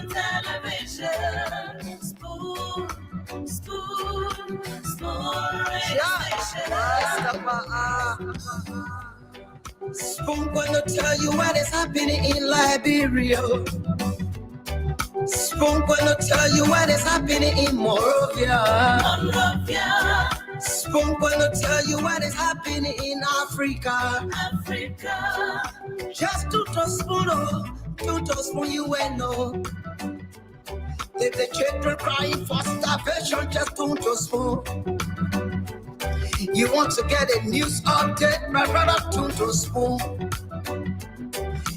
television. Spoon Spoon gonna tell you what is happening in Liberia. Spoon gonna tell you what is happening in Monrovia. Spoon gonna tell you what is happening in Africa. Just to spoon, you and no. If the children crying for starvation, just don't spoon. You want to get a news update, my brother, don't spoon.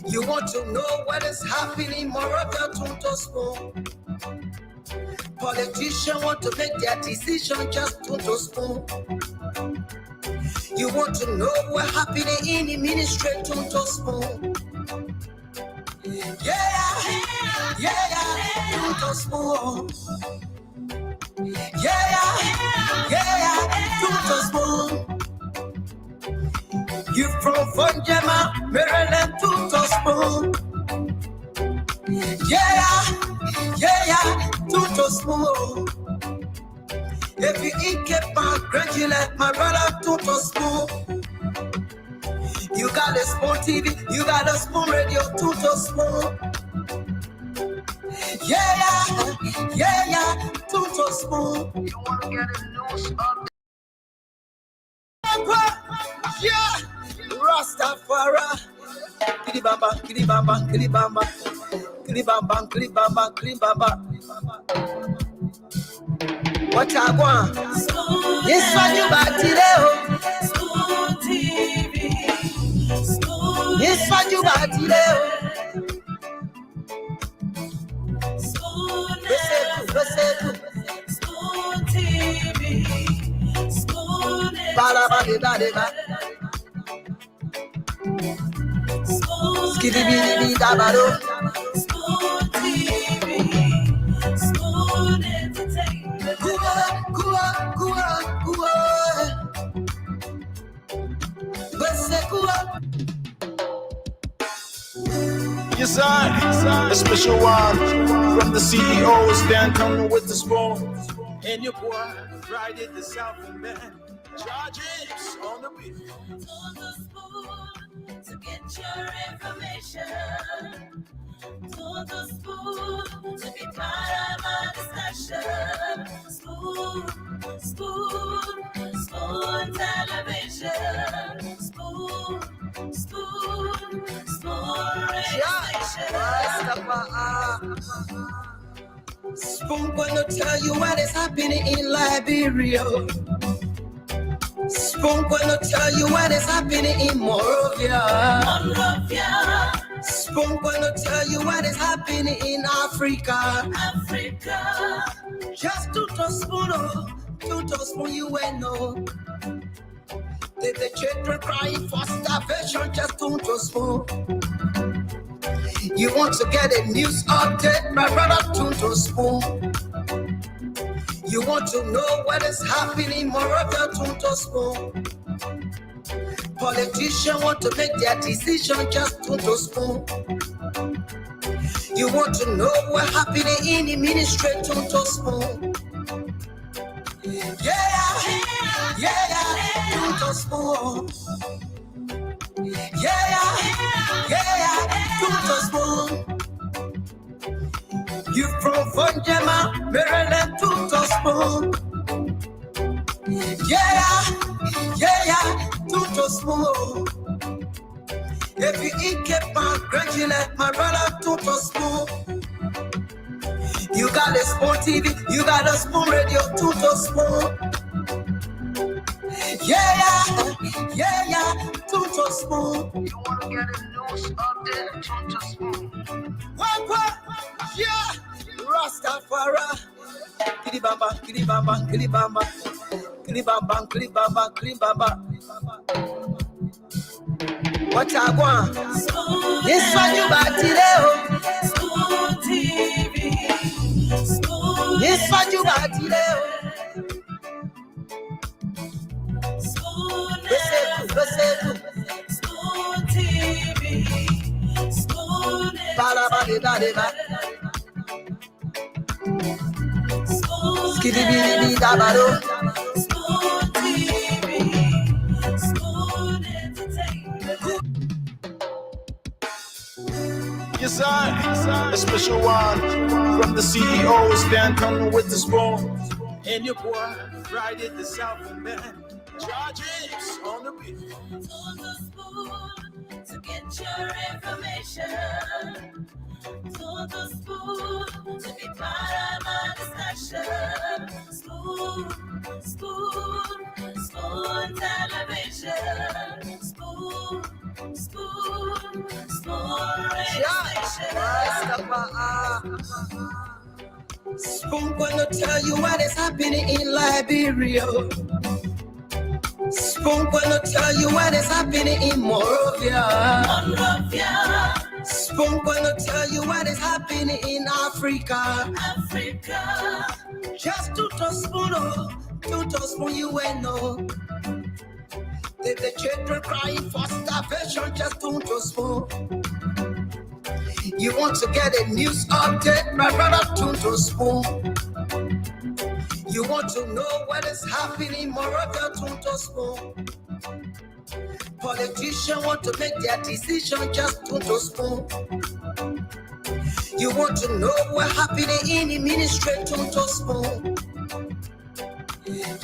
You want to know what is happening, Moravia, don't spoon. Politicians want to make their decision, just don't spoon. You want to know what happening in the ministry, don't spoon. Don't spoon. Don't spoon. You from Funjama, Maryland, don't spoon. Don't spoon. If you eat Cape Town, congratulate my brother, don't spoon. You got a spoon TV, you got a spoon radio, don't spoon. Don't spoon. You want to get a news update? Rastafari. Kilibamba. What I want? This one you back today. Spoon TV. This one you back today. Spoon TV. Spoon Spoon Entertainment. Yes, I. A special one from the CEOs. Dan coming with the spoon. And your boy, Friday the South Man. Charges on the beat. On the spoon to get your information. To the spoon to be part of our discussion. Spoon television. Spoon radio station. Spoon gonna tell you what is happening in Liberia. Spoon gonna tell you what is happening in Monrovia. Spoon gonna tell you what is happening in Africa. Just to spoon, you and no. If the children crying for starvation, just don't spoon. You want to get a news update, my brother, don't spoon. You want to know what is happening, Moravia, don't spoon. Politicians want to make their decision, just don't spoon. You want to know what happening in the ministry, don't spoon. Don't spoon. Don't spoon. You from Funjama, Maryland, don't spoon. Don't spoon. If you eat Cape Town, congratulate my brother, don't spoon. You got a spoon TV, you got a spoon radio, don't spoon. Don't spoon. You want to get a news update, don't spoon. What? Rastafari. Kilibamba. What I want? This one you back today. Spoon TV. This what you got today. Spoon TV. Spoon Skidibidi dabado. Spoon TV, Spoon Entertainment. Yes, I. A special one from the CEOs, Dan coming with the spoon. And your boy, Friday the South Man. Charges on the beat. To the spoon to get your information. To the spoon to be part of my discussion. Spoon, spoon, spoon television. Spoon, spoon, spoon radio station. Spoon gonna tell you what is happening in Liberia. Spoon gonna tell you what is happening in Monrovia. Spoon gonna tell you what is happening in Africa. Just to spoon, you will know. The children crying for starvation, just to spoon. You want to get a news update, my brother, to spoon. You want to know what is happening, Moravia, to spoon. Politicians want to make their decision, just to spoon. You want to know what happening in the ministry, to spoon.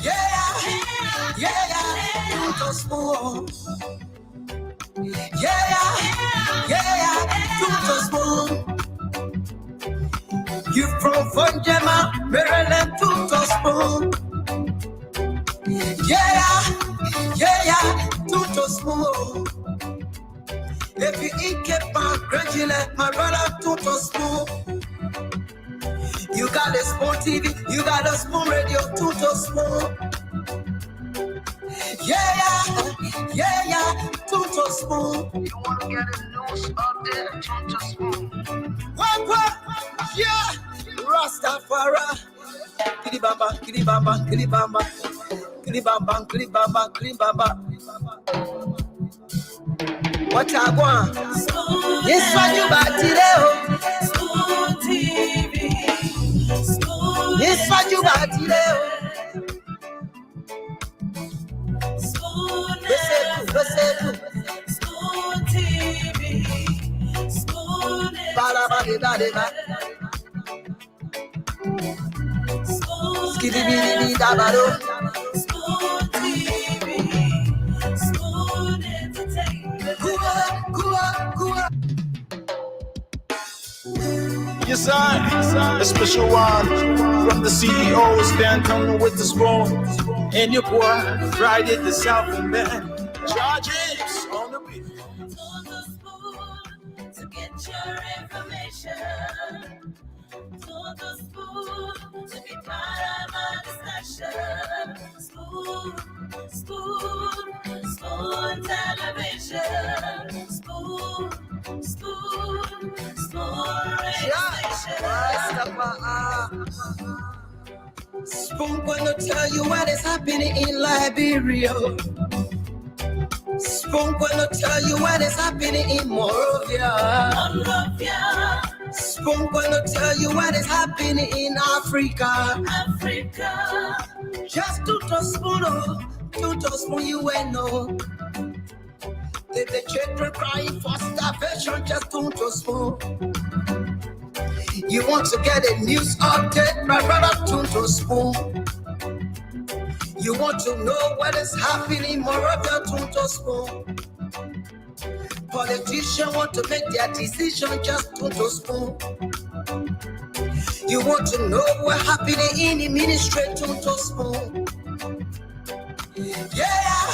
Yeah, to spoon. Yeah, to spoon. You from Fonjema, Maryland, to spoon. Yeah, to spoon. If you eat kepa, gradually, my brother, to spoon. You got a Spoon TV, you got a Spoon Radio, to spoon. Yeah, to spoon. You want to get a news update, to spoon. What? Yeah, Rastafari. Kilibamba. What I want? Yes, what you got today? Spoon TV, Spoon. Yes, what you got today? Spoon TV, Spoon. Skidibidi dabado. Spoon TV, Spoon Entertainment. Kua. Yes, I. A special one from the CEOs, Dan coming with the spoon. And your boy, Friday the South Man. Charges on the beat. To the spoon to get your information. To the spoon to be part of my discussion. Spoon television. Spoon radio station. Spoon gonna tell you what is happening in Liberia. Spoon gonna tell you what is happening in Monrovia. Spoon gonna tell you what is happening in Africa. Just to spoon, you will know. The children crying for starvation, just to spoon. You want to get a news update, my brother, to spoon. You want to know what is happening, Moravia, to spoon. Politicians want to make their decision, just to spoon. You want to know what happening in the ministry, to spoon. Yeah,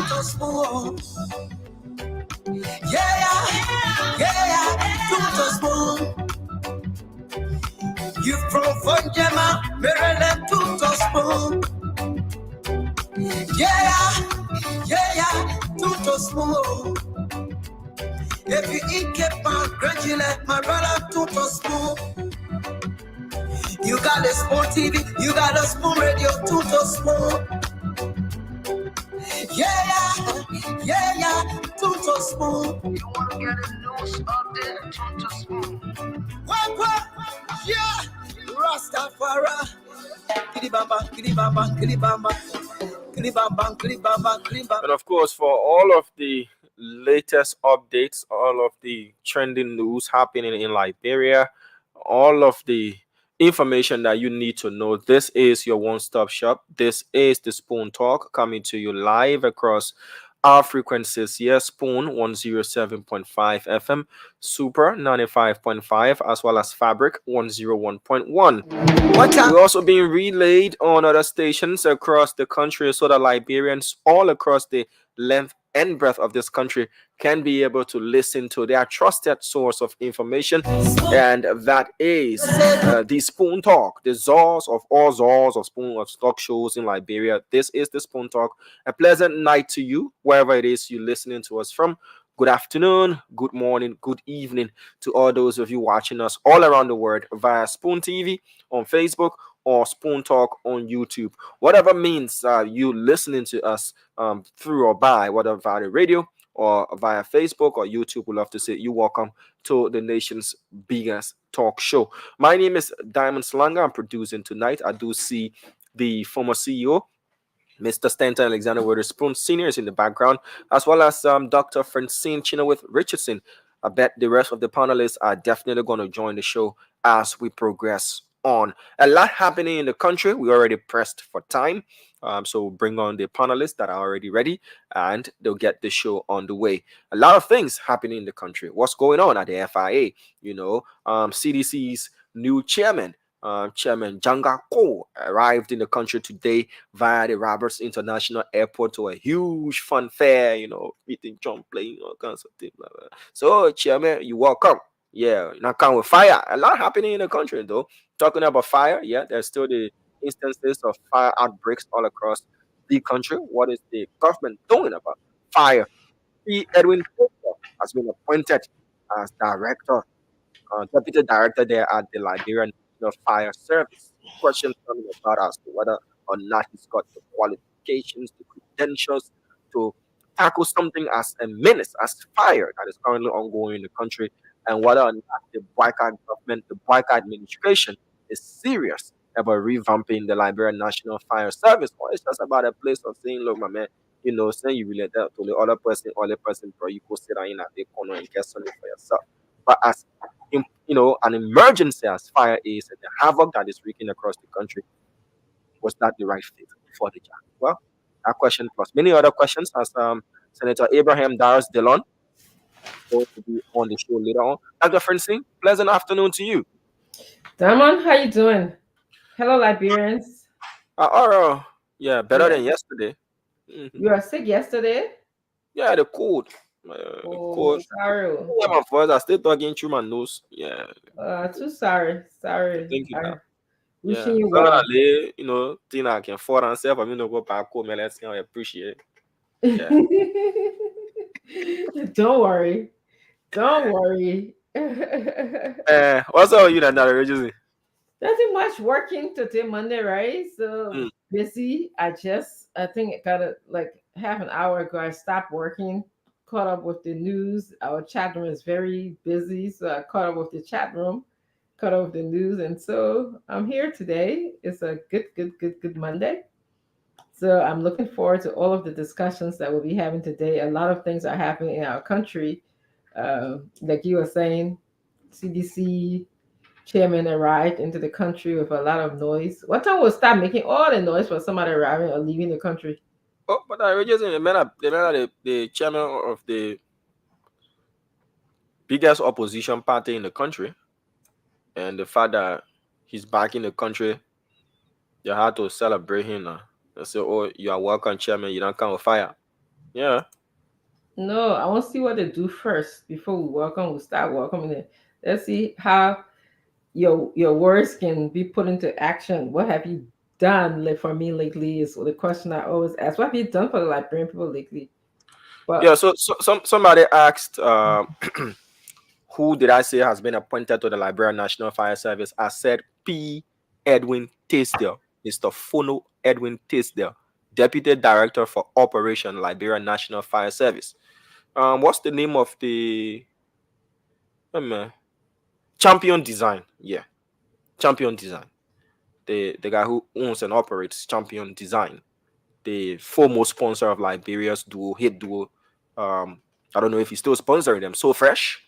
to spoon. Yeah, to spoon. You from Fonjema, Maryland, to spoon. Yeah, to spoon. If you eat kepa, gradually, my brother, to spoon. You got a Spoon TV, you got a Spoon Radio, to spoon. Yeah, to spoon. You want to get a news update, to spoon. What? Yeah, Rastafari. And of course, for all of the latest updates, all of the trending news happening in Liberia, all of the information that you need to know, this is your one stop shop. This is the Spoon Talk coming to you live across our frequencies. Yes, Spoon 107.5 FM, Super 95.5, as well as Fabric 101.1. We're also being relayed on other stations across the country so that Liberians all across the length and breadth of this country can be able to listen to their trusted source of information, and that is the Spoon Talk, the Zaws of all Zaws of Spoon of Stock shows in Liberia. This is the Spoon Talk. A pleasant night to you, wherever it is you're listening to us from. Good afternoon, good morning, good evening to all those of you watching us all around the world via Spoon TV on Facebook or Spoon Talk on YouTube. Whatever means you listening to us through or by, whether via the radio or via Facebook or YouTube, we love to say you welcome to the nation's biggest talk show. My name is Diamond Slanga. I'm producing tonight. I do see the former CEO, Mr. Stanton Alexander Witherspoon Sr. is in the background, as well as Dr. Francine Chinowith Richardson. I bet the rest of the panelists are definitely going to join the show as we progress on. A lot happening in the country. We already pressed for time. So we'll bring on the panelists that are already ready and they'll get the show on the way. A lot of things happening in the country. What's going on at the FIA? CDC's new chairman, Chairman Janga Ko, arrived in the country today via the Roberts International Airport to a huge fun fair, meeting John playing all kinds of things. Blah, blah. So, Chairman, you welcome. Yeah, now come with fire. A lot happening in the country, though. Talking about fire, yeah, there's still the instances of fire outbreaks all across the country. What is the government doing about fire? Edwin Foster has been appointed as deputy director there at the Liberian National Fire Service. Questions coming about as to whether or not he's got the qualifications, the credentials to tackle something as a menace as fire that is currently ongoing in the country, and whether or not the Boycott government, the Boycott administration is serious about revamping the Liberian National Fire Service, or it's just about a place of saying, look, my man, saying you relate that to the other person, bro, you go sit down in at the corner and get something for yourself. But as an emergency as fire is and the havoc that is wreaking across the country, was that the right fit for the job? Well, that question plus many other questions as Senator Abraham Darius Dillon going to be on the show later on. Dr. Francine, pleasant afternoon to you. Damon, how you doing? Hello, Liberians. Yeah, better than yesterday. You were sick yesterday? Yeah, the cold. Sorry. Yeah, my voice, I still talking through my nose. Yeah. Too sorry. Thank you. Wishing you well. Thing I can afford and self. I'm gonna go back home and let's appreciate. Yeah. Don't worry. What's up with you then, Reggie? Nothing much working today, Monday, right? So busy. I think it got like half an hour ago. I stopped working, caught up with the news. Our chat room is very busy, so I caught up with the chat room, caught up with the news, and so I'm here today. It's a good Monday. So I'm looking forward to all of the discussions that we'll be having today. A lot of things are happening in our country. Like you were saying, CDC chairman arrived into the country with a lot of noise. What time will stop making all the noise for somebody arriving or leaving the country? Oh, but I just the chairman of the biggest opposition party in the country, and the fact that he's back in the country, they had to celebrate him now. They say, "Oh, you are welcome, chairman. You don't come with fire." Yeah. No, I want to see what they do first before we start welcoming them. Let's see how your words can be put into action. What have you done for me lately is the question I always ask. What have you done for the Liberian people lately? But yeah, so somebody asked who did I say has been appointed to the Liberian National Fire Service? I said P. Edwin Tisdale, Mr. Fono Edwin Tisdale, Deputy Director for Operation Liberian National Fire Service. What's the name of the Champion Design? Yeah, Champion Design. the guy who owns and operates Champion Design, the foremost sponsor of Liberia's duo hit duo. I don't know if he's still sponsoring them. So Fresh,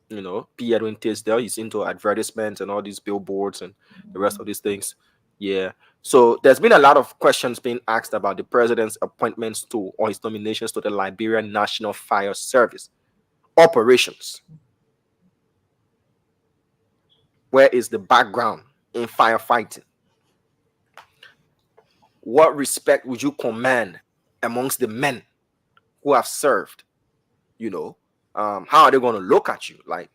P. Edwin Tisdale, he's into advertisements and all these billboards and the rest of these things. Yeah. So there's been a lot of questions being asked about the president's appointments to or his nominations to the Liberian National Fire Service operations. Where is the background in firefighting? What respect would you command amongst the men who have served? How are they going to look at you? Like,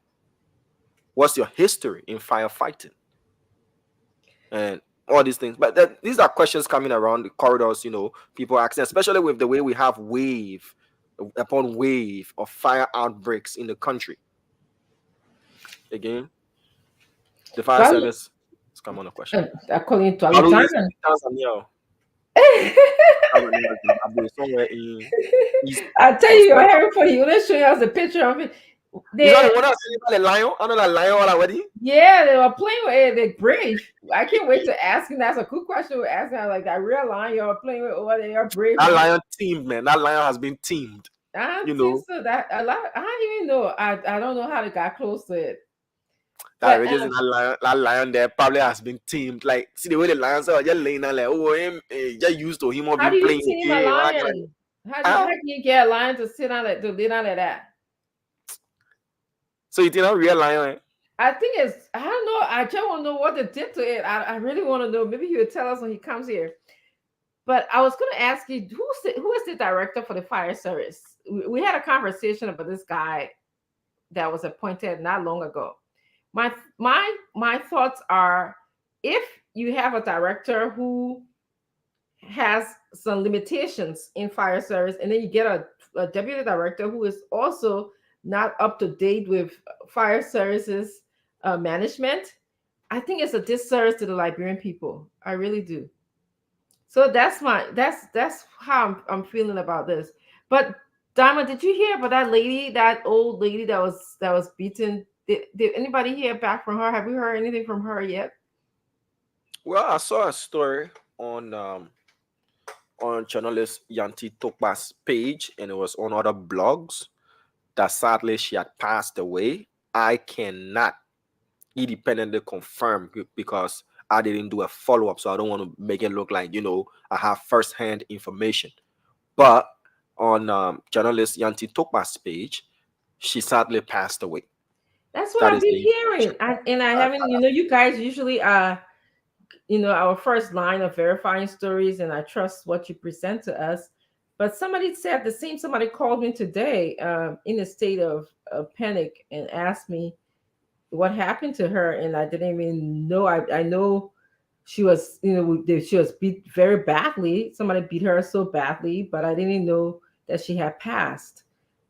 what's your history in firefighting? And all these things. But these are questions coming around the corridors, people asking, especially with the way we have wave upon wave of fire outbreaks in the country. Again, the fire service is come on a question. According to Tanzania. Somewhere in I'll tell you, you're hearing for you. Let's show you us a picture of it. Is that the one that's the lion? I know that lion already. Yeah, they were playing with the bridge. I can't wait to ask him. That's a cool question. We're asking like that real lion you're playing with over there, bridge. That lion teamed, man. That lion has been teamed. I think so. That a lot. I don't even know. I don't know how they got close to it. That lion there probably has been teamed. Like, see the way the lions are just laying down, like, him, just used to him or being playing. How do you team a lion? How do you get a lion to sit down to lay down like that? So you think a real lion? Eh? I think it's, I don't know. I just want to know what they did to it. I really want to know. Maybe he will tell us when he comes here. But I was going to ask you, who is the director for the fire service? We had a conversation about this guy that was appointed not long ago. My thoughts are, if you have a director who has some limitations in fire service, and then you get a deputy director who is also not up to date with fire services management, I think it's a disservice to the Liberian people. I really do. So that's how I'm feeling about this. But Diamond, did you hear about that old lady that was beaten? Did anybody hear back from her? Have we heard anything from her yet? Well, I saw a story on journalist Yanti Tokba's page, and it was on other blogs that sadly she had passed away. I cannot independently confirm because I didn't do a follow-up, so I don't want to make it look like I have first-hand information. But on journalist Yanti Tokba's page, she sadly passed away. That's what I've been hearing. I haven't, you guys usually are, our first line of verifying stories, and I trust what you present to us. But somebody said the same. Somebody called me today in a state of panic and asked me what happened to her, and I didn't even know. I know she was, she was beat very badly. Somebody beat her so badly, but I didn't know that she had passed.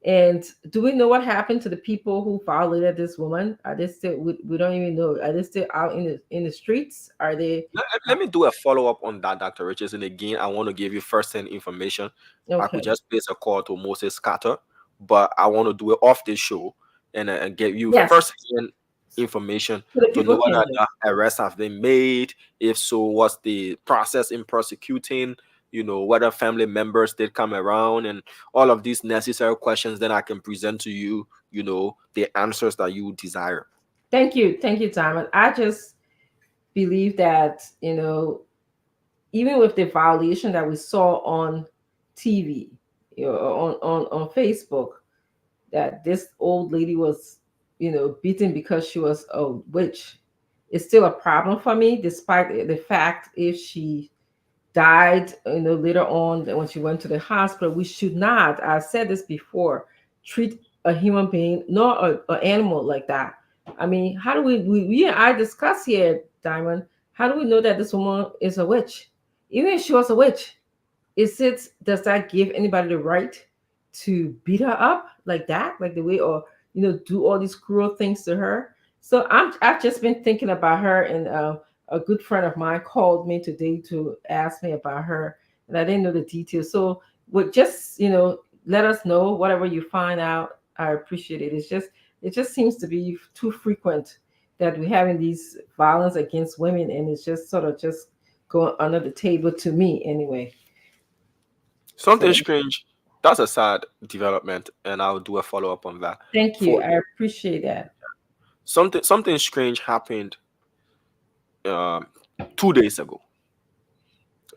And do we know what happened to the people who violated this woman? Are they still? We don't even know. Are they still out in the streets? Are they? Let me do a follow up on that, Dr. Richardson. Again, I want to give you first-hand information. Okay. I could just place a call to Moses Carter, but I want to do it off this show and get you first-hand information to know whether the arrests have been made. If so, what's the process in prosecuting? Whether family members did come around, and all of these necessary questions, then I can present to you, the answers that you desire. Thank you, Diamond. I just believe that, even with the violation that we saw on TV, on Facebook, that this old lady was, beaten because she was a witch, it's still a problem for me, despite the fact if she died, later on when she went to the hospital. We should not, I've said this before, treat a human being, nor an animal like that. I mean, how do we and I discuss here, Diamond, how do we know that this woman is a witch? Even if she was a witch, does that give anybody the right to beat her up like that, like the way, or do all these cruel things to her? So I've just been thinking about her, and a good friend of mine called me today to ask me about her, and I didn't know the details. So just, let us know whatever you find out. I appreciate it. It just seems to be too frequent that we're having these violence against women, and it's just sort of just go under the table to me anyway. Something strange. That's a sad development, and I'll do a follow up on that. Thank you. I appreciate that. Something strange happened 2 days ago,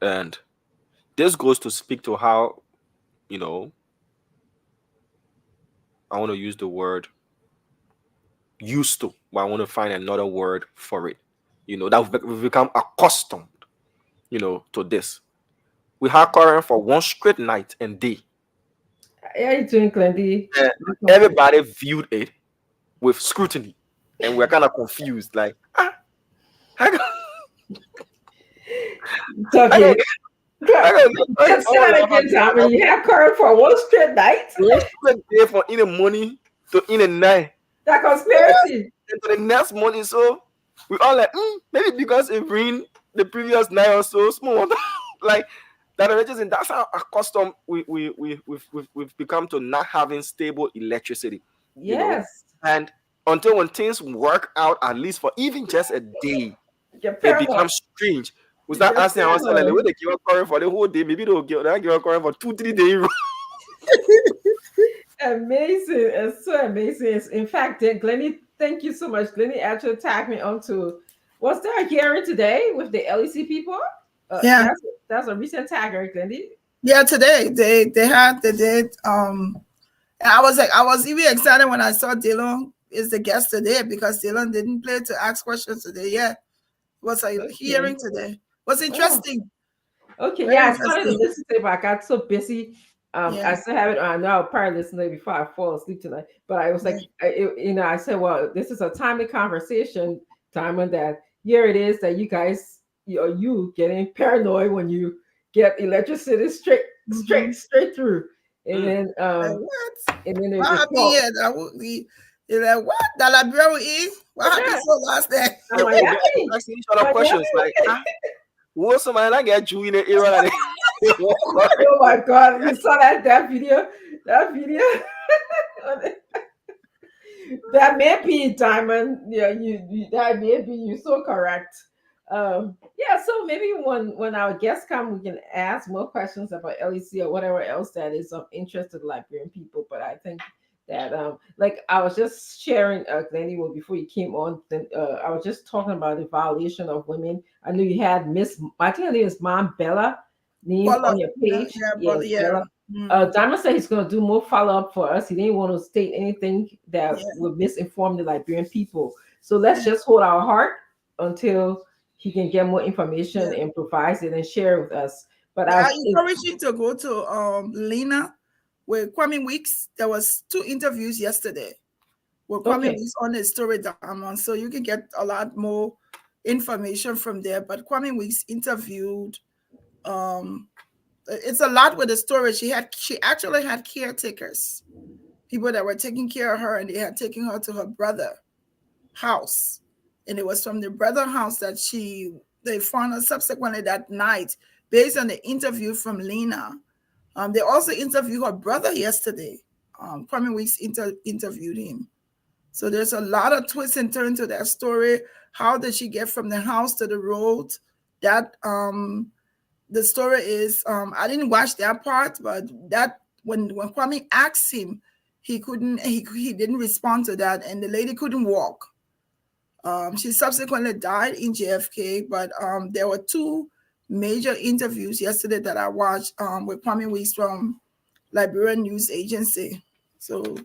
and this goes to speak to how, you know, I want to use the word used to, but I want to find another word for it. That we've become accustomed, to this. We had current for one straight night and day. How are you doing, Glendy? Everybody viewed it with scrutiny, and we're kind of confused. Like, I You have current for one straight night. One straight day from in the morning to in the night. That conspiracy. And to the next morning, so we all like, maybe because it rained the previous night or so, small water, like that. That's how accustomed we've become to not having stable electricity. Yes. And until when things work out, at least for even just a day, it becomes strange. We start asking ourselves, like, when they give us current for the whole day, maybe they'll give us current for 2-3 days. Amazing. It's so amazing. In fact, Glenny, thank you so much. Glenny actually tagged me onto, was there a hearing today with the LEC people? Yeah. That's a recent tag, right, Glenny? Yeah, today they did. I was even excited when I saw Dylan is the guest today, because Dylan didn't play to ask questions today yet. It was a hearing today. Was interesting. Okay, I started to listen to it, but I got so busy. I still have it on. I'll probably listen to it before I fall asleep tonight. But I was like, I said, well, this is a timely conversation, Diamond, that here it is that you guys, you getting paranoid when you get electricity straight through. And then what? And then what happened here? You're like, what? The library is? What happened so last day? Asking each other questions like, what's somebody like get you in the era? Oh my God! You saw that video? That video? That may be Diamond. Yeah, that may be. You're so correct. So maybe when our guests come, we can ask more questions about LEC or whatever else that is of interest to the Liberian people. But I think that like I was just sharing, Glenny, before you came on, I was just talking about the violation of women. I knew you had I think her name is Mom Bella name on your page. Bella. Diamond said he's going to do more follow-up for us. He didn't want to state anything that would misinform the Liberian people. So let's just hold our heart until he can get more information and provide it and share with us. But I encourage you to go to Lena with Kwame Weeks. There was 2 interviews yesterday with Kwame Weeks on his story, Diamond, so you can get a lot more information from there. But Kwame Weeks interviewed. It's a lot with the story. She actually had caretakers, people that were taking care of her, and they had taken her to her brother's house. And it was from the brother's house that they found her subsequently that night, based on the interview from Lena. They also interviewed her brother yesterday. Kwame Weeks interviewed him. So there's a lot of twists and turns to that story. How did she get from the house to the road? That the story is, I didn't watch that part, but that when Kwame asked him, he didn't respond to that, and the lady couldn't walk. She subsequently died in JFK, but there were 2 major interviews yesterday that I watched with Kwame Weeks from Liberian News Agency. So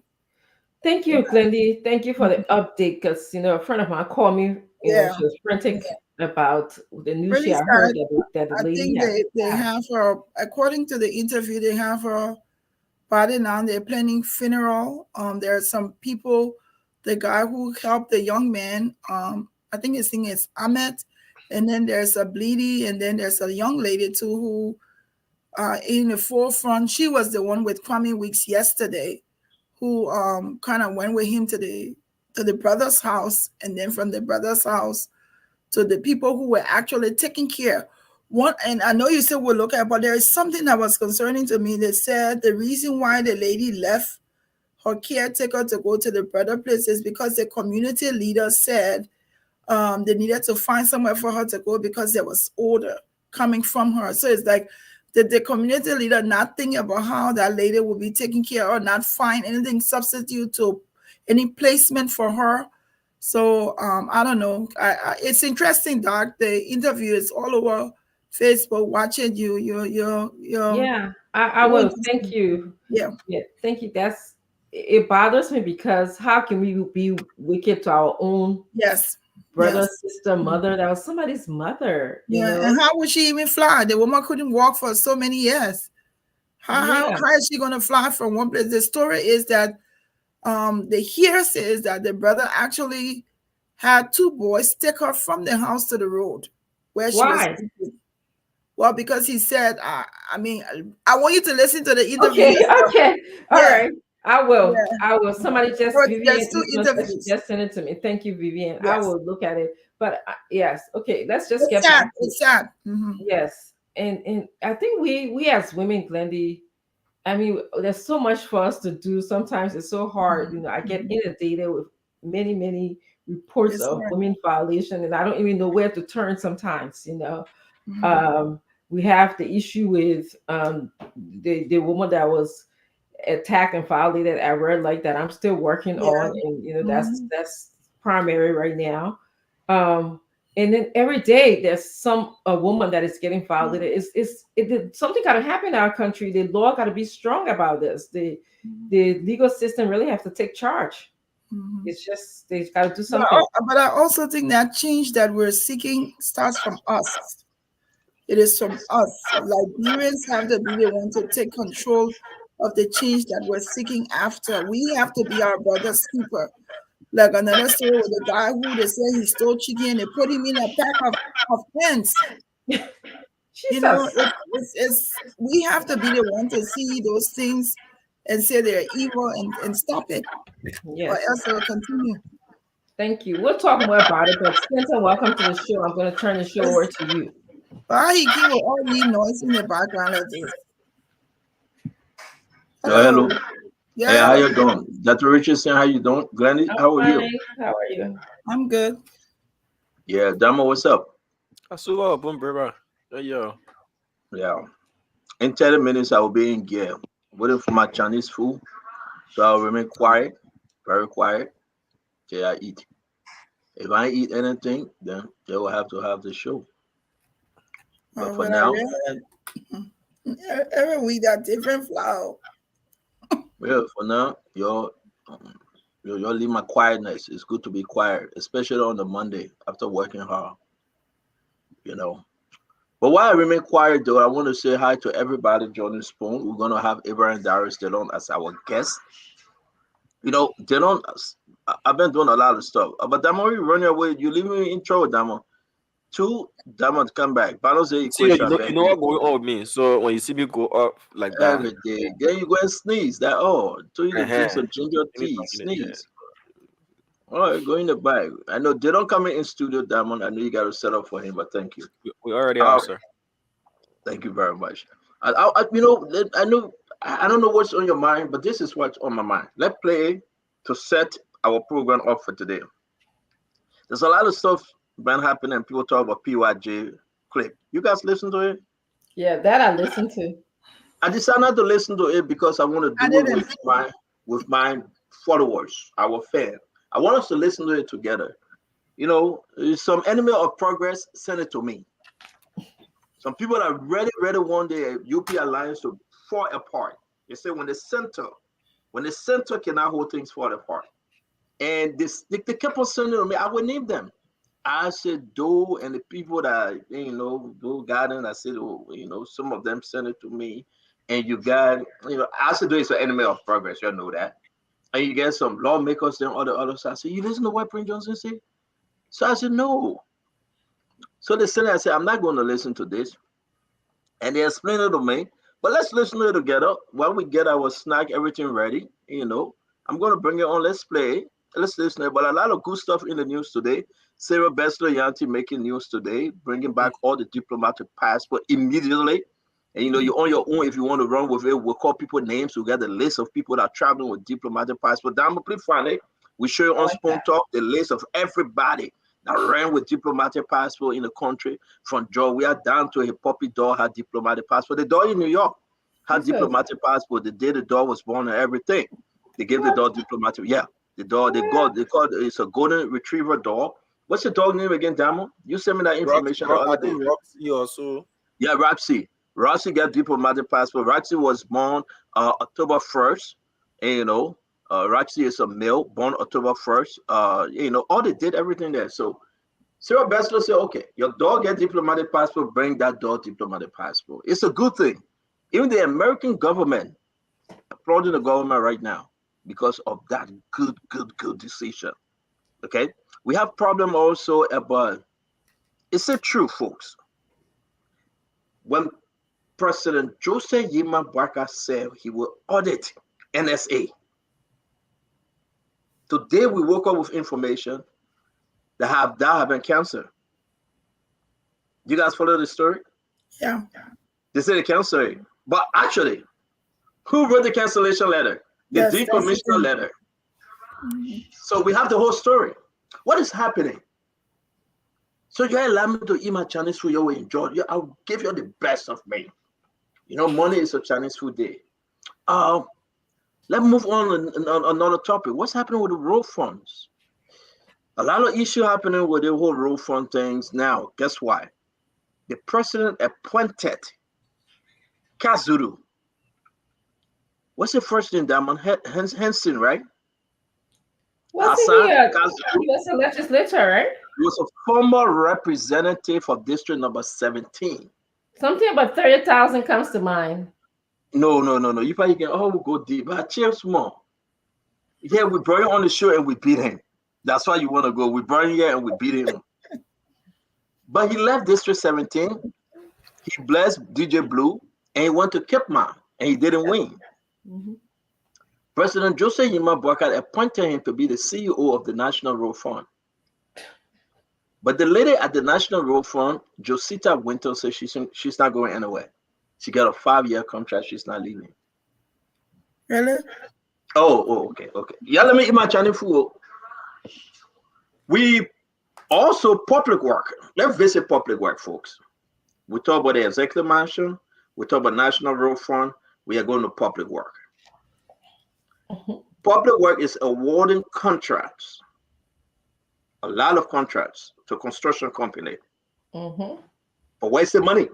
thank you, Glendy. Thank you for the update, because a friend of mine called me. She was frantic about the news she heard that the lady they have her, according to the interview, they have her body now. They're planning funeral. There are some people, the guy who helped the young man, I think his name is Ahmed, and then there's a Bleedy, and then there's a young lady too who in the forefront. She was the one with Kwame Weeks yesterday, who kind of went with him to the brother's house, and then from the brother's house to the people who were actually taking care. And I know you said we'll look at, but there is something that was concerning to me. They said the reason why the lady left her caretaker to go to the brother place is because the community leader said they needed to find somewhere for her to go because there was order coming from her. So it's like the community leader not thinking about how that lady will be taken care of, or not find anything substitute to any placement for her. So I don't know. It's interesting, Doc. The interview is all over Facebook. Watching you. Yeah, I will. Thank you. Yeah. Thank you. It bothers me because how can we be wicked to our own brother, sister, mother? That was somebody's mother. You know? And how would she even fly? The woman couldn't walk for so many years. How is she going to fly from one place? The story is that the hearsay is that the brother actually had two boys take her from the house to the road where she was sleeping. Well, because he said, I want you to listen to the interview. Okay. All right. I will. I will. Somebody just Vivian just send it to me. Thank you, Vivian. Yes. I will look at it. But yes, okay. Let's just get back. It's sad. Mm-hmm. Yes, and I think we as women, Glendy, I mean, there's so much for us to do. Sometimes it's so hard. You know, I get inundated with many reports of women violation, and I don't even know where to turn sometimes. You know, we have the issue with the woman that was attacked and violated at red light that I'm still working on, and you know that's primary right now. And then every day there's a woman that is getting violated. Something got to happen in our country. The law got to be strong about this. The legal system really have to take charge. It's just they've got to do something. But I also think that change that we're seeking starts from us. It is from us. Liberians have to be the one to take control of the change that we're seeking after. We have to be our brother's keeper. Like another story with a guy who they said he stole chicken and they put him in a pack of hens. You know, we have to be the one to see those things and say they're evil and stop it. Yes. Or else it will continue. Thank you. We'll talk more about it, but Spencer, welcome to the show. I'm going to turn the show over to you. Why he keep all these noise in the background like this? Hello. Yeah. Hey, how you doing? Dr. Richardson, how you doing? Glendy, how are you? How are you? I'm good. Yeah, Damo, what's up? Yeah. In 30 minutes, I will be in gear, waiting for my Chinese food. So I'll remain quiet, very quiet, till I eat. If I eat anything, then they will have to have the show. But for now, every week that different flower. Well, for now, you'll leave my quietness. It's good to be quiet, especially on the Monday after working hard. You know. But while I remain quiet, though, I want to say hi to everybody joining Spoon. We're gonna have Abraham Darius Delon as our guest. You know, Delon, I've been doing a lot of stuff. But Damo, you run away. You leave me intro, Damo. Two, Damo, come back. But I don't say you know what going on with me. So when you see me go up like that every day, then you go and sneeze. That so you drink some ginger tea, sneeze. All right, go in the bag. I know they don't come in studio, Diamond. I know you got to set up for him, but thank you. We already are, sir. Thank you very much. I know I don't know what's on your mind, but this is what's on my mind. Let's play to set our program up for today. There's a lot of stuff been happening, and people talk about PYJ clip. You guys listen to it? Yeah, that I listen to. I decided not to listen to it because I want to do it with my followers, our fans. I want us to listen to it together. You know, some enemy of progress, send it to me. Some people are ready one day UP Alliance to fall apart. They say when the center cannot hold things fall apart. And they kept on sending to me. I would name them. I said, Doe and the people that, Doe Garden, I said, some of them sent it to me. And you got, I said, Doe is an enemy of progress. You know that. And you get some lawmakers and all the other side. I said, you listen to what Prince Johnson said? So I said, no. So the Senate, I said, I'm not going to listen to this. And they explained it to me. But let's listen to it together. While we get our snack, everything ready, I'm going to bring it on. Let's play. Let's listen. But a lot of good stuff in the news today. Sarah Bessler Yanti making news today, bringing back all the diplomatic passport immediately. And you're on your own if you want to run with it. We'll call people names. We got the list of people that are traveling with diplomatic passport. Down, please find it. We show you on Spoon Talk the list of everybody that ran with diplomatic passport in the country, from Georgia down to a puppy dog had diplomatic passport. The dog in New York had diplomatic passport. The day the dog was born and everything, they gave the dog diplomatic. Yeah, the dog they called it's a golden retriever dog. What's the dog name again, Damo? You sent me that information the other day. Roxy also. Yeah, Roxy. Roxy got diplomatic passport. Roxy was born October 1st. And Roxy is a male born October 1st. All they did everything there. So Sarah Bessler said, okay, your dog get diplomatic passport, bring that dog diplomatic passport. It's a good thing. Even the American government applauding the government right now because of that good decision. Okay. We have problem also about, it's a true, folks. When President Joseph Yima Barker said he will audit NSA, today we woke up with information that have been canceled. You guys follow the story? Yeah. They say they cancel it. But actually, who wrote the cancellation letter? The decommissioner letter. Mm-hmm. So we have the whole story. What is happening? So you allow me to eat my Chinese food, you will enjoy. I'll give you the best of me. Monday is a Chinese food day. Let's move on another topic. What's happening with the road funds? A lot of issue happening with the whole road fund things. Now, guess why? The president appointed Kazuru. What's the first name, Diamond? Henson, right? Wasn't he was a legislator, right? He was a former representative of District Number 17. Something about 30,000 comes to mind. No. You probably can, we'll go deep. But chill small. Yeah, we brought him on the show and we beat him. That's why you want to go. We brought him here and we beat him. But he left District 17. He blessed DJ Blue and he went to Kipman and he didn't win. Mm-hmm. President Joseph Yima Barker appointed him to be the CEO of the National Road Fund. But the lady at the National Road Fund, Josita Winter, says she's not going anywhere. She got a 5-year contract. She's not leaving. Really? Oh, okay. Yeah, let me eat my Chinese food. We also public work. Let's visit public work, folks. We talk about the executive mansion. We talk about National Road Fund. We are going to public work. Mm-hmm. Public work is awarding contracts, a lot of contracts to construction company. Mm-hmm. But where's the money?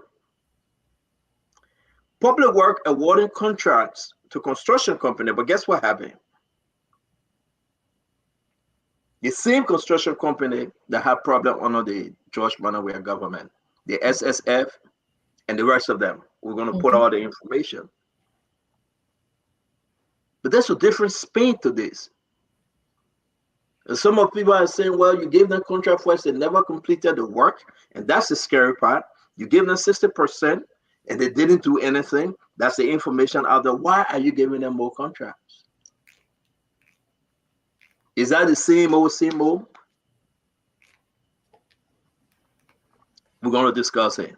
Public work awarding contracts to construction company, but guess what happened? The same construction company that had problem under the George Manaway government, the SSF, and the rest of them. We're going to put all the information. But there's a different spin to this. And some of people are saying, well, you gave them contract first, they never completed the work. And that's the scary part. You gave them 60% and they didn't do anything. That's the information out there. Why are you giving them more contracts? Is that the same old? We're going to discuss it.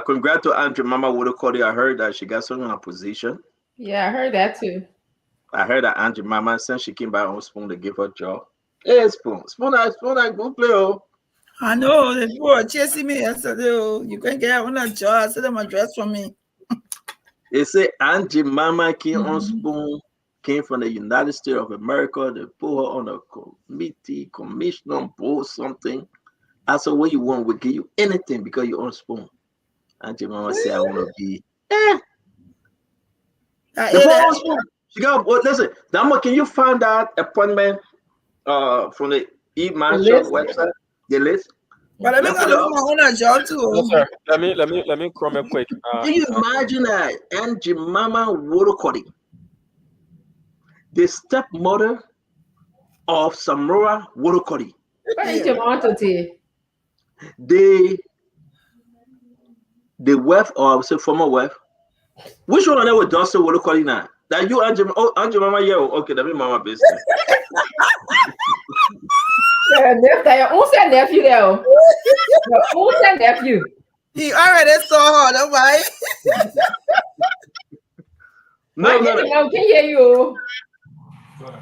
Congrats to Andrew Mama Wodokodi. I heard that she got some in a position. Yeah, I heard that too. I heard that Andrew Mama, since she came by on Spoon to give her a job. Hey, Spoon, I go play. Oh. I know, they were chasing me yesterday. Oh, you can get on a job. I said them a dress for me. They say Angie Mama came on Spoon, came from the United States of America. They put her on a commissioner board, something. I said, what you want? We'll give you anything because you're on Spoon. Angie Mama said, I want to be. She got, listen, Dama, can you find that appointment from the E-Mansion website? The list? But I'm going to do my own job too. Yes, sir. Let me comment quick. Can you imagine that Angie Mama Wodokodi, the stepmother of Samora Wodokodi? The wife, or I would say former wife. Which one of them with Dustin Wodokodi now? That you, Angie Mama, yeah, okay, that be Mama business. Who's that nephew there? Who's that nephew? He already saw her, that's why. No. I can hear you.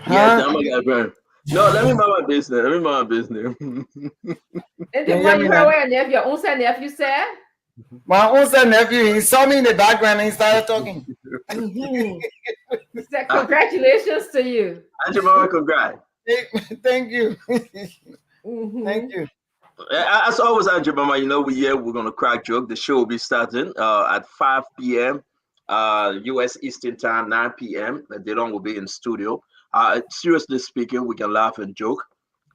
Yes, I'm gonna burn. No, let me mind my business. Let me mind my business. And the one you heard where nephew, your own son nephew said? My own son nephew, he saw me in the background and he started talking. He said, congratulations to you. Auntie Mama, congrats. Thank you. Thank you. As always, Auntie Mama, you know, we're going to crack joke. The show will be starting at 5 p.m. U.S. Eastern Time, 9 p.m. Dylan will be in studio. Seriously speaking, we can laugh and joke,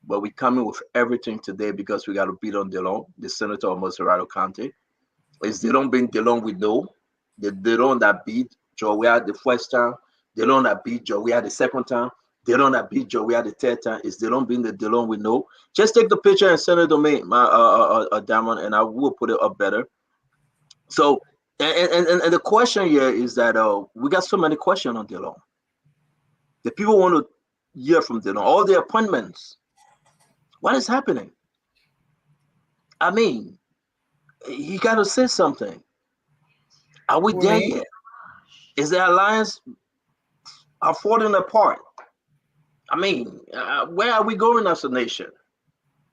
but we coming with everything today because we got to beat on Dylan, the senator of Moserado County. It's Dylan being Dylan we know. The Dylan that beat Joey the first time. Dylan that beat Joey the second time. Dylan that beat Joey the third time. It's Dylan being the Dylan we know. Just take the picture and send it to me, my Diamond, and I will put it up better. So, and the question here is that we got so many questions on Dylan. The people want to hear from Dylan. All the appointments. What is happening? I mean, he got to say something. Are we there yet? Is the alliance falling apart? I mean, where are we going as a nation?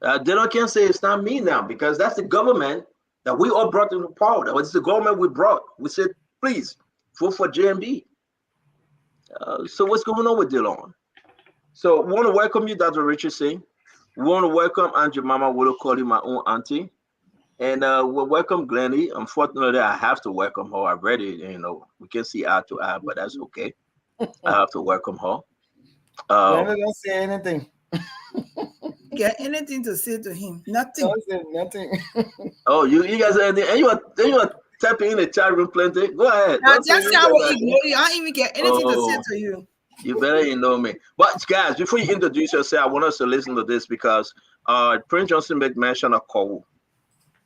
Dylan can't say it's not me now because that's the government that we all brought into power. That was the government we brought. We said, please, vote for JMB. So what's going on with Dylan? So we want to welcome you, Dr. Richard Singh. We want to welcome Angie Mama. We'll call you my own auntie. And we'll welcome Glennie. Unfortunately, I have to welcome her already. You know, we can see eye to eye, but that's okay. I have to welcome her. Glennie don't say anything. Get anything to say to him? Nothing. Don't say nothing. Oh, you guys are anything? And you are tapping in the chat room plenty. Go ahead. Now, just I will ignore you. I don't even get anything to say to you. You better ignore me. But guys, before you introduce yourself, I want us to listen to this because Prince Johnson made mention of Kowu.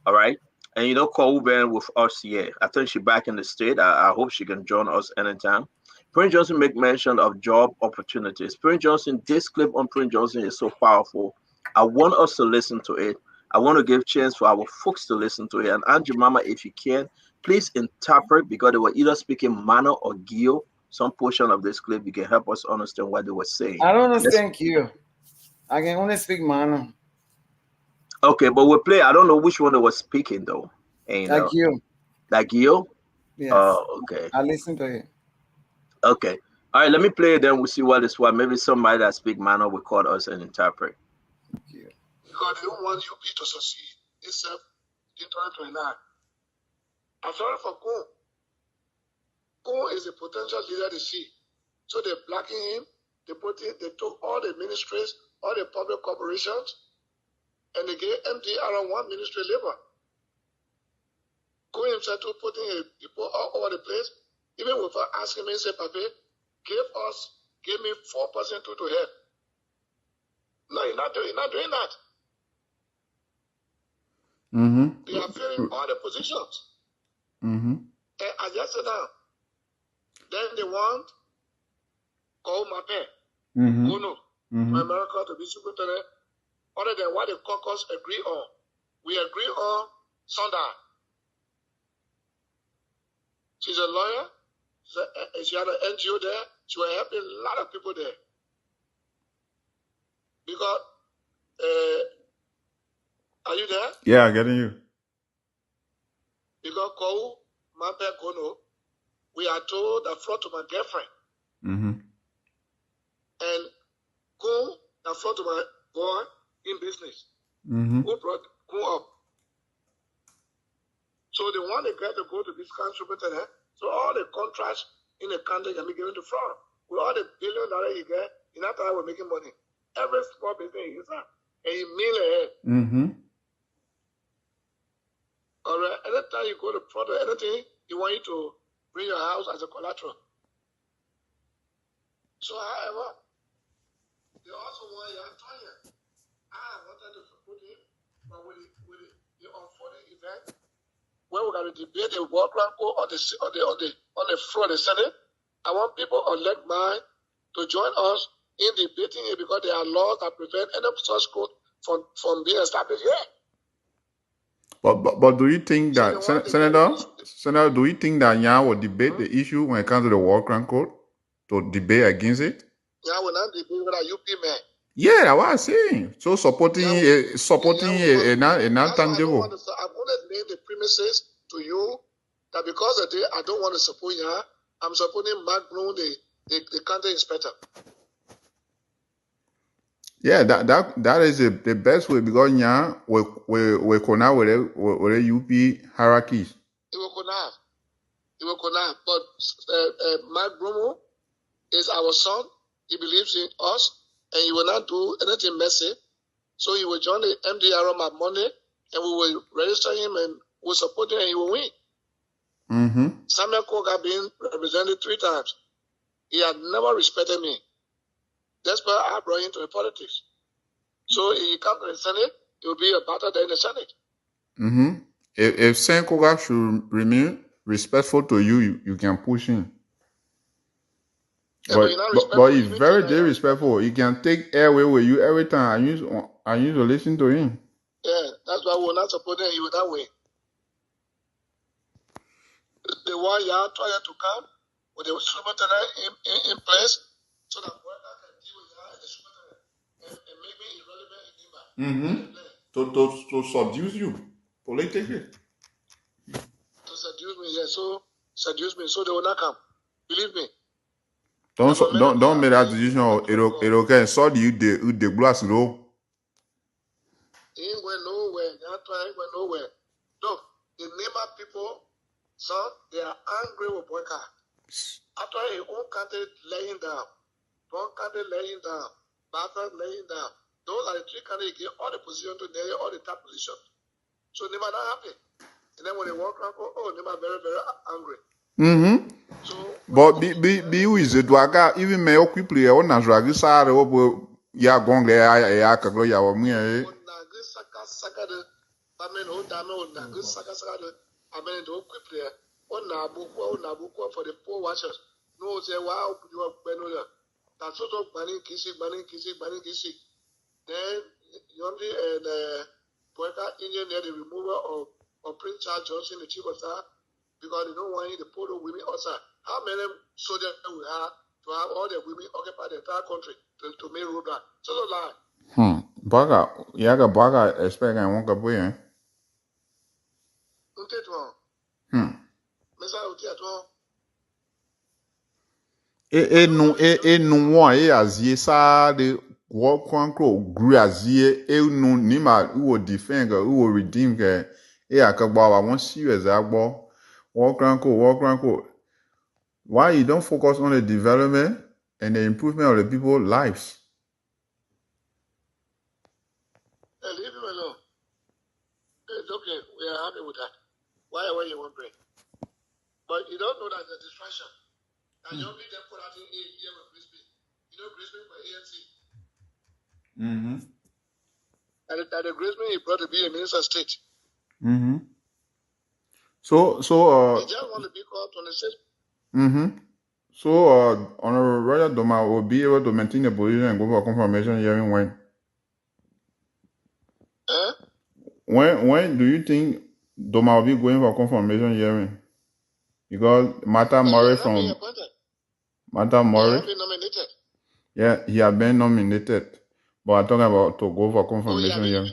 All right. And you know, Kowu been with us here. I think she's back in the state. I hope she can join us anytime. Prince Johnson make mention of job opportunities. Prince Johnson, this clip on Prince Johnson is so powerful. I want us to listen to it. I want to give chance for our folks to listen to it. And Angie Mama, if you can, please interpret because they were either speaking Mano or Gio. Some portion of this clip, you can help us understand what they were saying. I don't understand Gio. I can only speak Mano. Okay, but we'll play. I don't know which one they were speaking though. And, like you. Like you? Yes. Okay. I listen to it. Okay. All right, let me play it, then we'll see what is what. Maybe somebody that speak Mano will call us and interpret. Because they don't want UP to succeed itself in 2029. I'm sorry for Kun. Kun is a potential leader they see. So they're blocking him. They took all the ministries, all the public corporations, and they gave MD around one ministry labor. Kun himself to putting people all over the place, even without asking me, say, Papi, give me 4% to help. No, you're not doing that. Mm-hmm. They are filling all the positions. Mm-hmm. And I just said now, then they want call my pen. Mm-hmm. Oh no, my America to be superintendent. Other than what the caucus agree on, we agree on Sunday. She's a lawyer. She had an NGO there. She was helping a lot of people there. Because, are you there? Yeah, getting you. Because Kowu, Mampe Kono, we are told that fraud to my girlfriend. Mm-hmm. And Kun, that fraud to my boy in business. Mm-hmm. Who brought Kun up? So they want the guy to go to this country, so all the contracts in the country can be given to fraud. With all the $1 billion he get, in that time we're making money. Every small business is that. And he meal ahead. Mm-hmm. All right. Anytime you go to fraud or anything, you want you to bring your house as a collateral. So, however, they also want Antonia. I wanted to support him, but with the unfolding event, when we're going to debate the World Grand Court on the floor of the Senate, I want people elect mine to join us in debating it because there are laws that prevent any such court from being established here. But do you think that Senator, do you think that Yan will debate the issue when it comes to the War Crime Court to debate against it? Yan will not debate with a UP man. Yeah, I was saying. So supporting a non-tangible. I'm going to name the premises to you that because of I don't want to support you, I'm supporting Mark Brown, the county inspector. Yeah, that is the best way because now we connect with the UP hierarchies. It will connect. But Mark Brown is our son. He believes in us, and he will not do anything messy. So he will join the MDRM on Monday, and we will register him and we'll support him, and he will win. Mm-hmm. Samuel Cook has been represented 3 times. He had never respected me. That's why I brought him to the politics. So if he comes to the Senate, it will be a better than the Senate. Mm-hmm. If Saint Koga should remain respectful to you, you can push him. Yeah, but he's very disrespectful. He can take airway with you every time. I used to listen to him. Yeah, that's why we will not support him. He will not win. The one you are trying to come with the superintendent in place so that worker can deal with her and the superintendent and maybe irrelevant in Mm-hmm. To seduce you politically. To seduce me, yeah. So seduce me, so they will not come. Believe me. Don't make that decision. It'll get so you the glass low. He ain't going nowhere. He ain't going nowhere. Look, the Nema people, son, they are angry with Boyka. After his own country laying down, one country laying down, Bafra laying down. Those are the 3 countries get all the position to nail all the top position. So Nema not happy. And then when they walk around, oh, Nema very, very angry. Mm-hmm. So, but be is it waga even me quickly on as ragisare obo ya gong le ya kaglo ya wa mu e saka de bamen o dame o nagis saka de amen do quickly on na buku for the poor watchers no say wow you are benola that's sort of banning kisi then Yondi and Poeta Indian the removal of Prince Charles Johnson, the chief of staff, because they don't want the photo women outside. How many soldiers we have to have all the women occupy the entire country to make road run? So don't lie. Baga expect I won't go boy. No one azie sa de walk quanko grew azie no nima who will defend who will redeem ke akagba wa won serious agbo walk quanko. Why you don't focus on the development and the improvement of the people's lives? Leave him alone. It's okay. We are happy with that. Why you want break? But you don't know that the distraction. And you only then put out in here with Brisbane. You know Brisbane for ANC. Mm-hmm. And at the Brisbane, he brought to be a minister of state. Mm-hmm. So he just want to be called 26. Mm-hmm. So Honorable Roger Doma will be able to maintain the position and go for confirmation hearing when? When do you think Doma will be going for confirmation hearing? Because Martha Murray from Martha Murray. He has been nominated. Yeah, he has been nominated. But I'm talking about to go for confirmation hearing.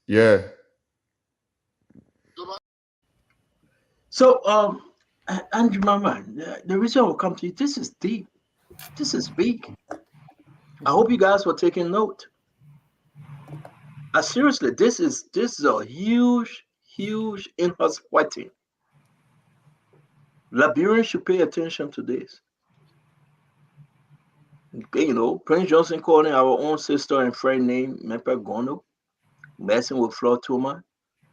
Yeah. So Andrew Mama, the reason I will come to you, this is deep. This is big. I hope you guys were taking note. Seriously, this is a huge in-house fighting. Liberians should pay attention to this. You know, Prince Johnson calling our own sister and friend named Mepe Gono, messing with Flor Tuma,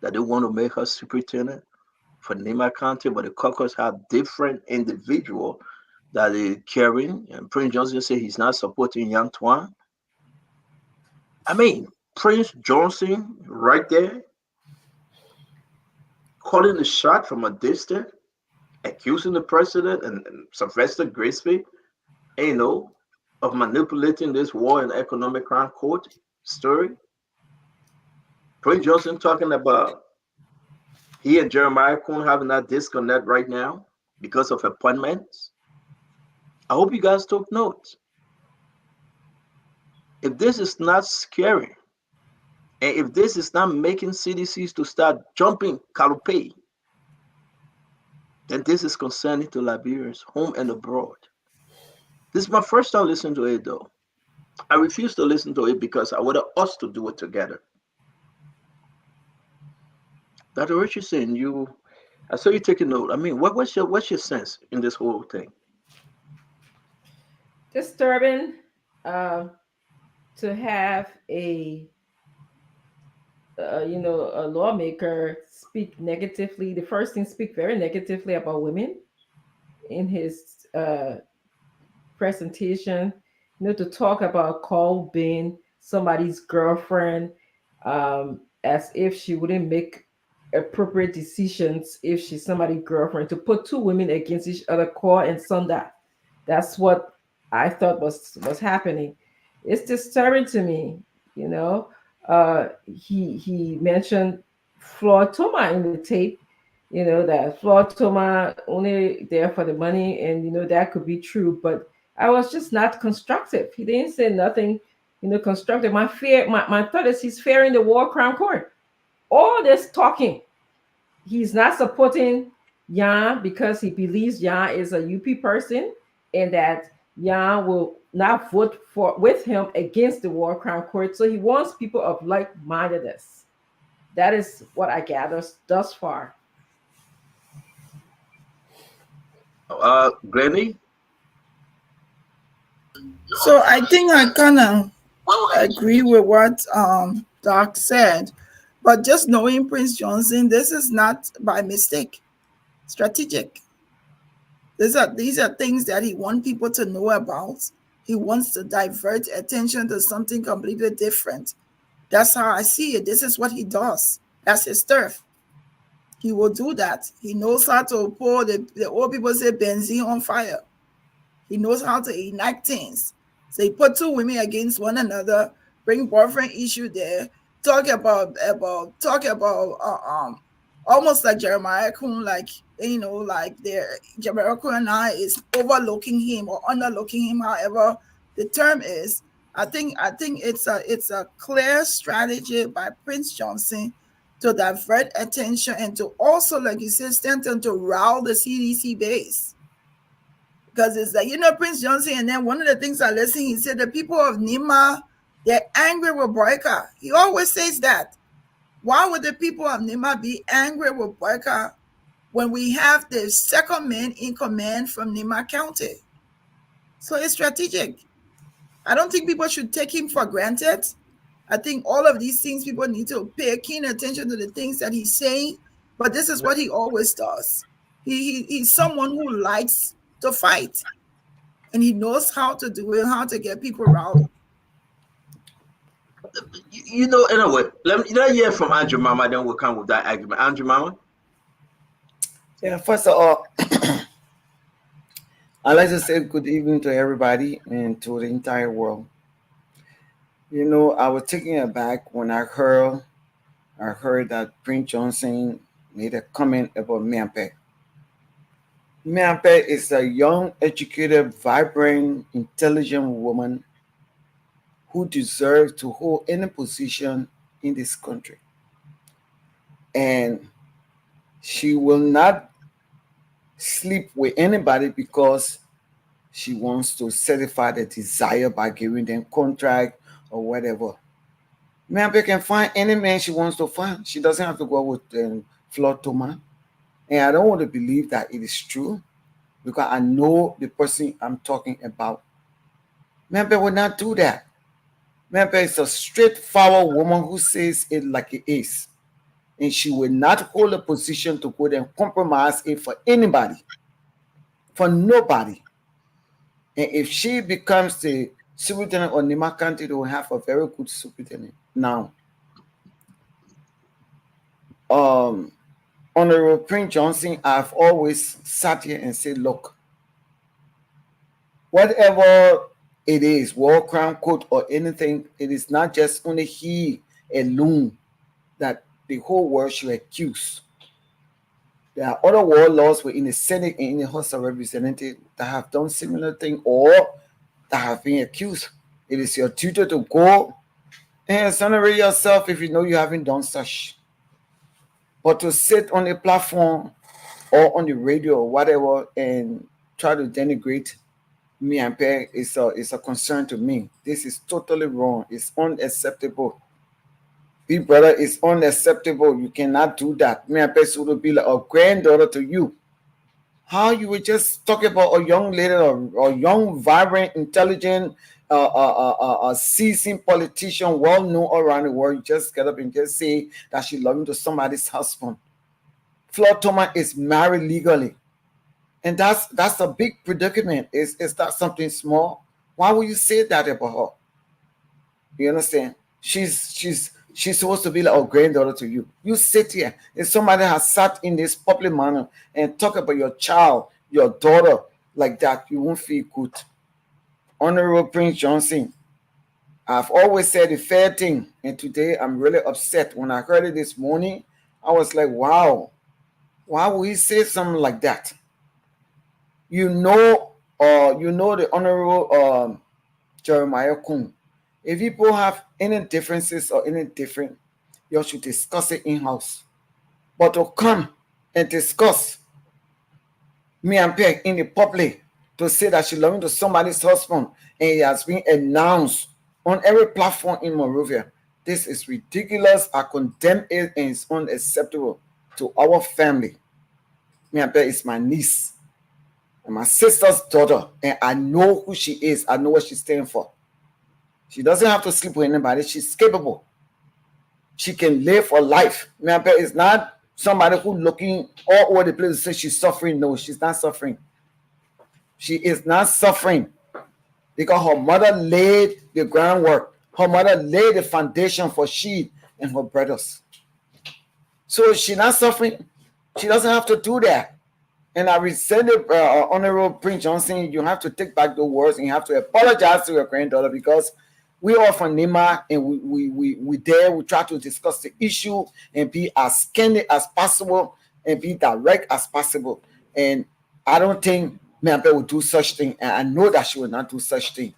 that they want to make her superintendent for Nema County, but the caucus have different individual that is carrying. And Prince Johnson said he's not supporting Yang Tuan. I mean, Prince Johnson right there, calling the shot from a distance, accusing the president and Sylvester Grisby, you know, of manipulating this war and economic crime court story. Prince Johnson talking about he and Jeremiah Kuhn having that disconnect right now because of appointments. I hope you guys took notes. If this is not scary, and if this is not making CDCs to start jumping Kalupay, then this is concerning to Liberians, home and abroad. This is my first time listening to it, though. I refuse to listen to it because I wanted us to do it together. Dr. Richardson, I saw you take a note. I mean, what's your sense in this whole thing? Disturbing to have a a lawmaker speak negatively. The first thing, speak very negatively about women in his presentation. To talk about Cole being somebody's girlfriend, as if she wouldn't make appropriate decisions if she's somebody's girlfriend. To put two women against each other, Cole and Sunda. That's what I thought was happening. It's disturbing to me. He mentioned Floyd Toma in the tape. That Floyd Toma only there for the money, and that could be true. But I was just not constructive. He didn't say nothing, constructive. My thought is he's fearing the War Crown Court. All this talking, he's not supporting Yan because he believes Yan is a UP person, and that Yan will not vote with him against the War Crown Court. So he wants people of like-mindedness. That is what I gather thus far. Granny? So I think I kind of agree with what Doc said, but just knowing Prince Johnson, this is not by mistake, strategic. These are things that he wants people to know about. He wants to divert attention to something completely different. That's how I see it. This is what he does. That's his turf. He will do that. He knows how to pour the old people say benzene on fire. He knows how to ignite things. So he put two women against one another, bring boyfriend issue there, talk about almost like Jeremiah Kuhn, like Jeremiah Kuhn now is overlooking him or underlooking him, however the term is. I think it's a clear strategy by Prince Johnson to divert attention and to also, like you said, Stanton, to rile the CDC base. Because it's like, Prince Johnson, and then one of the things I listened, he said the people of Nima, they're angry with Boyka. He always says that. Why would the people of Nima be angry with Boyka when we have the second man in command from Nima County? So it's strategic. I don't think people should take him for granted. I think all of these things, people need to pay keen attention to the things that he's saying, but this is what he always does. He's someone who likes to fight, and he knows how to do it, how to get people riled. Anyway, let me hear from Andrew Mama, then we'll come with that argument. Andrew Mama? Yeah, first of all, I'd like to say good evening to everybody and to the entire world. I was taken aback when I heard that Prince Johnson made a comment about Miampé. Miampé is a young, educated, vibrant, intelligent woman who deserves to hold any position in this country. And she will not sleep with anybody because she wants to satisfy the desire by giving them contract or whatever. Miampé can find any man she wants to find. She doesn't have to go with Floyd Toma. And I don't want to believe that it is true because I know the person I'm talking about. Miampé would not do that. Miampé is a straightforward woman who says it like it is. And she will not hold a position to go and compromise it for anybody, for nobody. And if she becomes the superintendent of Nima County, they will have a very good superintendent. Now, Honorable Prince Johnson, I've always sat here and said, look, whatever it is, War Crown Court or anything, it is not just only he alone that the whole world should accuse. There are other warlords within the Senate and in the House of Representatives that have done similar thing or that have been accused It is your duty to go and exonerate yourself if you know you haven't done such. But to sit on a platform or on the radio or whatever and try to denigrate me and Peg is a concern to me. This is totally wrong. It's unacceptable. Big brother, it's unacceptable. You cannot do that. Me and Peg should be like a granddaughter to you. How you would just talk about a young lady or young, vibrant, intelligent, seasoned politician, well known all around the world. You just get up and just say that she loving to somebody's husband. Flor Thomas is married legally. And that's a big predicament. Is that something small? Why would you say that about her? You understand? She's supposed to be like a granddaughter to you. You sit here. If somebody has sat in this public manner and talk about your child, your daughter like that, you won't feel good. Honorable Prince Johnson, I've always said a fair thing, and today I'm really upset. When I heard it this morning, I was like, wow, why would he say something like that? You know the Honorable Jeremiah Kuhn. If people have any differences or any different, you should discuss it in-house. But to come and discuss me and Peg in the public to say that she belongs to somebody's husband and it has been announced on every platform in Monrovia, this is ridiculous. I condemn it and it's unacceptable to our family. Me and Peg is my niece and my sister's daughter, and I know who she is. I know what she stands for. She doesn't have to sleep with anybody. She's capable. She can live for life. Me and Peg is not somebody who looking all over the place to say she's suffering. No, she's not suffering. She is not suffering because her mother laid the groundwork. Her mother laid the foundation for she and her brothers. So she's not suffering. She doesn't have to do that. And I resent it, Honorable Prince Johnson. You have to take back the words and you have to apologize to your granddaughter because we are from Nima and we try to discuss the issue and be as candid as possible and be direct as possible. And I don't think Mampe will do such thing, and I know that she will not do such thing.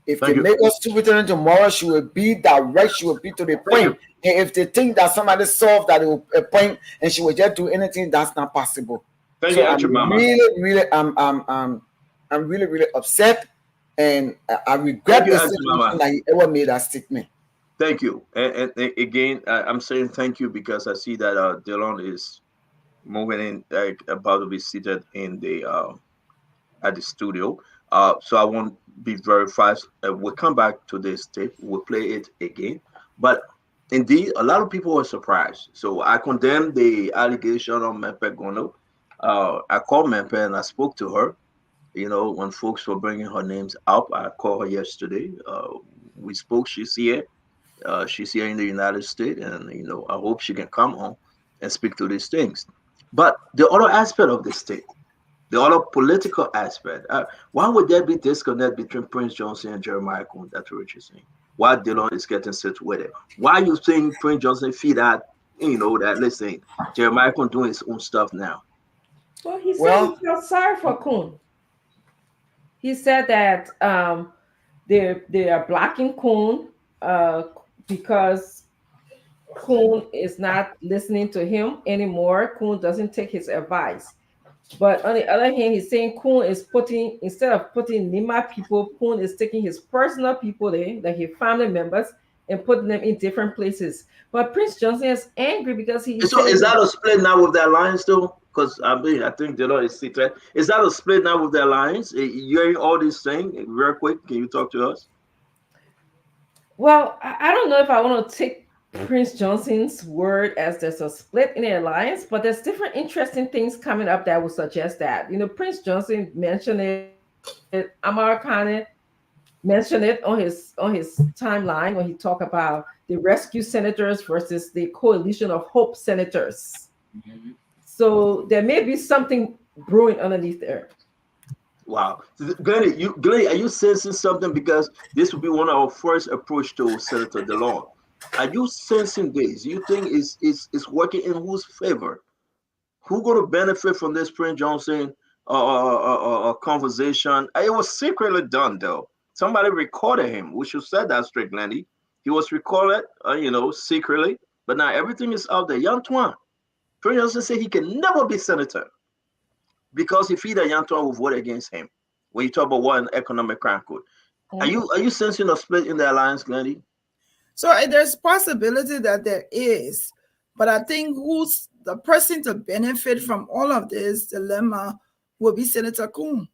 If they make us stupid tomorrow, she will be direct, she will be to the point. And if they think that somebody solved that a point and she will just do anything, that's not possible. Thank so you, I'm really, really upset, and I regret the situation that he ever made that statement. Thank you, and again, I'm saying thank you because I see that Dylan is moving in, like about to be seated in the at the studio. So I won't be very fast. We'll come back to this tape. We'll play it again, but. Indeed, a lot of people were surprised. So I condemn the allegation on Mempe Gono. I called Mempe and I spoke to her. You know, when folks were bringing her names up, I called her yesterday. We spoke. She's here. She's here in the United States, and you know, I hope she can come home and speak to these things. But the other aspect of the state, the other political aspect, why would there be disconnect between Prince Johnson and Jeremiah Kuhn? That's what you're saying. Why Dylan is getting situated? Why you think Prince Johnson feel that, you know, that listen, Jeremiah Kuhn doing his own stuff now? Well, he said he felt sorry for Kuhn. He said that they are blocking Kuhn because Kuhn is not listening to him anymore. Kuhn doesn't take his advice. But on the other hand, he's saying Kuhn is instead of putting Nima people, Kuhn is taking his personal people there, like his family members, and putting them in different places. But Prince Johnson is angry because So is that a split now with the alliance though? Because I think the Lord is secret. Is that a split now with the alliance? You hearing all these things real quick? Can you talk to us? Well, I don't know if I want to take Prince Johnson's word as there's a split in the alliance, but there's different interesting things coming up that would suggest that. You know, Prince Johnson mentioned it, Amar Khan mentioned it on his timeline when he talked about the rescue senators versus the coalition of hope senators. Mm-hmm. So there may be something brewing underneath there. Wow, Glennie, are you sensing something? Because this will be one of our first approach to Senator DeLong. Are you sensing this? You think it's working in whose favor? Who going to benefit from this Prince Johnson conversation? It was secretly done, though. Somebody recorded him. We should say that straight, Glendy. He was recorded, secretly. But now everything is out there. Young Twan, Prince Johnson said he can never be senator because if he the Young Twan will vote against him. When you talk about one economic crime code, are you sensing a split in the alliance, Glendy? So there's possibility that there is, but I think who's the person to benefit from all of this dilemma will be Senator Kuhn,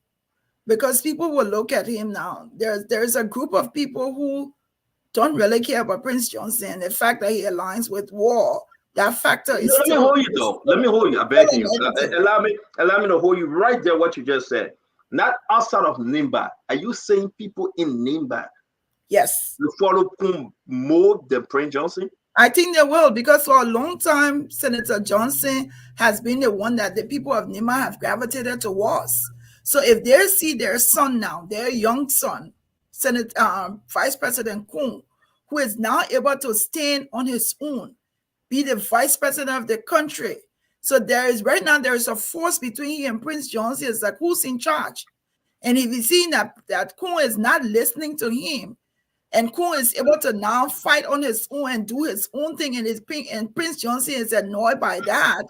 because people will look at him now. There's a group of people who don't really care about Prince Johnson. The fact that he aligns with war, that factor is. Let me hold you though. Let me hold you. I beg you. Allow me to hold you right there. What you just said. Not outside of Nimba. Are you saying people in Nimba? Yes. You follow Kuhn more than Prince Johnson? I think they will, because for a long time, Senator Johnson has been the one that the people of Nimba have gravitated towards. So if they see their son now, their young son, Vice President Kuhn, who is now able to stand on his own, be the vice president of the country. So right now there is a force between him and Prince Johnson. It's like, who's in charge? And if you see that Kuhn is not listening to him, and Kuhn is able to now fight on his own and do his own thing, and Prince Johnson is annoyed by that,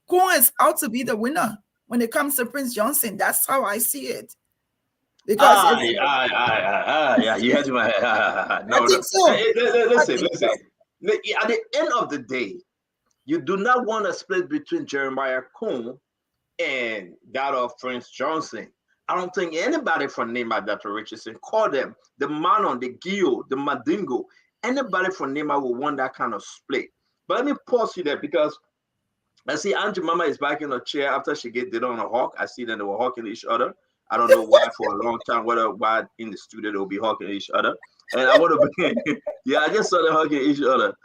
Kuhn is out to be the winner when it comes to Prince Johnson. That's how I see it. Because yeah, you had my no, I think so. Listen. At the end of the day, you do not want to split between Jeremiah Kuhn and that of Prince Johnson. I don't think anybody from Nema, Dr. Richardson, call them the Manon, the Gio, the Madingo. Anybody from Nema will want that kind of split. But let me pause you there, because I see Auntie Mama is back in her chair after she get on a hawk. I see that they were hawking each other. I don't know why for a long time, why in the studio they'll be hawking each other. And I want to begin. Yeah, I just saw them hugging each other.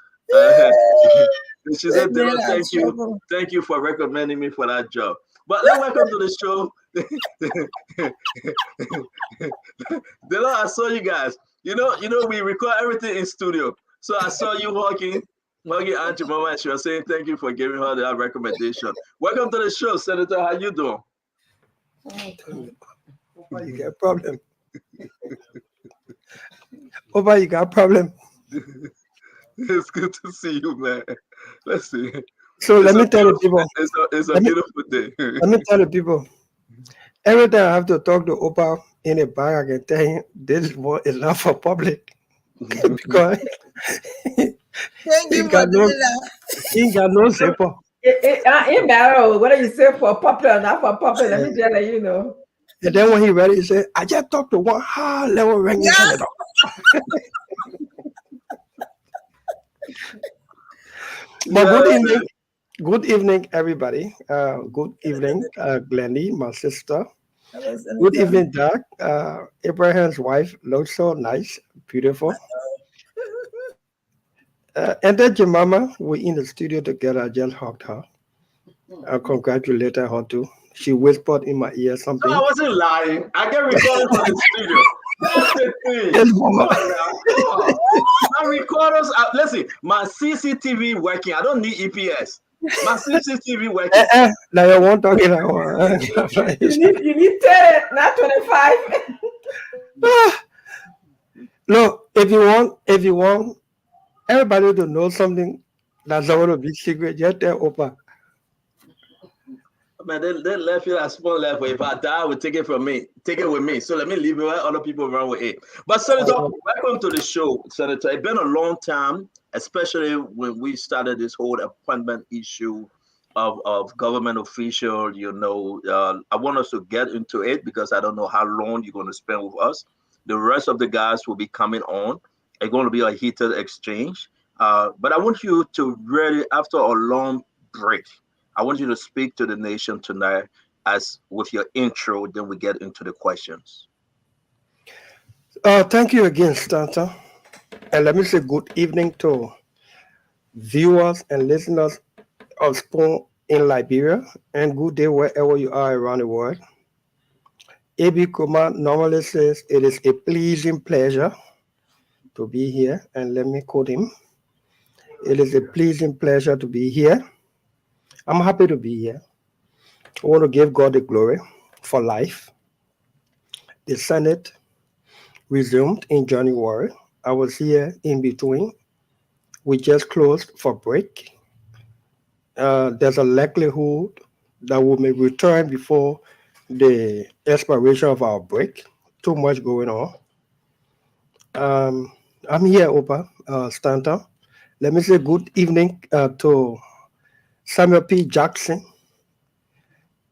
She said, Dylan, thank you for recommending me for that job. But let's welcome to the show. Dylan, I saw you guys. You know, we record everything in studio. So I saw you hugging Auntie Mama, and she was saying thank you for giving her that recommendation. Welcome to the show, Senator. How you doing? You got a problem. You got a problem. It's good to see you, man. Let's see. So let me tell the people. It's a beautiful day. Let me tell the people. Every time I have to talk to Opa in a bar, I can tell him this one is not for public. Because he got no support. It matter whether you say for popular or not for popular. Let me tell you, know. And then when he ready, he said, I just talked to one high level ranking senator. But good evening, everybody. Good evening, Glendy, my sister. Good evening, Doc. Abraham's wife looks so nice, beautiful. And then Jemima, we're in the studio together. I just hugged her. I congratulated her too. She whispered in my ear something. No, I wasn't lying. I get recorded from the studio. That's the thing. Yes, Mama. Come on. My recorders, listen, my CCTV working. I don't need EPS. My CCTV working. Now you won't talk it You need 10, not 25. Look, if you want everybody to know something that's not going to be secret, just tell Opa. Man, they left you that small left. If I die, I will take it from me. Take it with me. So let me leave it where other people run with it. But Senator, welcome to the show, Senator. It's been a long time, especially when we started this whole appointment issue of government official. I want us to get into it because I don't know how long you're going to spend with us. The rest of the guys will be coming on. It's going to be a heated exchange. But I want you to really, after a long break, I want you to speak to the nation tonight as with your intro, then we get into the questions. Thank you again, Stanton. And let me say good evening to viewers and listeners of Spoon in Liberia, and good day wherever you are around the world. A.B. Kumar normally says, it is a pleasing pleasure to be here. And let me quote him. It is a pleasing pleasure to be here. I'm happy to be here. I want to give God the glory for life, the Senate, resumed in January. I was here in between. We just closed for break. There's a likelihood that we may return before the expiration of our break. Too much going on. I'm here, Opa Stanton. Let me say good evening to Samuel P. Jackson.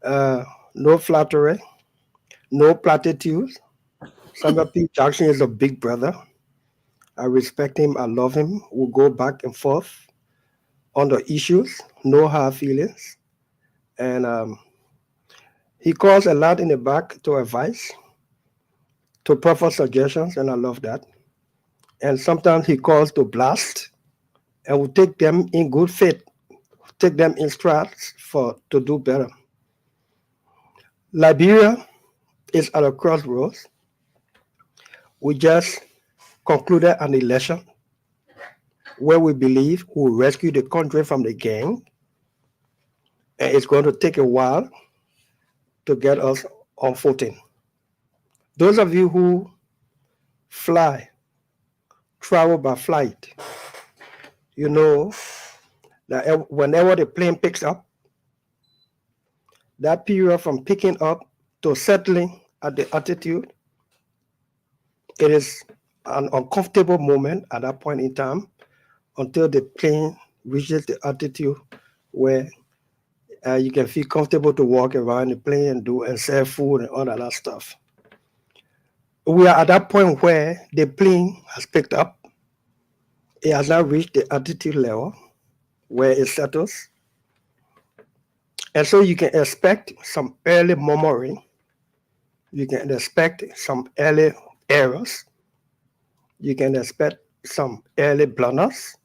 No flattery, no platitudes. Samuel P. Jackson is a big brother. I respect him. I love him. We'll go back and forth on the issues, no hard feelings. And he calls a lot in the back to advice, to proper suggestions, and I love that. And sometimes he calls to blast, and we take them in good faith, take them in strides for to do better. Liberia is at a crossroads. We just concluded an election where we believe we'll rescue the country from the gang, and it's going to take a while to get us on footing. Those of you who fly, travel by flight, you know that whenever the plane picks up, that period from picking up to settling at the altitude, it is an uncomfortable moment at that point in time until the plane reaches the altitude where you can feel comfortable to walk around the plane and serve food and all that stuff. We are at that point where the plane has picked up. It has now reached the altitude level where it settles. And so you can expect some early murmuring. You can expect some early errors. You can expect some early blunders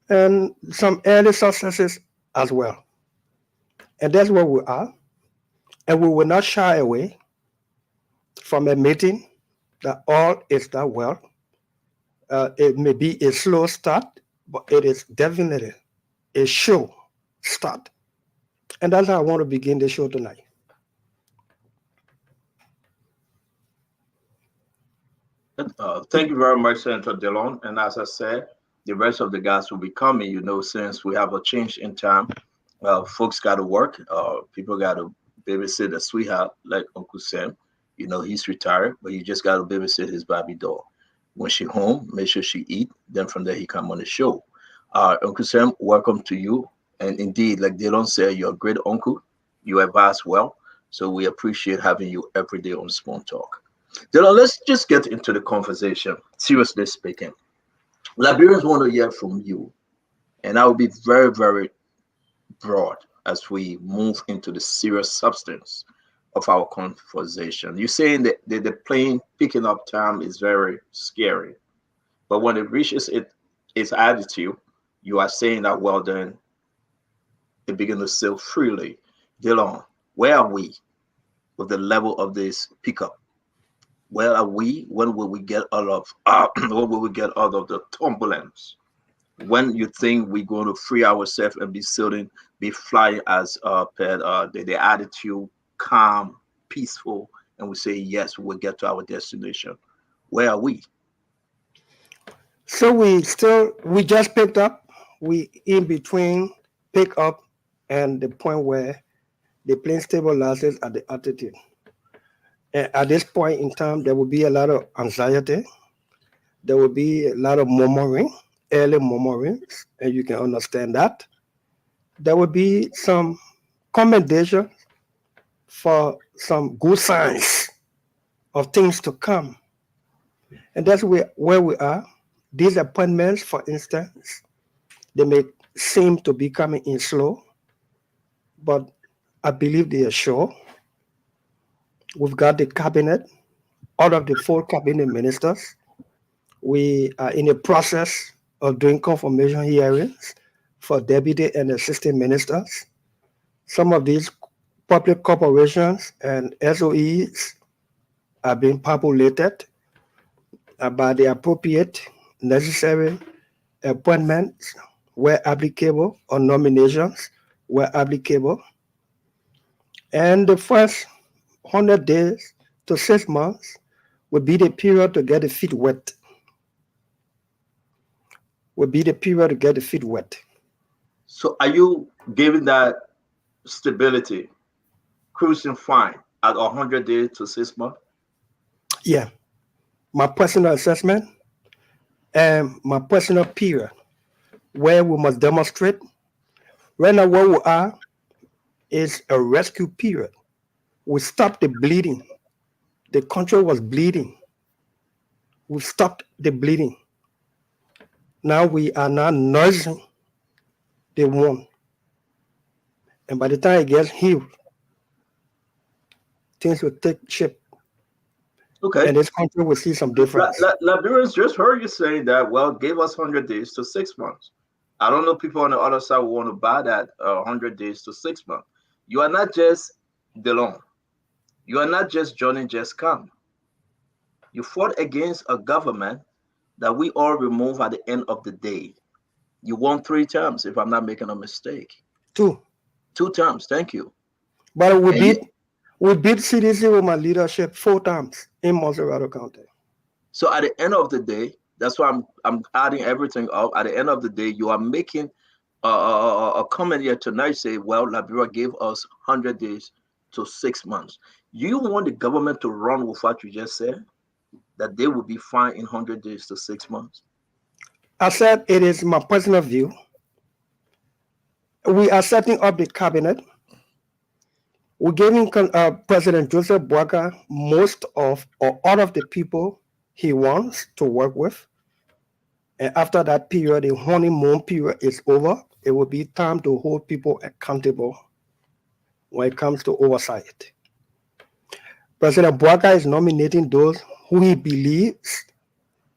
and some early successes as well. And that's where we are. And we will not shy away from admitting that all is not well. It may be a slow start, but it is definitely a sure start. And that's how I want to begin the show tonight. Thank you very much, Senator Dillon. And as I said, the rest of the guys will be coming, since we have a change in time. Folks got to work. People got to babysit a sweetheart like Uncle Sam. He's retired, but you just got to babysit his baby doll. When she home, make sure she eat. Then from there, he come on the show. Uncle Sam, welcome to you. And indeed, like Dillon said, you're a great uncle. You advise well. So we appreciate having you every day on Spoon Talk. Dillon, let's just get into the conversation. Seriously speaking, Liberians want to hear from you. And I will be very, very broad as we move into the serious substance of our conversation. You're saying that the plane picking up time is very scary. But when it reaches its altitude, you are saying that, well, then it begins to sail freely. Dillon, where are we with the level of this pickup? Where are we? When will we get out of the turbulence? When you think we're going to free ourselves and be flying as per the attitude, calm, peaceful, and we say yes, we'll get to our destination. Where are we? So we just picked up. We in between pick up and the point where the plane stabilizes at the altitude. And at this point in time, there will be a lot of anxiety. There will be a lot of murmuring, early murmurings, and you can understand that. There will be some commendation for some good signs of things to come. And that's where we are. These appointments, for instance, they may seem to be coming in slow, but I believe they are sure. We've got the cabinet, all of the 4 cabinet ministers. We are in a process of doing confirmation hearings for deputy and assistant ministers. Some of these public corporations and SOEs are being populated by the appropriate necessary appointments where applicable or nominations where applicable. And the first 100 days to 6 months, would be the period to get the feet wet. Would be the period to get the feet wet. So are you giving that stability, cruising fine at 100 days to 6 months? Yeah. My personal assessment and my personal period where we must demonstrate. Right now, where we are is a rescue period. We stopped the bleeding. The country was bleeding. We stopped the bleeding. Now we are now nursing the wound. And by the time it gets healed, things will take shape. Okay. And this country will see some difference. Liberians just heard you saying that, well, give us 100 days to 6 months. I don't know people on the other side will want to buy that 100 days to 6 months. You are not just Delon. You are not just Johnny Just Come. You fought against a government that we all remove at the end of the day. You won 3 terms, if I'm not making a mistake. 2 terms, thank you. But we beat CDC with my leadership 4 times in Monserrado County. So at the end of the day, that's why I'm adding everything up. At the end of the day, you are making a comment here tonight. Say, well, Liberia gave us 100 days to 6 months. You want the government to run with what you just said, that they will be fine in 100 days to 6 months? I said it is my personal view. We are setting up the cabinet. We're giving President Joseph Boakai most of or all of the people he wants to work with. And after that period, the honeymoon period is over, it will be time to hold people accountable when it comes to oversight. President Boakai is nominating those who he believes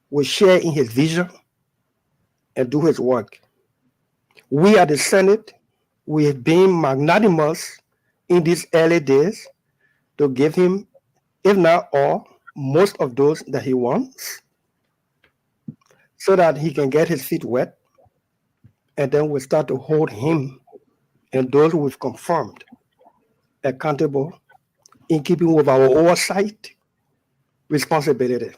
will share in his vision and do his work. We at the Senate, we have been magnanimous in these early days to give him, if not all, most of those that he wants, so that he can get his feet wet, and then we start to hold him and those we've confirmed accountable in keeping with our oversight responsibility.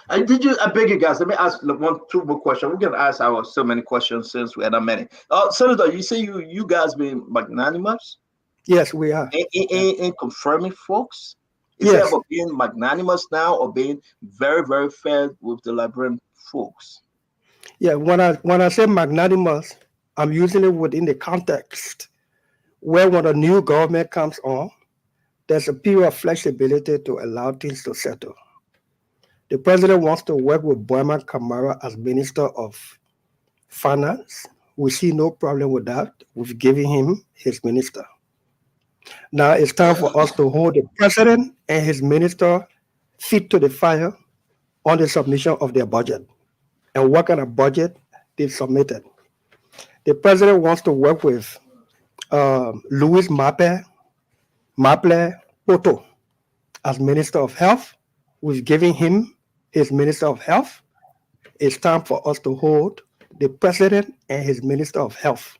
I beg you guys, let me ask two more questions. We're gonna ask our so many questions since we had that many. Senator, you say you guys being magnanimous? Yes, we are. In confirming folks? Is it about being magnanimous now or being very, very fair with the Liberian folks? Yeah, when I say magnanimous, I'm using it within the context where when a new government comes on, there's a period of flexibility to allow things to settle. The president wants to work with Boyman Kamara as Minister of Finance. We see no problem with that. We've given him his minister. Now it's time for us to hold the president and his minister feet to the fire on the submission of their budget and what kind of budget they've submitted. The president wants to work with Louis Maple Poto as Minister of Health. We've given him his Minister of Health. It's time for us to hold the president and his Minister of Health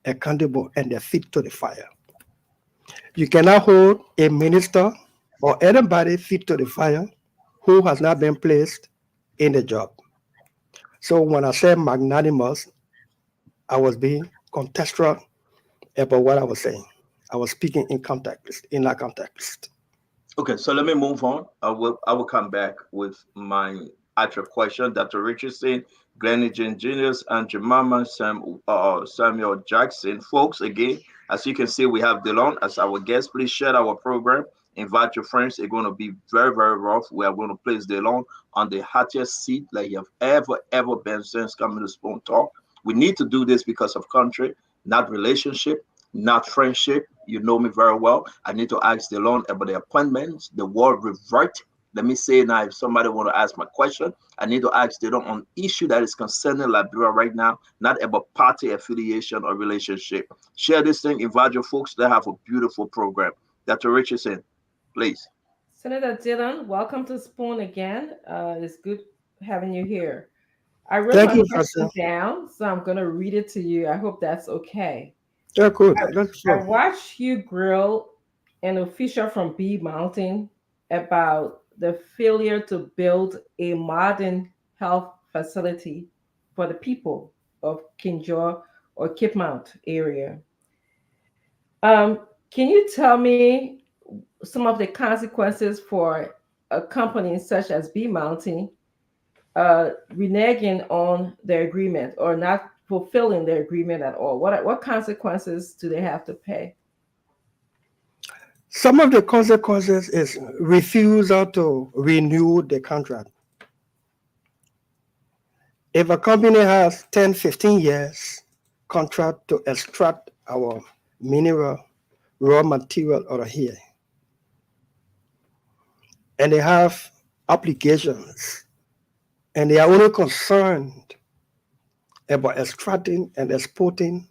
accountable and their feet to the fire. You cannot hold a minister or anybody feet to the fire who has not been placed in the job. So when I say magnanimous, I was being contextual about what I was saying. I was speaking in that context. Okay, so let me move on. I will come back with my actual question. Dr. Richardson, Glennie Jane Jr., and Jemima Samuel Jackson. Folks, again, as you can see, we have Delon as our guest. Please share our program. Invite your friends. It's going to be very, very rough. We are going to place Delon on the hottest seat like you have ever been since coming to Spoon Talk. We need to do this because of country, not relationship, not friendship. You know me very well. I need to ask Delon about the appointments, the word revert. Let me say now, if somebody want to ask my question, I need to ask Delon on issue that is concerning Liberia right now, not about party affiliation or relationship. Share this thing, invite your folks to have a beautiful program. Dr. Richardson, please. Senator Dillon, welcome to Spoon again. It's good having you here. I wrote my question down, so I'm going to read it to you. I hope that's okay. Yeah, good. I watched you grill an official from B Mountain about the failure to build a modern health facility for the people of Kinjaw or Kipmount area. Um, can you tell me some of the consequences for a company such as B Mountain reneging on their agreement or not fulfilling their agreement at all? What consequences do they have to pay? Some of the consequences is refusal to renew the contract. If a company has 10, 15 years contract to extract our mineral raw material out of here, and they have applications, and they are only concerned about extracting and exporting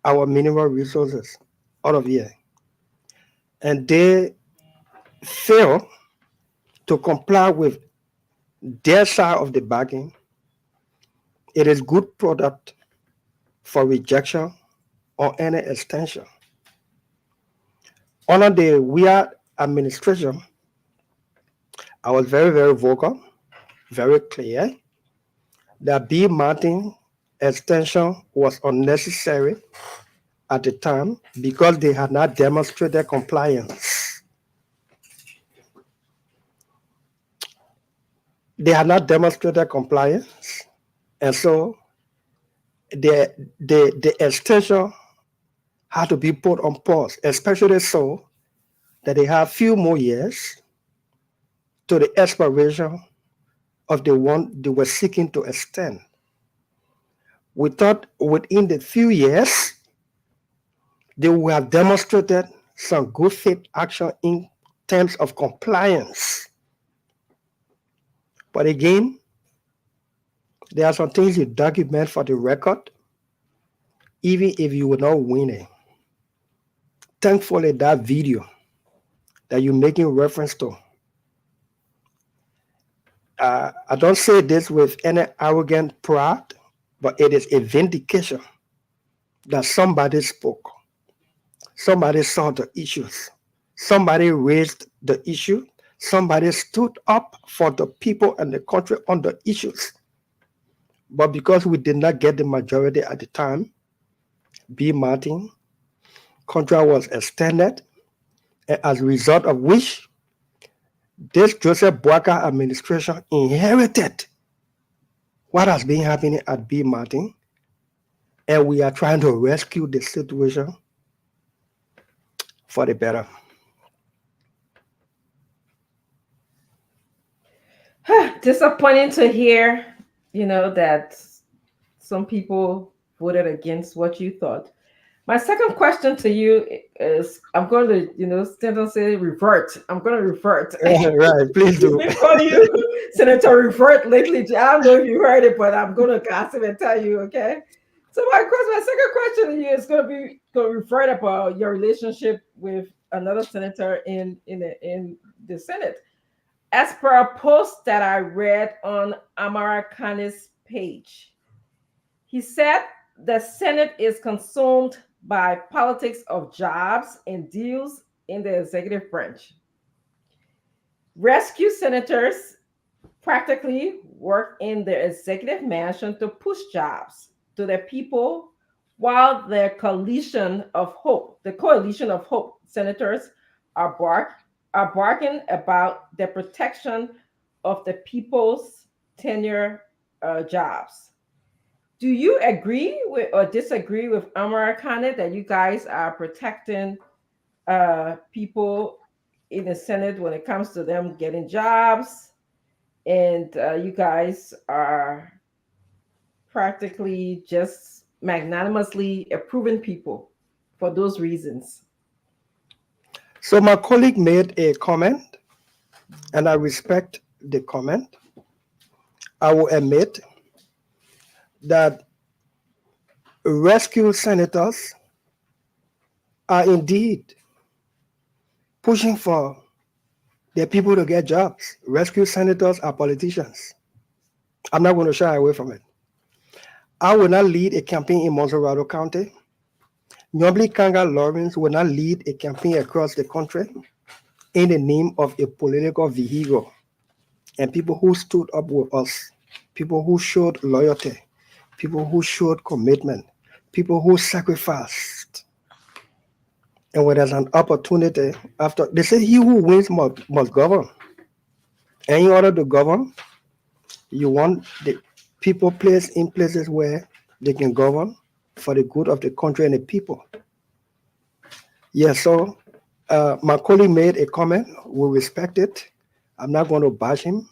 our mineral resources out of here, and they fail to comply with their side of the bargain, it is good product for rejection or any extension. Under the weird administration, I was very, very vocal, very clear that B Mountain extension was unnecessary at the time because they had not demonstrated compliance. They had not demonstrated compliance, and so the extension had to be put on pause, especially so that they have few more years to the expiration of the one they were seeking to extend. We thought within the few years, they would have demonstrated some good faith action in terms of compliance. But again, there are some things you document for the record, even if you were not winning. Thankfully, that video that you're making reference to, I don't say this with any arrogant pride, but it is a vindication that somebody spoke. Somebody saw the issues. Somebody raised the issue. Somebody stood up for the people and the country on the issues. But because we did not get the majority at the time, B Mountain contract was extended, and as a result of which, this Joseph Boakai administration inherited what has been happening at B Mountain, and we are trying to rescue the situation for the better. Disappointing to hear, that some people voted against what you thought. My second question to you is, I'm going to, say revert. I'm going to revert. Right, please do. We call you Senator Revert lately. I don't know if you heard it, but I'm going to gossip and tell you, okay? So my second question to you is going to revert about your relationship with another senator in the Senate. As per a post that I read on Amara Khan's page, he said the Senate is consumed by politics of jobs and deals in the executive branch. Rescue senators practically work in the executive mansion to push jobs to the people, while the coalition of hope senators are barking about the protection of the people's tenure jobs. Do you agree with or disagree with Amara Khan that you guys are protecting people in the Senate when it comes to them getting jobs, and you guys are practically just magnanimously approving people for those reasons? So my colleague made a comment, and I respect the comment. I will admit that rescue senators are indeed pushing for their people to get jobs. Rescue senators are politicians. I'm not going to shy away from it. I will not lead a campaign in Monserrado County. Nyobli Kanga Lawrence will not lead a campaign across the country. in the name of a political vehicle. And people who stood up with us, people who showed loyalty, people who showed commitment, people who sacrificed. And when there's an opportunity, after they say he who wins must govern. And in order to govern, you want the people placed in places where they can govern for the good of the country and the people. Yes, so my colleague made a comment. We respect it. I'm not going to bash him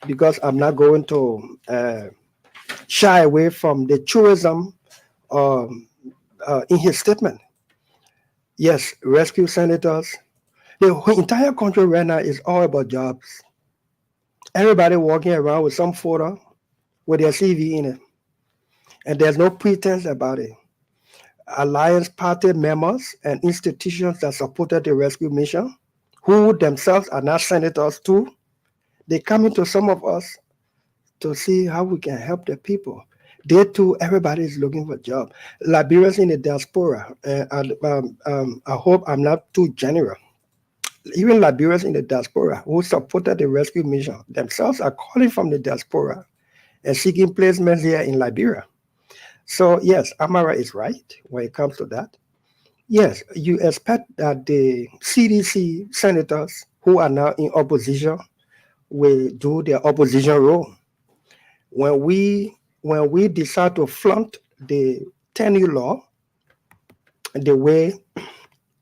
because I'm not going to shy away from the truism in his statement. Yes, rescue senators. The entire country right now is all about jobs. Everybody walking around with some photo with their CV in it. And there's no pretense about it. Alliance party members and institutions that supported the rescue mission, who themselves are not senators too, they come into some of us to see how we can help the people. They too, everybody is looking for a job. Liberians in the diaspora, I hope I'm not too general. Even Liberians in the diaspora who supported the rescue mission themselves are calling from the diaspora and seeking placements here in Liberia. So yes, Amara is right when it comes to that. Yes, you expect that the CDC senators who are now in opposition will do their opposition role. When we decide to flaunt the tenure law, the way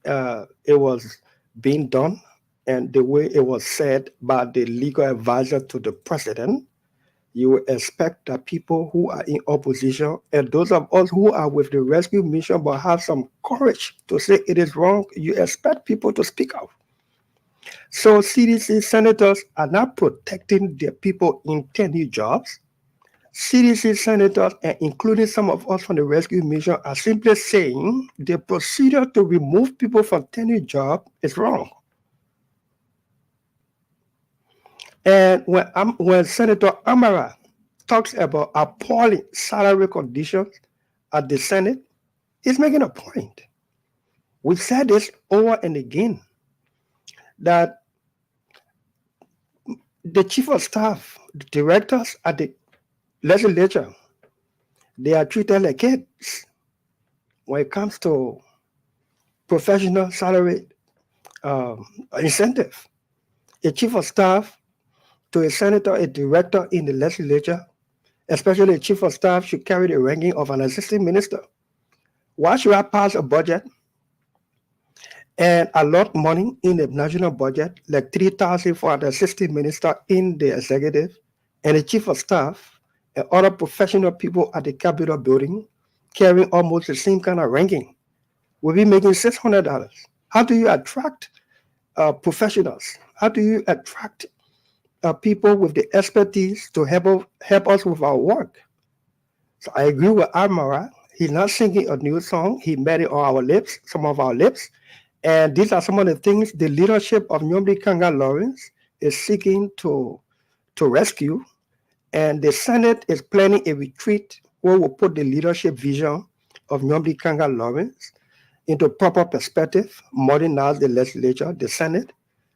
it was being done and the way it was said by the legal advisor to the president, you expect that people who are in opposition and those of us who are with the rescue mission but have some courage to say it is wrong, you expect people to speak out. So CDC senators are not protecting their people in tenure jobs. CDC senators, and including some of us from the rescue mission, are simply saying the procedure to remove people from tenure job is wrong. And when Senator Amara talks about appalling salary conditions at the Senate, he's making a point. We've said this over and again that the chief of staff, the directors at the legislature, they are treated like kids when it comes to professional salary incentive. A chief of staff to a senator, a director in the legislature, especially a chief of staff, should carry the ranking of an assistant minister. Why should I pass a budget and allot money in the national budget, like $3,000 for an assistant minister in the executive, and a chief of staff and other professional people at the Capitol building carrying almost the same kind of ranking? We'll be making $600. How do you attract professionals? How do you attract people with the expertise to help us with our work? So I agree with Amara. He's not singing a new song. He made it on our lips, some of our lips. And these are some of the things the leadership of Nyomdi Kanga Lawrence is seeking to rescue. And the Senate is planning a retreat where we'll put the leadership vision of Nyomdi Kanga Lawrence into proper perspective, modernize the legislature, the Senate,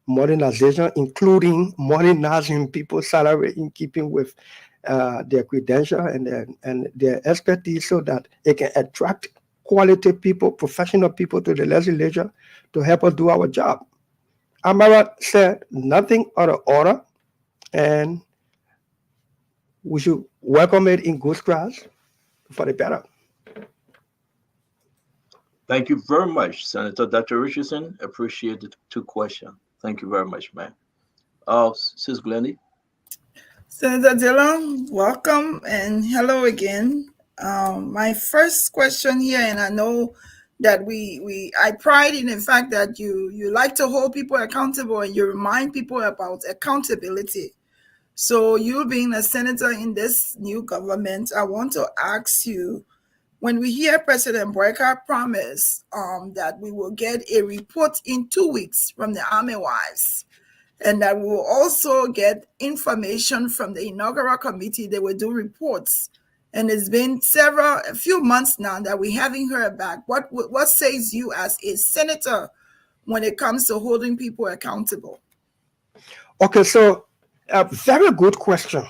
modernization, including modernizing people's salary in keeping with their credential and their expertise so that it can attract quality people, professional people to the legislature to help us do our job. Amara said nothing out of order, and we should welcome it in good class for the better. Thank you very much, Senator Dr. Richardson. Appreciate the two questions. Thank you very much, man. Sis Glennie. Senator Dillon, welcome and hello again. My first question here, and I know that I pride in the fact that you like to hold people accountable and you remind people about accountability. So you being a senator in this new government, I want to ask you, when we hear President Boyka promise that we will get a report in 2 weeks from the Army wives, and that we will also get information from the inaugural committee, they will do reports. And it's been a few months now that we haven't heard back. What says you as a senator when it comes to holding people accountable? Okay, so a very good question.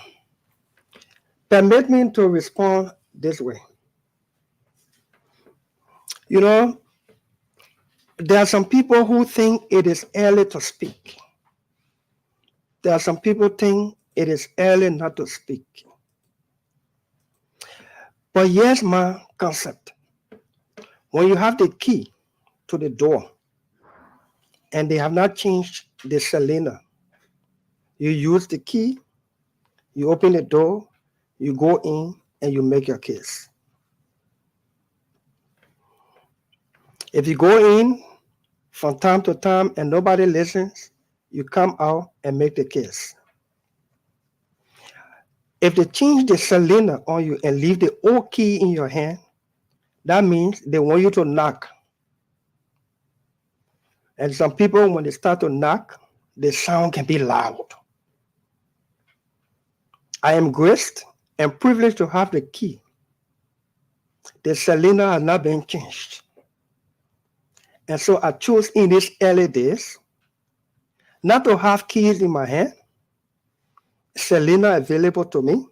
Permit me to respond this way. You know, there are some people who think it is early to speak. There are some people think it is early not to speak. But here's my concept. When you have the key to the door and they have not changed the cylinder, you use the key, you open the door, you go in, and you make your case. If you go in from time to time and nobody listens, you come out and make the case. If they change the cylinder on you and leave the old key in your hand, that means they want you to knock. And some people, when they start to knock, the sound can be loud. I am graced and privileged to have the key. The cylinder has not been changed. And so I chose in these early days not to have keys in my hand, cylinder available to me,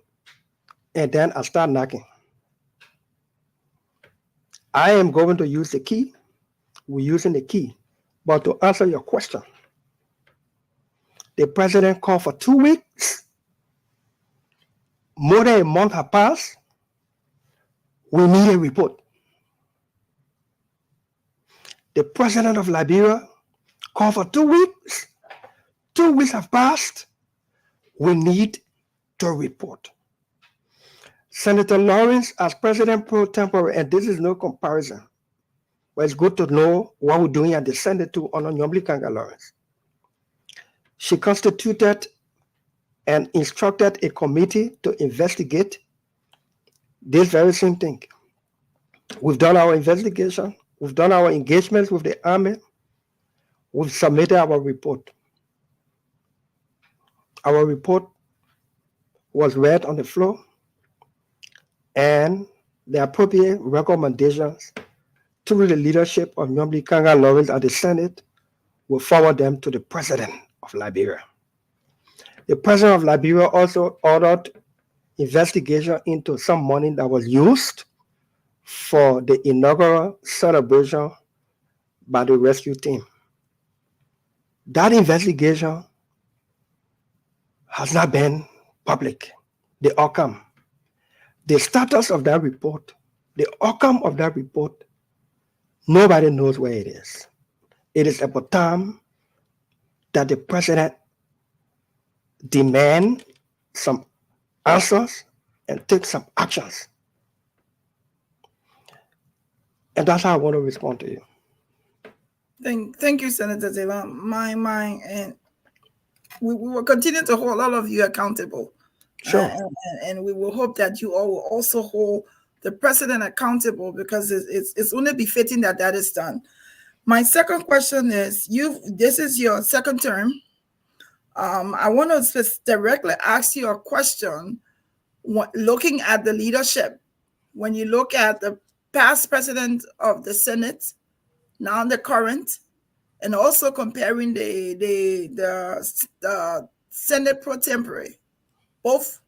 and then I start knocking. I am going to use the key. We're using the key. But to answer your question, the president called for 2 weeks. More than a month has passed. We need a report. The president of Liberia called for 2 weeks. 2 weeks have passed. We need to report. Senator Lawrence, as president pro tempore, and this is no comparison, but it's good to know what we're doing at the Senate too on Nyomli Kanga Lawrence. She constituted and instructed a committee to investigate this very same thing. We've done our investigation. We've done our engagements with the army. We've submitted our report. Our report was read on the floor, and the appropriate recommendations through the leadership of Nyomli Kanga Lawrence at the Senate will forward them to the president of Liberia. The president of Liberia also ordered investigation into some money that was used for the inaugural celebration by the rescue team. That investigation has not been public, the outcome. The status of that report, the outcome of that report, nobody knows where it is. It is about time that the president demand some answers and take some actions. And that's how I want to respond to you. Thank you, Senator Taylor. And we will continue to hold all of you accountable. Sure. And we will hope that you all will also hold the president accountable, because it's only befitting that is done. My second question is, this is your second term. I want to directly ask you a question. Looking at the leadership, when you look at the past president of the Senate, now the current, and also comparing the Senate pro tempore, both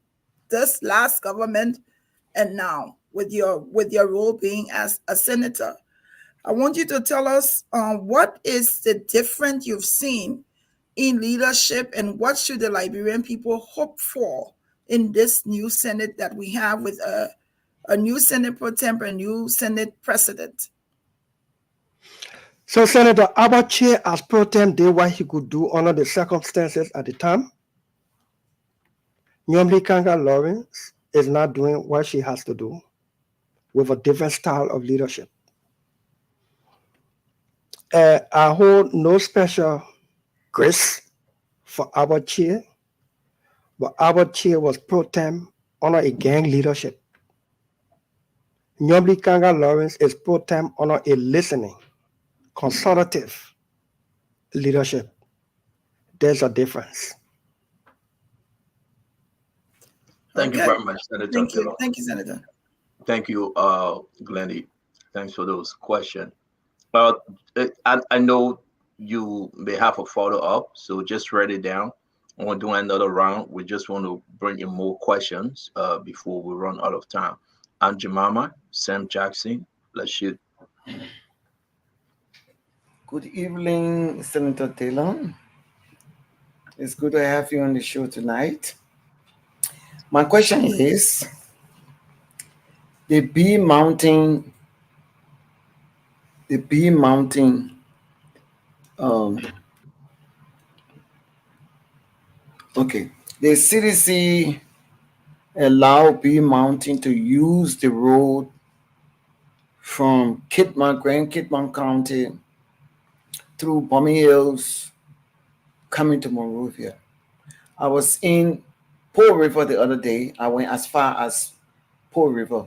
this last government and now with your role being as a senator, I want you to tell us what is the difference you've seen in leadership, and what should the Liberian people hope for in this new Senate that we have, with a new Senate pro tempore, a new Senate president? So Senator Abache, as pro tem, did what he could do under the circumstances at the time. Nyomli Kanga Lawrence is not doing what she has to do, with a different style of leadership. I hold no special grace for Abache, but Abache was pro tem under a gang leadership. Nyomli Kanga Lawrence is pro tem under a listening, consultative leadership. There's a difference. Thank you very much, Senator. Thank you. Thank you, Senator. Thank you, Glennie. Thanks for those questions. I know you may have a follow-up. So just write it down. We'll do another round. We just want to bring in more questions before we run out of time. I'm Jemima, Sam Jackson. Let's shoot. Good evening, Senator Taylor. It's good to have you on the show tonight. My question is, the bee mounting, okay, the CDC allow bee mounting to use the road from Grand Kitman County through Bombing Hills coming to Monrovia. I was in Pearl River the other day. I went as far as Pearl River.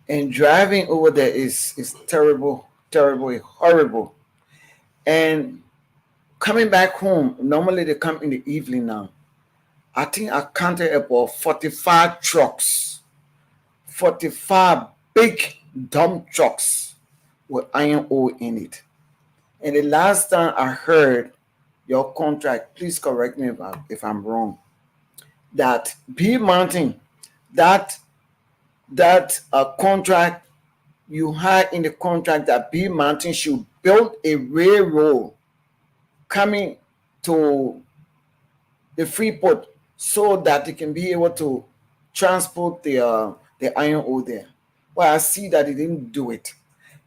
And driving over there is terrible, horrible. And coming back home, normally they come in the evening now. I think I counted about 45 trucks, 45 big dump trucks with iron ore in it. And the last time I heard your contract, please correct me if I'm wrong, that B Mountain, that contract, you had in the contract that B Mountain should build a railroad coming to the Freeport so that they can be able to transport the iron ore there. Well, I see that they didn't do it.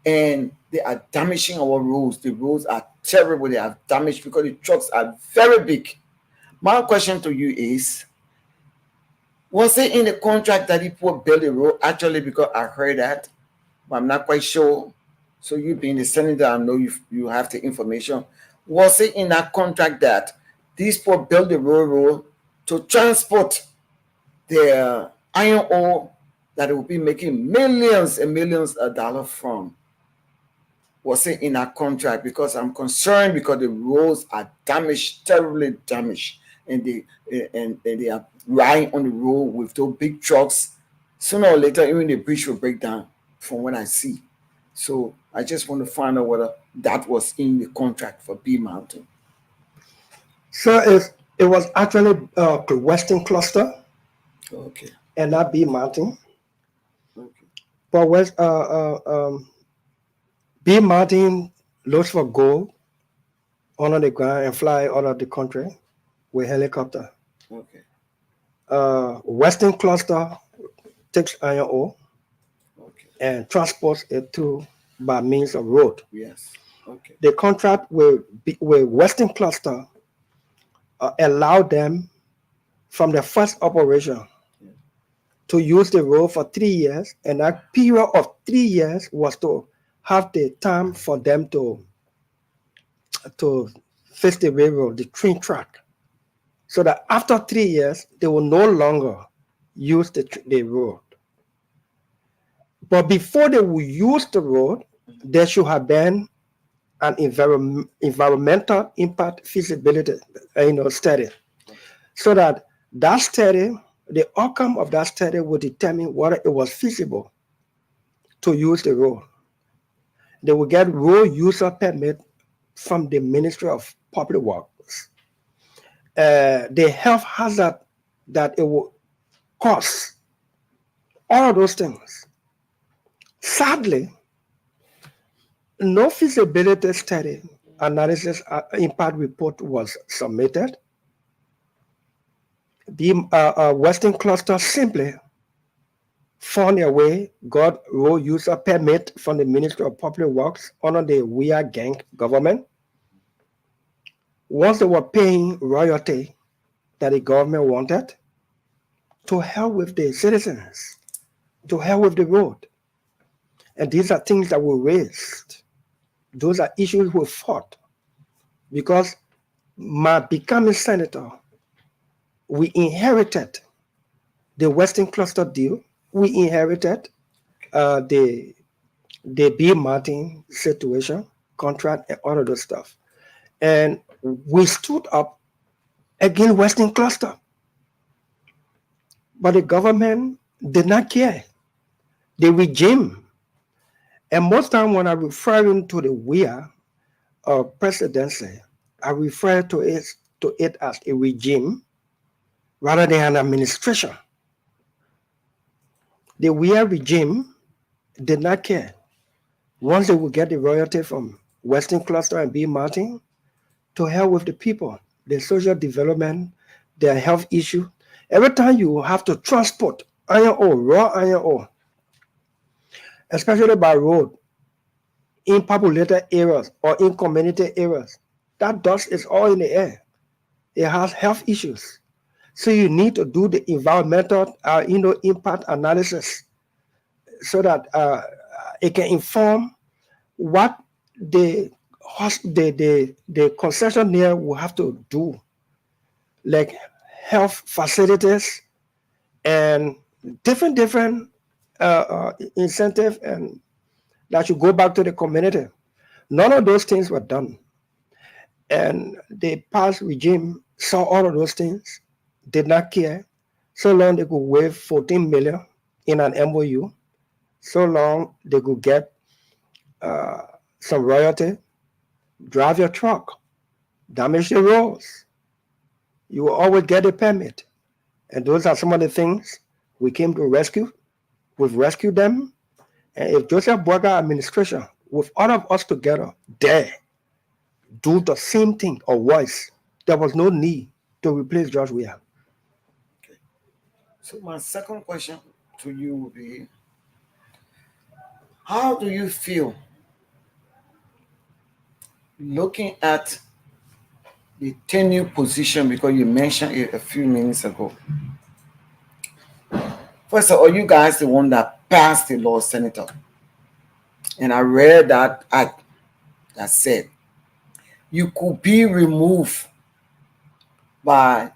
And they are damaging our roads. The roads are terrible. They are damaged because the trucks are very big. My question to you is, was it in the contract that he put build a road? Actually, because I heard that, but I'm not quite sure. So you being the senator, I know you have the information. Was it in that contract that these people build the railroad to transport their iron ore that it will be making millions and millions of dollars from? Was it in that contract? Because I'm concerned because the roads are damaged, terribly damaged, and they are riding on the road with those big trucks. Sooner or later, even the bridge will break down from what I see. So I just want to find out whether that was in the contract for B Mountain. So it was actually the Western Cluster. Okay. And not B Mountain. Okay. But B Mountain looks for gold under the ground and fly out of the country with helicopter. Okay. Western Cluster takes iron ore, okay, and transports it to by means of road. Yes. Okay. The contract with Western Cluster allowed them from the first operation to use the road for 3 years, and that period of 3 years was to have the time for them to fix the railroad, the train track, so that after 3 years they will no longer use the road. But before they will use the road, there should have been an environmental impact feasibility study, so that study, the outcome of that study will determine whether it was feasible to use the road. They will get road user permit from the Ministry of Public Works. The health hazard that it will cause, all of those things. Sadly, no feasibility study analysis impact report was submitted. The Western Cluster simply found a way, got road user permit from the Ministry of Public Works under the Weir Gang government. Once they were paying royalty that the government wanted, to hell with the citizens, to hell with the road. And these are things that were raised. Those are issues we fought. Because my becoming senator, we inherited the Western Cluster deal. We inherited the B Martin situation, contract, and all of those stuff. And we stood up against Western Cluster. But the government did not care. The regime. And most time when I'm referring to the Weir, presidency, I refer to it as a regime rather than an administration. The Weir regime did not care. Once they would get the royalty from Western Cluster and B. Martin, to hell with the people, the social development, their health issue. Every time you have to transport iron ore, raw iron ore, especially by road, in populated areas or in community areas, that dust is all in the air. It has health issues. So you need to do the environmental, impact analysis so that it can inform what the concessionaire will have to do, like health facilities and different incentive, and that should go back to the community. None of those things were done. And the past regime saw all of those things, did not care. So long they could waive 14 million in an MOU, so long they could get some royalty, drive your truck, damage the roads. You will always get a permit. And those are some of the things we came to rescue. We've rescued them. And if Joseph Boaga administration, with all of us together, dare do the same thing or worse, there was no need to replace George Weah. Okay. So my second question to you would be, how do you feel looking at the tenure position, because you mentioned it a few minutes ago? First of all, you guys the one that passed the law, Senator. And I read that act that said you could be removed by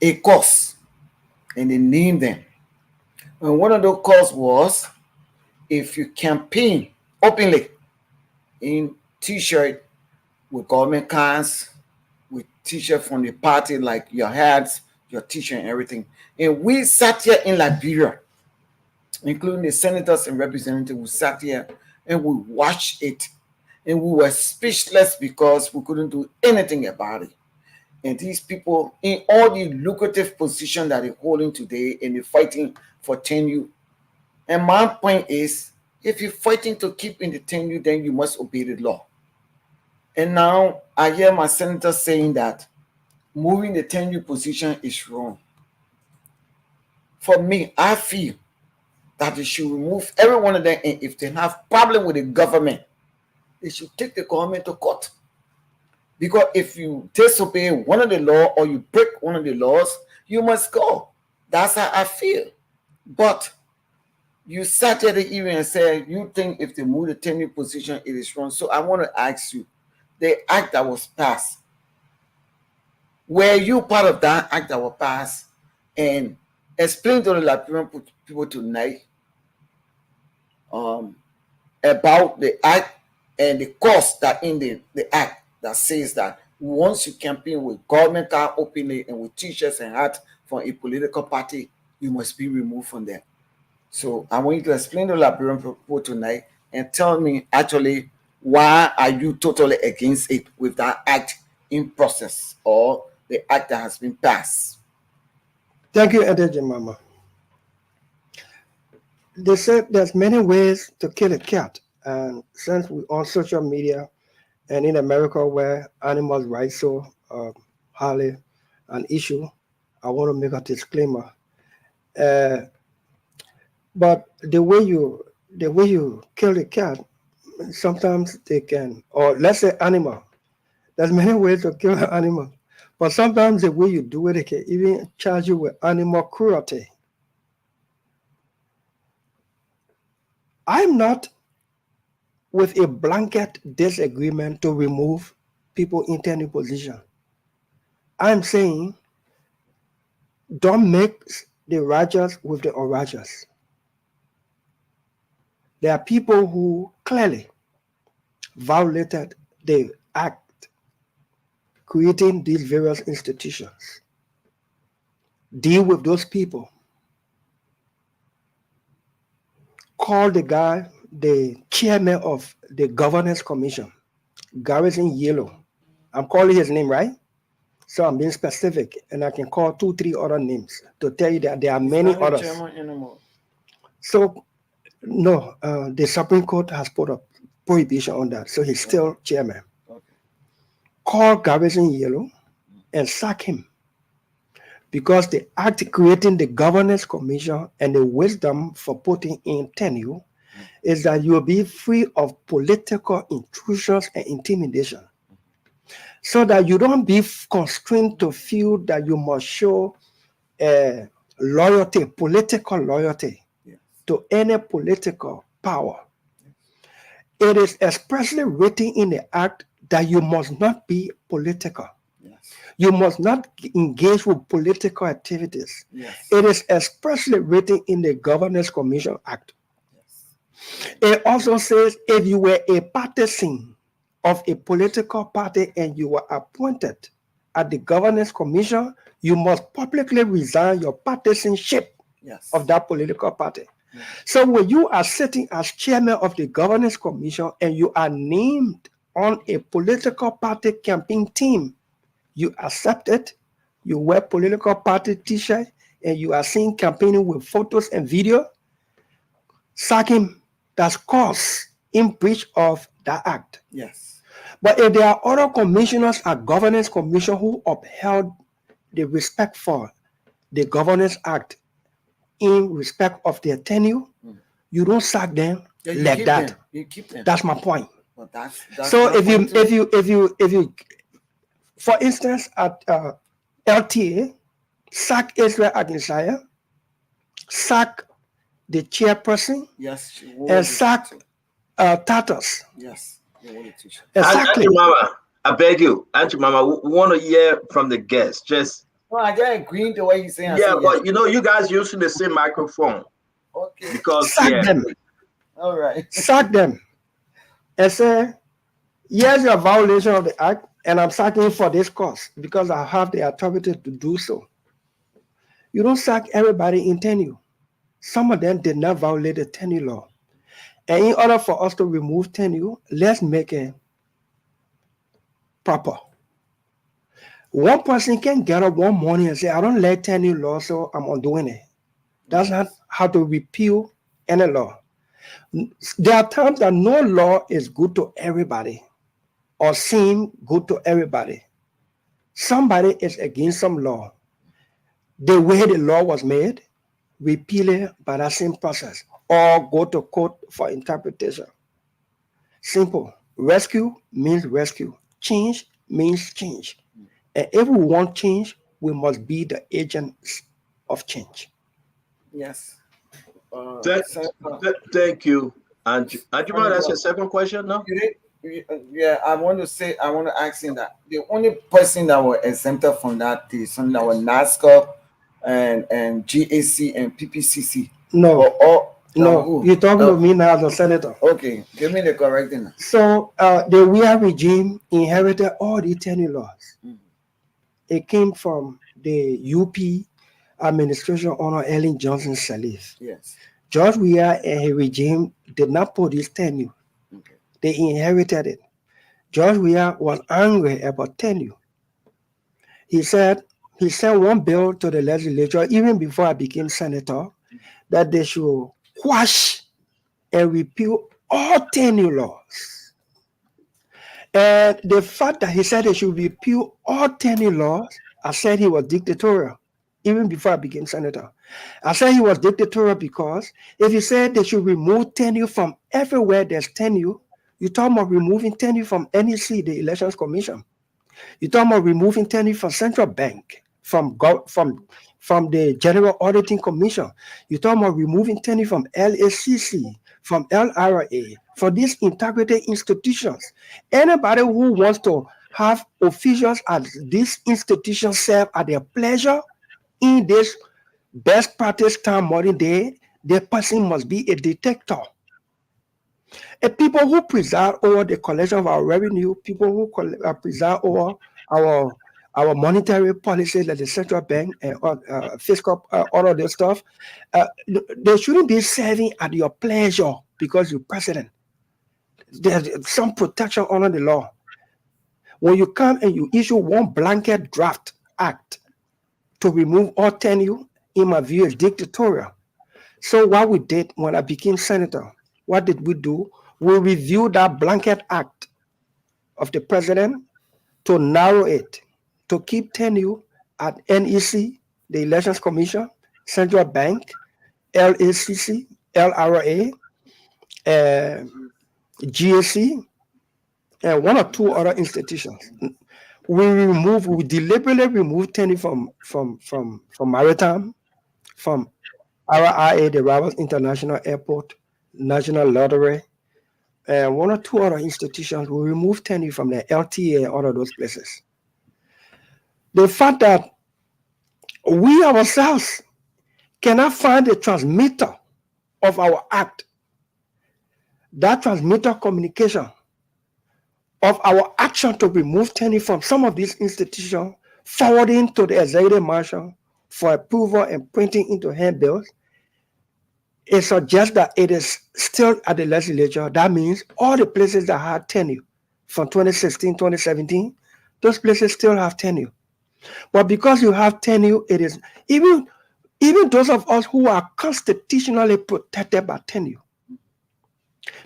a cause, and they named them. And one of those causes was if you campaign openly in t-shirt with government cars, with t-shirt from the party, like your hats, your t-shirt and everything. And we sat here in Liberia, including the senators and representatives, we sat here and we watched it. And we were speechless because we couldn't do anything about it. And these people in all the lucrative positions that they're holding today, and they're fighting for tenure. And my point is, if you're fighting to keep in the tenure, then you must obey the law. And now I hear my senator saying that moving the tenure position is wrong. For me, I feel that they should remove every one of them, and if they have problem with the government, they should take the government to court. Because if you disobey one of the law or you break one of the laws, you must go. That's how I feel. But you sat at the hearing and said you think if they move the tenure position, it is wrong. So I want to ask you, the act that was passed, were you part of that act that was passed? And explain to the Liberian people tonight about the act and the cost that in the act that says that once you campaign with government car openly and with t-shirts and hats from a political party, you must be removed from there. So I want you to explain to the Liberian people tonight and tell me actually why are you totally against it with that act in process or the act that has been passed. Thank you, Editon Mama. They said there's many ways to kill a cat. And since we're on social media and in America where animals' rights so highly an issue, I want to make a disclaimer. But the way you kill a cat, sometimes they can, or let's say animal. There's many ways to kill an animal, but sometimes the way you do it, they can even charge you with animal cruelty. I'm not with a blanket disagreement to remove people in tenure position. I'm saying don't mix the righteous with the unrighteous. There are people who clearly violated the act creating these various institutions. Deal with those people. Call the guy, the chairman of the governance commission. Garrison Yellow. I'm calling his name, right? So I'm being specific, and I can call 2-3 other names to tell you that there are many others. So no, the Supreme Court has put a prohibition on that, so he's still chairman. Call Garrison Yellow and sack him, because the act creating the governance commission and the wisdom for putting in tenure is that you'll be free of political intrusions and intimidation, so that you don't be constrained to feel that you must show loyalty, political loyalty to any political power. It is expressly written in the act that you must not be political. You must not engage with political activities. It is expressly written in the Governance Commission Act. It also says if you were a partisan of a political party and you were appointed at the Governance Commission, you must publicly resign your partisanship of that political party. So when you are sitting as chairman of the Governance Commission and you are named on a political party campaign team, you accept it, you wear political party t-shirt, and you are seen campaigning with photos and video, sack him. That's cause in breach of that act. But if there are other commissioners at Governance Commission who upheld the respect for the Governance Act in respect of their tenure, you don't sack them like that. You keep them. That's my point. Well, that's so if you, for instance, at LTA, sack Israel Agnesaya, sack the chairperson, and sack Tatos. Exactly. Auntie Mama, I beg you, Auntie Mama, we want to hear from the guests. Just I get agreeing to what you're saying. Yeah, but you know, you guys using the same microphone. Okay. Because sack them. All right. Sack them. And say, here's your violation of the act, and I'm sacking you for this cause because I have the authority to do so. You don't sack everybody in tenure. Some of them did not violate the tenure law. And in order for us to remove tenure, let's make it proper. One person can get up one morning and say, I don't like tenure law, so I'm undoing it. That's not how to repeal any law. There are times that no law is good to everybody or seem good to everybody. Somebody is against some law. The way the law was made, repeal it by that same process or go to court for interpretation. Simple. Rescue means rescue. Change means change. And if we want change, we must be the agents of change. Yes. Thank you. And Anjuma, that's your second question now? Yeah, I want to ask him that the only person that was exempted from that is something that was NASCAR and GAC and PPCC. No. No, you're talking to me now as a senator. Okay, give me the correct thing. So the WIA regime inherited all the tenure laws. It came from the UP administration under Ellen Johnson Sirleaf. Yes. George Weah and his regime did not put this tenure. Okay. They inherited it. George Weah was angry about tenure. He sent one bill to the legislature even before I became senator that they should quash and repeal all tenure laws. And the fact that he said they should repeal all tenure laws, I said he was dictatorial, even before I became senator. I said he was dictatorial because if he said they should remove tenure from everywhere there's tenure, you're talking about removing tenure from NEC, the Elections Commission. You're talking about removing tenure from Central Bank, from the General Auditing Commission. You're talking about removing tenure from LACC, from LRA, for these integrated institutions. Anybody who wants to have officials at these institutions serve at their pleasure in this best practice time modern day, the person must be a dictator. And people who preside over the collection of our revenue, people who preside over our monetary policy like the central bank and fiscal, all of this stuff, they shouldn't be serving at your pleasure because you're president. There's some protection under the law. When you come and you issue one blanket draft act to remove all tenure, in my view, is dictatorial. So what we did when I became senator, what did we do? We reviewed that blanket act of the president to narrow it, to keep tenure at NEC, the Elections Commission, Central Bank, LACC, LRA, GAC, and one or two other institutions. We deliberately removed tenure from maritime, from RIA, the Rabat International Airport, National Lottery, and one or two other institutions. We removed tenure from the LTA and all of those places. The fact that we ourselves cannot find a transmitter of our act, that transmitter communication of our action to remove tenure from some of these institutions, forwarding to the executive marshal for approval and printing into handbills, it suggests that it is still at the legislature. That means all the places that had tenure from 2016, 2017, those places still have tenure. But because you have tenure, it is even those of us who are constitutionally protected by tenure.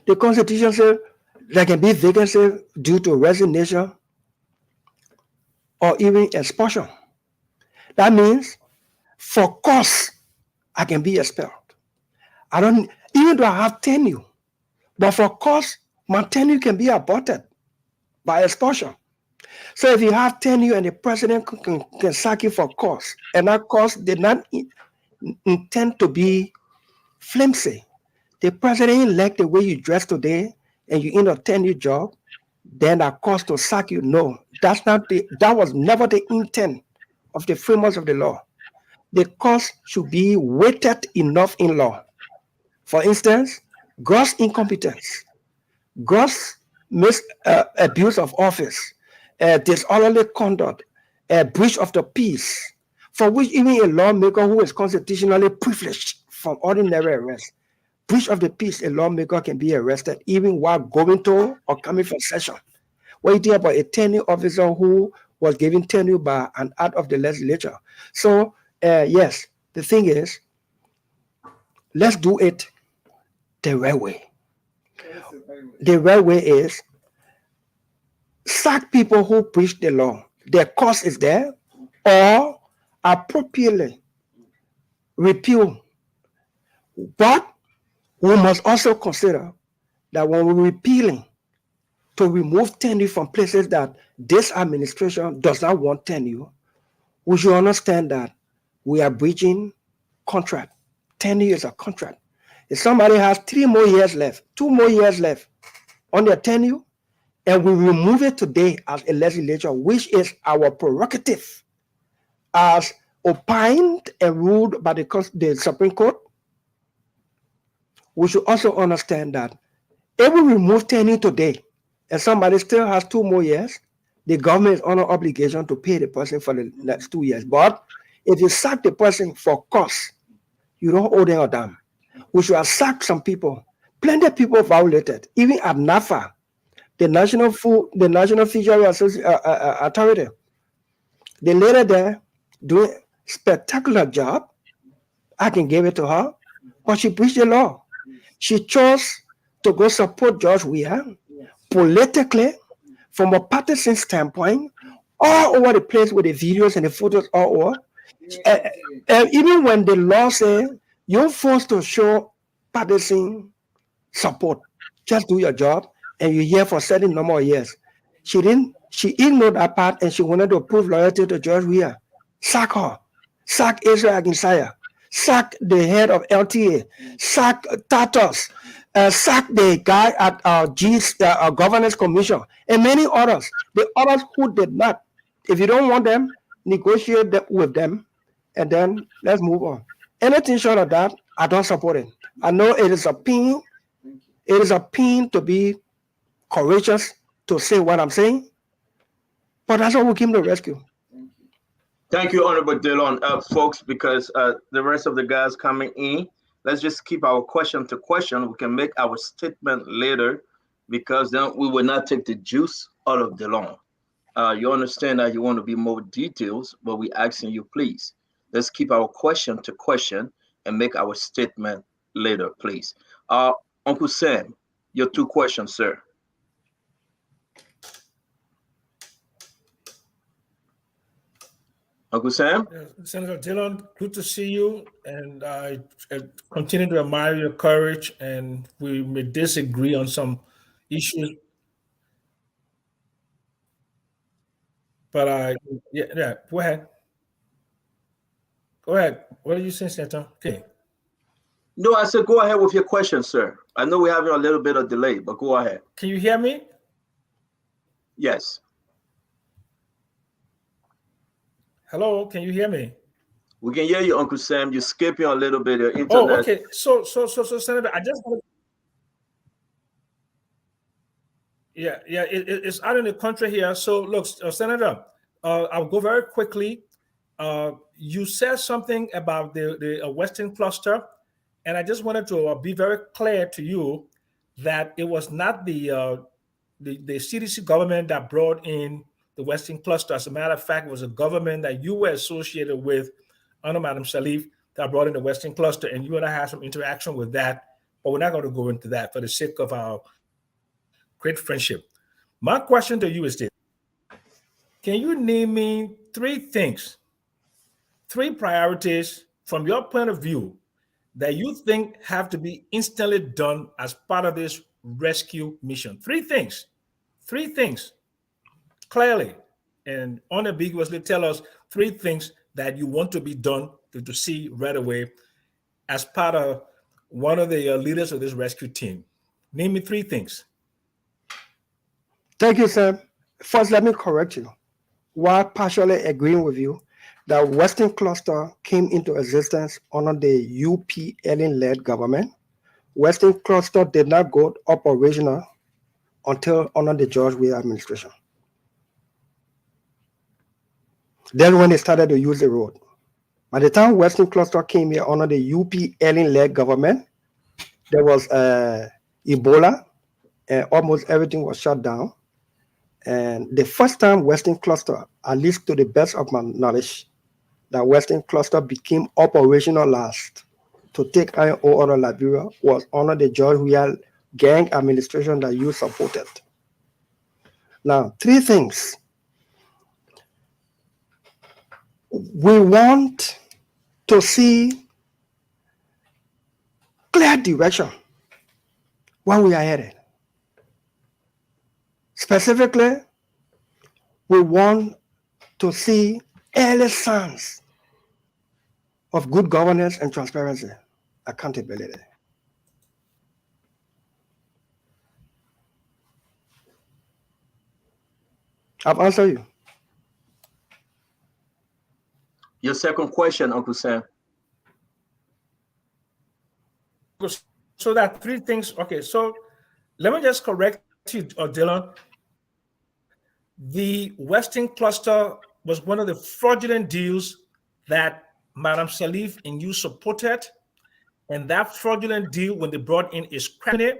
The Constitution says there can be vacancy due to resignation or even expulsion. That means for cause, I can be expelled. Even though I have tenure, but for cause, my tenure can be aborted by expulsion. So if you have tenure and the president can sack you for cause, and that cause did not intend to be flimsy, the president elect the way you dress today and you in a tenure job, then that cause to sack you. No, that was never the intent of the framers of the law. The cause should be weighted enough in law. For instance, gross incompetence, gross abuse of office, disorderly conduct, breach of the peace, for which even a lawmaker who is constitutionally privileged from ordinary arrest, breach of the peace, a lawmaker can be arrested even while going to or coming from session. What you think about a tenure officer who was given tenure by an act of the legislature? So, yes, the thing is, let's do it the right way. The right way is sack people who breach the law. Their cause is there, or appropriately repeal. But we must also consider that when we're repealing to remove tenure from places that this administration does not want tenure, we should understand that we are breaching contract. Tenure is a contract. If somebody has 3 more years left, 2 more years left on their tenure, and we remove it today as a legislature, which is our prerogative as opined and ruled by the Supreme Court, we should also understand that if we remove tenure today and somebody still has 2 more years, the government is under obligation to pay the person for the next 2 years. But if you sack the person for cause, you don't owe them a damn. We should have sacked some people. Plenty of people violated, even at NAFA, the National Fishery Authority. The lady there doing spectacular job. I can give it to her, but she breached the law. She chose to go support George Weah politically, from a partisan standpoint, all over the place with the videos and the photos all over. Even when the law says you're forced to show partisan support, just do your job, and you're here for a certain number of years. She ignored that part, and she wanted to prove loyalty to George Weah. Sack her. Sack Israel Aginsaya. Sack the head of LTA. Sack Tatos. Sack the guy at our Governance Commission, and many others. The others who did not. If you don't want them, negotiate with them, and then let's move on. Anything short of that, I don't support it. I know it is a pain. It is a pain to be courageous to say what I'm saying, but that's what we came to rescue. Thank you, Honorable Dillon. Folks, because the rest of the guys coming in, let's just keep our question to question. We can make our statement later, because then we will not take the juice out of Dillon. You understand that you want to be more details, but we asking you, please, let's keep our question to question and make our statement later, please. Uncle Sam, your 2 questions, sir. Uncle Sam? Senator Dillon, good to see you, and I continue to admire your courage, and we may disagree on some issues, but yeah, go ahead. Go ahead. What are you saying, Senator? Okay. No, I said go ahead with your question, sir. I know we're having a little bit of delay, but go ahead. Can you hear me? Yes. Hello, can you hear me? We can hear you, Uncle Sam. You're skipping a little bit of internet. Oh, okay. So, Senator, I just want to. Yeah, it's out in the country here. So, look, Senator, I'll go very quickly. You said something about the Western cluster, and I just wanted to be very clear to you that it was not the CDC government that brought in the Western cluster. As a matter of fact, it was a government that you were associated with under Madam Salif that brought in the Western cluster, and you and I had some interaction with that, but we're not going to go into that for the sake of our great friendship. My question to you is this: can you name me 3 things, 3 priorities from your point of view that you think have to be instantly done as part of this rescue mission? 3 things. 3 things. Clearly and unambiguously tell us 3 things that you want to be done to see right away as part of one of the leaders of this rescue team. Name me 3 things. Thank you, Sam. First, let me correct you. While partially agreeing with you, the Western Cluster came into existence under the UPLN-led government. Western Cluster did not go operational until under the George Weah administration. Then when they started to use the road. By the time Western Cluster came here under the UPLN-led government, there was Ebola, and almost everything was shut down. And the first time Western Cluster, at least to the best of my knowledge, that Western Cluster became operational last to take iron ore out of Liberia was under the George Weah gang administration that you supported. Now, 3 things. We want to see clear direction where we are headed. Specifically, we want to see early signs of good governance and transparency, accountability. I've answered you. Your second question, Uncle Sam. So that 3 things. Okay, so let me just correct you, Dillon. The Western Cluster was one of the fraudulent deals that Madam Salif and you supported, and that fraudulent deal, when they brought in, is credited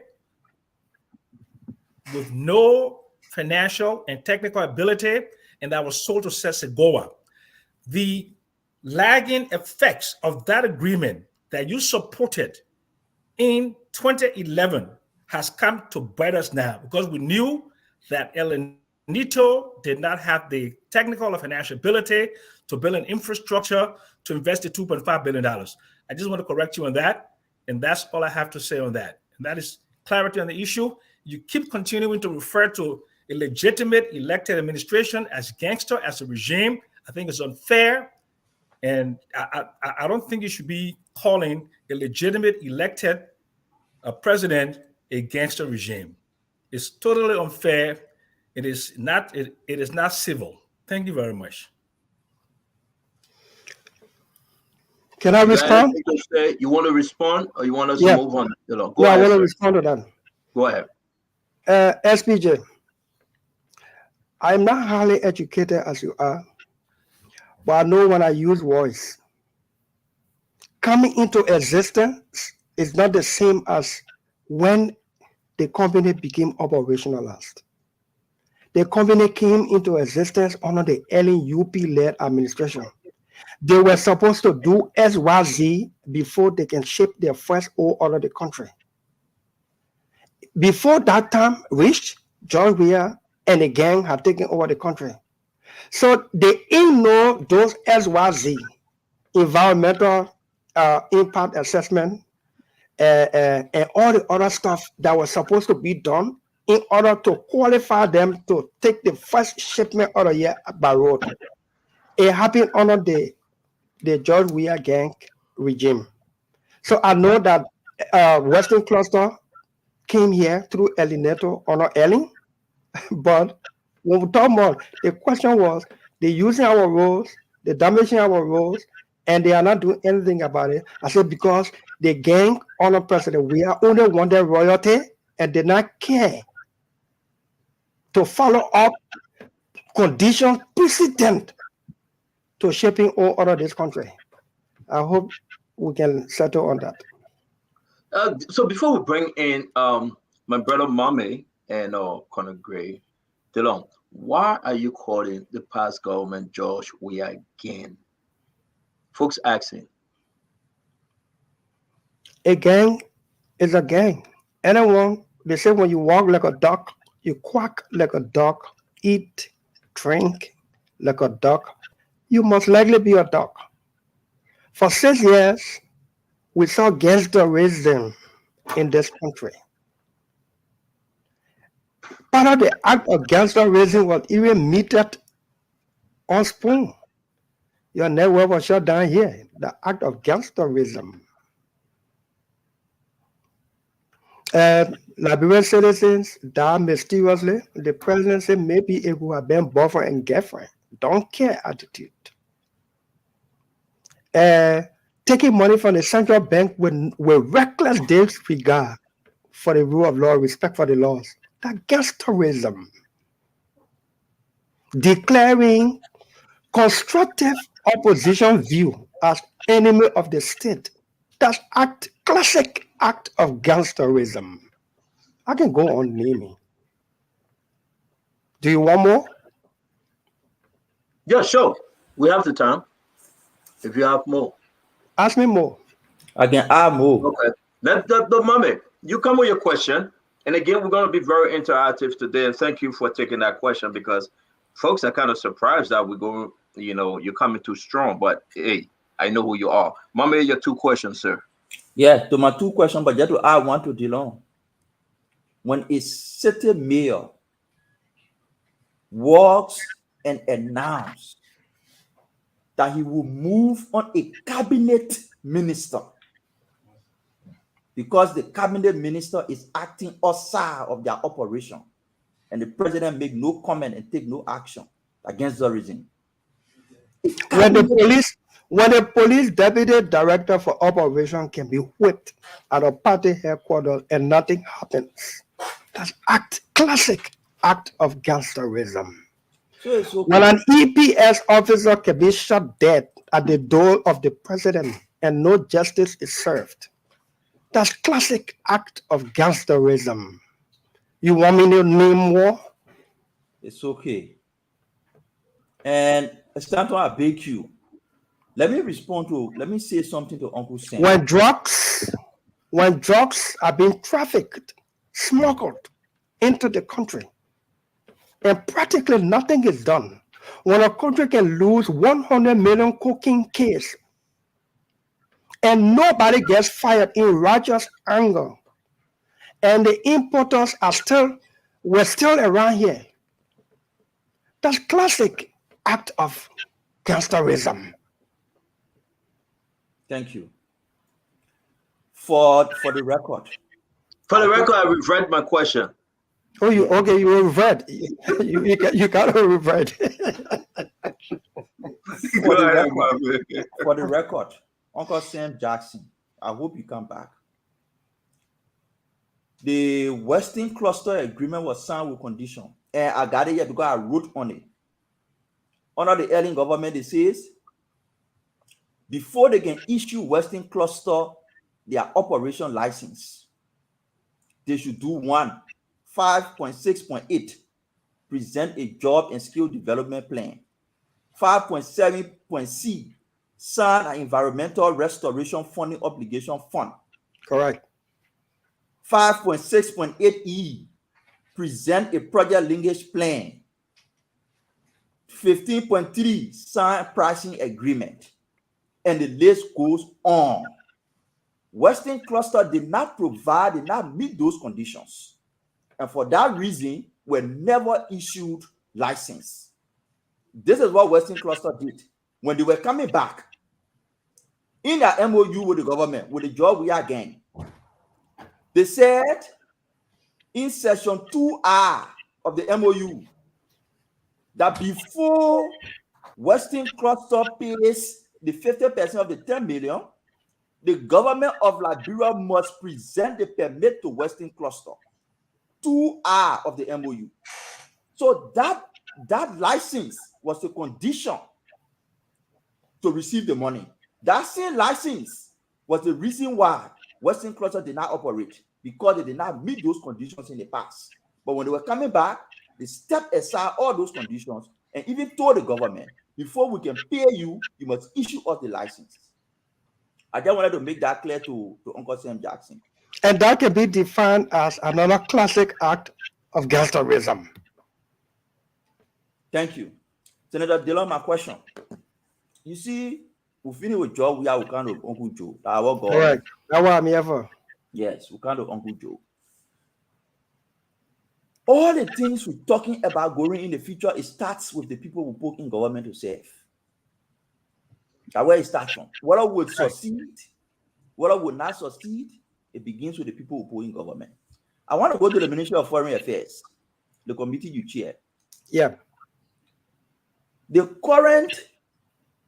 with no financial and technical ability, and that was sold to Sesegoa. The lagging effects of that agreement that you supported in 2011 has come to bite us now, because we knew that El Nito did not have the technical or financial ability to build an infrastructure to invest the $2.5 billion. I just want to correct you on that, and that's all I have to say on that. And that is clarity on the issue. You keep continuing to refer to a legitimate elected administration as gangster, as a regime. I think it's unfair, and I don't think you should be calling a legitimate elected president a gangster regime. It's totally unfair. It is not. It is not civil. Thank you very much. Can I respond? You want to respond, or you want us to move on? Go ahead, I want to respond to that. Go ahead. SPJ, I'm not highly educated as you are, but I know when I use voice. Coming into existence is not the same as when the company became operational last. The company came into existence under the early UP-led administration. They were supposed to do SYZ before they can ship their first ore out of the country. Before that time reached, George Weah and the gang had taken over the country. So they ignore those SYZ, environmental impact assessment, and all the other stuff that was supposed to be done in order to qualify them to take the first shipment out of here by road. It happened under the George Weah gang regime. So I know that Western Cluster came here through Elineto or not Elling, but when we talk more, the question was they're using our roads, they're damaging our roads, and they are not doing anything about it. I said because the gang under President Weah only wanted royalty and did not care to follow up conditions precedent to shipping all out of this country. I hope we can settle on that. So before we bring in my brother Mame and Conor Gray, Dylan, why are you calling the past government George Weah again? Folks asking. A gang is a gang. Anyone, they say when you walk like a duck, you quack like a duck, eat, drink like a duck, you must likely be a duck. For 6 years, we saw gangsterism in this country. Part of the act of gangsterism was even meted on Spoon. Your network was shut down here. The act of gangsterism. Liberian citizens died mysteriously. The president said maybe it would have been boyfriend and girlfriend. Don't care attitude. Taking money from the central bank with reckless disregard for the rule of law, respect for the laws. That's gangsterism. Declaring constructive opposition view as enemy of the state. That's classic act of gangsterism. I can go on naming. Do you want more? Yeah, sure. We have the time. If you have more. Ask me more. I can add more. Okay. The Mame, you come with your question. And again, we're going to be very interactive today. And thank you for taking that question because folks are kind of surprised that we're going, you're coming too strong. But hey, I know who you are. Mame, your 2 questions, sir. Yeah, to my 2 questions, but just to add one to Dylan. When a city mayor walks and announces that he will move on a cabinet minister because the cabinet minister is acting outside of their operation, and the president make no comment and take no action against the regime. When the police deputy director for operation can be whipped at a party headquarters and nothing happens. That's classic act of gangsterism. So it's okay. When an EPS officer can be shot dead at the door of the president and no justice is served. That's classic act of gangsterism. You want me to name more? It's okay. And Stanton, I beg you. Let me say something to Uncle Sam. When drugs are being trafficked, smuggled into the country, and practically nothing is done, when a country can lose 100 million cocaine cases and nobody gets fired in righteous anger, and the importers we're still around here, that's classic act of gangsterism. Thank you. For the record. For the record, I read my question. Oh, you revert. You gotta revert. For the record, Uncle Sam Jackson, I hope you come back. The Western Cluster Agreement was signed with condition, and I got it here because I wrote on it. Under the Elling government, it says before they can issue Western Cluster their operation license, they should do 5.6.8 present a job and skill development plan. 5.7.c, sign an environmental restoration funding obligation fund. Correct. 5.6.8e, present a project linkage plan. 15.3, sign pricing agreement. And the list goes on. Western Cluster did not meet those conditions. And for that reason, were never issued license. This is what Western Cluster did. When they were coming back, in their MOU with the government, with the job we are getting, they said in section 2R of the MOU that before Western Cluster pays the 50% of the 10 million, the government of Liberia must present the permit to Western Cluster. 2R of the MOU. So that license was the condition to receive the money. That same license was the reason why Western Cluster did not operate, because they did not meet those conditions in the past. But when they were coming back, they stepped aside all those conditions and even told the government, before we can pay you, you must issue us the license. I just wanted to make that clear to Uncle Sam Jackson. And that can be defined as another classic act of gangsterism. Thank you. Senator Dillon, my question. You see, we finish with Joe, we are kind of Uncle Joe. Correct. That's what I'm here for. Yes, we kind of Uncle Joe. All the things we're talking about going in the future, it starts with the people who put in government to serve. That's where it starts from. Whether would succeed, whether would not succeed, it begins with the people who put in government. I want to go to the Ministry of Foreign Affairs, the committee you chair. Yeah. The current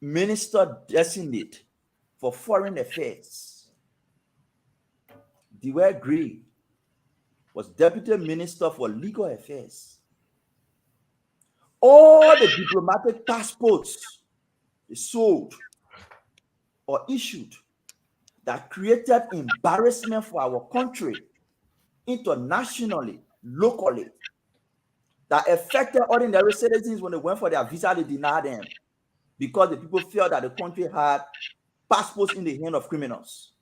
minister designate for foreign affairs, Dewey Gray, was deputy minister for legal affairs. All the diplomatic passports sold or issued that created embarrassment for our country internationally, locally, that affected ordinary citizens when they went for their visa, they denied them because the people felt that the country had passports in the hand of criminals.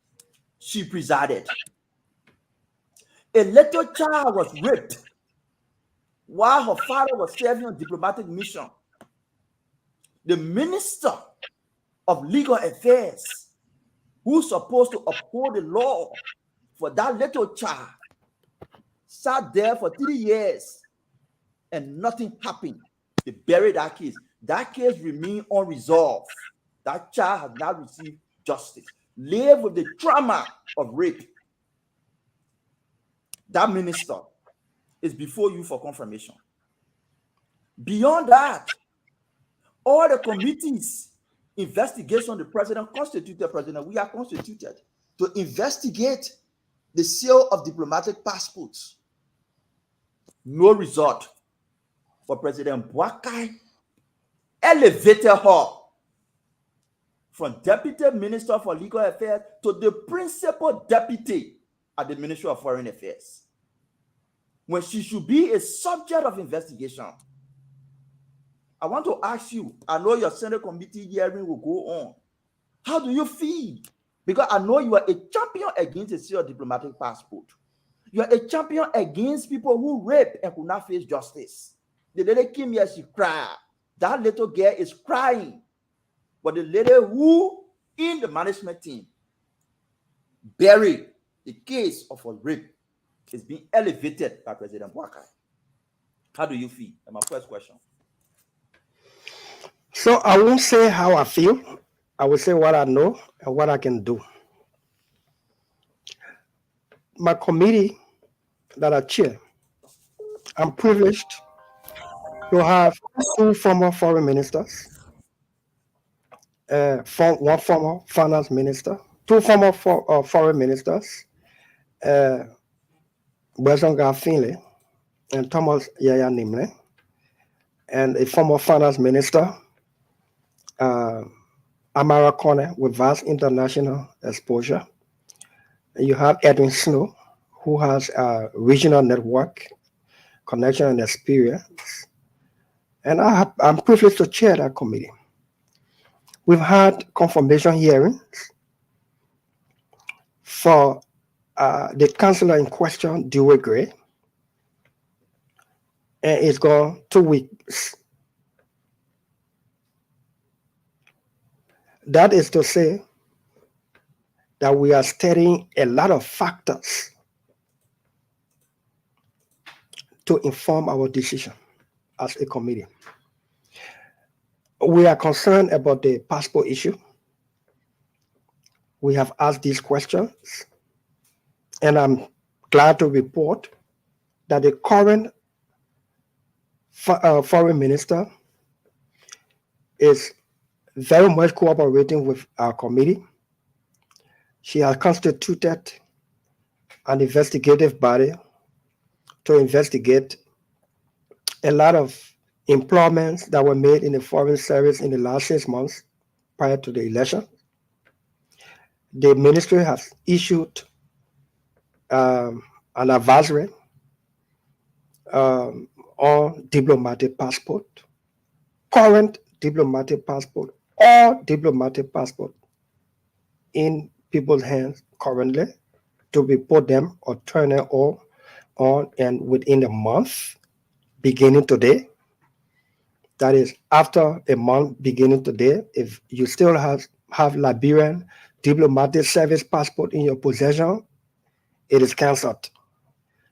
She presided. A little child was raped while her father was serving on diplomatic mission. The minister of legal affairs, who's supposed to uphold the law for that little child, sat there for 3 years and nothing happened. They buried that case. That case remained unresolved. That child has not received justice. Live with the trauma of rape. That minister is before you for confirmation. Beyond that, all the committees, investigation, the president constituted, president, we are constituted to investigate the sale of diplomatic passports. No result. For President Boakai, elevated her from Deputy Minister for Legal Affairs to the Principal Deputy at the Ministry of Foreign Affairs, when she should be a subject of investigation. I want to ask you, I know your Senate committee hearing will go on. How do you feel? Because I know you are a champion against the sale of diplomatic passport. You are a champion against people who rape and could not face justice. The lady came here, she cried. That little girl is crying. But the lady who, in the management team, buried the case of a rape is being elevated by President Boakai. How do you feel? That's my first question. So I won't say how I feel. I will say what I know and what I can do. My committee that I chair, I'm privileged to have 2 former foreign ministers, one former finance minister, 2 former foreign ministers, Wesonga Finley and Thomas Yaya Nimle, and a former finance minister, Amara Kone, with vast international exposure. And you have Edwin Snow, who has a regional network, connection, and experience And I'm privileged to chair that committee. We've had confirmation hearings for the councillor in question, Dewey Gray, and it's gone 2 weeks. That is to say that we are studying a lot of factors to inform our decision as a committee. We are concerned about the passport issue. We have asked these questions, and I'm glad to report that the current foreign minister is very much cooperating with our committee. She has constituted an investigative body to investigate a lot of employments that were made in the foreign service in the last 6 months prior to the election. The ministry has issued an advisory on diplomatic passport, current diplomatic passport, or diplomatic passport in people's hands currently, to report them or turn it all on and within a month beginning today. That is, after a month beginning today, if you still have Liberian diplomatic service passport in your possession, it is cancelled.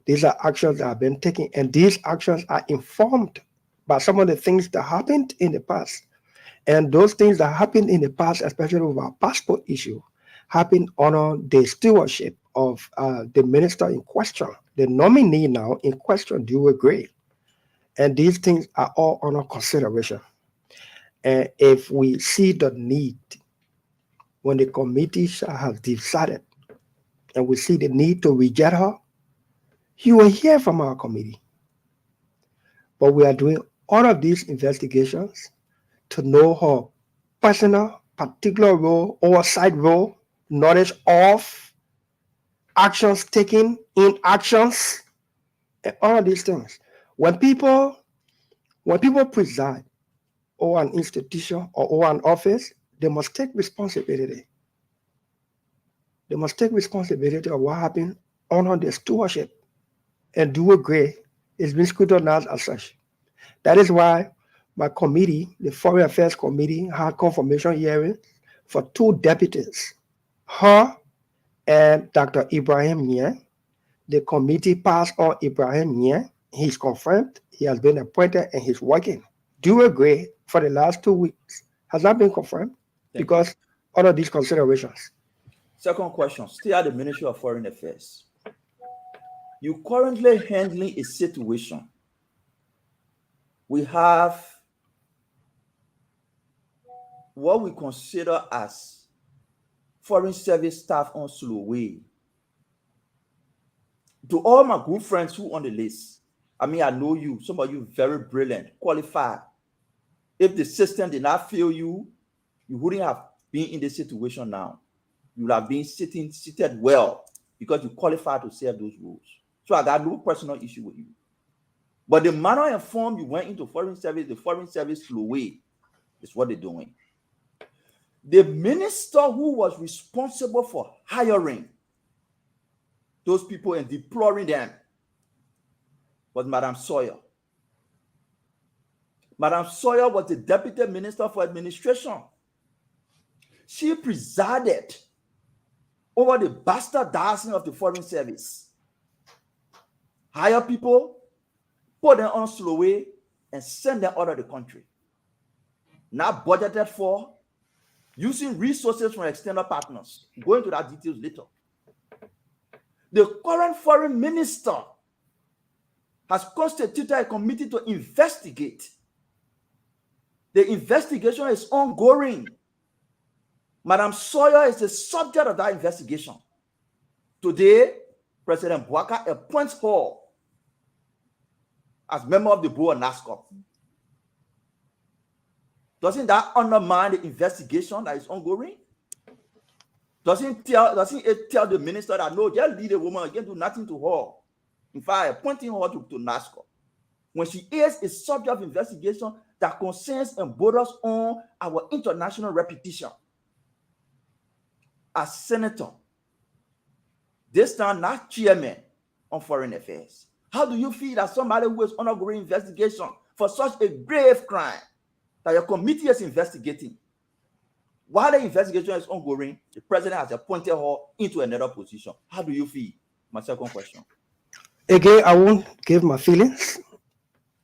These are actions that have been taken, and these actions are informed by some of the things that happened in the past. And those things that happened in the past, especially with our passport issue, happened under the stewardship of the minister in question, the nominee now in question, Dewey Gray. And these things are all under consideration. And if we see the need, when the committee shall have decided, and we see the need to reject her, you will hear from our committee. But we are doing all of these investigations to know her personal, particular role, oversight role, knowledge of actions taken, inactions, and all of these things. When people preside over an institution or over an office, they must take responsibility. They must take responsibility of what happened under their stewardship. And Dewey Gray is being scrutinized as such. That is why my committee, the Foreign Affairs Committee, had confirmation hearings for 2 deputies, her and Dr. Ibrahim Nye. The committee passed on Ibrahim Nye. He's confirmed, he has been appointed, and he's working. Dewey Gray for the last 2 weeks has not been confirmed because all of these considerations. Second question, still at the Ministry of Foreign Affairs. You currently handling a situation. We have what we consider as foreign service staff on slow way. To all my good friends who on the list, I mean, I know you, some of you very brilliant, qualified. If the system did not fail you, you wouldn't have been in this situation now. You would have been seated well because you qualified to serve those roles. So I got no personal issue with you. But the manner and form you went into foreign service, the foreign service slow way, is what they're doing. The minister who was responsible for hiring those people and deploying them was Madam Sawyer. Madam Sawyer was the Deputy Minister for Administration. She presided over the bastardizing of the foreign service. Hire people, put them on slow way, and send them out of the country. Not budgeted for, using resources from external partners. Go into that details later. The current foreign minister has constituted a committee to investigate. The investigation is ongoing. Madam Sawyer is the subject of that investigation. Today, President Bouaka appoints her as member of the board of NASCOP. Doesn't that undermine the investigation that is ongoing? Doesn't it tell the minister that no, just leave the woman, again, do nothing to her? In fact, appointing her to NASCOP. when she is a subject of investigation that concerns and borders on our international reputation as senator, this time not chairman on foreign affairs. How do you feel as somebody who is undergoing investigation for such a grave crime that your committee is investigating? While the investigation is ongoing, the president has appointed her into another position. How do you feel? My second question. Again, I won't give my feelings.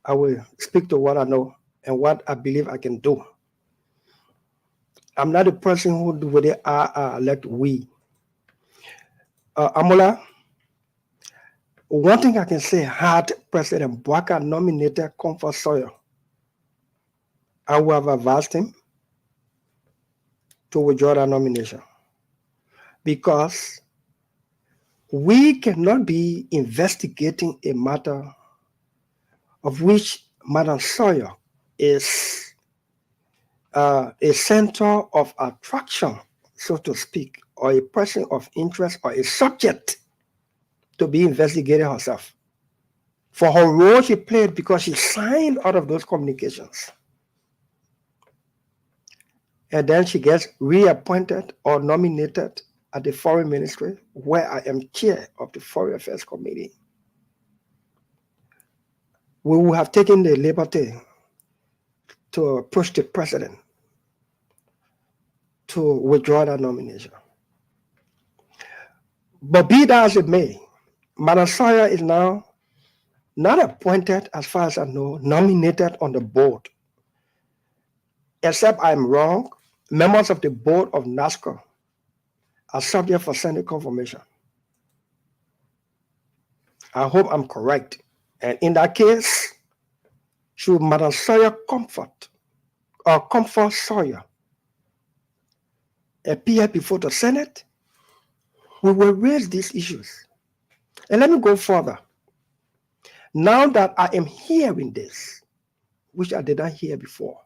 I will speak to what I know and what I believe I can do. I'm not the person who do with it, like we. Amola, one thing I can say, had President Bwaka nominated Comfort Sawyer, I would have advised him to withdraw that nomination. Because we cannot be investigating a matter of which Madam Sawyer is a center of attraction, so to speak, or a person of interest or a subject to be investigated herself for her role she played because she signed out of those communications. And then she gets reappointed or nominated at the Foreign Ministry, where I am chair of the Foreign Affairs Committee. We will have taken the liberty to approach the president to withdraw that nomination. But be that as it may, Madam Sawyer is now not appointed, as far as I know, nominated on the board. Except I'm wrong, members of the board of NASCO are subject for Senate confirmation. I hope I'm correct. And in that case, should Madam Sawyer Comfort Sawyer appear before the Senate, we will raise these issues. And let me go further. Now that I am hearing this, which I did not hear before,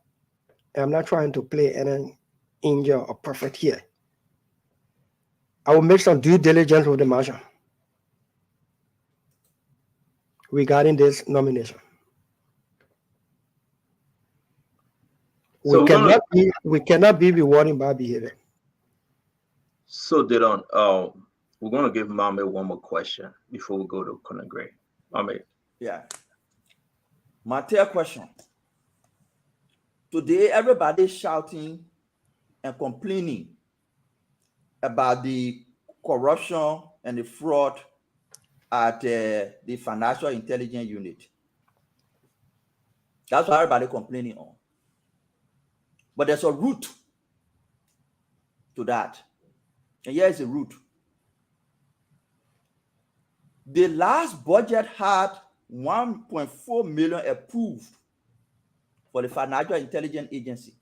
and I'm not trying to play any angel or prophet here, I will make some due diligence with the marshal regarding this nomination. So we cannot be rewarding bad behavior. So Editon, we're gonna give Mame one more question before we go to Conor Gray. Mame. Yeah. My third question. Today, everybody's shouting and complaining about the corruption and the fraud at the Financial Intelligence Unit. That's what everybody complaining on. But there's a root to that. And here is the root. The last budget had 1.4 million approved for the Financial Intelligence Agency.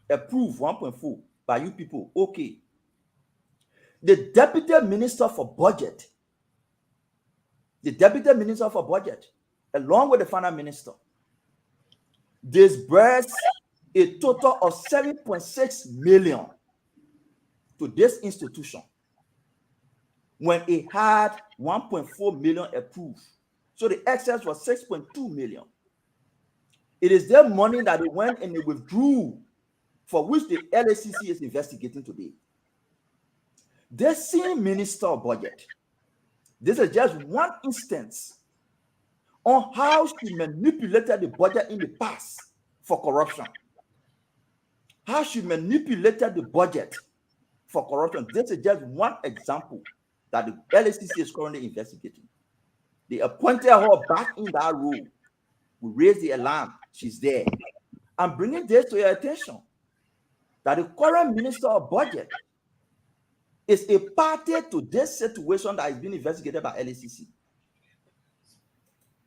Approved 1.4 by you people. Okay. The Deputy Minister for Budget, along with the Finance Minister, disbursed a total of 7.6 million to this institution when it had 1.4 million approved. So the excess was 6.2 million. It is their money that they went and they withdrew, for which the LACC is investigating today. The same Minister of Budget, this is just one instance on how she manipulated the budget in the past for corruption. How she manipulated the budget for corruption. This is just one example that the LACC is currently investigating. They appointed her back in that role. We raised the alarm. She's there. I'm bringing this to your attention that the current Minister of Budget is a party to this situation that is being investigated by LACC.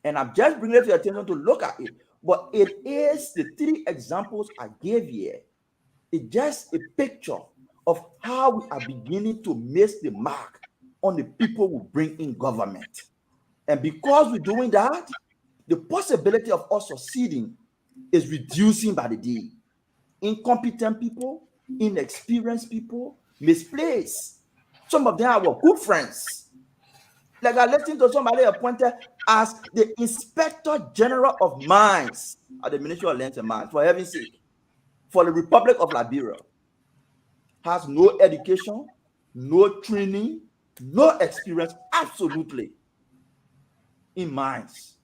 And I'm just bringing it to your attention to look at it. But it is the three examples I gave here. It's just a picture of how we are beginning to miss the mark on the people who bring in government. And because we're doing that, the possibility of us succeeding is reducing by the day. Incompetent people, inexperienced people, misplaced. Some of them are our good friends. Like I listened to somebody appointed as the Inspector General of Mines at the Ministry of Lands and Mines, for heaven's sake, for the Republic of Liberia. Has no education, no training, no experience, absolutely, in mines.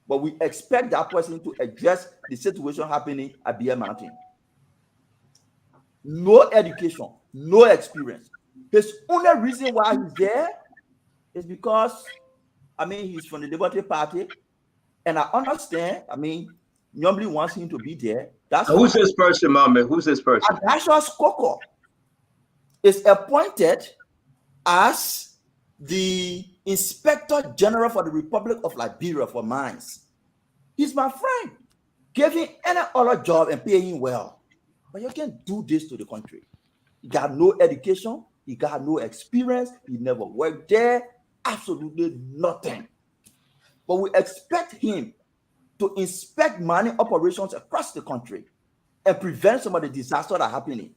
But we expect that person to address the situation happening at Bear Mountain. No education, no experience. His only reason why he's there is because, he's from the Liberty Party, and I understand, normally wants him to be there. That's who's fine. this person, Mama? Who's this person? Adashos Koko is appointed as the Inspector General for the Republic of Liberia for mines. He's my friend. Give him any other job and pay him well. But you can't do this to the country. He got no education. He got no experience. He never worked there. Absolutely nothing. But we expect him to inspect mining operations across the country and prevent some of the disasters that are happening.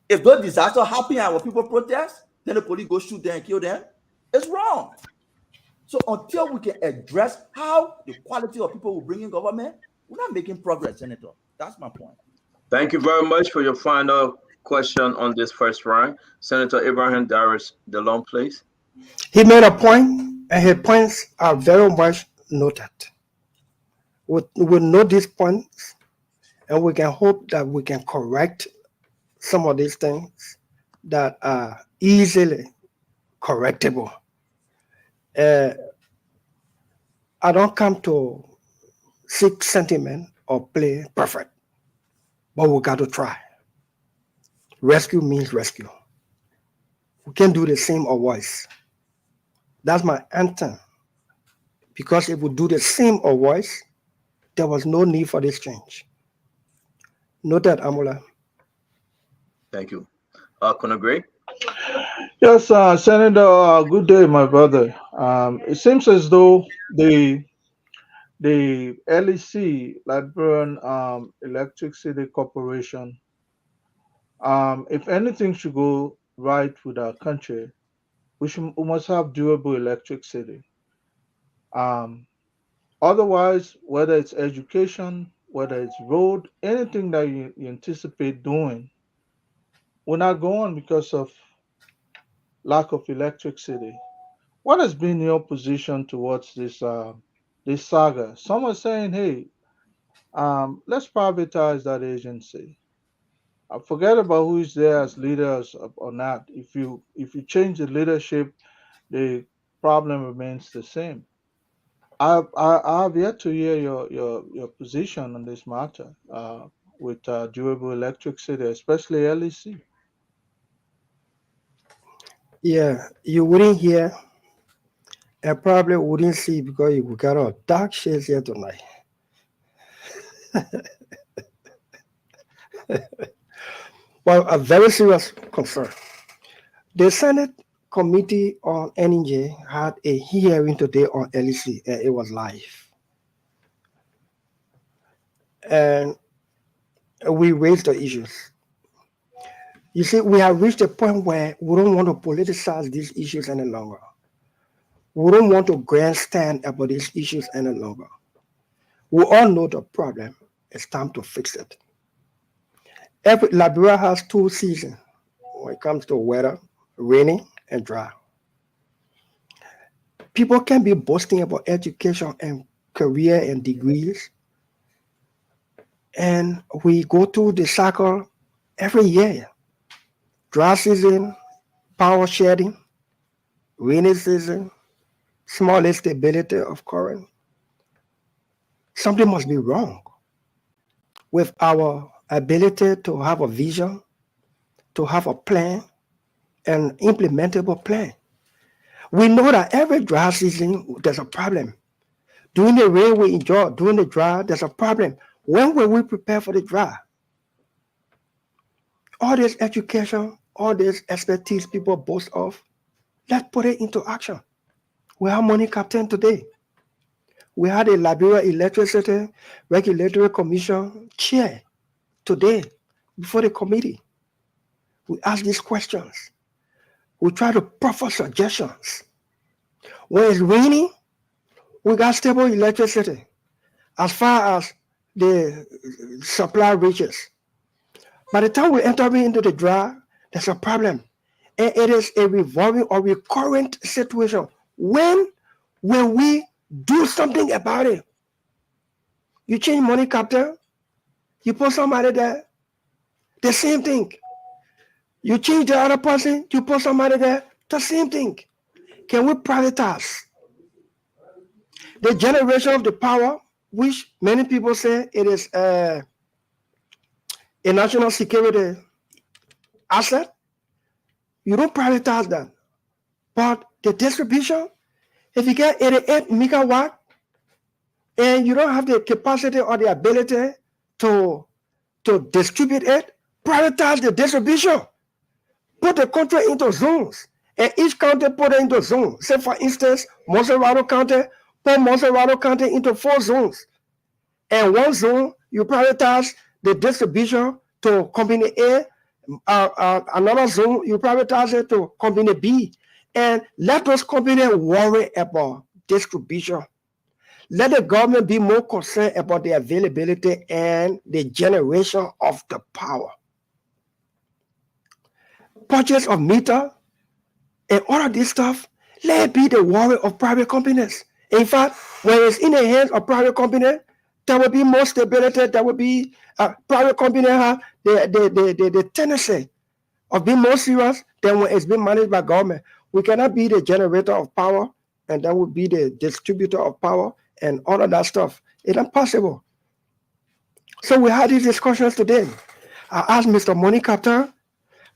If those disasters happen and when people protest, then the police go shoot them and kill them. It's wrong. So until we can address how the quality of people we bring in government, we're not making progress, Senator. That's my point. Thank you very much for your final question on this first round. Senator Abraham Darius DeLong, please. He made a point, and his points are very much noted. We note these points, and we can hope that we can correct some of these things that are easily correctable. I don't come to seek sentiment or play perfect, but we got to try. Rescue means rescue. We can't do the same or worse. That's my anthem. Because if we do the same or worse, there was no need for this change. Note that, Amula. Thank you. Conor Gray? Yes, Senator, good day, my brother. It seems as though the LEC, Liberian Electricity Corporation, if anything should go right with our country, we must have durable electricity. Otherwise, whether it's education, whether it's road, anything that you anticipate doing, will not go on because of lack of electricity. What has been your position towards this saga? Some are saying, "Hey, let's privatize that agency. Forget about who is there as leaders or not. If you change the leadership, the problem remains the same." I have yet to hear your position on this matter with durable electricity, especially LEC. Yeah, you wouldn't hear and probably wouldn't see because we got a dark shades here tonight. Well, a very serious concern. The Senate Committee on Energy had a hearing today on LEC, and it was live. And we raised the issues. You see, we have reached a point where we don't want to politicize these issues any longer. We don't want to grandstand about these issues any longer. We all know the problem. It's time to fix it. Liberia has 2 seasons when it comes to weather, rainy and dry. People can be boasting about education and career and degrees. And we go through the cycle every year. Dry season, power shedding, rainy season, small instability of current. Something must be wrong with our ability to have a vision, to have a plan, an implementable plan. We know that every dry season, there's a problem. During the rain, we enjoy. During the dry, there's a problem. When will we prepare for the dry? All this education, all this expertise people boast of, let's put it into action. We have money captain today. We had a Liberia Electricity Regulatory Commission chair today before the committee. We ask these questions. We try to proffer suggestions. When it's raining, we got stable electricity as far as the supply reaches. By the time we enter into the dry, there's a problem. And it is a revolving or recurrent situation. When will we do something about it? You change money captain, you put somebody there, the same thing. You change the other person, you put somebody there, the same thing. Can we privatize the generation of the power, which many people say it is a national security asset? You don't privatize that. But the distribution, if you get 88 megawatt and you don't have the capacity or the ability to distribute it, privatize the distribution. Put the country into zones. And each county put it into zones. Say, for instance, Monserrado County, put Monserrado County into 4 zones. And one zone, you privatize the distribution to company A. Another zone, you privatize it to company B. And let those companies worry about distribution. Let the government be more concerned about the availability and the generation of the power. Purchase of meter and all of this stuff, let it be the worry of private companies. In fact, when it's in the hands of private companies, there will be more stability. There will be private companies have the tendency of being more serious than when it's being managed by government. We cannot be the generator of power and that would be the distributor of power and all of that stuff. It's impossible. So we had these discussions today. I asked Mr. Money Captain,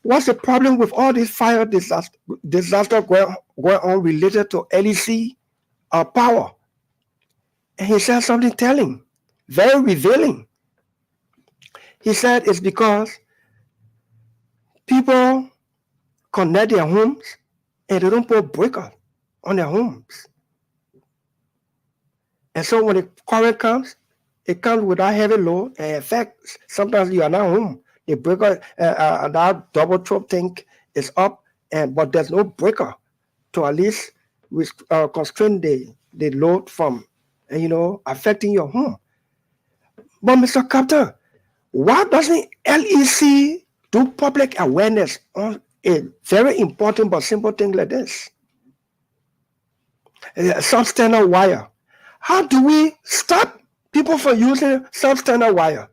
what's the problem with all this fire disaster going on related to LEC power? And he said something telling, very revealing. He said it's because people connect their homes and they don't put breaker on their homes. And so when the current comes, it comes without heavy load and effects. Sometimes you are not home. The breaker, that double trap thing is up, but there's no breaker to at least constrain the load from, affecting your home. But Mr. Captain, why doesn't LEC do public awareness on a very important but simple thing like this? Substandard wire. How do we stop people from using substandard wire?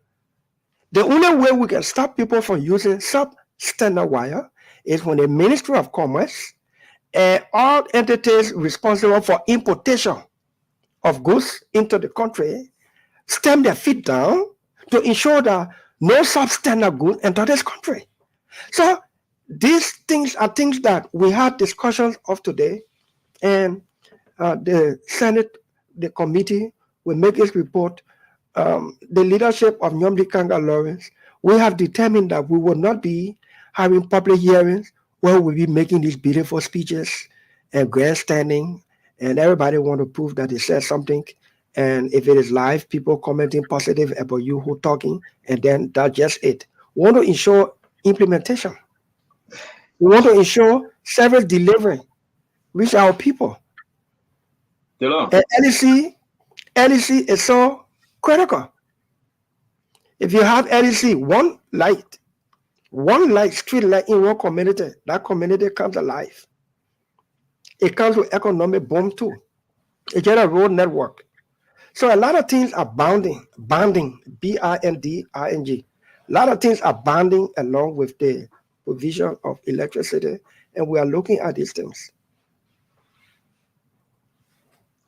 The only way we can stop people from using substandard wire is when the Ministry of Commerce and all entities responsible for importation of goods into the country stamp their feet down to ensure that no substandard goods enter this country. So these things are things that we had discussions of today, and the Senate, the committee will make its report. The leadership of Nyomdi Kanga Lawrence, we have determined that we will not be having public hearings where we'll be making these beautiful speeches and grandstanding, and everybody want to prove that they said something. And if it is live, people commenting positive about you who talking, and then that's just it. We want to ensure implementation. We want to ensure service delivery reach our people. And LEC is so critical. If you have LEC, one light, street light in one community, that community comes alive. It comes with economic boom too. It gets a road network. So a lot of things are bonding, BINDING. A lot of things are bonding along with the provision of electricity, and we are looking at these things.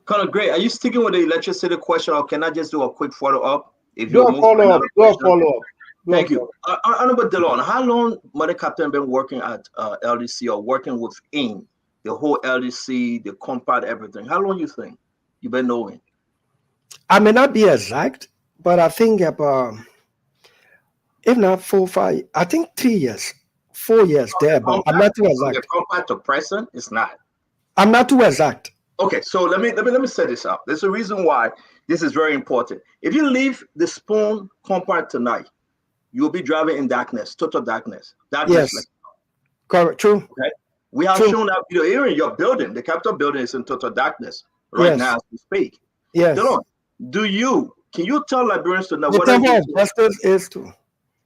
Colonel Gray, are you sticking with the electricity question, or can I just do a quick follow-up? Do a follow-up. Thank you. Honorable Delon, how long Mother Captain been working at LDC or working within the whole LDC, the compound, everything? How long you think you've been knowing? I may not be exact, but I think about, if not 4 or 5, I think 3 years, 4 years there. But I'm not too exact. The compound to present, it's not. I'm not too exact. Okay, so let me set this up. There's a reason why this is very important. If you leave the Spoon compound tonight, you'll be driving in darkness, total darkness. Yes, correct, true. Okay. We have shown that video here in your building. The Capitol building is in total darkness right now as we speak. Yes. Can you tell Liberians to know what the Temple of Justice is too?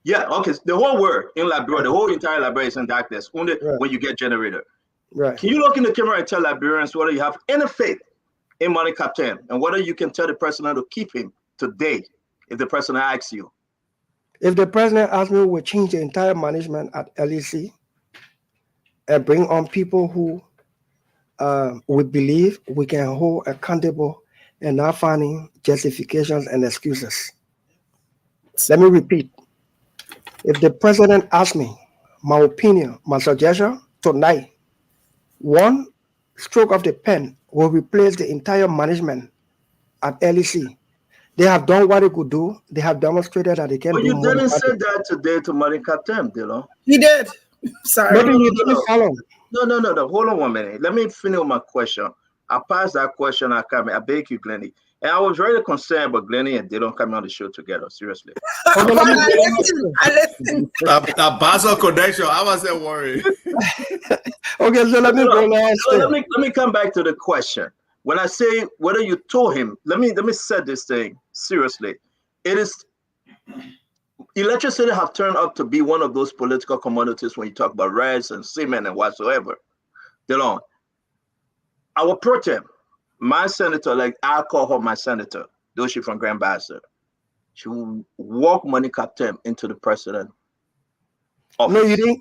Yeah, okay. The whole world in Liberia, the whole entire Liberia is in darkness only when you get generator. Right. Can you look in the camera and tell Liberians whether you have any faith in Money Captain and whether you can tell the president to keep him today if the president asks you? If the president asks me, we'll change the entire management at LEC and bring on people who we believe we can hold accountable and not finding justifications and excuses. Let me repeat. If the president asks me my opinion, my suggestion tonight, one stroke of the pen will replace the entire management at LEC. They have done what they could do. They have demonstrated that they can do more. But you didn't say that today to Money Captain, Dillon. He did. Sorry. Maybe you didn't follow. No. Hold on 1 minute. Let me finish my question. I passed that question. I beg you, Glennie. And I was very concerned about Glennie and Dillon coming on the show together. Seriously. I listen. That Basel connection. I wasn't worried. Okay, so let me go last. Let me come back to the question. When I say whether you told him, let me set this thing seriously. It is electricity have turned up to be one of those political commodities when you talk about rice and cement and whatsoever. Dillon, our pro tem, my senator, like I call her my senator, though she's from Grand Bassa, she will walk Money Captain into the president office.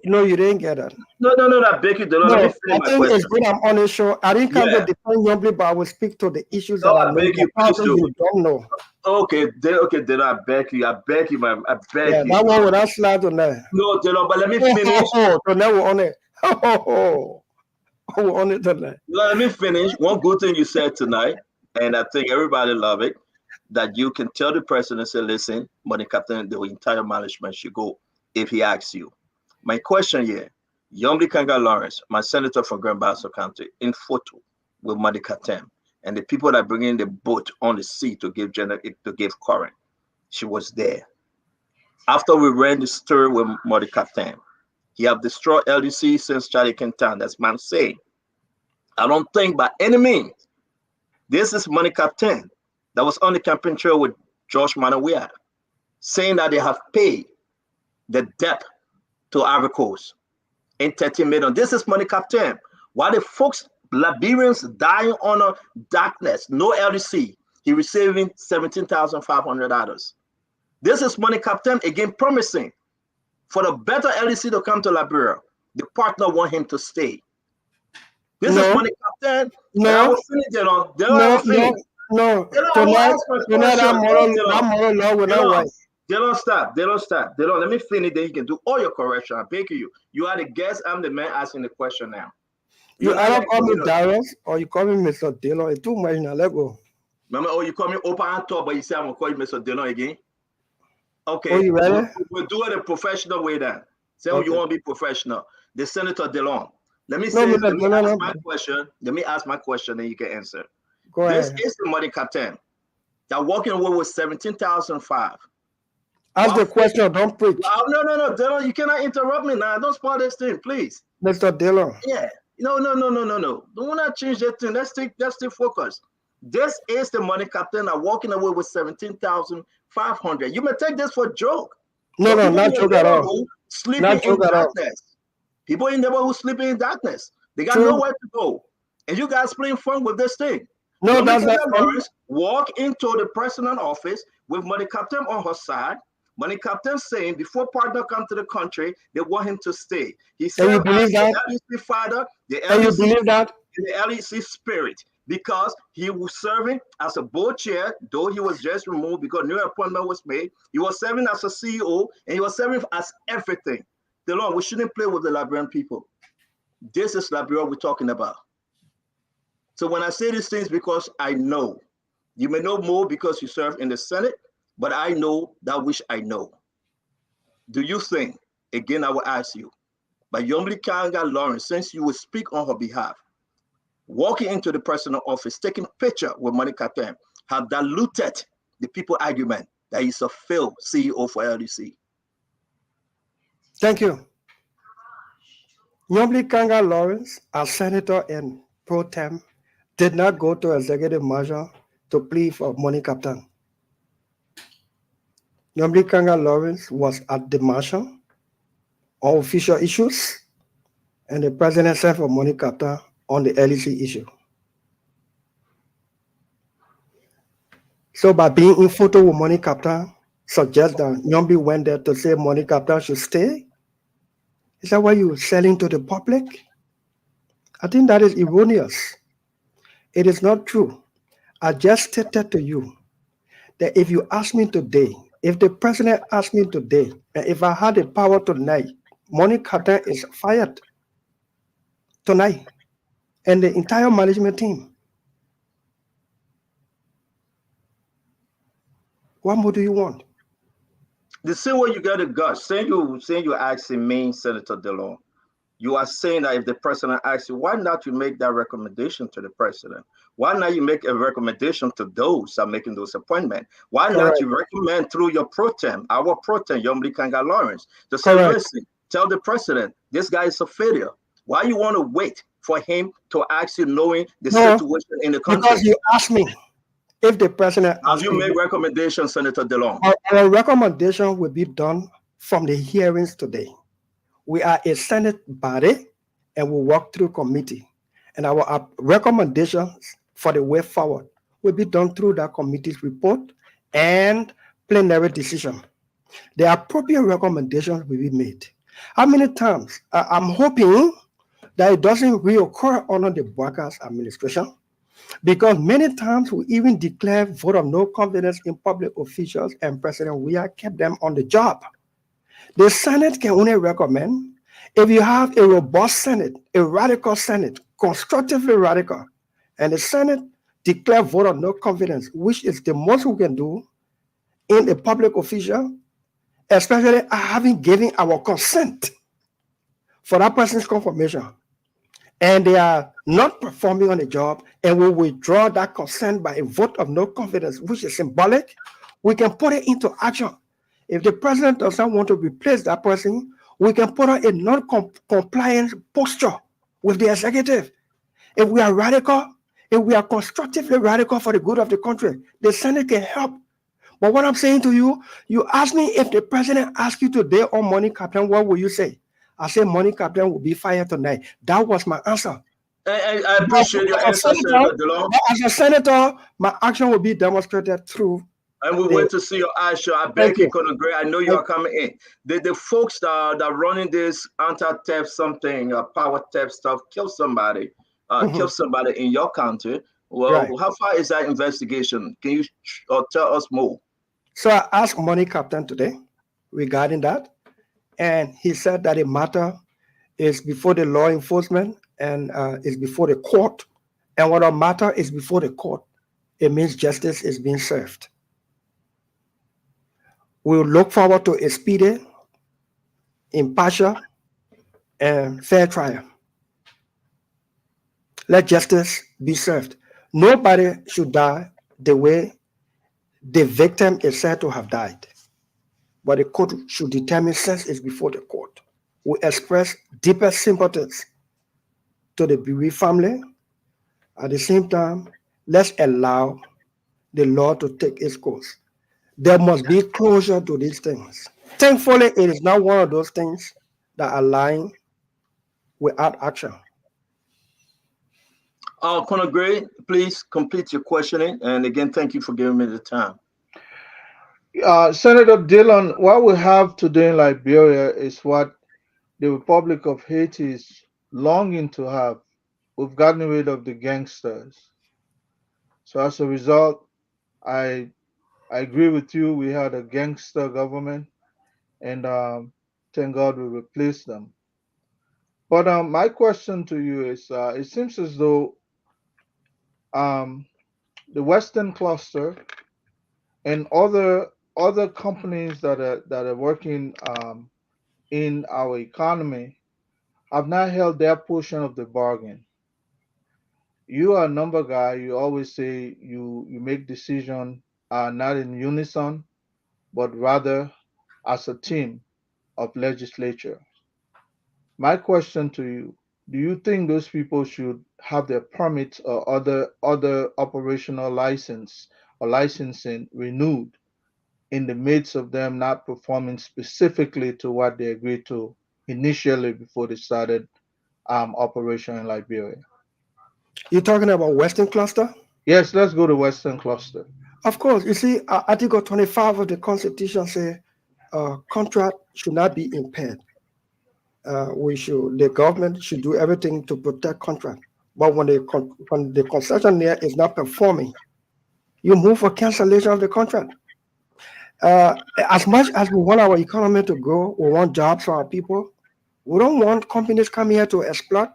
No, you didn't get that. No, I beg you, Dillon. No, Let me finish my question. It's good I'm on the show. I didn't come to defend Youngly, but I will speak to the issues that I beg you, please do. You don't know. Okay, then I beg you, man. I beg you. That one without slide on there. No, Dillon, but let me finish. So now we're on it. We're on it tonight. Let me finish. One good thing you said tonight, and I think everybody love it, that you can tell the president, say, listen, Money Captain, the entire management should go if he asks you. My question here, Youngly Kanga Lawrence, my senator from Grand Bassa County, in photo with Money Captain, and the people that bring in the boat on the sea to give current, she was there. After we ran the story with Money Captain, he have destroyed LDC since Charlie Kentan. That's man saying. I don't think by any means this is Money Captain that was on the campaign trail with Josh Manawia, saying that they have paid the debt to Ivory Coast in 30 million. This is Money Captain. While the folks, Liberians dying on a darkness, no LDC, he receiving $17,500. This is Money Captain again promising for the better LDC to come to Liberia. The partner want him to stay. This is Money Captain. No. They don't stop. Let me finish, then you can do all your correction. I beg you. You are the guest. I'm the man asking the question now. You either call me Darius or you call me Mr. Dillon. It's too much now. Let go. Remember, you call me open and talk, but you say I'm gonna call you Mr. Dillon again. Okay. Oh, you ready? We'll do it a professional way then. Say you want to be professional. The Senator Dillon. Let me ask my question. Let me ask my question, then you can answer. Go ahead. This is the Money Captain that walking away with $17,500. Ask the question. Don't preach. No, Dillon, you cannot interrupt me now. Don't spoil this thing, please. Mr. Dillon. Yeah. No. Don't want to change that thing. Let's stay focused. This is the Money Captain that walking away with $17,500. You may take this for a joke. No, not joke at all. Sleeping in darkness. People in the neighborhood sleeping in darkness. They got nowhere to go. And you guys playing fun with this thing. No, that's not fun. Walk into the president's office with Money Captain on her side. Money Captain saying before partner come to the country, they want him to stay. He said, you believe that? The LEC father, the you believe that? The LEC spirit, because he was serving as a board chair, though he was just removed because new appointment was made. He was serving as a CEO, and he was serving as everything. The Lord, we shouldn't play with the Liberian people. This is Liberia we're talking about. So when I say these things, because I know, you may know more because you serve in the Senate, but I know that which I know. Do you think, again, I will ask you, by Youngly Kanga Lawrence, since you will speak on her behalf, walking into the president's office, taking picture with Money Captain, have diluted the people argument that he's a failed CEO for LDC? Thank you. Nyomli Kanga Lawrence, as senator and pro tem, did not go to executive measure to plead for money captain. Nyomli Kanga Lawrence was at the marshal on official issues, and the president sent for money captain on the LEC issue. So by being in photo with money captain, suggests that Nyombi went there to say money captain should stay. Is that what you're selling to the public? I think that is erroneous. It is not true. I just stated to you that if you ask me today, if the president asked me today, and if I had the power tonight, money captain is fired tonight, and the entire management team. What more do you want? The same way you got a gush. Saying you asking me, Senator DeLong. You are saying that if the president asks you, why not you make that recommendation to the president? Why not you make a recommendation to those that are making those appointments? Why not you recommend through your pro tem, our pro tem, Yomli Kanga Lawrence, to say, listen, tell the president, this guy is a failure. Why you want to wait for him to ask you, knowing the situation in the country? Because you asked me if the president have you made recommendations, Senator DeLong? Our recommendation will be done from the hearings today. We are a Senate body and we work through committee. And our recommendations for the way forward will be done through that committee's report and plenary decision. The appropriate recommendations will be made. How many times? I'm hoping that it doesn't reoccur under the Broadcast administration, because many times we even declare vote of no confidence in public officials and president. We have kept them on the job. The Senate can only recommend if you have a robust Senate, a radical Senate, constructively radical, and the Senate declare vote of no confidence, which is the most we can do in a public official, especially having given our consent for that person's confirmation, and they are not performing on the job, and we withdraw that consent by a vote of no confidence, which is symbolic, we can put it into action. If the president does not want to replace that person, we can put on a non-compliant posture with the executive. If we are radical, if we are constructively radical for the good of the country, the Senate can help. But what I'm saying to you, you ask me if the president asks you today on money captain, what will you say? I say money captain will be fired tonight. That was my answer. I appreciate your answer, Senator DeLong. As a senator, my action will be demonstrated through. And we wait to see your action. I beg you, Colonel Gray. I know you are coming in. The folks that are running this anti-theft something, power theft stuff, kill somebody in your country. Well, how far is that investigation? Can you tell us more? So I asked money captain today regarding that, and he said that the matter is before the law enforcement and is before the court. And when a matter is before the court, it means justice is being served. We will look forward to a speedy, impartial, and fair trial. Let justice be served. Nobody should die the way the victim is said to have died. But the court should determine since it's before the court. We express deepest sympathies to the bereaved family. At the same time, let's allow the law to take its course. There must be closure to these things. Thankfully, it is not one of those things that are lying without action. Colonel Gray, please complete your questioning. And again, thank you for giving me the time. Senator Dillon, what we have today in Liberia is what the Republic of Haiti is longing to have. We've gotten rid of the gangsters. So as a result, I agree with you. We had a gangster government, and thank God we replaced them. But my question to you is: it seems as though the Western cluster and other companies that are working in our economy have not held their portion of the bargain. You are a number guy. You always say you make decisions not in unison, but rather as a team of legislature. My question to you: do you think those people should have their permits or other operational license or licensing renewed in the midst of them not performing specifically to what they agreed to initially before they started operation in Liberia? You're talking about Western Cluster? Yes, let's go to Western Cluster. Of course. You see, Article 25 of the Constitution says contract should not be impaired. The government should do everything to protect contract. But when the concessionaire is not performing, you move for cancellation of the contract. As much as we want our economy to grow, we want jobs for our people. We don't want companies coming here to exploit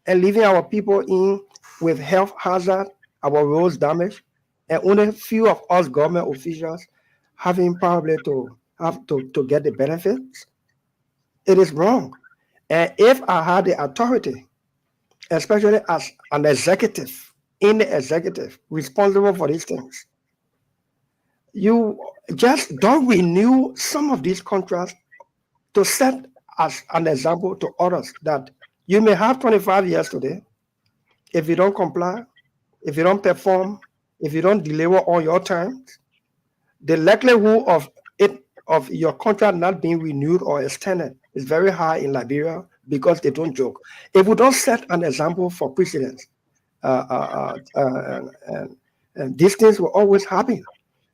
and leaving our people in with health hazard, our roads damaged, and only few of us government officials having probably to have to get the benefits. It is wrong. And if I had the authority, especially as an executive, in the executive, responsible for these things, you just don't renew some of these contracts to set as an example to others that you may have 25 years today. If you don't comply, if you don't perform, if you don't deliver on your terms, the likelihood of your contract not being renewed or extended is very high in Liberia because they don't joke. If we don't set an example for precedence, and these things will always happen.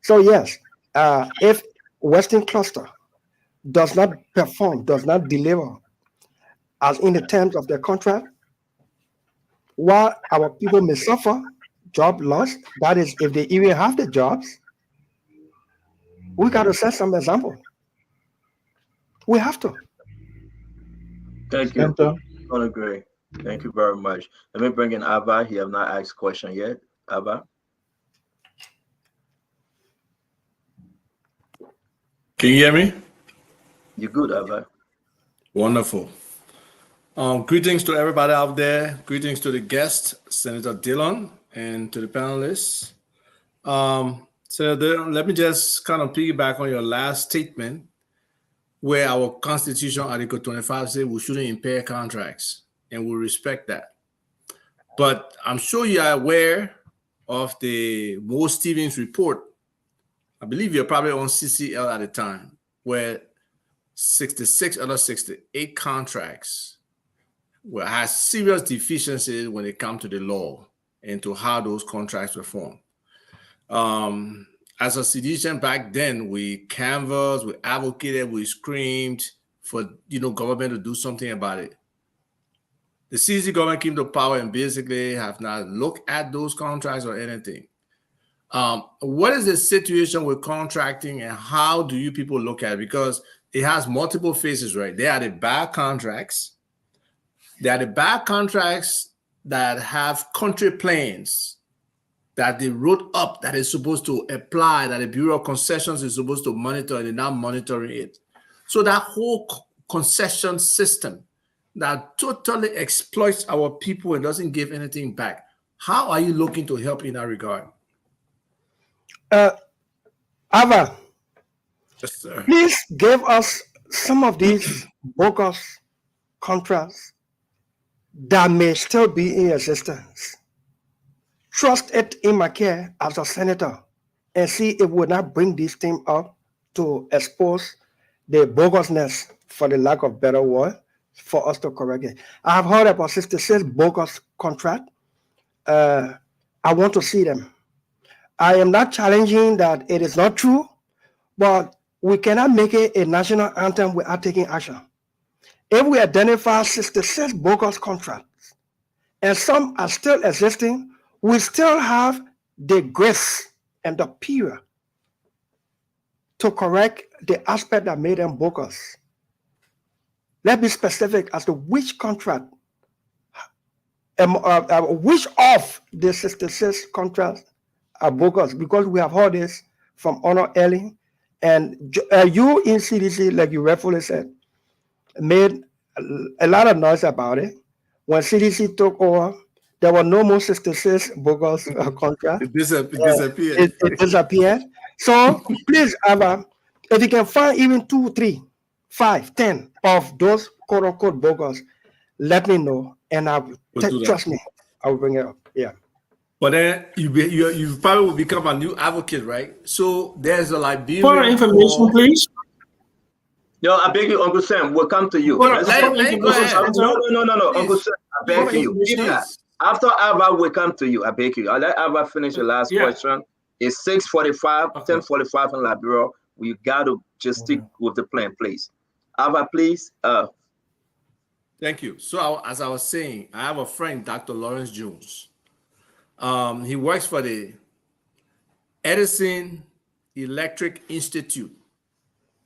So yes, if Western Cluster does not perform, does not deliver as in the terms of their contract, while our people may suffer job loss, that is, if they even have the jobs, we got to set some example. We have to. Thank you. I agree. Thank you very much. Let me bring in Abba. He have not asked question yet. Abba. Can you hear me? You're good, Abba. Wonderful. Greetings to everybody out there. Greetings to the guest, Senator Dillon, and to the panelists. Senator, let me just kind of piggyback on your last statement, where our Constitution, Article 25, says we shouldn't impair contracts, and we respect that. But I'm sure you are aware of the Mo Stevens report. I believe you're probably on CCL at the time, where 66 out of 68 contracts has serious deficiencies when it comes to the law and to how those contracts were formed. As a citizen back then, we canvassed, we advocated, we screamed for government to do something about it. The CC government came to power and basically have not looked at those contracts or anything. What is the situation with contracting and how do you people look at it? Because it has multiple phases, right? There are the bad contracts. There are the bad contracts that have country plans that they wrote up that is supposed to apply, that the Bureau of Concessions is supposed to monitor, and they're not monitoring it. So that whole concession system that totally exploits our people and doesn't give anything back. How are you looking to help in that regard? Ava, yes, sir. Please give us some of these bogus contracts that may still be in existence. Trust it in my care as a senator and see if we will not bring this thing up to expose the bogusness, for the lack of better word, for us to correct it. I have heard about 66 bogus contract. I want to see them. I am not challenging that it is not true, but we cannot make it a national anthem without taking action. If we identify 66 bogus contracts and some are still existing, we still have the grace and the period to correct the aspect that made them bogus. Let's be specific as to which contract, which of the 66 contracts are bogus, because we have heard this from Honor Elling, and you in CDC, like you rightfully said, made a lot of noise about it. When CDC took over, there were no more 66 bogus contracts. It disappeared. It disappeared. So please, Ava, if you can find even 2 or 3 5, 10 of those quote unquote bogus, let me know, and trust me, I will bring it up. Yeah. But then you probably will become a new advocate, right? So there's a Liberian. For information, please. Yo, I beg you, Uncle Sam, we'll come to you. Let him go ahead. No. Uncle Sam, I beg you. After Abba, we'll come to you. I beg you. I'll let Abba finish the last question. It's 6:45, 10:45 in Liberia. We got to just stick with the plan, please. Abba, please. Thank you. So as I was saying, I have a friend, Dr. Lawrence Jones. He works for the Edison Electric Institute.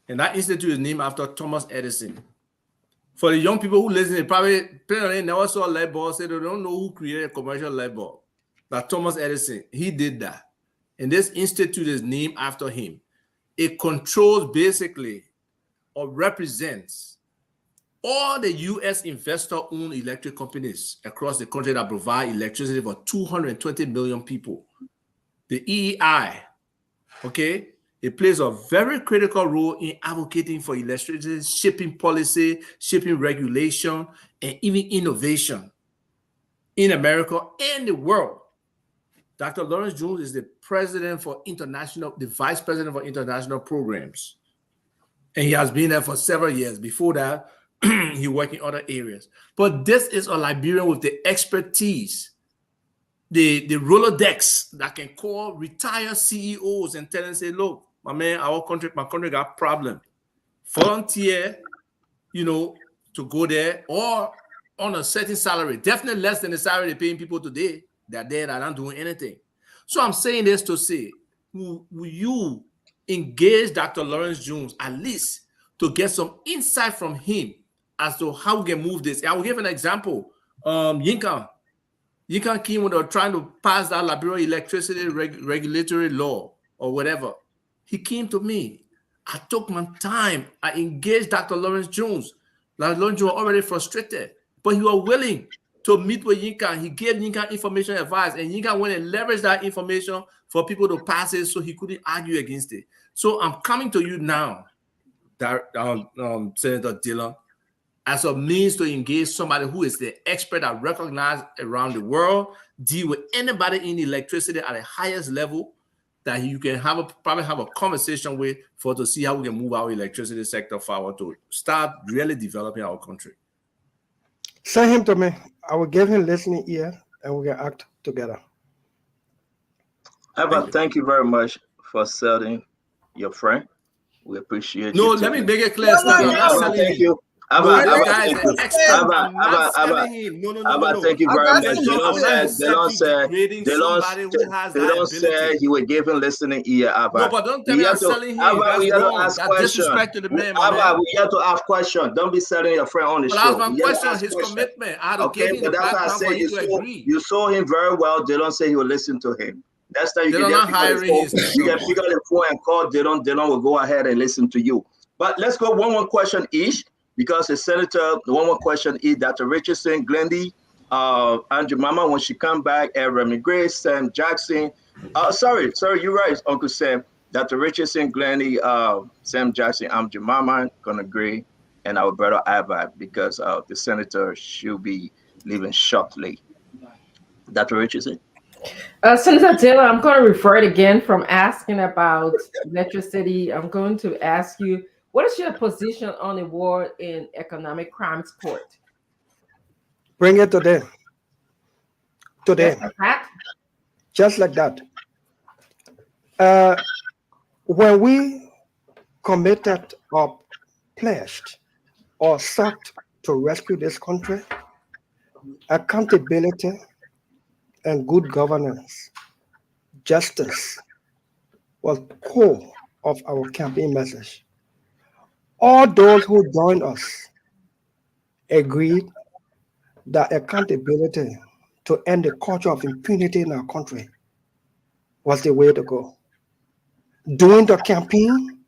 And that institute is named after Thomas Edison. For the young people who listen, they probably never saw a light bulb, so they don't know who created a commercial light bulb. But Thomas Edison, he did that. And this institute is named after him. It controls basically or represents all the U.S. investor-owned electric companies across the country that provide electricity for 220 million people. The EEI, okay? It plays a very critical role in advocating for electricity, shipping policy, shipping regulation, and even innovation in America and the world. Dr. Lawrence Jones is the vice president for international programs. And he has been there for several years. Before that, he worked in other areas. But this is a Liberian with the expertise, the Rolodex that can call retired CEOs and tell them, say, look, my man, my country got problem. Volunteer, to go there or on a certain salary, definitely less than the salary they're paying people today. They're there, they're not doing anything. So I'm saying this to say, will you engage Dr. Lawrence Jones at least to get some insight from him as to how we can move this? I will give an example. Yinka came when they were trying to pass that Liberia electricity regulatory law or whatever. He came to me. I took my time. I engaged Dr. Lawrence Jones. Lawrence Jones was already frustrated, but he was willing to meet with Yinka. He gave Yinka information advice, and Yinka went and leveraged that information for people to pass it so he couldn't argue against it. So I'm coming to you now, Senator Dillon, as a means to engage somebody who is the expert that recognized around the world, deal with anybody in electricity at the highest level that you can probably have a conversation with to see how we can move our electricity sector forward to start really developing our country. Send him to me. I will give him listening ear and we can act together. Thank you very much for selling your friend. We appreciate you. No, let me make it clear. Thank you. Thank you very much. Delon said he would give him listening ear. No, but don't tell me I'm selling him. We have to ask questions. Disrespect to the man. We have to ask questions. Don't be selling your friend on the show. That's my question. His commitment. Okay, but that's why I say you saw him very well. Delon said he will listen to him. That's how you can pick up the phone and call Delon. Delon will go ahead and listen to you. But let's go one more question each. Because the senator, one more question is Dr. Richardson, Glendy, Andrew Mama, when she come back, Remy Grace, Sam Jackson. Sorry, you're right, Uncle Sam. Dr. Richardson, Glendy, Sam Jackson, Andrew Mama, gonna agree, and our brother Abba, because the senator should be leaving shortly. Dr. Richardson. Senator Taylor, I'm going to refer it again from asking about electricity. I'm going to ask you, what is your position on the war in economic crimes court? Bring it today. Today. Just like that. When we committed or pledged or sought to rescue this country, accountability and good governance, justice was core of our campaign message. All those who joined us agreed that accountability to end the culture of impunity in our country was the way to go. During the campaign,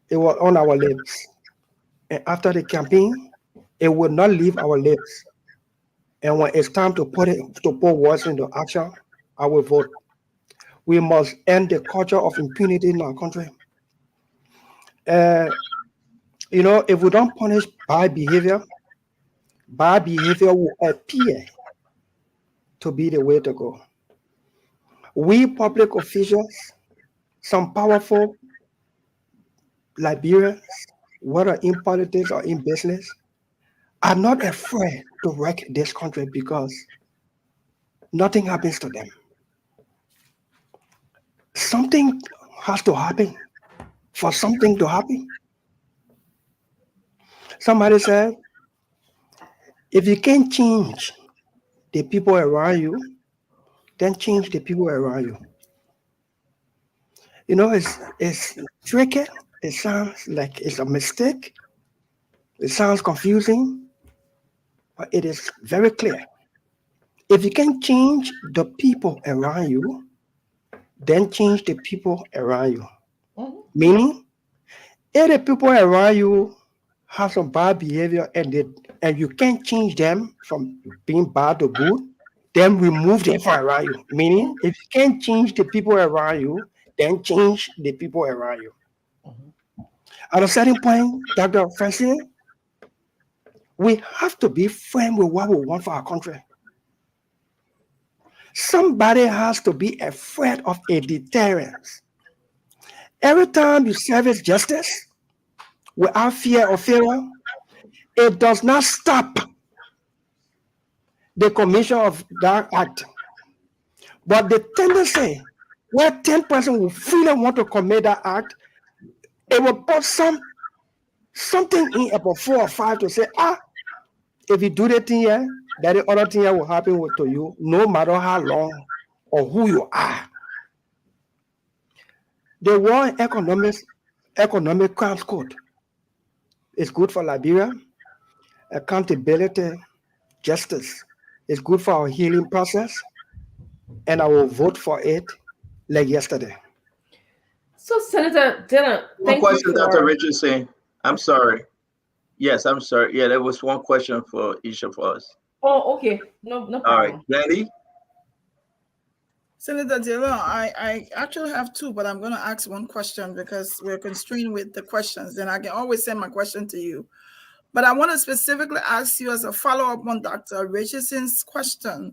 it was on our lips. And after the campaign, it would not leave our lips. And when it's time to put words into action, I will vote. We must end the culture of impunity in our country. You know, if we don't punish bad behavior will appear to be the way to go. We public officials, some powerful Liberians, whether in politics or in business, are not afraid to wreck this country because nothing happens to them. Something has to happen for something to happen. Somebody said, if you can't change the people around you, then change the people around you. You know, it's tricky. It sounds like it's a mistake. It sounds confusing, but it is very clear. If you can change the people around you, then change the people around you. Mm-hmm. Meaning, if the people around you have some bad behavior and you can't change them from being bad to good, then remove them from around you. Meaning, if you can't change the people around you, then change the people around you. At a certain point, Dr. Francine, we have to be firm with what we want for our country. Somebody has to be afraid of a deterrence. Every time you service justice without fear or failure, it does not stop the commission of that act. But the tendency where 10% will freely want to commit that act, it will put something in about 4 or 5 to say, if you do the thing here, that the other thing here will happen to you, no matter how long or who you are. The war in economic crimes code is good for Liberia. Accountability, justice is good for our healing process, and I will vote for it like yesterday. So, Senator Dillon, one question, Dr. Richardson. I'm sorry. Yes, I'm sorry. Yeah, there was one question for each of us. Oh, okay. No problem. All right, Lenny? Senator Dillon, I actually have two, but I'm going to ask one question because we're constrained with the questions. Then I can always send my question to you. But I want to specifically ask you as a follow-up on Dr. Richardson's question.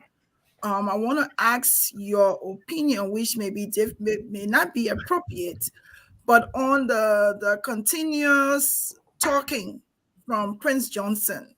I want to ask your opinion, which may not be appropriate, but on the continuous talking from Prince Johnson.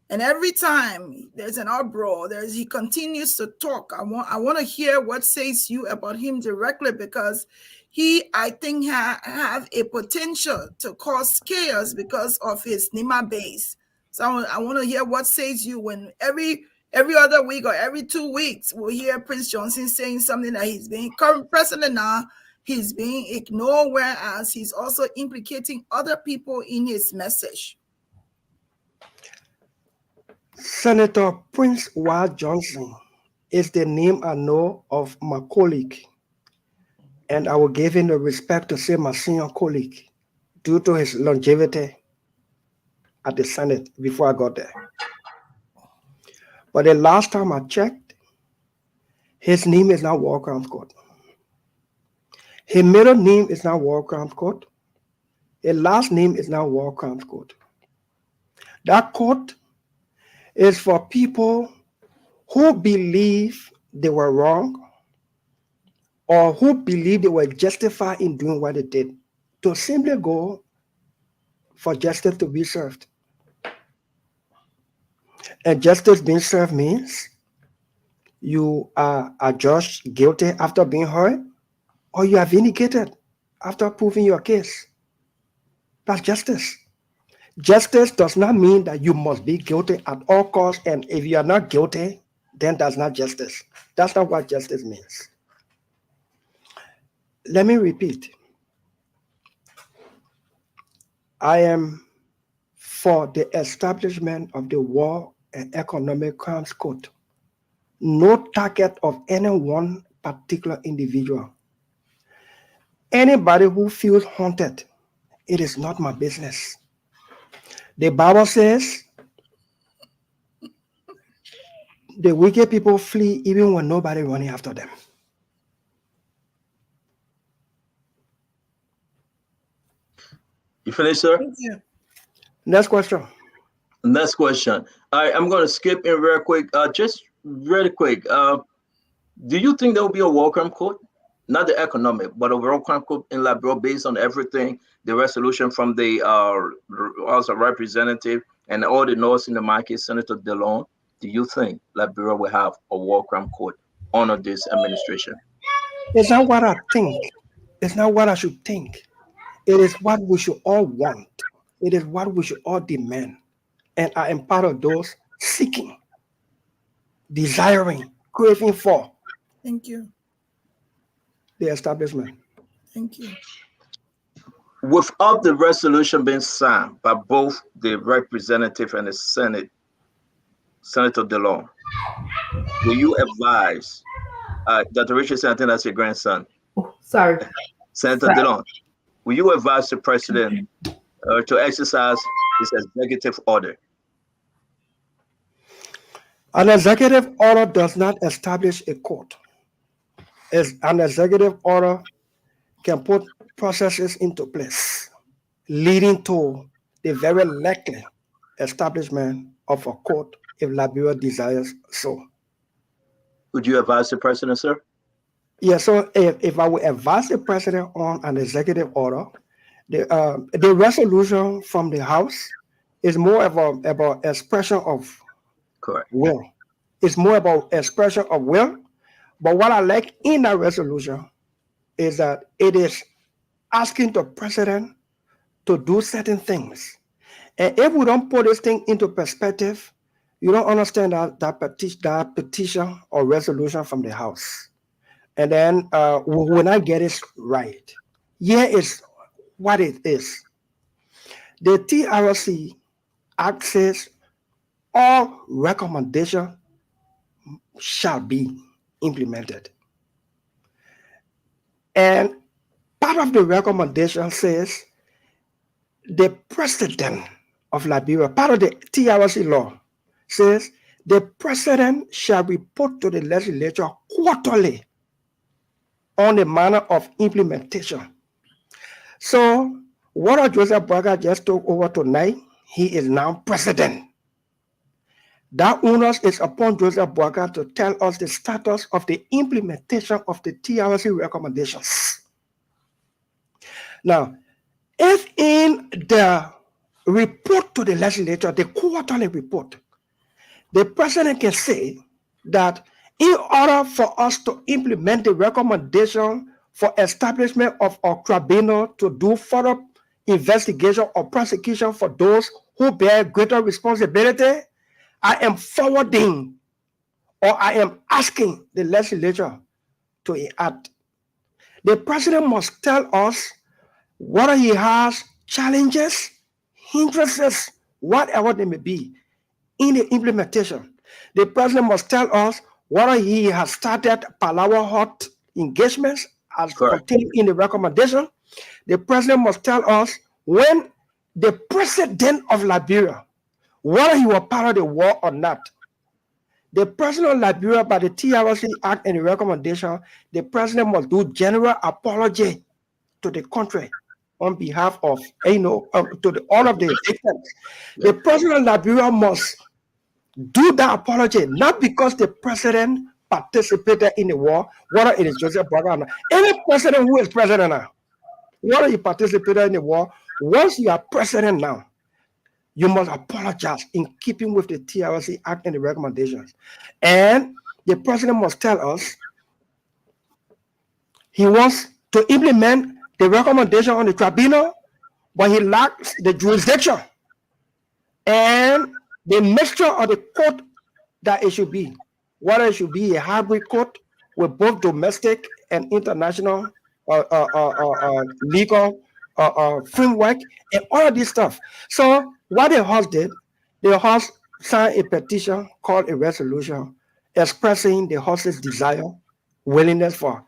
And every time there's an uproar, he continues to talk. I want to hear what says you about him directly, because he, I think, have a potential to cause chaos because of his Nima base. So I want to hear what says you when every other week or every 2 weeks we'll hear Prince Johnson saying something that he's being current president now. He's being ignored, whereas he's also implicating other people in his message. Senator Prince Wild Johnson is the name I know of my colleague, and I will give him the respect to say my senior colleague due to his longevity at the Senate before I got there. But the last time I checked, his name is not War Crimes Court. His middle name is not War Crimes Court. His last name is not War Crimes Court. That court is for people who believe they were wrong or who believe they were justified in doing what they did, to simply go for justice to be served. And justice being served means you are adjudged guilty after being heard, or you are vindicated after proving your case. That's justice. Justice does not mean that you must be guilty at all costs, and if you are not guilty, then that's not justice. That's not what justice means. Let me repeat. I am for the establishment of the War and Economic Crimes Court. No target of any one particular individual. Anybody who feels haunted, it is not my business. The Bible says the wicked people flee even when nobody running after them. You finished, sir? Thank you. Next question. Next question. I'm going to skip in real quick. Just really quick. Do you think there will be a welcome code? Not the economic, but a welcome code in Liberia based on everything, the resolution from the House of Representative and all the notes in the market, Senator DeLong. Do you think Liberia will have a welcome code under this administration? It's not what I think. It's not what I should think. It is what we should all want. It is what we should all demand. And I am part of those seeking, desiring, craving for. Thank you. The establishment. Thank you. Without the resolution being signed by both the representative and the Senate, Senator DeLong, will you advise Dr. Richardson? I think that's your grandson. Sorry. Senator DeLong, will you advise the president to exercise his executive order? An executive order does not establish a court. An executive order can put processes into place, leading to the very likely establishment of a court if Liberia desires so. Would you advise the president, sir? Yeah, so if I would advise the president on an executive order, the resolution from the House is more about expression of will. It's more about expression of will. But what I like in that resolution is that it is asking the president to do certain things. And if we don't put this thing into perspective, you don't understand that petition or resolution from the House. And then when I get it right, here is what it is. The TRC Act says all recommendations shall be implemented. And part of the recommendation says the president of Liberia, part of the TRC law says the president shall report to the legislature quarterly on the manner of implementation. So what Joseph Boakai just took over tonight, he is now president. That onus is upon Joseph Boakai to tell us the status of the implementation of the TRC recommendations. Now, if in the report to the legislature, the quarterly report, the president can say that in order for us to implement the recommendation for establishment of a tribunal to do further investigation or prosecution for those who bear greater responsibility, I am forwarding or I am asking the legislature to act. The president must tell us whether he has challenges, hindrances, whatever they may be in the implementation. The president must tell us whether he has started Palawa hot engagements as contained in the recommendation. The president must tell us when the president of Liberia, whether he was part of the war or not. The president of Liberia, by the TRC Act and the recommendation, the president must do general apology to the country on behalf of, to all of the victims. The president of Liberia must do that apology, not because the president participated in the war, whether it is Joseph Boakai or not. Any president who is president now, whether he participated in the war, once you are president now, you must apologize in keeping with the TRC Act and the recommendations. And the president must tell us he wants to implement the recommendation on the tribunal, but he lacks the jurisdiction and the mixture of the court that it should be. Whether it should be a hybrid court with both domestic and international legal framework and all of this stuff. So what the House did, the House signed a petition called a resolution expressing the House's desire, willingness for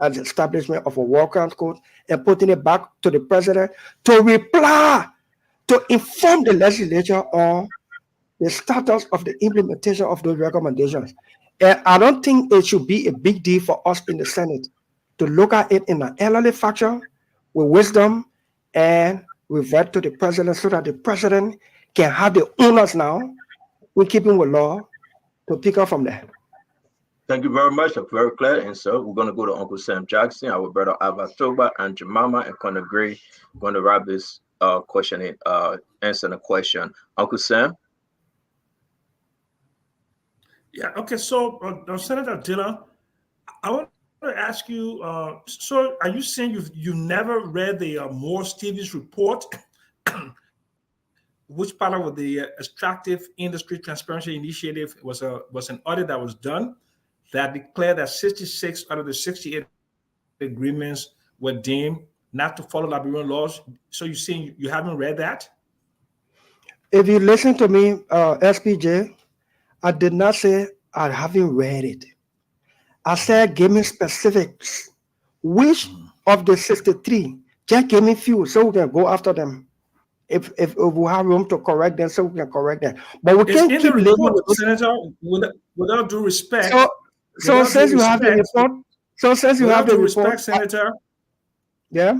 an establishment of a war crimes court and putting it back to the president to reply, to inform the legislature on the status of the implementation of those recommendations. And I don't think it should be a big deal for us in the Senate to look at it in an elderly fashion with wisdom and revert to the president so that the president can have the owners now, in keeping with law, to pick up from there. Thank you very much. That's very clear. And so we're going to go to Uncle Sam Jackson, our brother Avatoba, and Jemima and Conor Gray. Going to wrap this question in, answer the question. Uncle Sam? Yeah, okay. So, Senator Dilla, I want to ask you, so are you saying you never read the Moore-Stevens report, which part of the Extractive Industry Transparency Initiative was an audit that was done that declared that 66 out of the 68 agreements were deemed not to follow Liberian laws? So you're saying you haven't read that? If you listen to me, SPJ, I did not say I haven't read it. I said give me specifics. Which of the 63? Just give me few so we can go after them. If we have room to correct them, so we can correct them. But we can't keep living with this. Senator, without due respect. So since you have the report, respect, Senator. Yeah.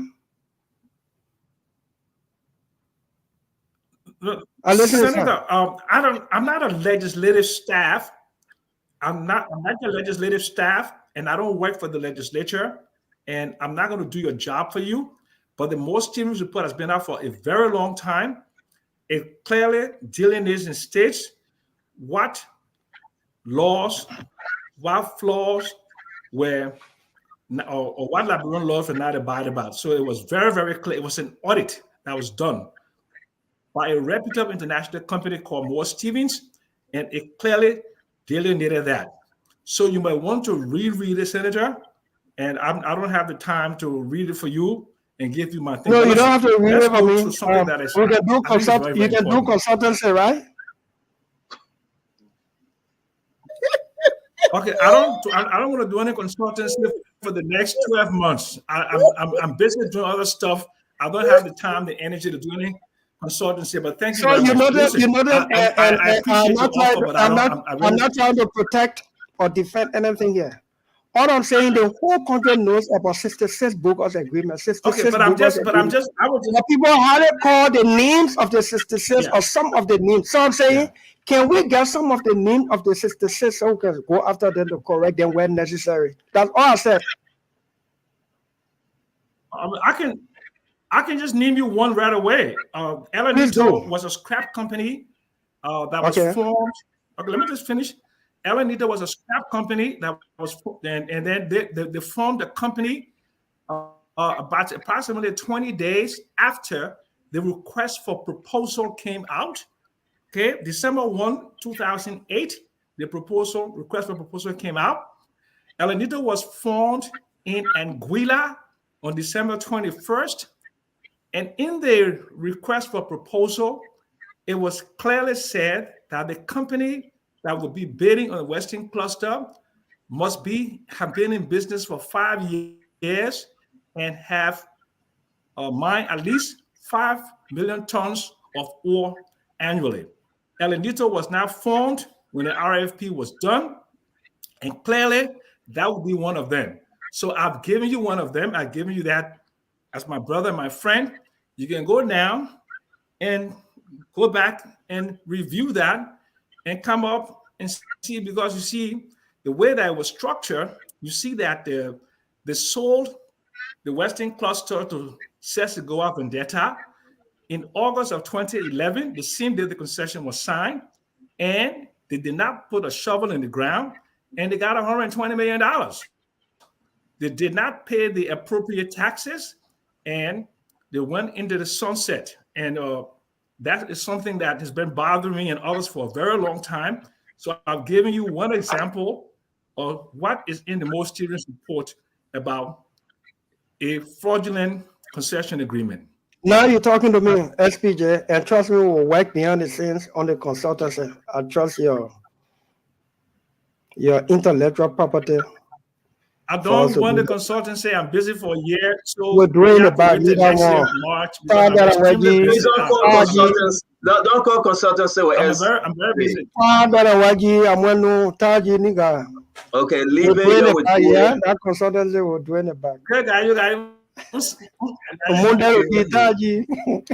Senator, I'm not a legislative staff. I'm not your legislative staff, and I don't work for the legislature, and I'm not going to do your job for you. But the Moore-Stevens report has been out for a very long time. It clearly delineates and states what laws, what flaws were, or what Liberian laws were not abided by. So it was very, very clear. It was an audit that was done by a reputable international company called Moore-Stevens, and it clearly delineated that. So you might want to reread it, Senator, and I don't have the time to read it for you and give you my thing. No, you don't have to read it for me. You can do consultancy, right? Okay, I don't want to do any consultancy for the next 12 months. I'm busy doing other stuff. I don't have the time, the energy to do any consultancy. But thank you. So I'm not trying to protect or defend anything here. All I'm saying, the whole country knows about 66 bogus agreements. 66 okay, but I was just. People hardly call the names of the 66 or some of the names. So I'm saying, can we get some of the names of the 66 so we can go after them to correct them when necessary? That's all I said. I can just name you one right away. Editon was a scrap company that was formed. Okay, let me just finish. Editon was a scrap company that was, and then they formed a company about approximately 20 days after the request for proposal came out. Okay, December 1, 2008, the request for proposal came out. Editon was formed in Anguilla on December 21st. And in the request for proposal, it was clearly said that the company that would be bidding on the Western Cluster must have been in business for 5 years and have mined at least 5 million tons of ore annually. Editon was now formed when the RFP was done, and clearly that would be one of them. So I've given you one of them. I've given you that as my brother, my friend. You can go now and go back and review that and come up and see, because you see the way that it was structured, you see that they sold the Western Cluster to Sessigua Vendetta in August of 2011, the same day the concession was signed, and they did not put a shovel in the ground, and they got $120 million. They did not pay the appropriate taxes, and they went into the sunset. And that is something that has been bothering me and others for a very long time. So I've given you one example of what is in the Moore-Stevens report about a fraudulent concession agreement. Now you're talking to me, SPJ, and trust me, we'll work behind the scenes on the consultancy. I trust your intellectual property. I don't want the consultancy. I'm busy for a year. So we're doing it by next year, March. Don't call consultancy with S. I'm very busy. Okay, leave it. Yeah, that consultancy will doing it back. Okay, guys, you guys.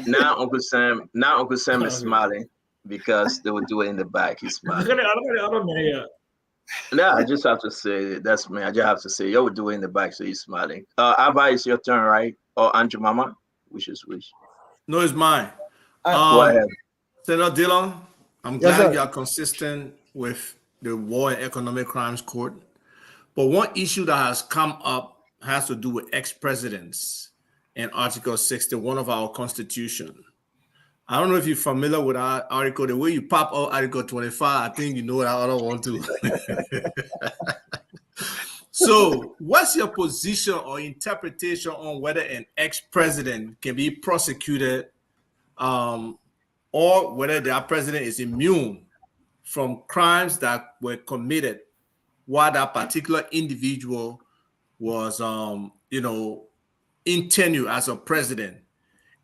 Now Uncle Sam is smiling because they would do it in the back. He's smiling. No, I just have to say that's me. I just have to say you would do it in the back, so he's smiling. Abba, it's your turn, right? Or Aunt Mama, which is which? No, it's mine. Go ahead. Senator Dillon, I'm glad you are consistent with the War and Economic Crimes Court. But one issue that has come up has to do with ex-presidents and Article 61 of our Constitution. I don't know if you're familiar with our article. The way you pop out Article 25, I think you know what I don't want to. So what's your position or interpretation on whether an ex-president can be prosecuted or whether that president is immune from crimes that were committed while that particular individual was, in tenure as a president?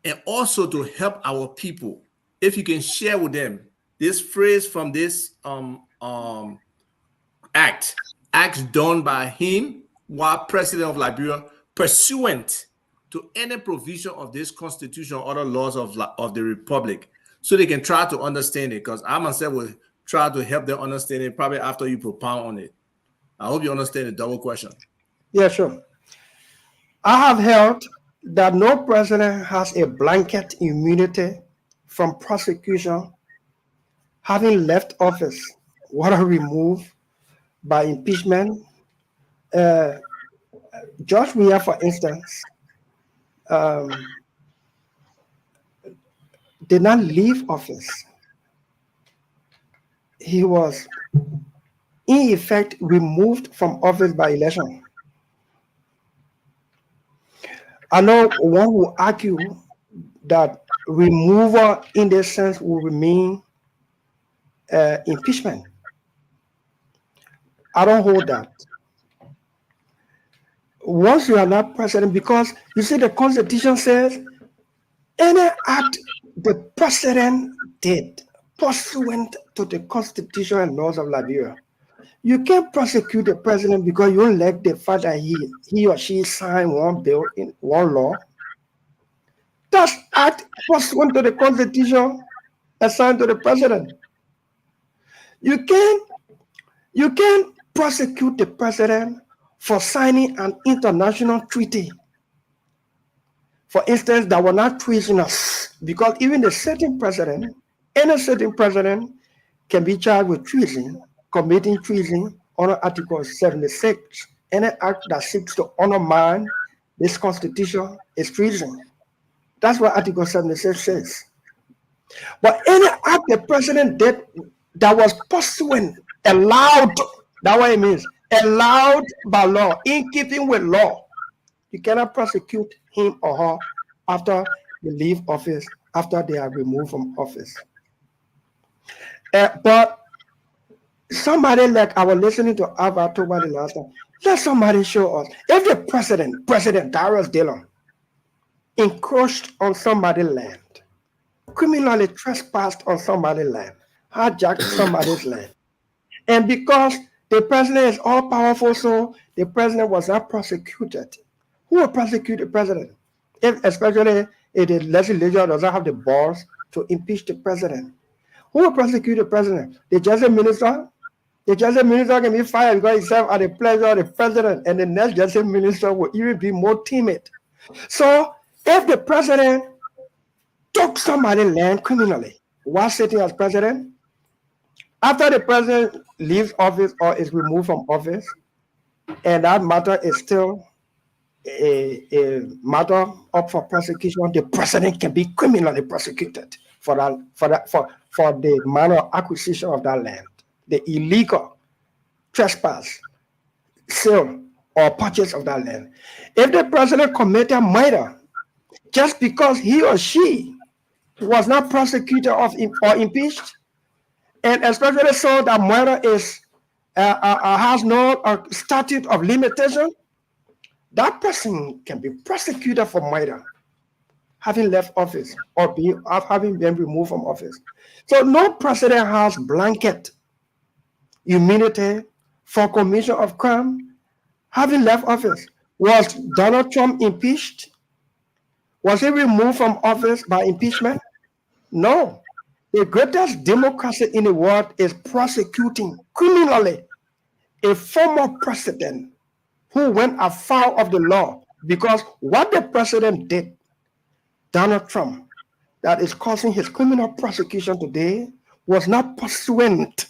And also to help our people, if you can share with them this phrase from this acts done by him while president of Liberia, pursuant to any provision of this constitution or other laws of the republic, so they can try to understand it. Because I myself will try to help them understand it probably after you propound on it. I hope you understand the double question. Yeah, sure. I have held that no president has a blanket immunity from prosecution having left office, whether removed by impeachment. George Weah, for instance, did not leave office. He was, in effect, removed from office by election. I know one will argue that removal in this sense will remain impeachment. I don't hold that. Once you are not president, because you see the Constitution says any act the president did pursuant to the Constitution and laws of Liberia, you can't prosecute the president because you don't like the fact that he or she signed one bill in one law. That's act pursuant to the Constitution assigned to the president. You can prosecute the president for signing an international treaty, for instance, that were not treasonous, because even the sitting president, any sitting president can be charged with treason, committing treason under Article 76. Any act that seeks to undermine this Constitution is treason. That's what Article 76 says. But any act the president did that was pursuant, allowed, that's what it means, allowed by law, in keeping with law, you cannot prosecute him or her after they leave office, after they are removed from office. But somebody, like I was listening to Ava talk about the last time, let somebody show us. If the President Darius Dillon, encroached on somebody's land, criminally trespassed on somebody's land, hijacked somebody's land, and because the president is all powerful, so the president was not prosecuted, who will prosecute the president? Especially if the legislature doesn't have the balls to impeach the president. Who will prosecute the president? The justice minister? The justice minister can be fired because he served at the pleasure of the president, and the next justice minister will even be more timid. So if the president took somebody's land criminally while sitting as president, after the president leaves office or is removed from office, and that matter is still a matter up for prosecution, the president can be criminally prosecuted for the manner of acquisition of that land, the illegal trespass, sale, or purchase of that land. If the president committed murder, just because he or she was not prosecuted or impeached, and especially so that murder has no statute of limitation, that person can be prosecuted for murder, having left office or having been removed from office. So no president has blanket immunity for commission of crime having left office. Was Donald Trump impeached Was he removed from office by impeachment? No. The greatest democracy in the world is prosecuting criminally a former president who went afoul of the law, because what the president did, Donald Trump, that is causing his criminal prosecution today, was not pursuant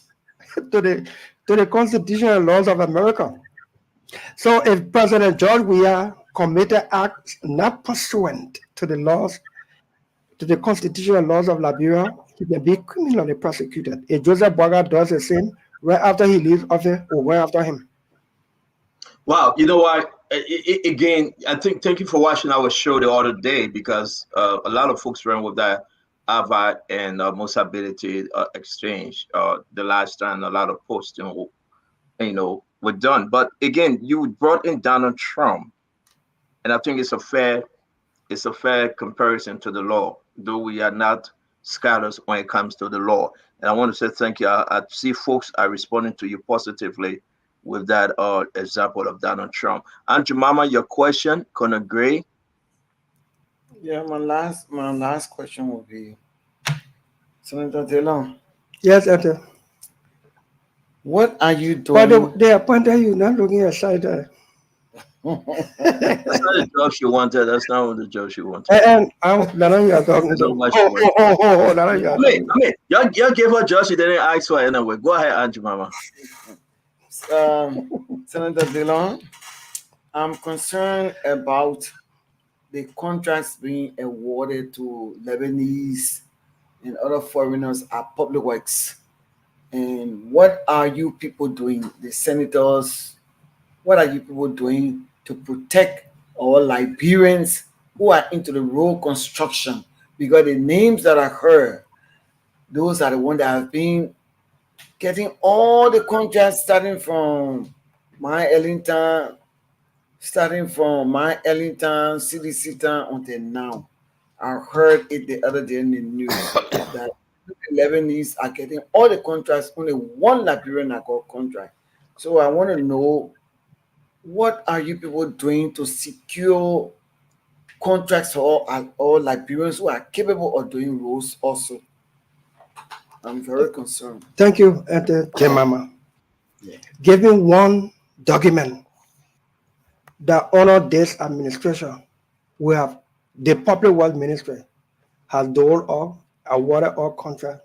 to the constitutional laws of America. So if President George Weah committed acts not pursuant to the laws, to the constitutional laws of Liberia, he can be criminally prosecuted. If Joseph Boga does the same, right after he leaves office, or right after him. Wow, you know what? Again, I think thank you for watching our show the other day, because a lot of folks ran with that Avad and Mosability exchange the last time. A lot of posting, were done. But again, you brought in Donald Trump, and I think it's a fair comparison to the law, though we are not scholars when it comes to the law. And I want to say thank you. I see folks are responding to you positively with that example of Donald Trump. Andrew Mama, your question, Conor Gray. Yeah, my last question will be, Senator Taylor. Yes, Ethel. What are you doing? But they appointed you, not looking aside. That's not the job she wanted. That's not the job she wanted. And you are talking to. Y'all gave her job she didn't ask for anyway. Go ahead, Andrew Mama. Senator Dillon, I'm concerned about the contracts being awarded to Lebanese and other foreigners at public works. And what are you people doing, the senators? What are you people doing to protect our Liberians who are into the road construction? Because the names that I heard, those are the ones that have been getting all the contracts starting from my Ellington, CDC town until now. I heard it the other day in the news that the Lebanese are getting all the contracts, only one Liberian got contract. So I want to know, what are you people doing to secure contracts for all Liberians who are capable of doing roads also? I'm very concerned. Thank you, Mama. Yeah. Giving one document that honor this administration, we have the Public Works Ministry has dole or awarded all contract.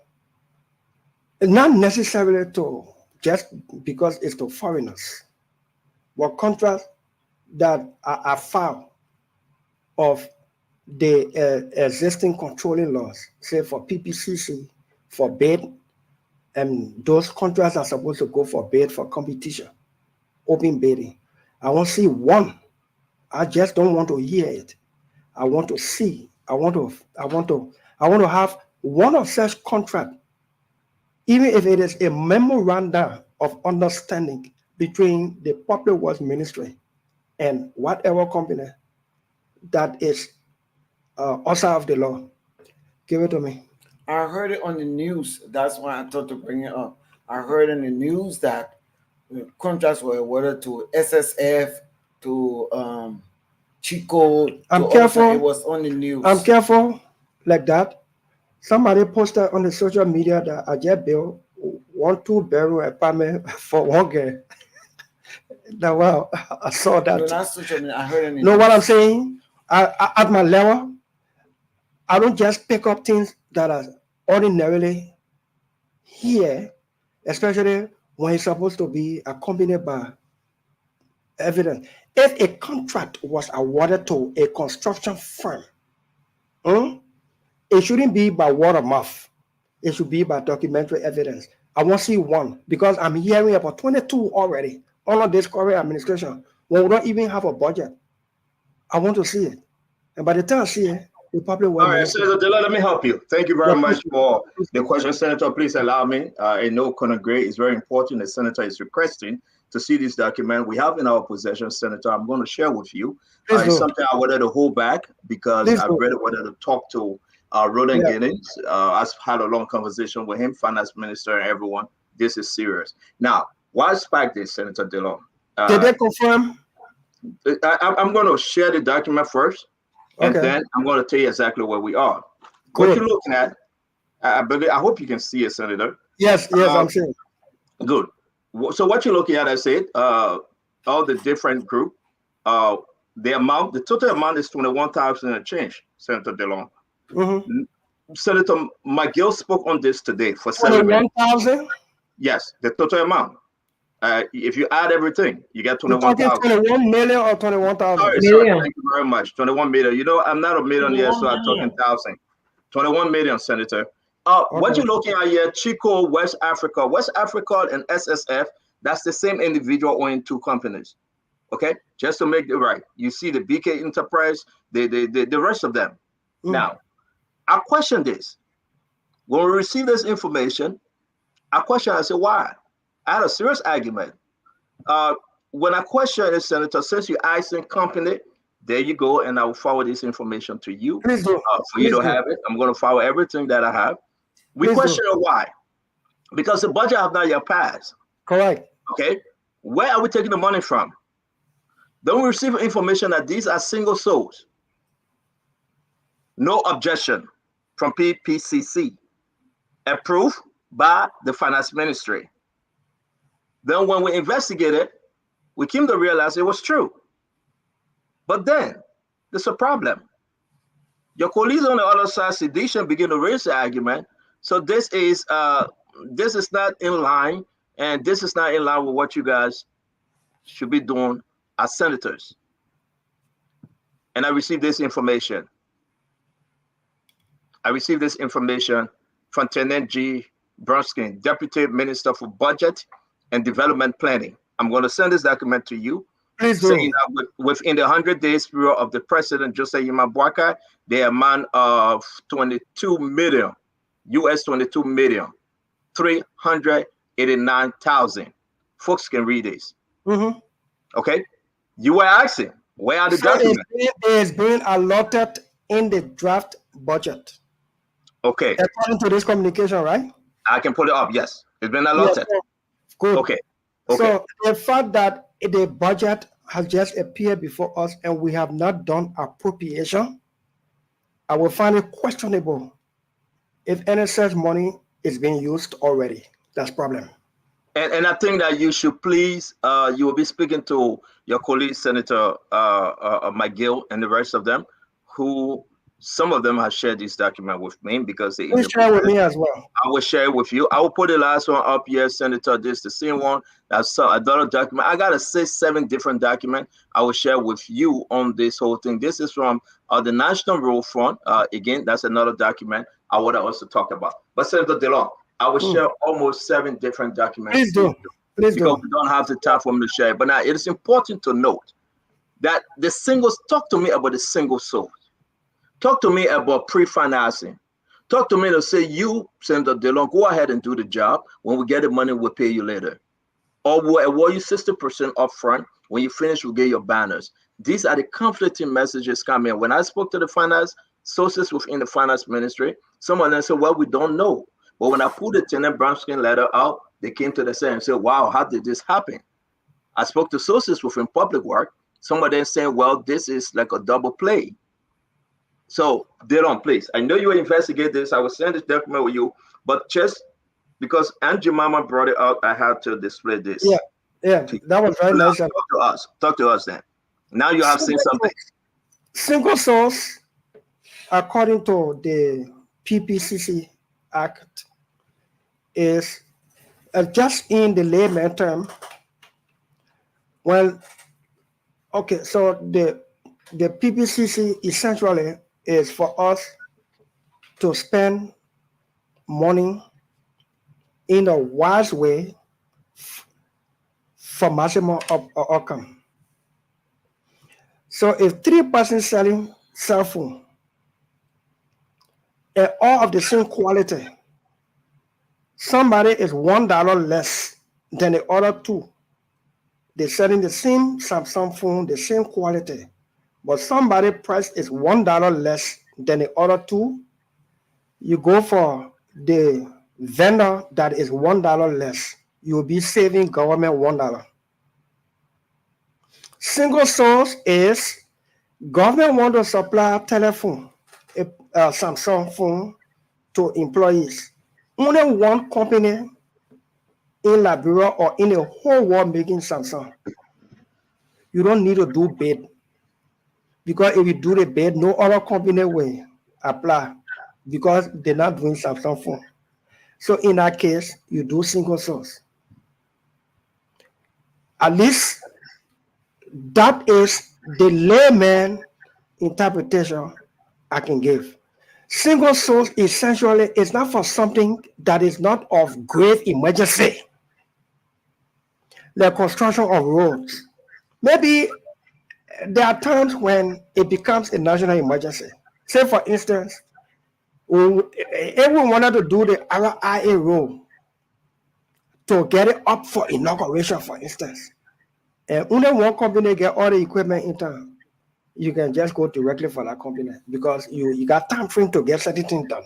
It's not necessarily to just because it's to foreigners, but contracts that are foul of the existing controlling laws, say for PPCC, for bid, and those contracts are supposed to go for bid for competition, open bidding. I want to see one. I just don't want to hear it. I want to see. I want to have one of such contract, even if it is a memorandum of understanding between the Public Works Ministry and whatever company that is outside of the law. Give it to me. I heard it on the news. That's why I thought to bring it up. I heard in the news that contracts were awarded to SSF, to Chico. I'm careful. It was on the news. I'm careful like that. Somebody posted on the social media that I just built 1-2 bedroom apartment for one girl. Now, wow, I saw that. No, not social media. I heard it. Know what I'm saying? At my level, I don't just pick up things that are ordinarily here, especially when it's supposed to be accompanied by evidence. If a contract was awarded to a construction firm, it shouldn't be by word of mouth. It should be by documentary evidence. I want to see one, because I'm hearing about 22 already under this current administration when we don't even have a budget. I want to see it. And by the time I see it, the public will. All right, Senator Dillon, let me help you. Thank you very much for the question. Senator, please allow me. I know Conor Gray is very important. The senator is requesting to see this document we have in our possession, Senator. I'm going to share with you. It's something I wanted to hold back because I really wanted to talk to Roland Giddens. I've had a long conversation with him, finance minister, and everyone. This is serious. Now, why spark this, Senator Dillon? Did they confirm? I'm going to share the document first. And then I'm going to tell you exactly where we are. Good. What you're looking at, I hope you can see it, Senator. Yes, I'm seeing. Good. So what you're looking at, I said, all the different group, the total amount is 21,000 and change, Senator DeLong. Senator McGill spoke on this today for 21,000. Yes, the total amount. If you add everything, you get 21,000. 21 million or 21,000? Sorry, thank you very much. 21 million. You know, I'm not a millionaire, so I'm talking thousand. 21 million, Senator. What you're looking at here, Chico, West Africa and SSF, that's the same individual owning two companies. Okay, just to make it right. You see the BK Enterprise, the rest of them. Now, I question this. When we receive this information, I said, why? I had a serious argument. When I question it, Senator, since you're asking company, there you go, and I will forward this information to you. Please do. For you to have it. I'm going to forward everything that I have. We question why? Because the budget have not yet passed. Correct. Okay. Where are we taking the money from? Then we receive information that these are single souls. No objection from PPCC. Approved by the finance ministry. Then when we investigated, we came to realize it was true. But then there's a problem. Your colleagues on the other side, sedition, begin to raise the argument. So this is not in line, and this is not in line with what you guys should be doing as senators. And I received this information. From Tenant G. Brunskin, Deputy Minister for Budget and Development Planning. I'm going to send this document to you. Please do. Saying that within the 100 days period of the President Jose Yimabwaka, the amount of 22 million, US 22 million, 389,000. Folks can read this. Okay? You were asking, where are the documents? It is being allotted in the draft budget. Okay. According to this communication, right? I can put it up, yes. It's been allotted. Yes, good. Okay. So the fact that the budget has just appeared before us and we have not done appropriation, I will find it questionable if any such money is being used already. That's problem. And I think that you should please, you will be speaking to your colleague, Senator McGill, and the rest of them, who some of them have shared this document with me because they share with me as well. I will share it with you. I will put the last one up here, Senator. This the same one. That's another document. I got a 6-7 different documents I will share with you on this whole thing. This is from the National Rule Fund. Again, that's another document I would also talk about. But Senator DeLong, I will share almost 7 different documents. Please do. Please do. Because we don't have the time for me to share. But now it is important to note that the singles, talk to me about the single soul. Talk to me about pre-financing. Talk to me to say, you, Senator DeLong, go ahead and do the job. When we get the money, we'll pay you later. Or we'll award you 60% up front. When you finish, we'll get your banners. These are the conflicting messages coming. When I spoke to the finance sources within the finance ministry, some of them said, well, we don't know. But when I put the Tenant Brunskin letter out, they came to the same and said, wow, how did this happen? I spoke to sources within public work. Some of them saying, well, this is like a double play. So, DeLong, please, I know you will investigate this. I will send this document with you, but just because Angie Mama brought it out, I had to display this. Yeah, that was very nice. Talk to us then. Now you have seen something. Single source, according to the PPCC Act, is just in the layman term. Well, okay, so the PPCC essentially is for us to spend money in a wise way for maximum outcome. So if 3 persons selling cell phone and all of the same quality, somebody is $1 less than the other 2. They're selling the same Samsung phone, the same quality, but somebody price is $1 less than the other 2. You go for the vendor that is $1 less. You'll be saving government $1. Single source is Government want to supply telephone, a Samsung phone to employees. Only one company in Liberia or in the whole world making Samsung. You don't need to do bid. Because if you do the bid, no other company will apply because they're not doing Samsung phone. So in that case, you do single source. At least that is the layman interpretation I can give. Single source essentially is not for something that is not of grave emergency, like construction of roads. Maybe there are times when it becomes a national emergency. Say, for instance, everyone wanted to do the RIA road to get it up for inauguration, for instance. And only one company get all the equipment in town. You can just go directly for that company because you got time frame to get certain things done.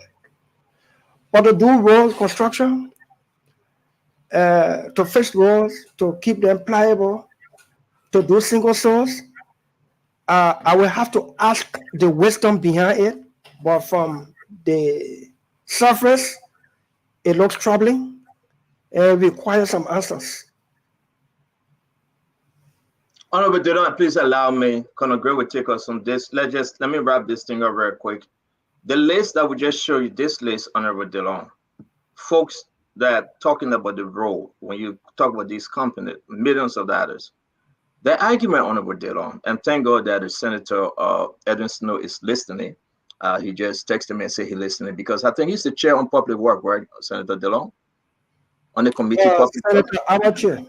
But to do road construction, to fix roads, to keep them pliable, to do single source, I will have to ask the wisdom behind it. But from the surface, it looks troubling and requires some answers. Honorable Editon, please allow me, Colonel Gray will take us on this. Let me wrap this thing up very quick. The list that we just showed you, this list, Honorable Editon, folks that talking about the role, when you talk about these companies, millions of dollars, the argument, Honorable Editon, and thank God that the Senator Edwin Snow is listening. He just texted me and said he's listening because I think he's the chair on public work, right, Senator Editon? On the committee public Senator, work?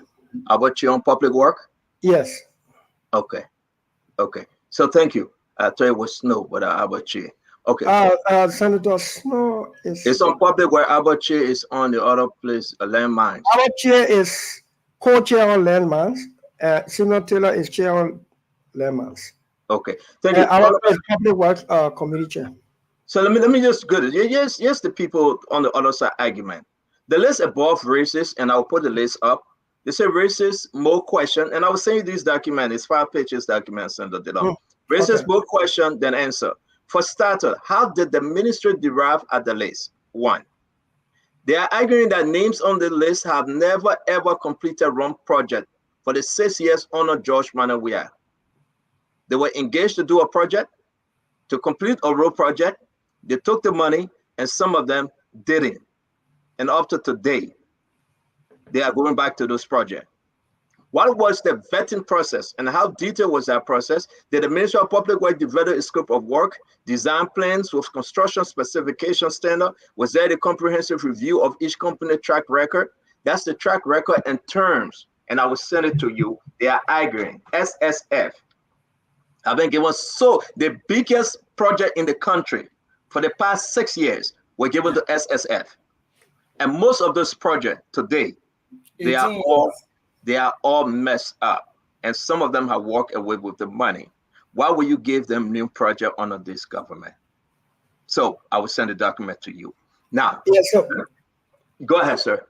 About you on public work? Yes. Okay. So thank you. I thought it was Snow, but Abachi. Okay. Senator Snow is. It's on public where Abachi is on the other place, landmines. Abachi is co-chair on landmines. Senator Taylor is chair on landmines. Okay. Thank you. Abachi is public works committee chair. So let me just go to yes, the people on the other side argument. The list above racist, and I'll put the list up. They say racist, more question, and I was saying this document is 5 pages document, Senator Editon. Racist, more question than answer. For starter, how did the ministry derive at the list? 1, they are arguing that names on the list have never ever completed one project for the 6 years under George Manawia. They were engaged to do a project, to complete a road project. They took the money, and some of them didn't. And up to today, they are going back to those projects. What was the vetting process and how detailed was that process? Did the Ministry of Public Works develop a scope of work, design plans with construction specification standard? Was there a comprehensive review of each company track record? That's the track record and terms. And I will send it to you. They are arguing. SSF. I've been given the biggest project in the country for the past 6 years were given to SSF. And most of those projects today, they are all messed up, and some of them have walked away with the money. Why would you give them new project under this government? So I will send the document to you. Now, yes, sir. Go ahead, sir.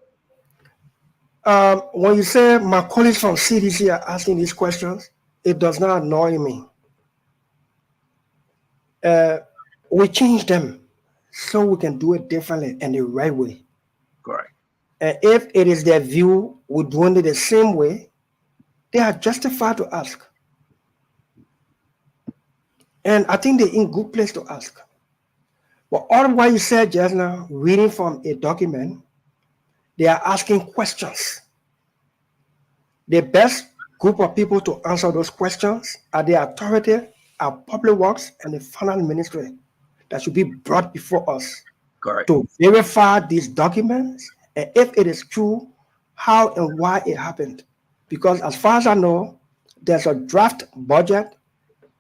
When you say my colleagues from CDC are asking these questions, it does not annoy me. We change them so we can do it differently and the right way. Correct. And if it is their view, we're doing it the same way, they are justified to ask. And I think they're in good place to ask. But all of what you said just now, reading from a document, they are asking questions. The best group of people to answer those questions are the authority, our public works, and the finance ministry that should be brought before us. Correct. To verify these documents, and if it is true, how and why it happened. Because as far as I know, there's a draft budget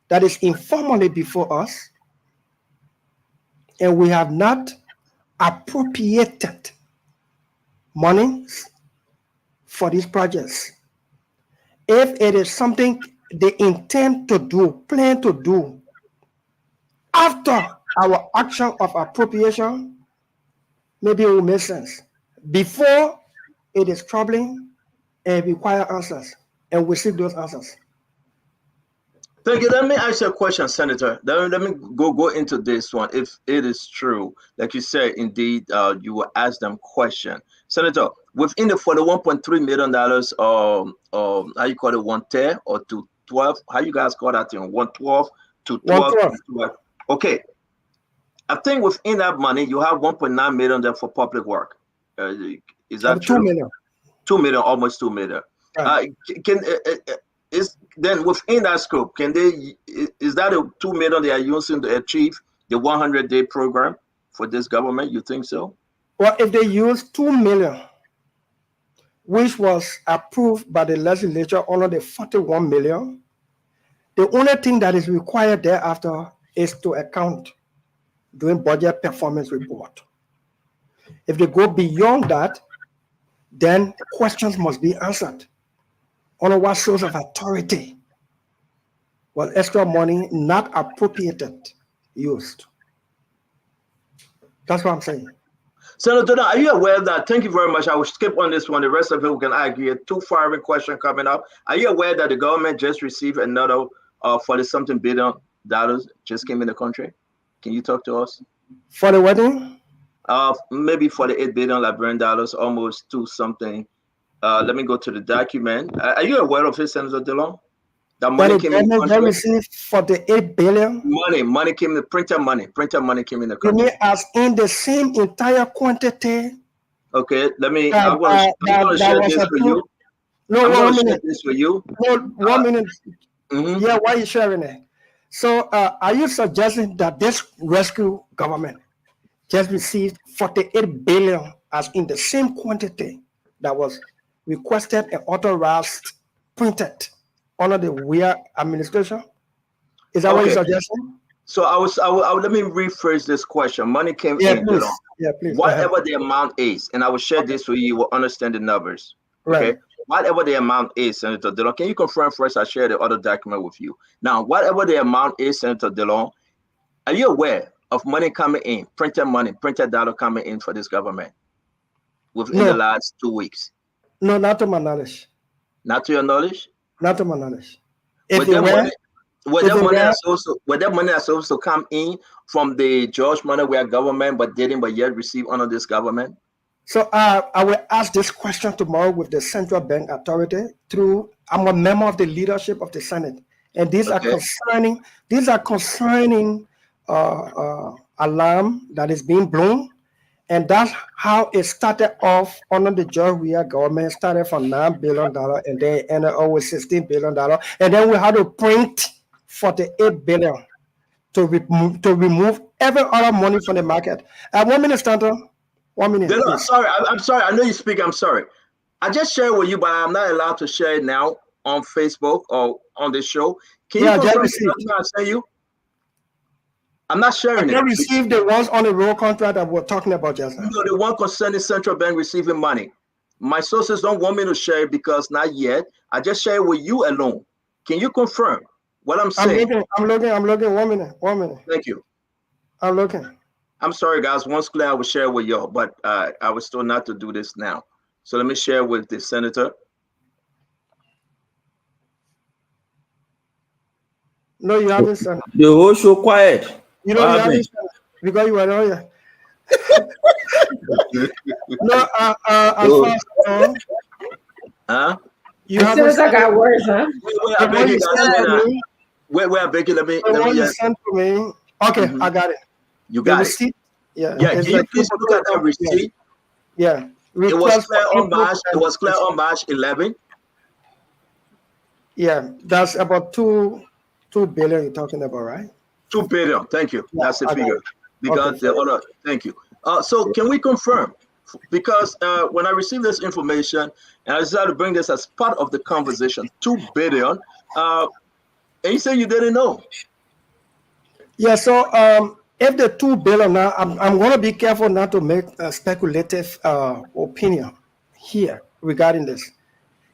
that is informally before us, and we have not appropriated monies for these projects. If it is something they intend to do, plan to do, after our action of appropriation, maybe it will make sense. Before, it is troubling and require answers, and we seek those answers. Thank you. Let me ask you a question, Senator. Let me go into this one. If it is true, like you said, indeed, you will ask them question. Senator, within the $41.3 million, how you call it, 110 or 212? How you guys call that thing? 112 to 12? 12. Okay. I think within that money, you have 1.9 million there for public work. Is that true? 2 million. 2 million, almost 2 million. Right. Is then within that scope, can they? Is that a 2 million they are using to achieve the 100-day program for this government? You think so? Well, if they use 2 million, which was approved by the legislature under the 41 million, the only thing that is required thereafter is to account doing budget performance report. If they go beyond that, then questions must be answered. On what source of authority was extra money not appropriated used? That's what I'm saying. Senator, are you aware that? Thank you very much. I will skip on this one. The rest of it we can argue. 2 firing question coming up. Are you aware that the government just received another $40-something billion just came in the country? Can you talk to us? For the wedding? Maybe $48 billion Liberian dollars, almost 2 something. Let me go to the document. Are you aware of it, Senator DeLong? That money came in the country. Received $48 billion. Money came in the printer money. Printer money came in the country. You mean as in the same entire quantity? Okay, let me. I'm gonna share this for you. No, 1 minute. This for you. No, 1 minute. Yeah, why are you sharing it? So, are you suggesting that this rescue government just received 48 billion as in the same quantity that was requested and authorized, printed under the WEA administration? Is that what you're suggesting? So I will let me rephrase this question. Money came in, please. Yeah, please. Whatever the amount is, and I will share this with you, you will understand the numbers. Okay. Right. Whatever the amount is, Senator DeLong, can you confirm first? I share the other document with you. Now, whatever the amount is, Senator DeLong, are you aware of money coming in, printed dollar coming in for this government within the last 2 weeks? No, not to my knowledge. Not to your knowledge? Not to my knowledge. Would that money that's supposed to come in from the George Monoware government but yet receive under this government? So I will ask this question tomorrow with the Central Bank Authority through. I'm a member of the leadership of the Senate, and these are concerning alarm that is being blown, and that's how it started off under the George Weah government. Started from $9 billion, and then ended up with $16 billion, and then we had to print $48 billion to remove every other money from the market. 1 minute, Stanton. 1 minute. I'm sorry. I know you speak. I'm sorry. I just share with you, but I'm not allowed to share it now on Facebook or on this show. Can you confirm what I'm saying you? I'm not sharing it. I received the ones on the road contract that we're talking about just now. No, the one concerning Central Bank receiving money. My sources don't want me to share it because not yet. I just share it with you alone. Can you confirm what I'm saying? I'm looking. 1 minute. 1 minute. Thank you. I'm looking. I'm sorry, guys. Once clear, I will share with y'all, but I was told not to do this now. So let me share with the senator. No, you haven't, sir. The whole show quiet. You know, you haven't, because you were not here. No, you haven't got words, huh? Wait, I beg you, let me send to me. Okay, I got it. You got it. Yeah. Can you please look at that receipt? Yeah. It was clear on March 11. Yeah, that's about 2 billion you're talking about, right? 2 billion. Thank you. That's the figure. Because the other. Thank you. So can we confirm? Because when I received this information, and I decided to bring this as part of the conversation, 2 billion, and you said you didn't know. Yeah. So if the 2 billion now, I'm going to be careful not to make a speculative opinion here regarding this.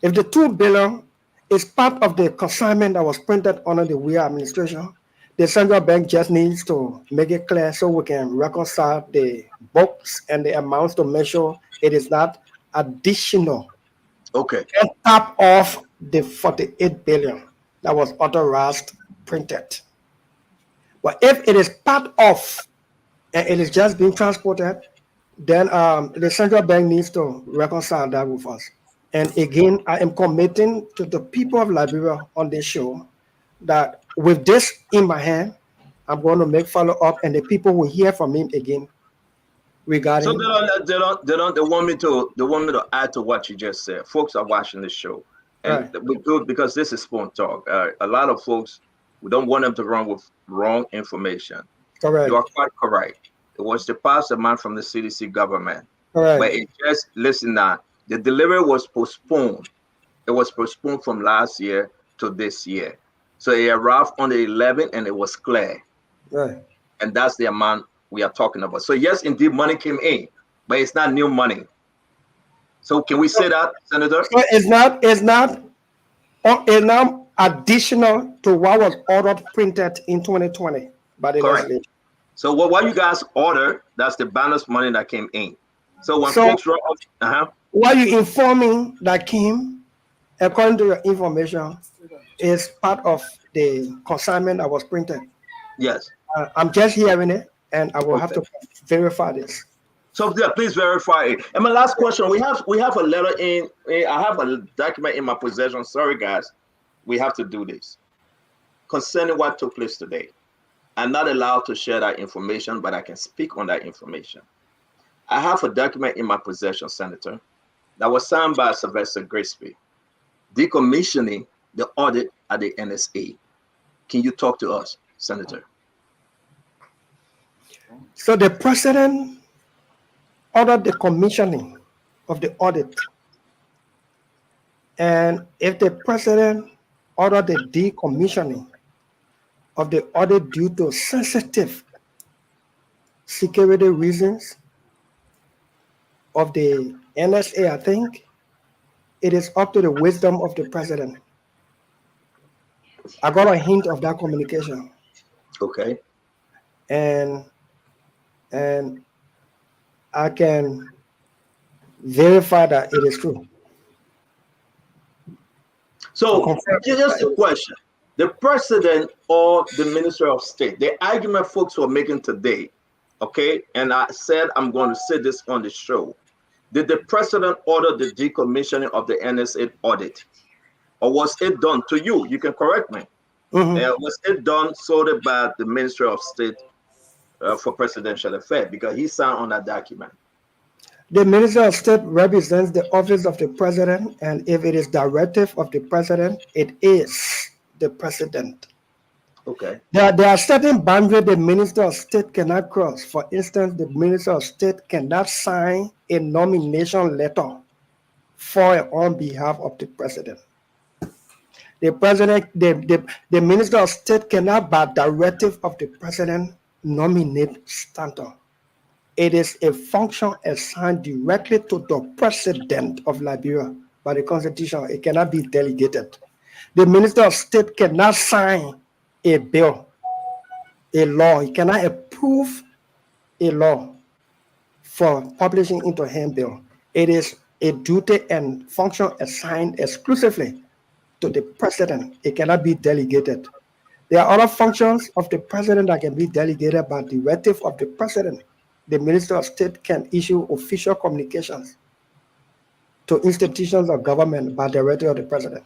If the 2 billion is part of the consignment that was printed under the WEA administration, the central bank just needs to make it clear so we can reconcile the books and the amounts to make sure it is not additional. Okay. On top of the 48 billion. that was authorized printed. But if it is part of and it is just being transported, then the central bank needs to reconcile that with us. And again, I am committing to the people of Liberia on this show that with this in my hand, I'm going to make follow up, and the people will hear from him again regarding. So they want me to add to what you just said. Folks are watching this show, and we do because this is Spoon Talk. A lot of folks, we don't want them to run with wrong information. Correct. You are quite correct. It was the past man from the CDC government. Correct. But it just listen now. The delivery was postponed. It was postponed from last year to this year. So it arrived on the 11th and it was clear. Right. And that's the amount we are talking about. So yes, indeed, money came in, but it's not new money. So can we say that, Senator? So it's not additional to what was ordered printed in 2020 by the legislature. So what you guys order, that's the balance money that came in. So when folks wrote what you informing that came, according to your information, is part of the consignment that was printed. Yes. I'm just hearing it, and I will have to verify this. So yeah, please verify it. And my last question, we have a letter in. I have a document in my possession. Sorry, guys, we have to do this concerning what took place today. I'm not allowed to share that information, but I can speak on that information. I have a document in my possession, Senator, that was signed by Sylvester Grisby, decommissioning the audit at the NSA. Can you talk to us, Senator? So the president ordered the commissioning of the audit. And if the president ordered the decommissioning of the audit due to sensitive security reasons of the NSA, I think it is up to the wisdom of the president. I got a hint of that communication. Okay. And I can verify that it is true. So just a question. The president or the Minister of State, the argument folks were making today, okay, and I said I'm going to say this on the show. Did the president order the decommissioning of the NSA audit? Or was it done to you? You can correct me. Was it done solely by the Minister of State for Presidential Affairs? Because he signed on that document. The Minister of State represents the office of the president, and if it is directive of the president, it is the president. Okay. There are certain boundaries the Minister of State cannot cross. For instance, the Minister of State cannot sign a nomination letter for and on behalf of the president. The president, the Minister of State cannot, by directive of the president, nominate Stanton. It is a function assigned directly to the president of Liberia by the Constitution. It cannot be delegated. The Minister of State cannot sign a bill, a law. He cannot approve a law for publishing into handbill. It is a duty and function assigned exclusively to the president. It cannot be delegated. There are other functions of the president that can be delegated by directive of the president. The Minister of State can issue official communications to institutions of government by directive of the president.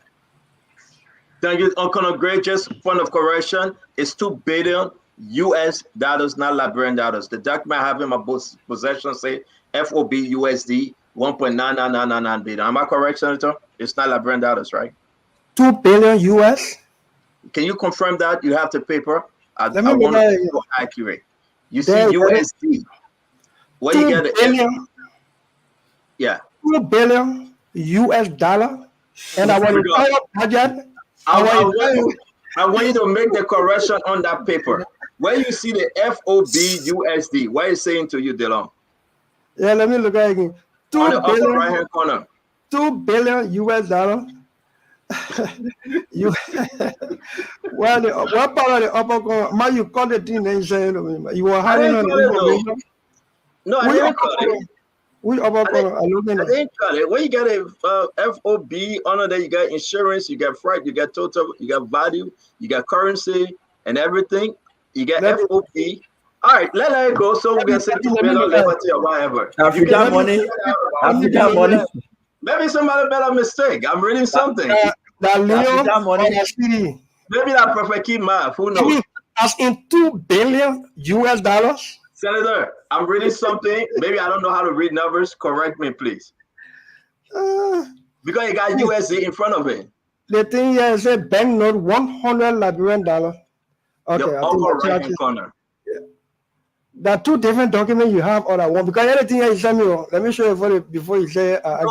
Thank you, Uncle Gray. Just point of correction, it's $2 billion US dollars, not Liberian dollars. The document I have in my possession say FOB USD 1.99999 billion. Am I correct, Senator? It's not Liberian dollars, right? 2 billion US. Can you confirm that? You have the paper. I want to be accurate. You see USD. Where you get it? Yeah. 2 billion US dollar. And I want to I want you to make the correction on that paper. Where you see the FOB USD, what is saying to you, Delon? Yeah, let me look at it again. 2 on the billion, upper right-hand corner. 2 billion US dollar. You well, what part of the upper corner? Man, you call the thing and say you were hiding on the information. No, I didn't call it. We about I think got it. When you get a FOB under there, you got insurance, you got freight, you got total, you got value, you got currency and everything. You get FOB. All right, let it go. So we can say together liberty or whatever. African money. African money. Maybe somebody made a mistake. I'm reading something. African money. Maybe that perfect key math. Who knows? As in $2 billion US. Senator, I'm reading something. Maybe I don't know how to read numbers. Correct me, please. Because you got USD in front of it. The thing here is a banknote, $100 Liberian dollar. Okay, the upper right-hand corner. Yeah. There are two different documents you have on that one. Because anything you send me, let me show you before you say again. I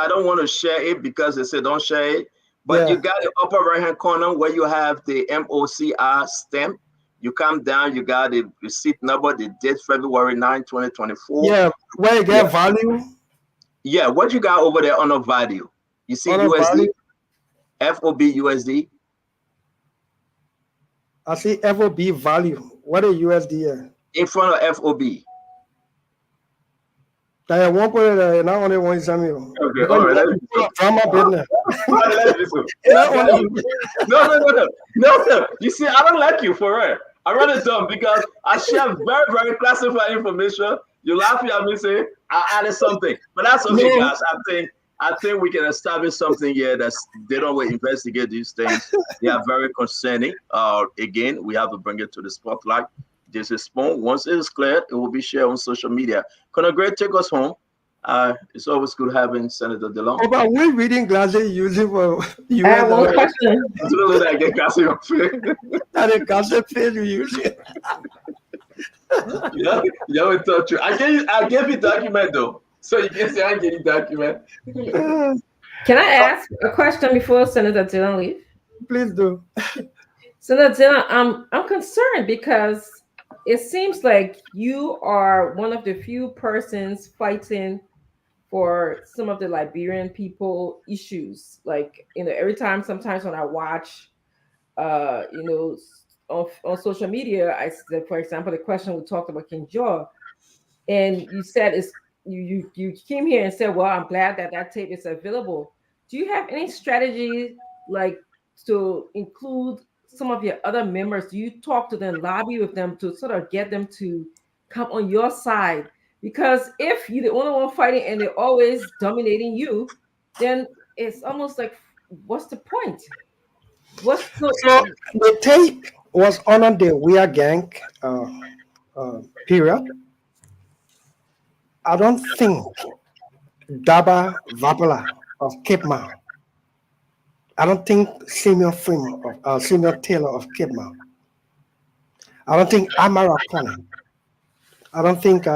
don't want to share it because they say don't share it. But you got the upper right-hand corner where you have the MOCR stamp. You come down, you got the receipt number, the date February 9, 2024. Yeah, where you get value. Yeah, what you got over there on the value? You see USD, FOB USD. I see FOB value. What is USD here? In front of FOB. I won't put it not only one example. Okay, all right. Drama business. No. You see, I don't like you for it. I run it down because I share very, very classified information. You laughing at me saying I added something, but that's okay, guys. I think we can establish something here that they don't investigate these things. They are very concerning. Again, we have to bring it to the spotlight. This is Spoon. Once it is cleared, it will be shared on social media. Conor Gray, take us home. It's always good having Senator DeLong. Oh, but we're reading glasses using for you. I have one question. I get glasses on face. That a glasses face you use it. Yeah, we touch you. I gave you document though, so you can say I gave you document. Can I ask a question before Senator Dillon leaves? Please do. Senator Dillon, I'm concerned because it seems like you are one of the few persons fighting for some of the Liberian people issues. Like, every time, sometimes when I watch, on social media, I said, for example, the question we talked about King Jaw, and you said you came here and said, well, I'm glad that tape is available. Do you have any strategy like to include some of your other members? Do you talk to them, lobby with them to sort of get them to come on your side? Because if you're the only one fighting and they're always dominating you, then it's almost like, what's the point? So the tape was on the Weir Gang period. I don't think Daba Vapala of Cape Mount. I don't think Simeon Taylor of Cape Mount. I don't think Amara Conning. I don't think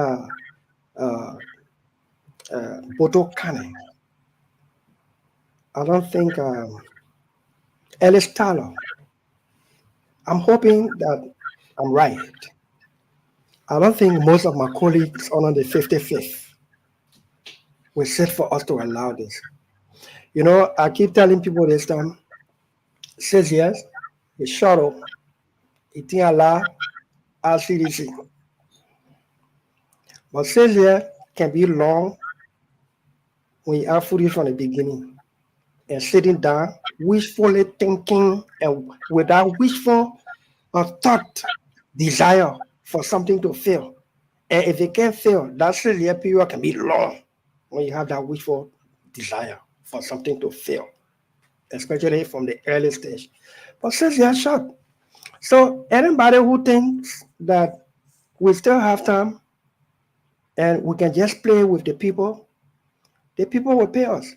Bodo Canning. I don't think Ellis Tyler. I'm hoping that I'm right. I don't think most of my colleagues on the 55th will sit for us to allow this. I keep telling people this time, 6 years, the shuttle, it didn't allow RCDC. But 6 years can be long when you have footage from the beginning and sitting down, wishfully thinking and without wishful thought, desire for something to fail. And if it can't fail, that 6 year period can be long when you have that wishful desire for something to fail, especially from the early stage. But 6 years short. So anybody who thinks that we still have time and we can just play with the people will pay us.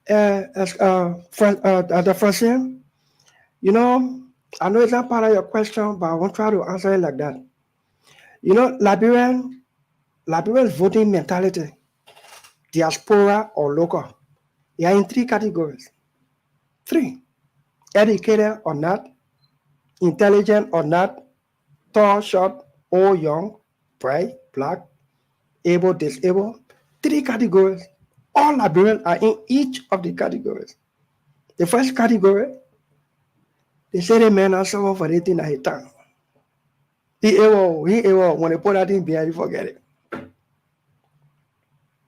The Francine, I know it's not part of your question, but I won't try to answer it like that. Liberian voting mentality, diaspora or local, they are in 3 categories. 3, educated or not, intelligent or not, tall, short, old, young, bright, black, able, disabled. 3 categories. All Liberians are in each of the categories. The first category, they say the man has someone for anything that he done. He able, when they put that in behind, you forget it.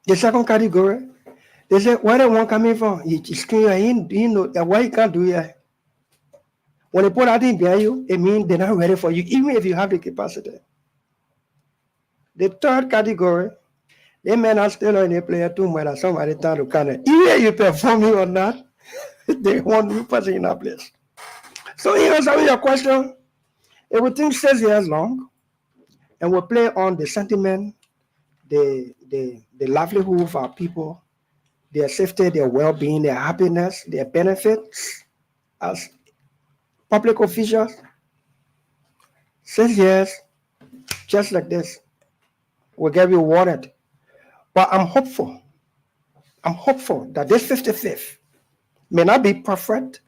The second category, they say, where the one coming from? You screen you know why you can't do it. When they put that in behind you, it means they're not ready for you, even if you have the capacity. The third category, they may not still in a player too much that somebody trying to kind of, even if you perform it or not, they want you person in that place. So in answering your question, it will take 6 years long, and we'll play on the sentiment, the livelihood of our people, their safety, their well-being, their happiness, their benefits as public officials. 6 years, just like this, will get rewarded. But I'm hopeful that this 55th may not be perfect,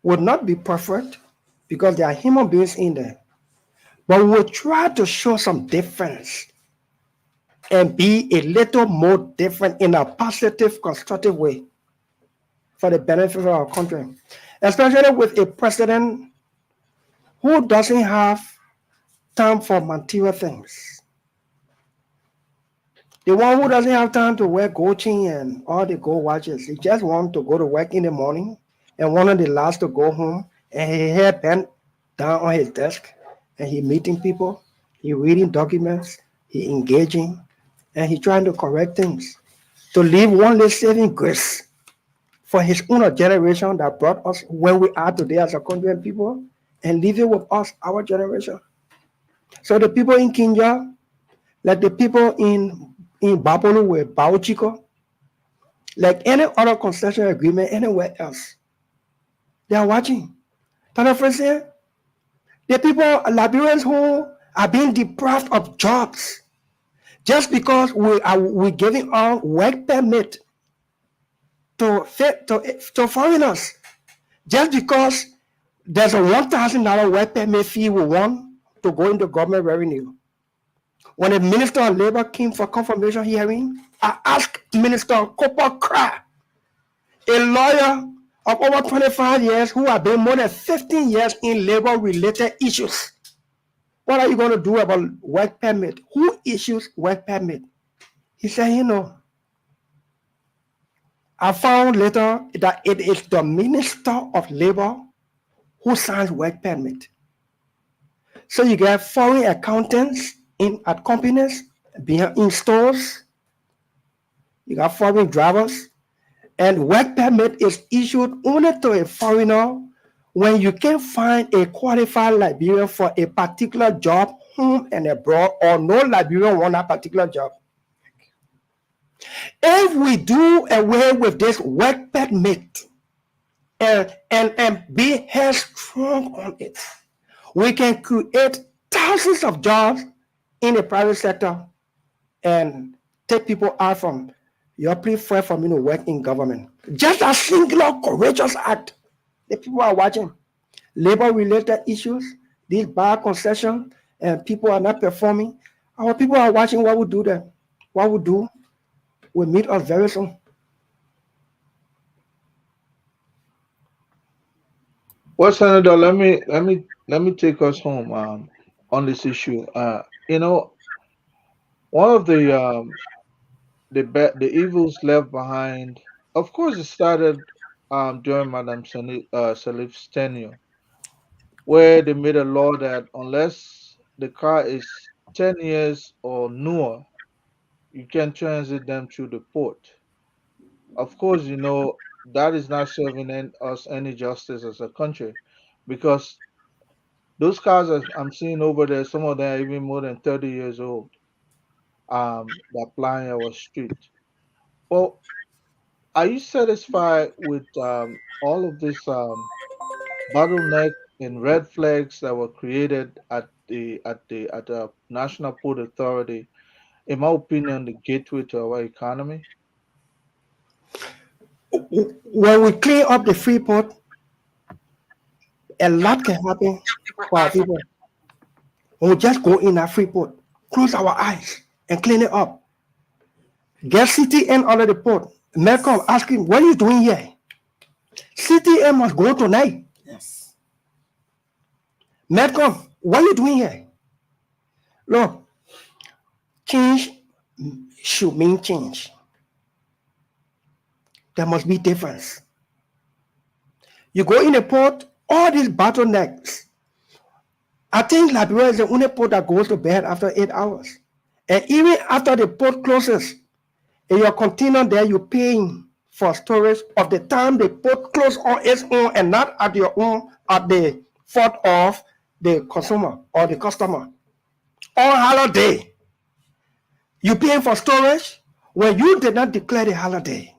would not be perfect, because there are human beings in there. But we'll try to show some difference and be a little more different in a positive, constructive way for the benefit of our country, especially with a president who doesn't have time for material things. The one who doesn't have time to wear gold chain and all the gold watches, he just wants to go to work in the morning and one of the last to go home, and his head bent down on his desk, and he meeting people, he reading documents, he engaging, and he trying to correct things, to leave one little saving grace for his own generation that brought us where we are today as a country and people, and leave it with us, our generation. So the people in Kenya, like the people in Babolo with Bauchico, like any other concession agreement anywhere else, they are watching. The people, Liberians who are being deprived of jobs just because we're giving our work permit to foreigners, just because there's a $1,000 work permit fee we want to go into government revenue. When the Minister of Labor came for confirmation hearing, I asked Minister Cooper Cry, a lawyer of over 25 years who has been more than 15 years in labor-related issues, what are you going to do about work permit? Who issues work permit? He said, I found later that it is the Minister of Labor who signs work permit. So you get foreign accountants at companies, in stores, you got foreign drivers, and work permit is issued only to a foreigner when you can find a qualified Liberian for a particular job home and abroad, or no Liberian want a particular job. If we do away with this work permit and be headstrong on it, we can create thousands of jobs in the private sector and take people out from your prefer for me to work in government. Just a singular courageous act. The people are watching. Labor-related issues, these bar concessions, and people are not performing. Our people are watching what we do there. What we do will meet us very soon. Well, Senator, let me take us home on this issue. One of the evils left behind, of course, it started during Madam Salif's tenure, where they made a law that unless the car is 10 years or newer, you can transit them through the port. Of course, that is not serving us any justice as a country, because those cars I'm seeing over there, some of them are even more than 30 years old, that plying our street. Well, are you satisfied with all of this bottleneck and red flags that were created at the National Port Authority? In my opinion, the gateway to our economy. When we clean up the free port, a lot can happen for our people. When we just go in that free port, close our eyes and clean it up. Get CTN out of the port. Malcolm ask him, what are you doing here? CTN must go tonight. Yes. Malcolm, what are you doing here? Look, change should mean change. there must be difference. You go in a port, all these bottlenecks. I think Liberia is the only port that goes to bed after 8 hours. And even after the port closes, in your container there, you're paying for storage of the time the port closes on its own and not at your own, at the fault of the consumer or the customer. On holiday, you're paying for storage when you did not declare the holiday.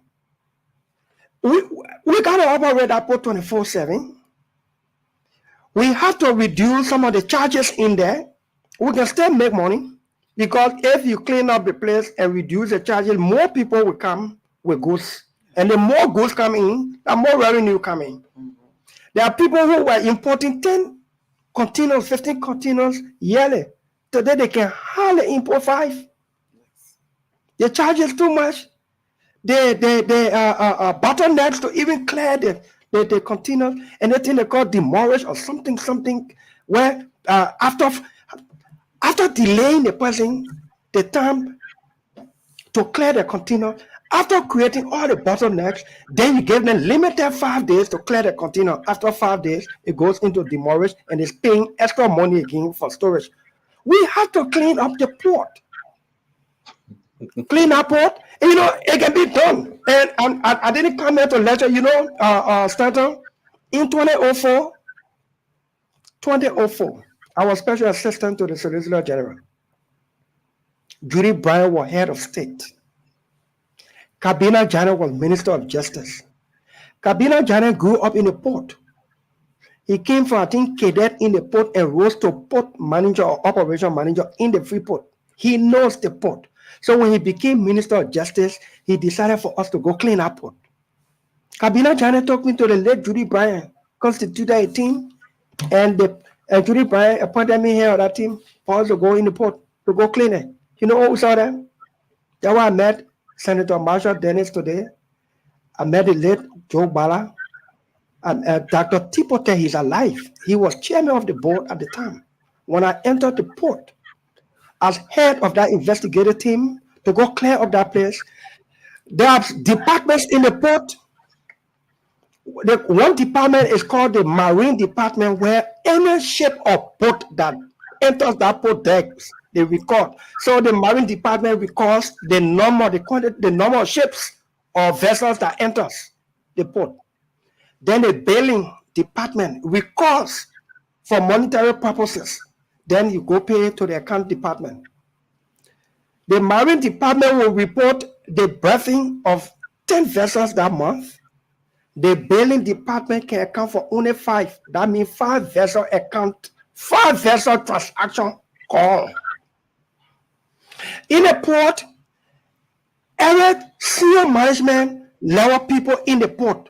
We got to operate that port 24/7. We have to reduce some of the charges in there. We can still make money because if you clean up the place and reduce the charges, more people will come with goods. And the more goods come in, the more revenue come in. There are people who were importing 10 containers, 15 containers yearly. Today they can hardly import 5. The charges too much. The bottlenecks to even clear the containers, and they think they call demurrage or something where after delaying the person the time to clear the container, after creating all the bottlenecks, then you give them limited 5 days to clear the container. After 5 days, it goes into demurrage and is paying extra money again for storage. We have to clean up the port. Clean up port, and, it can be done. And I didn't come here to lecture, Stanton. In 2004, I was special assistant to the Solicitor General. Judy Bryant was head of state. Kabina Jana was Minister of Justice. Kabina Jana grew up in the port. He came from, I think, cadet in the port and rose to port manager or operation manager in the Freeport. He knows the port. So when he became Minister of Justice, he decided for us to go clean up port. Kabina Jana took me to the late Judy Bryant, constituted a team, and Judy Bryant appointed me here on that team for us to go in the port, to go clean it. You know what we saw there? That's why I met Senator Marshall Dennis today. I met the late Joe Bala. And Dr. Tipote, he's alive. He was chairman of the board at the time. When I entered the port, as head of that investigative team to go clear up that place, there are departments in the port. One department is called the Marine Department, where any ship or boat that enters that port decks, they record. So the Marine Department records the number of ships or vessels that enters the port. Then the Bailing Department records for monetary purposes. Then you go pay to the account department. The Marine Department will report the berthing of 10 vessels that month. The Bailing Department can account for only 5. That means 5 vessel transaction call. In a port, every senior management level people in the port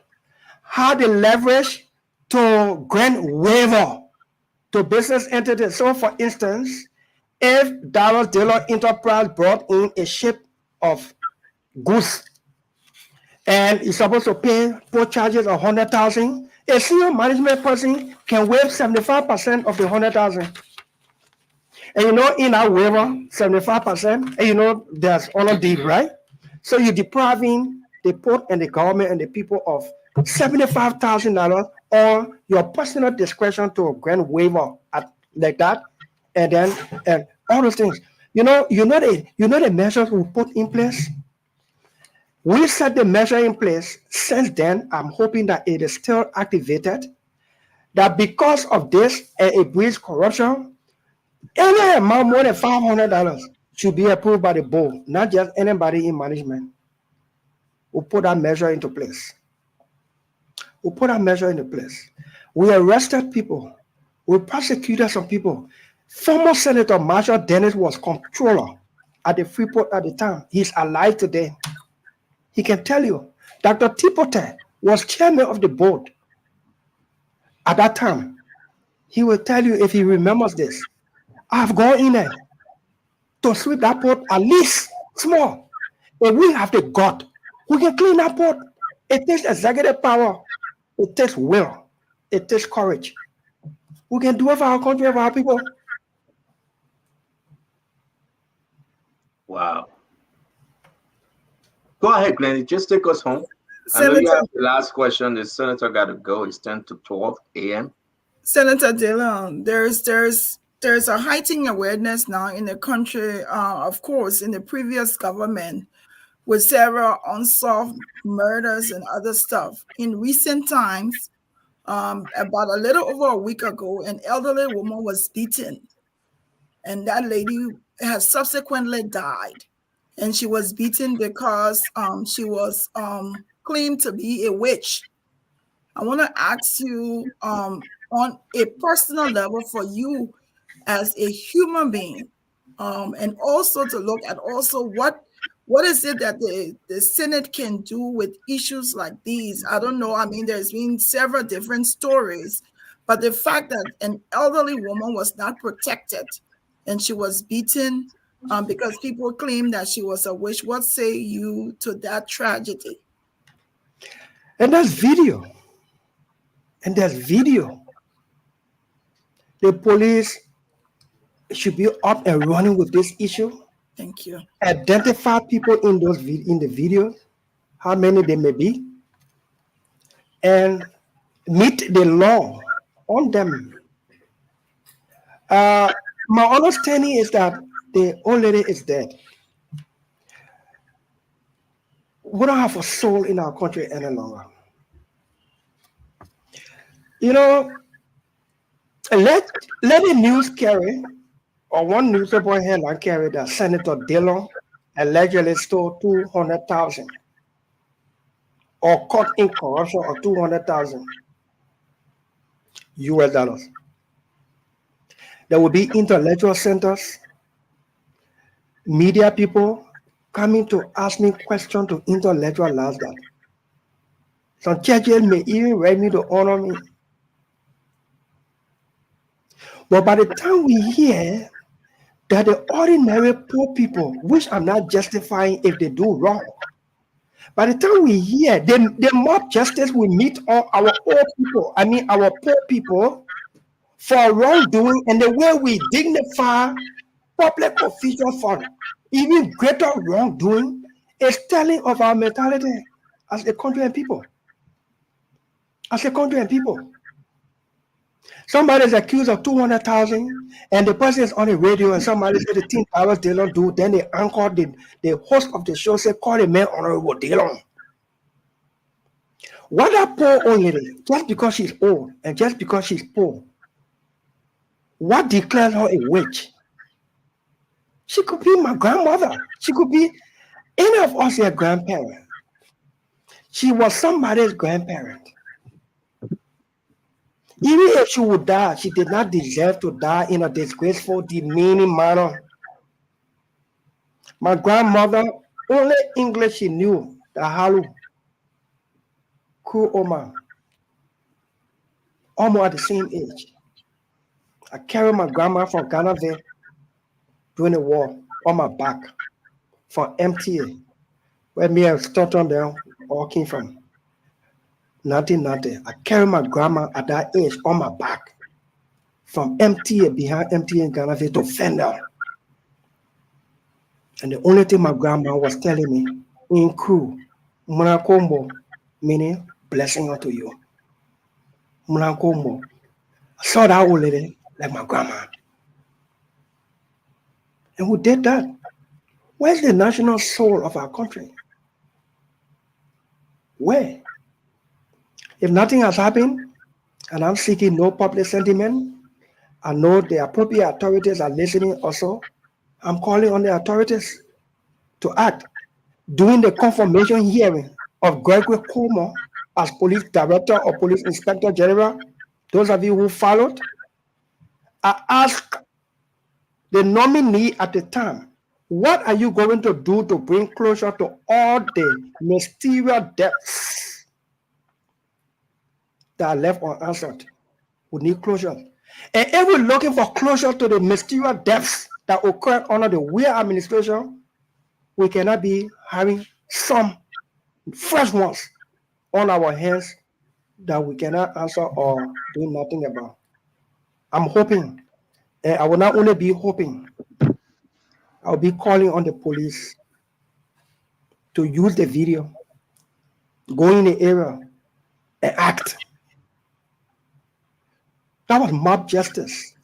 have the leverage to grant waiver to business entities. So, for instance, if Dallas Dillon Enterprise brought in a ship of goods and is supposed to pay port charges of $100,000, a senior management person can waive 75% of the $100,000. And in our waiver, 75%, and there's honor deed, right? So you're depriving the port and the government and the people of $75,000 on your personal discretion to grant waiver like that, and all those things. The measures we put in place. We set the measure in place. Since then, I'm hoping that it is still activated. That because of this and it breeds corruption, any amount more than $500 should be approved by the board, not just anybody in management. We'll put that measure into place. We arrested people. We prosecuted some people. Former Senator Marshall Dennis was controller at the Freeport at the time. He's alive today. He can tell you. Dr. Tipote was chairman of the board at that time. He will tell you if he remembers this. I've gone in there to sweep that port at least small. If we have the gut, we can clean that port. It takes executive power. It takes will. It takes courage. We can do it for our country, for our people. Wow. Go ahead, Glenn. Just take us home. I know you Senator, have the last question. The senator got to go. It's 10 to 12 a.m. Senator Dillon, there's a heightened awareness now in the country, of course, in the previous government, with several unsolved murders and other stuff. In recent times, about a little over a week ago, an elderly woman was beaten, and that lady has subsequently died. And she was beaten because she was claimed to be a witch. I want to ask you, on a personal level, for you as a human being, and also to look at also what is it that the Senate can do with issues like these? I don't know. I mean, there's been several different stories, but the fact that an elderly woman was not protected and she was beaten because people claim that she was a witch, what say you to that tragedy? And there's video. And there's video. The police should be up and running with this issue. Thank you. Identify people in the videos, how many they may be, and meet the law on them. My understanding is that the old lady is dead. We don't have a soul in our country any longer. You know, let the news carry, or one newspaper headline carry that Senator Dillon allegedly stole 200,000 or caught in corruption of 200,000 US dollars. There will be intellectual centers, media people coming to ask me questions to intellectualize that. Some churches may even write me to honor me. But by the time we hear that the ordinary poor people, which I'm not justifying if they do wrong, by the time we hear the mob justice will meet on our poor people, our poor people for wrongdoing, and the way we dignify public officials for even greater wrongdoing is telling of our mentality as a country and people. As a country and people. Somebody is accused of 200,000 and the person is on the radio and somebody said the thing Powers Dillon do, then they anchor the host of the show say, call the man Honorable Dillon. What that poor old lady, just because she's old and just because she's poor, what declares her a witch? She could be my grandmother. She could be any of us a grandparent. She was somebody's grandparent. Even if she would die, she did not deserve to die in a disgraceful, demeaning manner. My grandmother, only English she knew, the Halu, Ku Oma, almost at the same age. I carried my grandma from Ghana during the war on my back from MTA, where me and Stockton there all came from. 1990. I carried my grandma at that age on my back from MTA, behind MTA in Ghana to Fender. And the only thing my grandma was telling me, in crew, Munakombo, meaning blessing unto you. Munakombo. I saw that old lady like my grandma. And who did that? Where's the national soul of our country? Where? If nothing has happened, and I'm seeking no public sentiment, I know the appropriate authorities are listening also. I'm calling on the authorities to act. During the confirmation hearing of Gregory Cuomo as police director or police inspector general, those of you who followed, I asked the nominee at the time, what are you going to do to bring closure to all the mysterious deaths that are left unanswered? We need closure. And if we're looking for closure to the mysterious deaths that occurred under the Weir administration, we cannot be having some fresh ones on our hands that we cannot answer or do nothing about. I'm hoping, and I will not only be hoping, I'll be calling on the police to use the video go in the area and act. That was mob justice.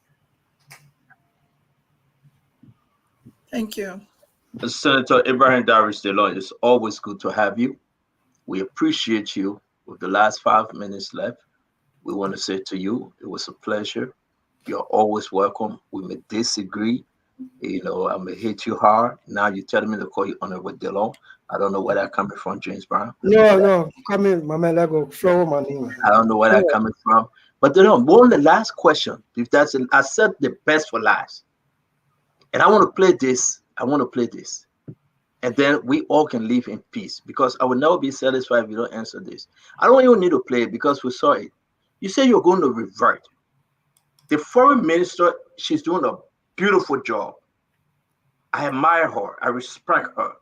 Thank you. Senator Ibrahim Darius DeLon, it's always good to have you. We appreciate you. With the last 5 minutes left, we want to say to you, it was a pleasure. You're always welcome. We may disagree. You know, I may hit you hard. Now you're telling me to call you Honorable DeLon. I don't know where that coming from, James Brown. No, come in, my man. Let go flow my name. I don't know where that coming from. But DeLon, one the last question. If that's I said the best for last. And I want to play this. And then we all can live in peace, because I will never be satisfied if you don't answer this. I don't even need to play it because we saw it. You say you're going to revert. The foreign minister, she's doing a beautiful job. I admire her. I respect her.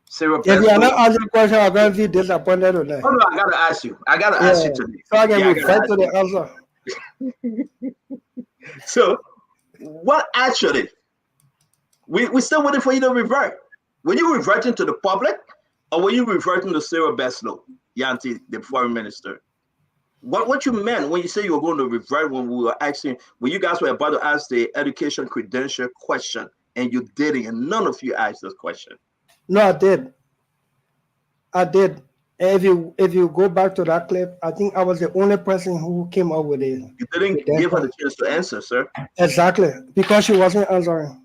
Sarah if you are not asking question, I'm going to be disappointed with that. Oh, no, I got to ask you. I got to ask you today. So I can revert to the answer. So, what actually? We're still waiting for you to revert. Were you reverting to the public, or were you reverting to Sarah Beslow, Yanti, the foreign minister? What you meant when you say you were going to revert, when we were asking, when you guys were about to ask the education credential question, and you didn't, and none of you asked this question? No, I did. If you go back to that clip, I think I was the only person who came up with it. You didn't give her the chance to answer, sir. Exactly, because she wasn't answering.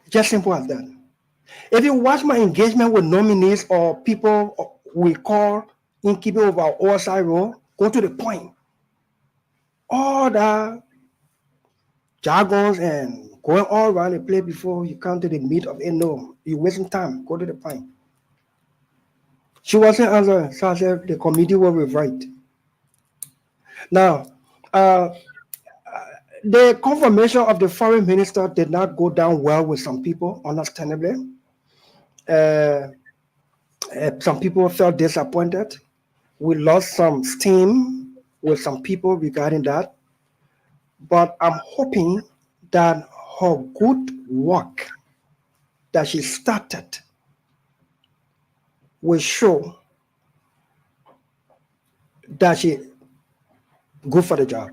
Just simple as that. If you watch my engagement with nominees or people we call in keeping with our oversight role, go to the point. All the jargons and going all around the place before you come to the meat of it, no, you're wasting time. Go to the point. She wasn't answering, so I said the committee will revert. Now, the confirmation of the foreign minister did not go down well with some people, understandably. Some people felt disappointed. We lost some steam with some people regarding that. But I'm hoping that her good work that she started will show that she's good for the job.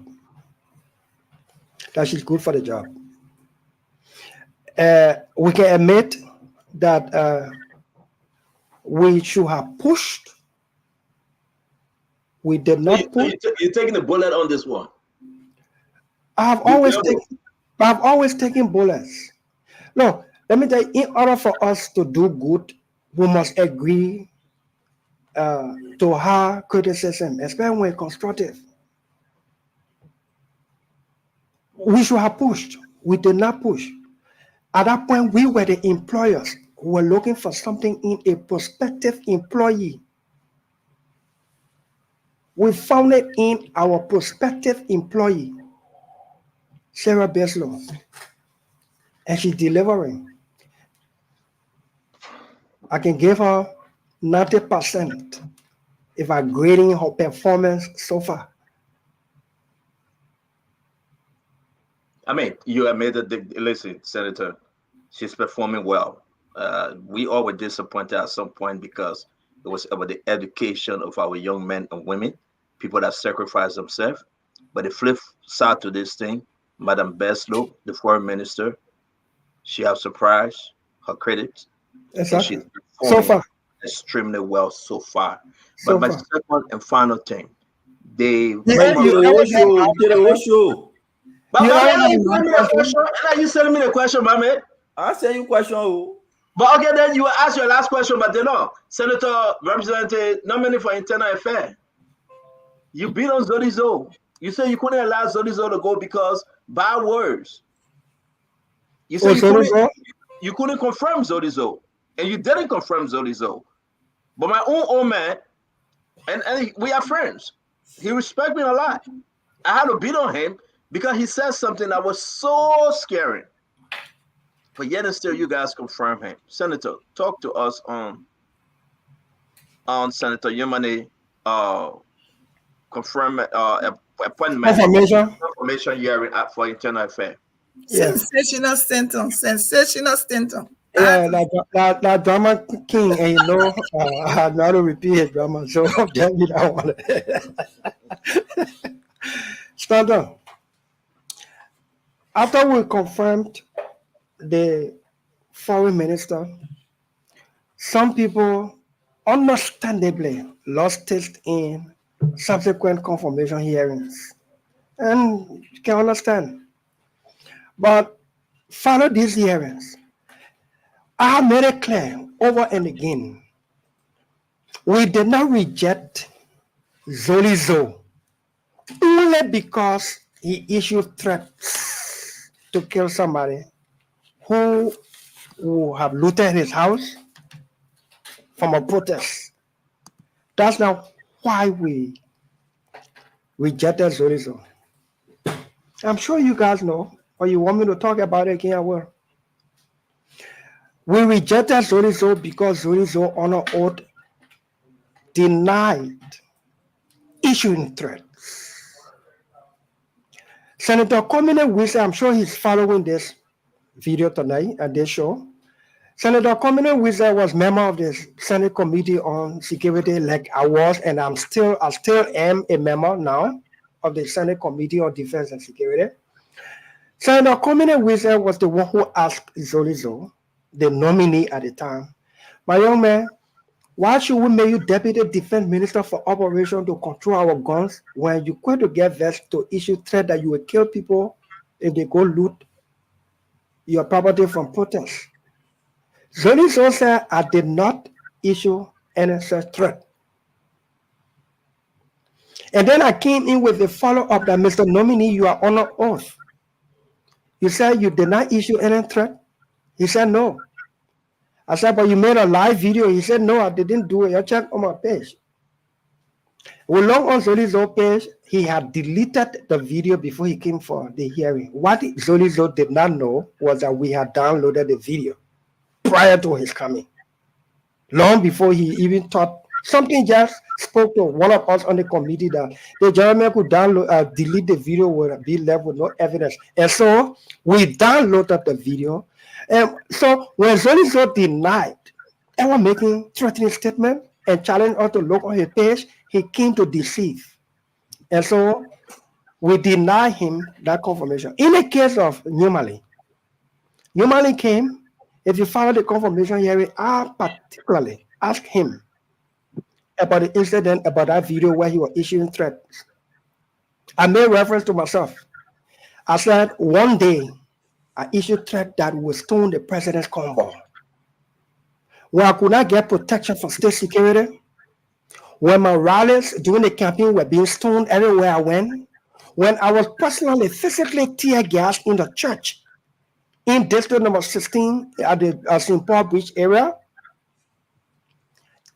We can admit that we should have pushed. We did not push. You're taking the bullet on this one. I've always taken bullets. No, let me tell you, in order for us to do good, we must agree to her criticism, especially when it's constructive. We should have pushed. We did not push. At that point, we were the employers who were looking for something in a prospective employee. We found it in our prospective employee, Sarah Beslow, and she's delivering. I can give her 90% if I'm grading her performance so far. I mean, you admitted, listen, Senator, she's performing well. We all were disappointed at some point because it was about the education of our young men and women, people that sacrifice themselves. But the flip side to this thing, Madam Beslow, the foreign minister, she has surprised her critics. Exactly. And she's performing so far extremely well so far. But my second and final thing, they did a show. But you sending me the question, my man. I send you question. But okay, then you will ask your last question, but then no. Senator Representative nominee for Internal Affairs. You beat on Zodizo. You say you couldn't allow Zodizo to go because bad words. You say you couldn't confirm Zodizo. And you didn't confirm Zodizo. But my own man, and we are friends. He respects me a lot. I had to beat on him because he said something that was so scary. But yet and still, you guys confirm him. Senator, talk to us on Senator Yemane appointment confirmation hearing for Internal Affairs. Sensational sentence. Yeah, that drama king, and you know, I had not to repeat his drama, so that you don't want it. Stand up. After we confirmed the foreign minister, some people understandably lost taste in subsequent confirmation hearings. And you can understand. But follow these hearings. I have made it clear over and again. We did not reject Zolizo only because he issued threats to kill somebody who have looted his house from a protest. That's not why we rejected Zolizo. I'm sure you guys know, or you want me to talk about it again, I will. We rejected Zolizo because Zolizo on our oath denied issuing threats. Senator Komine Wise, I'm sure he's following this video tonight at this show. Senator Komine Wise was member of the Senate Committee on Security, like I was, and I still am a member now of the Senate Committee on Defense and Security. Senator Komine Wise was the one who asked Zolizo, the nominee at the time, my young man, why should we make you Deputy Defense Minister for Operation to control our guns when you quit to get vexed to issue threat that you will kill people if they go loot your property from protests? Zolizo said, I did not issue any such threat. And then I came in with the follow-up that, Mr. Nominee, you are on oath. You said you did not issue any threat? He said, no. I said, but you made a live video. He said, no, I didn't do it. You check on my page. Well, long on Zolizo's page, he had deleted the video before he came for the hearing. What Zolizo did not know was that we had downloaded the video prior to his coming. Long before he even thought, something just spoke to one of us on the committee that the gentleman could download, delete the video would be left with no evidence. And so we downloaded the video. And so when Zolizo denied ever making threatening statement and challenged us to look on his page, he came to deceive. And so we deny him that confirmation. In the case of Numali came. If you follow the confirmation hearing, I particularly asked him about the incident, about that video where he was issuing threats. I made reference to myself. I said, one day, I issued threat that would stone the president's convoy. When I could not get protection from state security, when my rallies during the campaign were being stoned everywhere I went, when I was personally, physically tear gassed in the church, in district number 16 at the St. Paul Bridge area,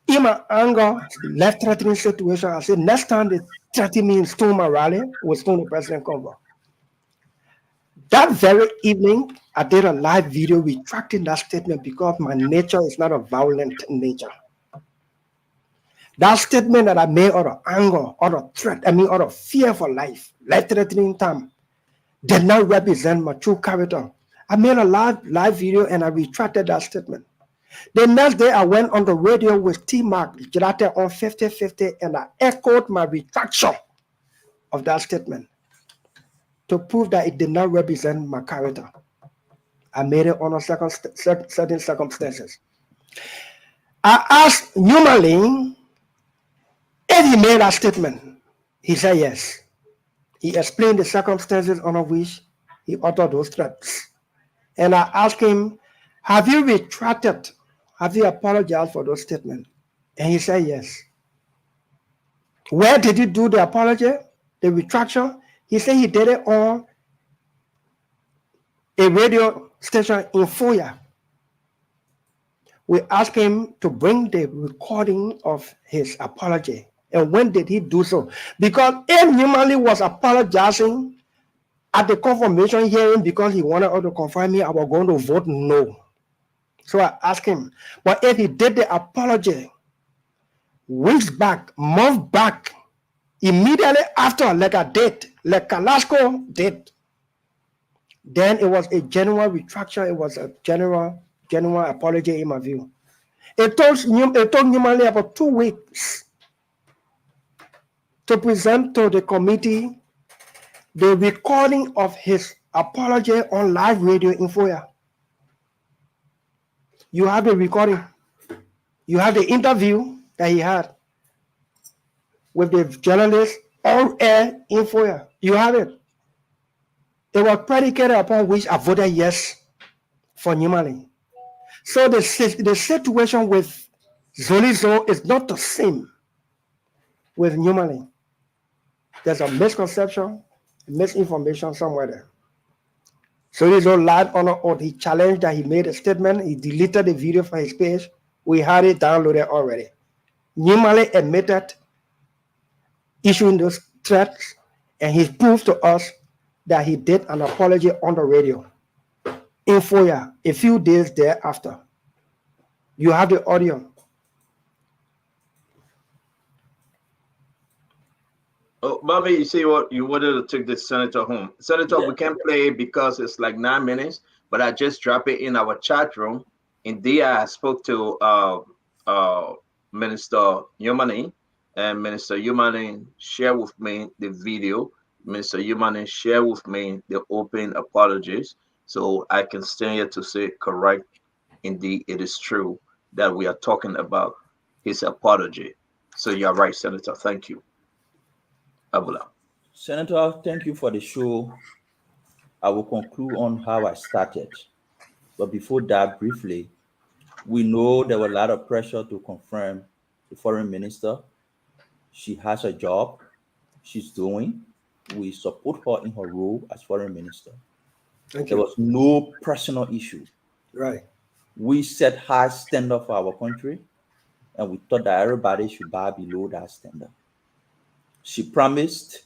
in my anger, life-threatening situation, I said, next time they threaten me and stone my rally, we'll stone the president convoy. That very evening, I did a live video retracting that statement because my nature is not a violent nature. That statement that I made out of anger, out of threat, out of fear for life-threatening time, did not represent my true character. I made a live video and I retracted that statement. The next day, I went on the radio with T-Mark Girate on 50/50 and I echoed my retraction of that statement to prove that it did not represent my character. I made it under certain circumstances. I asked Numali if he made that statement. He said yes. He explained the circumstances under which he uttered those threats. And I asked him, have you retracted? Have you apologized for those statements? And he said yes. Where did you do the apology, the retraction? He said he did it on a radio station in Foya. We asked him to bring the recording of his apology. And when did he do so? Because if Numali was apologizing at the confirmation hearing because he wanted us to confirm me, I was going to vote no. So I asked him. But if he did the apology weeks back, month back, immediately after, like I did, like Kalasco did, then it was a general retraction. It was a general genuine apology in my view. It took Nimali about 2 weeks to present to the committee the recording of his apology on live radio in Foya. You have the recording. You have the interview that he had with the journalist on air in Foya. You have it. It was predicated upon which I voted yes for Nimali. So the situation with Zolizo is not the same with Nimali. There's a misconception, misinformation somewhere there. Zolizo lied on he challenged that he made a statement. He deleted the video from his page. We had it downloaded already. Nimali admitted issuing those threats, and he proved to us that he did an apology on the radio in Foya a few days thereafter. You have the audio. Oh, Bobby, you see what you wanted to take the senator home. Senator, we can't play because it's like 9 minutes, but I just drop it in our chat room. Indeed, I spoke to Minister Yumani, and Minister Yumani shared with me the video. Minister Yumani shared with me the open apologies. So I can stand here to say correct. Indeed, it is true that we are talking about his apology. So you're right, Senator. Thank you. Abula. Senator, thank you for the show. I will conclude on how I started. But before that, briefly, we know there was a lot of pressure to confirm the foreign minister. She has a job she's doing. We support her in her role as foreign minister. There was no personal issue. Right. We set high standard for our country, and we thought that everybody should bow below that standard. She promised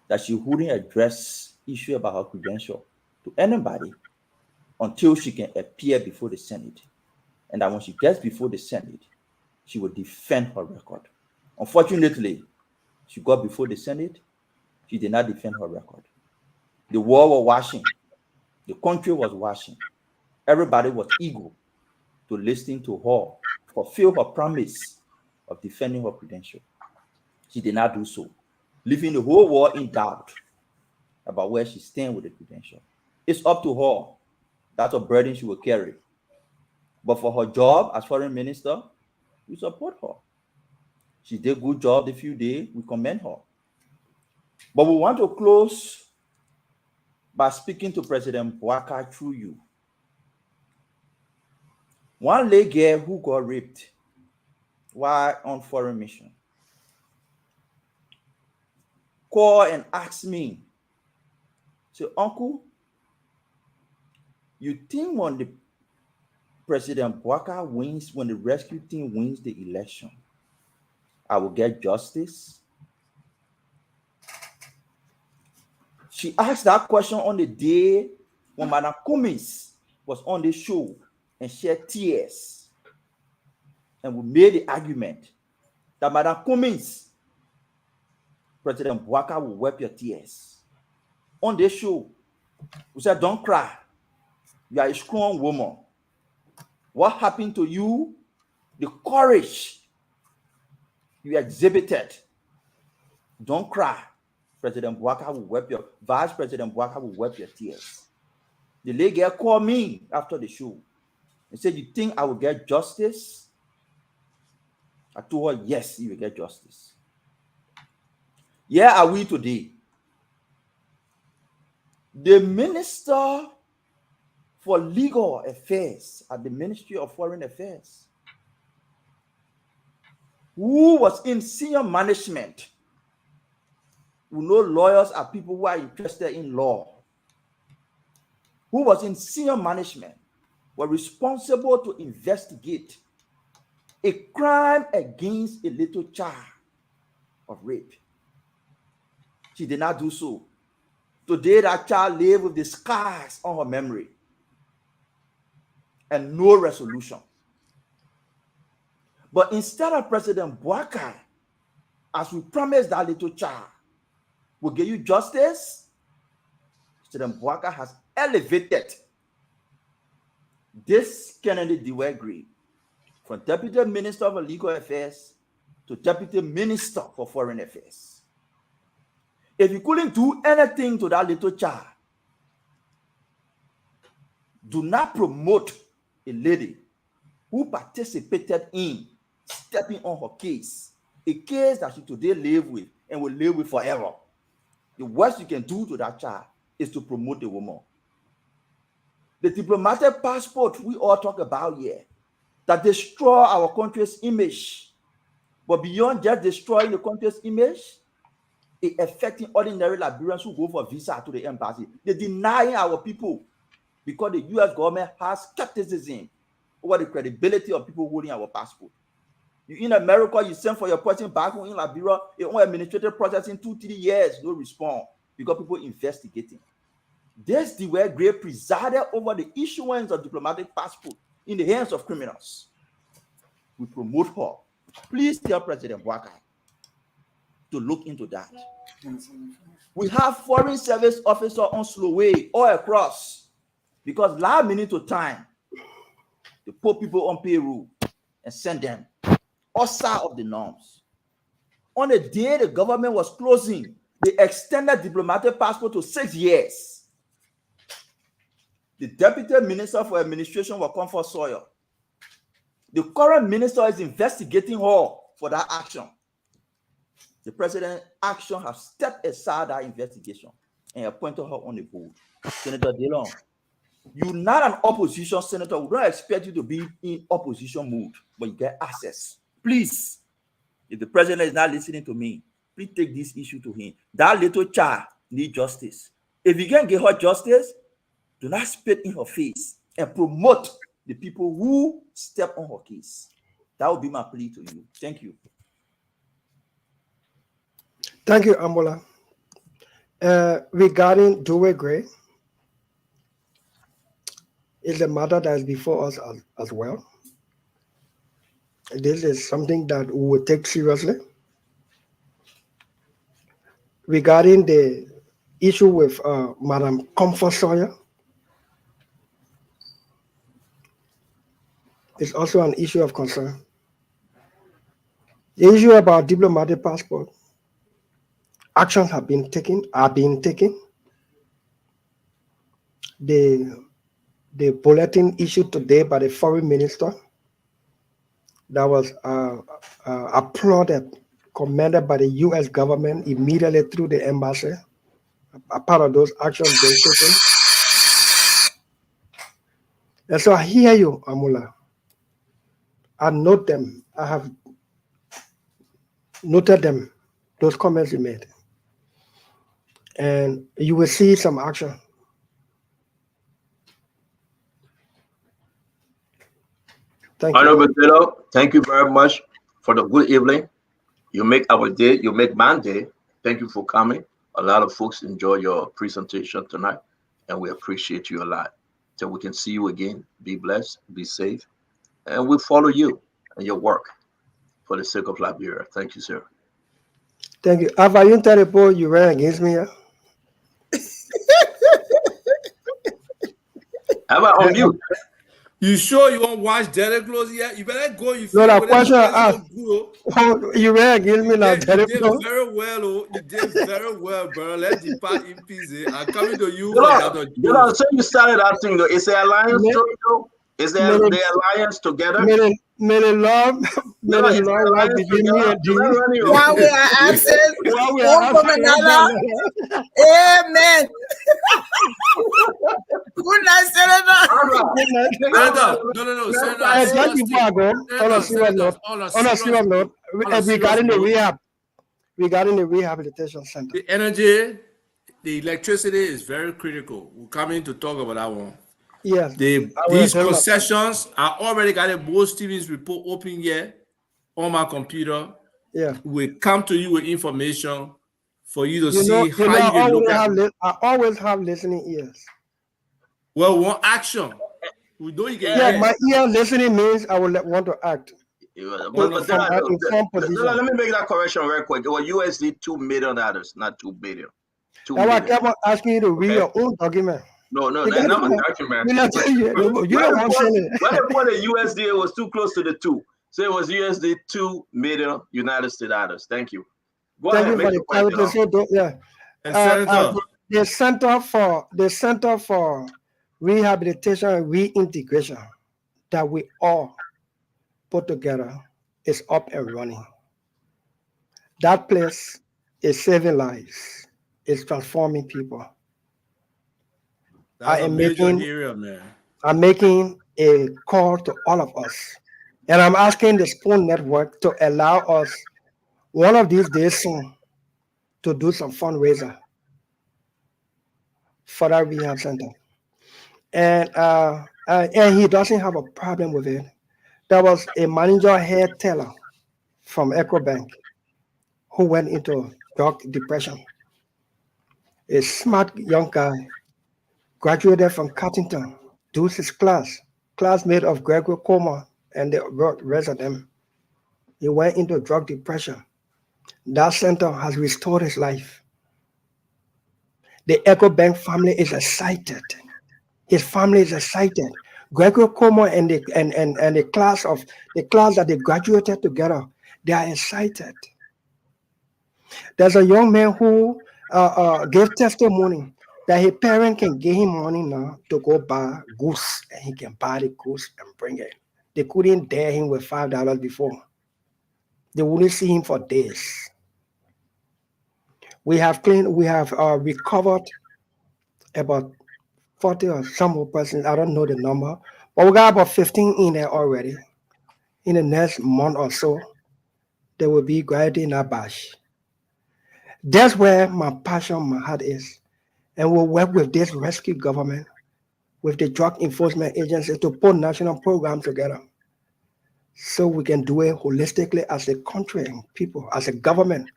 that she wouldn't address issue about her credential to anybody until she can appear before the Senate. And that when she gets before the Senate, she will defend her record. Unfortunately, she got before the Senate, she did not defend her record. The world was watching. The country was watching. Everybody was eager to listen to her, fulfill her promise of defending her credential. She did not do so, leaving the whole world in doubt about where she stands with the credential. It's up to her. That's a burden she will carry. But for her job as foreign minister, we support her. She did a good job the few days. We commend her. But we want to close by speaking to President Bouaka through you. One lady girl who got raped while on foreign mission called and asked me, say, Uncle, you think when the President Bouaka wins, when the rescue team wins the election, I will get justice? She asked that question on the day when Madam Cummins was on the show and shed tears. And we made the argument that Madam Cummins, President Bouaka will wipe your tears. On the show, we said, don't cry. You are a strong woman. What happened to you? The courage you exhibited. Don't cry. President Bouaka will wipe your, Vice President Bouaka will wipe your tears. The lady girl called me after the show and said, you think I will get justice? I told her, yes, you will get justice. Here are we today. The Minister for Legal Affairs at the Ministry of Foreign Affairs, who was in senior management. We know lawyers are people who are interested in law. Who was in senior management, were responsible to investigate a crime against a little child of rape. She did not do so. Today, that child lives with the scars on her memory and no resolution. But instead of President Bouaka, as we promised that little child, will give you justice, President Bouaka has elevated This Kennedy DeWitt Gray, from Deputy Minister for Legal Affairs to Deputy Minister for Foreign Affairs. If you couldn't do anything to that little child, do not promote a lady who participated in stepping on her case, a case that she today live with and will live with forever. The worst you can do to that child is to promote the woman. The diplomatic passport we all talk about here that destroy our country's image, but beyond just destroying the country's image, it affecting ordinary Liberians who go for visa to the embassy. They're denying our people because the U.S. government has skepticism over the credibility of people holding our passport. You in America, you send for your person back home in Liberia, it only administrative process in 2-3 years, no response because people investigating. This DeWitt Gray presided over the issuance of diplomatic passport in the hands of criminals. We promote her. Please tell President Boakai to look into that. We have foreign service officers on slow way all across because last minute of time, they put people on payroll and send them outside of the norms. On the day the government was closing, they extended diplomatic passport to 6 years. The Deputy Minister for Administration was Comfort Sawyer. The current minister is investigating her for that action. The president's action has stepped aside that investigation and appointed her on the board. Senator Dillon, you're not an opposition senator. We don't expect you to be in opposition mood, but you get access. Please, if the president is not listening to me, please take this issue to him. That little child needs justice. If you can get her justice, do not spit in her face and promote the people who step on her case. That would be my plea to you. Thank you. Thank you, Amola. Regarding DeWitt Gray, it's a matter that is before us as well. This is something that we will take seriously. Regarding the issue with Madam Comfort Sawyer, it's also an issue of concern. The issue about diplomatic passport, actions are being taken. The bulletin issued today by the foreign minister that was applauded, commended by the U.S. government immediately through the embassy. A part of those actions being taken. And so I hear you, Amula. I note them. I have noted them, those comments you made. And you will see some action. Thank you. Honorable Dilo, thank you very much for the good evening. You make our day, you make my day. Thank you for coming. A lot of folks enjoy your presentation tonight, and we appreciate you a lot. So we can see you again. Be blessed, be safe, and we'll follow you and your work for the sake of Liberia. Thank you, sir. Thank you. Have you terrible you ran against me? How about on mute? You sure you won't watch Derek Close yet? You better go. You no, that question I asked. You ran against me now, Derek Close. You did very well, oh. You did very well, bro. Let's depart in peace. I'm coming to you. You know, so you started that thing, though. Is the alliance though? Is there the alliance together? Many love right between me and you. While we are absent, one from another. Amen. Good night, Senator. No. Senator. Just before I go, on a serious note, regarding the rehabilitation center. The energy, the electricity is very critical. We're coming to talk about that one. Yes. These concessions, I already got a both Stevens report open here on my computer. Yeah. We come to you with information for you to see how you can look at it. I always have listening ears. Well, one action. We know you can my ear listening means I will want to act. Let me make that correction real quick. It was USD $2 million, not $2 billion. I kept on asking you to read your own document. No, that's not a document. What the USDA was too close to the 2. So it was USD 2 million United States dollars. Thank you. Go ahead, make your point. And the Center for Rehabilitation and Reintegration that we all put together is up and running. That place is saving lives. It's transforming people. That's a major area, man. I'm making a call to all of us. And I'm asking the Spoon Network to allow us one of these days soon to do some fundraiser for that rehab center. And he doesn't have a problem with it. There was a manager head teller from EcoBank who went into drug depression. A smart young guy, graduated from Cottington, does his classmate of Gregory Coma and the rest of them. He went into drug depression. That center has restored his life. The EcoBank family is excited. His family is excited. Gregory Como and the class that they graduated together, they are excited. There's a young man who gave testimony that his parent can give him money now to go buy goose, and he can buy the goose and bring it. They couldn't dare him with $5 before. They wouldn't see him for days. We have recovered about 40 or some more persons. I don't know the number, but we got about 15 in there already. In the next month or so, they will be graduating that batch. That's where my passion, my heart is. And we'll work with this rescue government, with the drug enforcement agency to put national programs together so we can do it holistically as a country and people, as a government.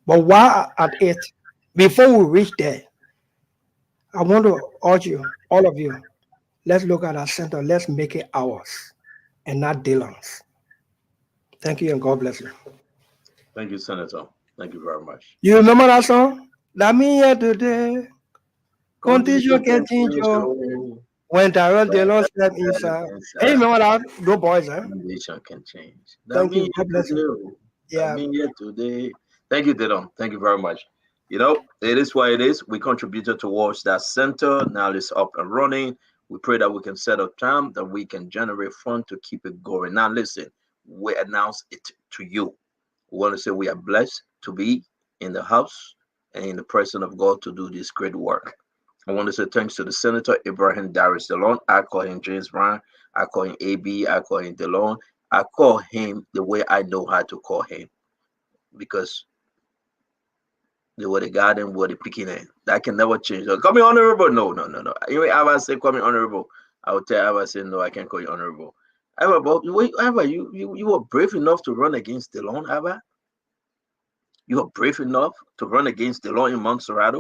But while at it, before we reach there, I want to urge you, all of you, let's look at our center. Let's make it ours and not Dylan's. Thank you and God bless you. Thank you, Senator. Thank you very much. You remember that song? La mia today, condition can change you. When Tyrell Dillon stepped inside. Hey, remember that? Go boys, eh? Condition can change. Thank you. God bless you. Yeah. Today. Thank you, Dillon. Thank you very much. You know, it is what it is. We contributed towards that center. Now it's up and running. We pray that we can set up time that we can generate fund to keep it going. Now, listen, we announce it to you. We want to say we are blessed to be in the house and in the presence of God to do this great work. I want to say thanks to the Senator Ibrahim Darius Delon. I call him James Brown. I call him AB. I call him Delon. I call him the way I know how to call him because they were the garden, were the picking end. That can never change. Call me honorable. No. Anyway, I say call me honorable. I will tell I say no, I can't call you honorable. You were brave enough to run against Delon, Abba? You were brave enough to run against Delon in Montserrat?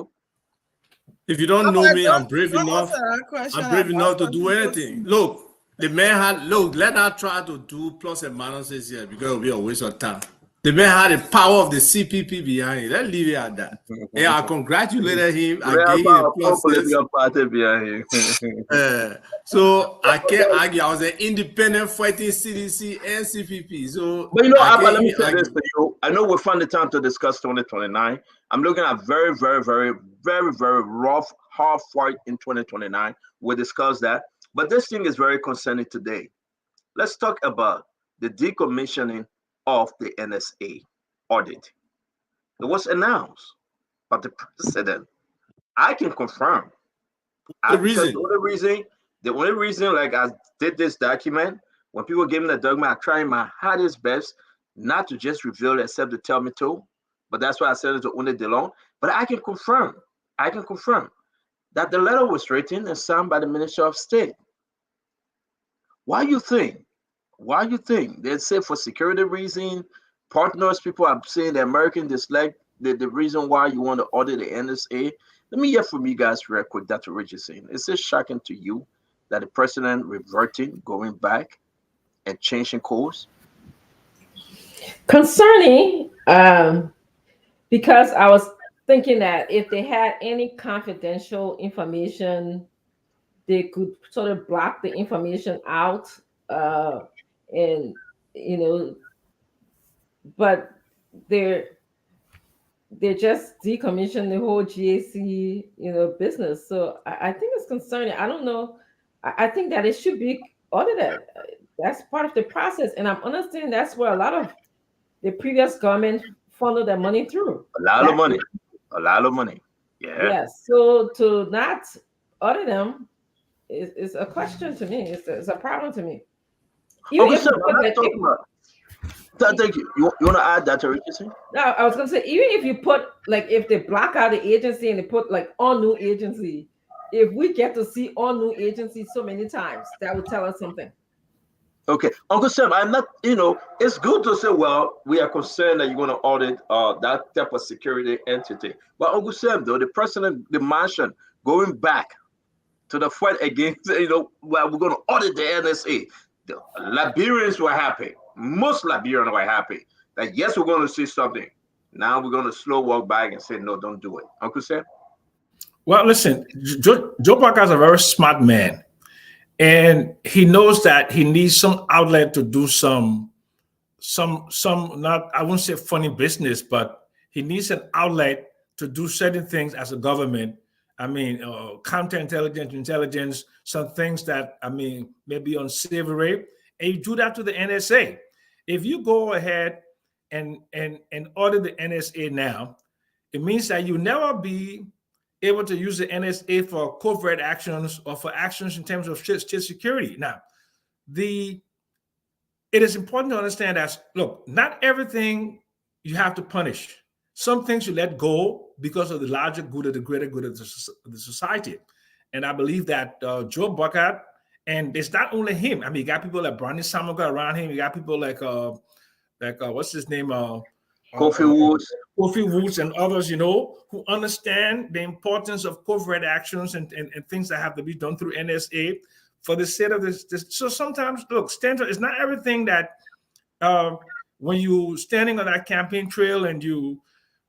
If you don't know me, I'm brave enough. I'm brave enough to do anything. Look, the man had let her try to do plus and minuses here because it'll be a waste of time. The man had the power of the CPP behind it. Let's leave it at that. Yeah, I congratulated him. I gave him the party behind him. So I can't argue. I was an independent fighting CDC and CPP. So, but you know, let me say this to you. I know we found the time to discuss 2029. I'm looking at very, very, very, very, very rough, hard fight in 2029. We'll discuss that. But this thing is very concerning today. Let's talk about the decommissioning of the NSA audit. It was announced by the president. I can confirm. The only reason, like I did this document, when people gave me the document, I tried my hardest best not to just reveal it except to tell me to. But that's why I said it to Une Delon. But I can confirm that the letter was written and signed by the Minister of State. Why you think? They say for security reason, partners, people are saying the American dislike the reason why you want to audit the NSA. Let me hear from you guys real quick, Dr. Richardson. Is it shocking to you that the president reverting, going back and changing course? Concerning, because I was thinking that if they had any confidential information they could sort of block the information out, and but they're just decommissioned the whole GAC business. So I think it's concerning. I don't know. I think that it should be audited. That's part of the process, and I'm understanding that's where a lot of the previous government funneled their money through. A lot of money. Yeah. Yes. So to not audit them is a question to me. It's a problem to me. Even if thank you. You want to add that to Richardson? No, I was going to say, even if you put, like, if they block out the agency and they put, like, all new agency, if we get to see all new agencies so many times, that would tell us something. Okay, Uncle Sam, I'm not, it's good to say, well, we are concerned that you're going to audit that type of security entity. But Uncle Sam, though, the president, the mansion, going back to the fight against, well, we're going to audit the NSA. The Liberians were happy. Most Liberians were happy that, yes, we're going to see something. Now we're going to slow walk back and say, no, don't do it. Uncle Sam? Well, listen, Joe Parker is a very smart man. And he knows that he needs some outlet to do some not, I won't say funny business, but he needs an outlet to do certain things as a government. I mean, counterintelligence, intelligence, some things that, I mean, maybe unsavory. And you do that to the NSA. If you go ahead and audit the NSA now, it means that you never be able to use the NSA for covert actions or for actions in terms of state security. Now, it is important to understand that, look, not everything you have to punish. Some things you let go because of the larger good or the greater good of the society. And I believe that Joe Bucket, and it's not only him. I mean, you got people like Brandon Samaga around him. You got people like what's his name? Kofi Woods and others, who understand the importance of covert actions and things that have to be done through NSA for the sake of this. So sometimes, look, standard is not everything that when you standing on that campaign trail and you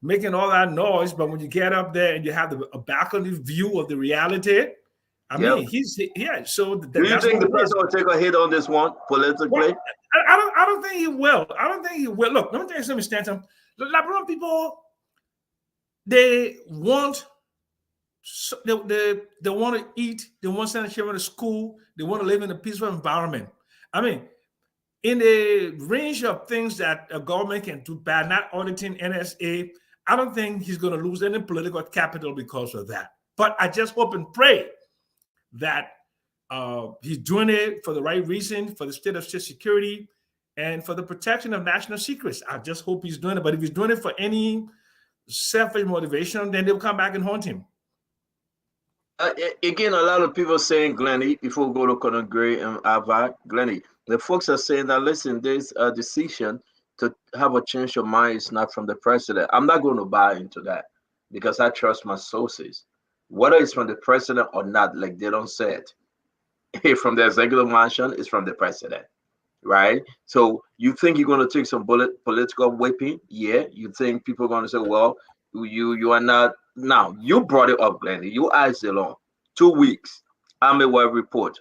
making all that noise, but when you get up there and you have a balcony view of the reality, I mean, so do you think the president will take a hit on this one politically? Well, I don't think he will. I don't think he will. Look, let me tell you something, Stanton. The Liberian people, they want to eat. They want to send their children to school. They want to live in a peaceful environment. I mean, in the range of things that a government can do by not auditing NSA, I don't think he's going to lose any political capital because of that. But I just hope and pray that he's doing it for the right reason, for the state of state security, and for the protection of national secrets. I just hope he's doing it. But if he's doing it for any selfish motivation, then they'll come back and haunt him. Again, a lot of people saying, Glennie, before we go to Colonel Gray and Ava, Glennie, the folks are saying that, listen, there's a decision to have a change of mind. It's not from the president. I'm not going to buy into that because I trust my sources. Whether it's from the president or not, like they don't say it. From the executive mansion, it's from the president, right? So you think you're going to take some political whipping? Yeah. You think people are going to say, well, you are not. Now, you brought it up, Glennie. You asked it on 2 weeks. Army World Report.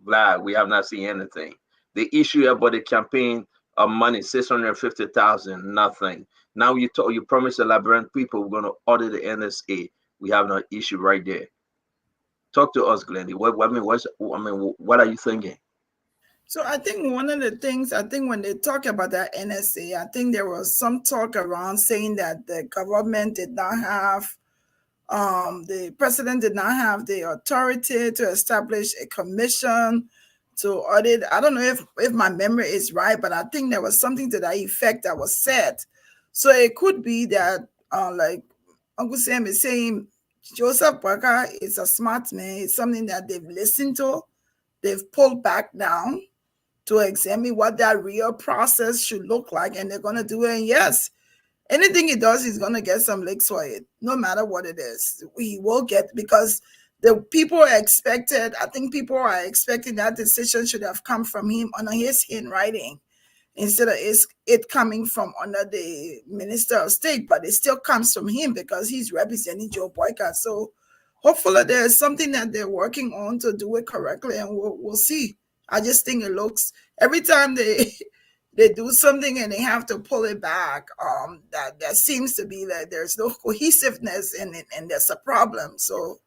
Blah, we have not seen anything. The issue about the campaign of money, 650,000, nothing. Now you promised the Liberian people we're going to audit the NSA. We have no issue right there. Talk to us, Glennie. What are you thinking? So I think one of the things, when they talk about that NSA, I think there was some talk around saying that the government did not have, the president did not have the authority to establish a commission to audit. I don't know if my memory is right, but I think there was something to that effect that was said. So it could be that, like Uncle Sam is saying, Joseph Parker is a smart man. It's something that they've listened to. They've pulled back down to examine what that real process should look like, and they're going to do it. And yes, anything he does, he's going to get some licks for it, no matter what it is. He will get, because the people are expected, I think people are expecting that decision should have come from him under his handwriting, instead of it coming from under the Minister of State, but it still comes from him because he's representing Joe Boycott. So hopefully there's something that they're working on to do it correctly, and we'll see. I just think it looks, every time they they do something and they have to pull it back, that seems to be that there's no cohesiveness in it, and that's a problem. So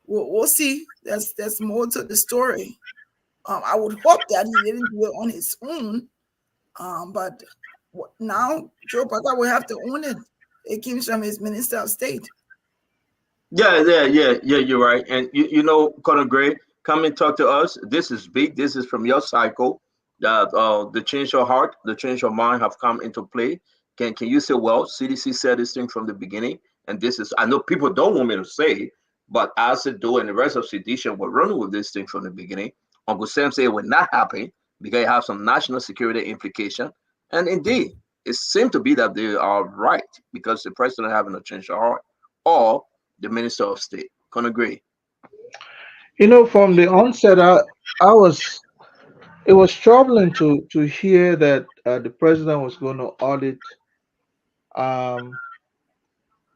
we'll see. There's more to the story. I would hope that he didn't do it on his own. But now Joe Biden will have to own it. It comes from his Minister of State. Yeah. You're right. And you know, Conor Gray, come and talk to us. This is big. This is from your cycle. That the change your heart, the change your mind have come into play. Can you say, well, CDC said this thing from the beginning, and this is, I know people don't want me to say, but as it do and the rest of Sedition were running with this thing from the beginning. Uncle Sam said it would not happen because it has some national security implication. And indeed, it seemed to be that they are right because the president having to change your heart, or the Minister of State. Can agree. You know, from the onset, I was, it was troubling to hear that the president was going to audit um,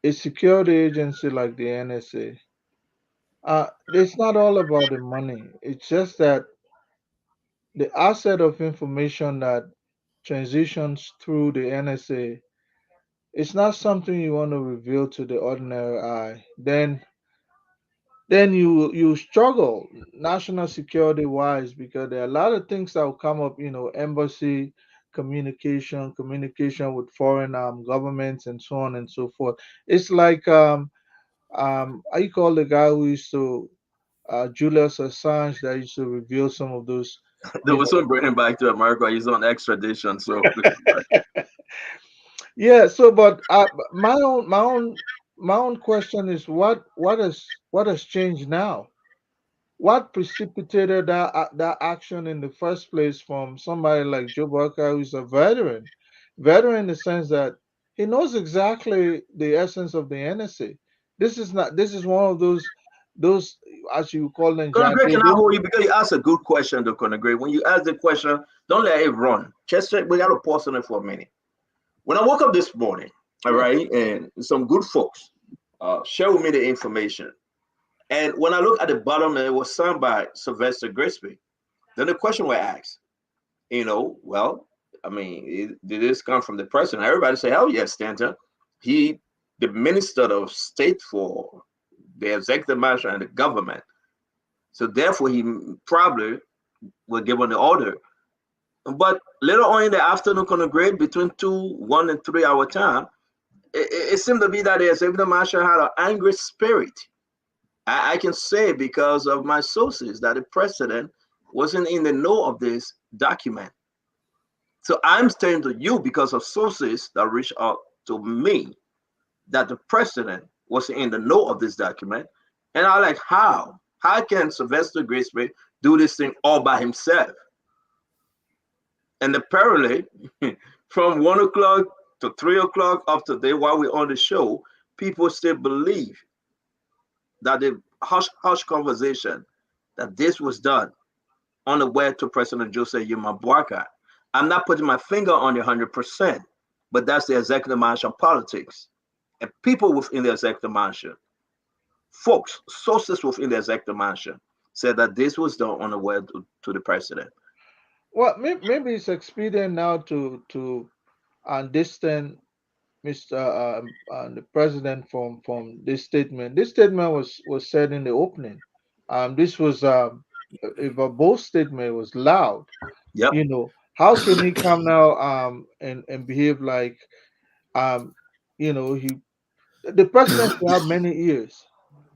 a security agency like the NSA. It's not all about the money. It's just that the asset of information that transitions through the NSA, it's not something you want to reveal to the ordinary eye. Then you struggle national security wise, because there are a lot of things that will come up, you know, embassy communication with foreign governments and so on and so forth. It's like I call the guy who used to Julius Assange, that used to reveal some of those, There you was some bringing back to America. He's on extradition, so know. Yeah, so but my own question is, what has changed now? What precipitated that action in the first place from somebody like Joe Barker, who's a veteran in the sense that he knows exactly the essence of the NSA. This is one of those, as you call them, Conor Gray, can I those. hold you because you asked a good question, though, Conor Gray. When you ask the question, don't let it run. Just we got to pause on it for a minute. When I woke up this morning, all right, and some good folks share with me the information. And when I look at the bottom, it was signed by Sylvester Grisby. Then the question was asked, well, I mean, did this come from the president? Everybody say, hell yes, Stanton. He, the minister of state for the executive branch and the government. So therefore, he probably will give on the order. But later on in the afternoon, Conor Gray, between 1 and 3 hour time, it seemed to be that the executive marshal had an angry spirit. I can say because of my sources that the president wasn't in the know of this document. So I'm saying to you because of sources that reached out to me that the president was in the know of this document. And I like, how? How can Sylvester Grisby do this thing all by himself? And apparently, from 1 o'clock to 3 o'clock up to day while we're on the show, people still believe that the hush conversation that this was done on the way to President Joseph Yuma Boakai. I'm not putting my finger on it 100%, but that's the executive mansion politics. And people within the executive mansion, folks, sources within the executive mansion, said that this was done on the way to the president. Well, maybe it's expedient now to distance Mr. The president from this statement. This statement was said in the opening. This was if a bold statement, was loud. Yep. You know, how can he come now and behave like he the president should have many ears,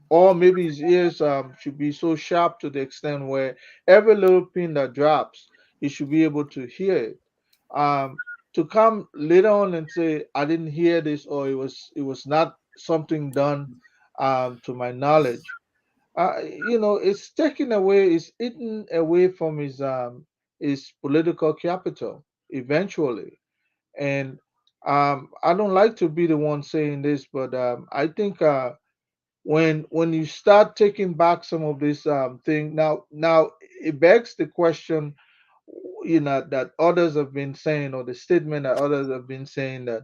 or maybe his ears should be so sharp to the extent where every little pin that drops, he should be able to hear it. To come later on and say, I didn't hear this, or it was not something done to my knowledge, it's taken away, it's eaten away from his political capital eventually. And I don't like to be the one saying this, but I think when you start taking back some of this thing, now it begs the question, that others have been saying, or the statement that others have been saying, that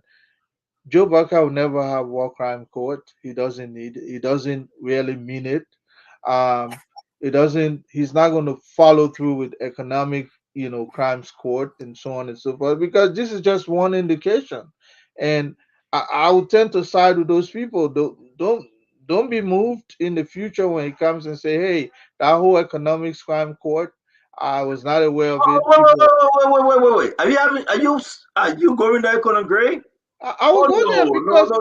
Joe Barker will never have war crime court. He doesn't need it. He doesn't really mean it. It doesn't. He's not going to follow through with economic, crimes court and so on and so forth, because this is just one indication. And I would tend to side with those people. Don't be moved in the future when he comes and say, "Hey, that whole economics crime court, I was not aware of it." Wait. Are you going there, Conor Gray? I will go there because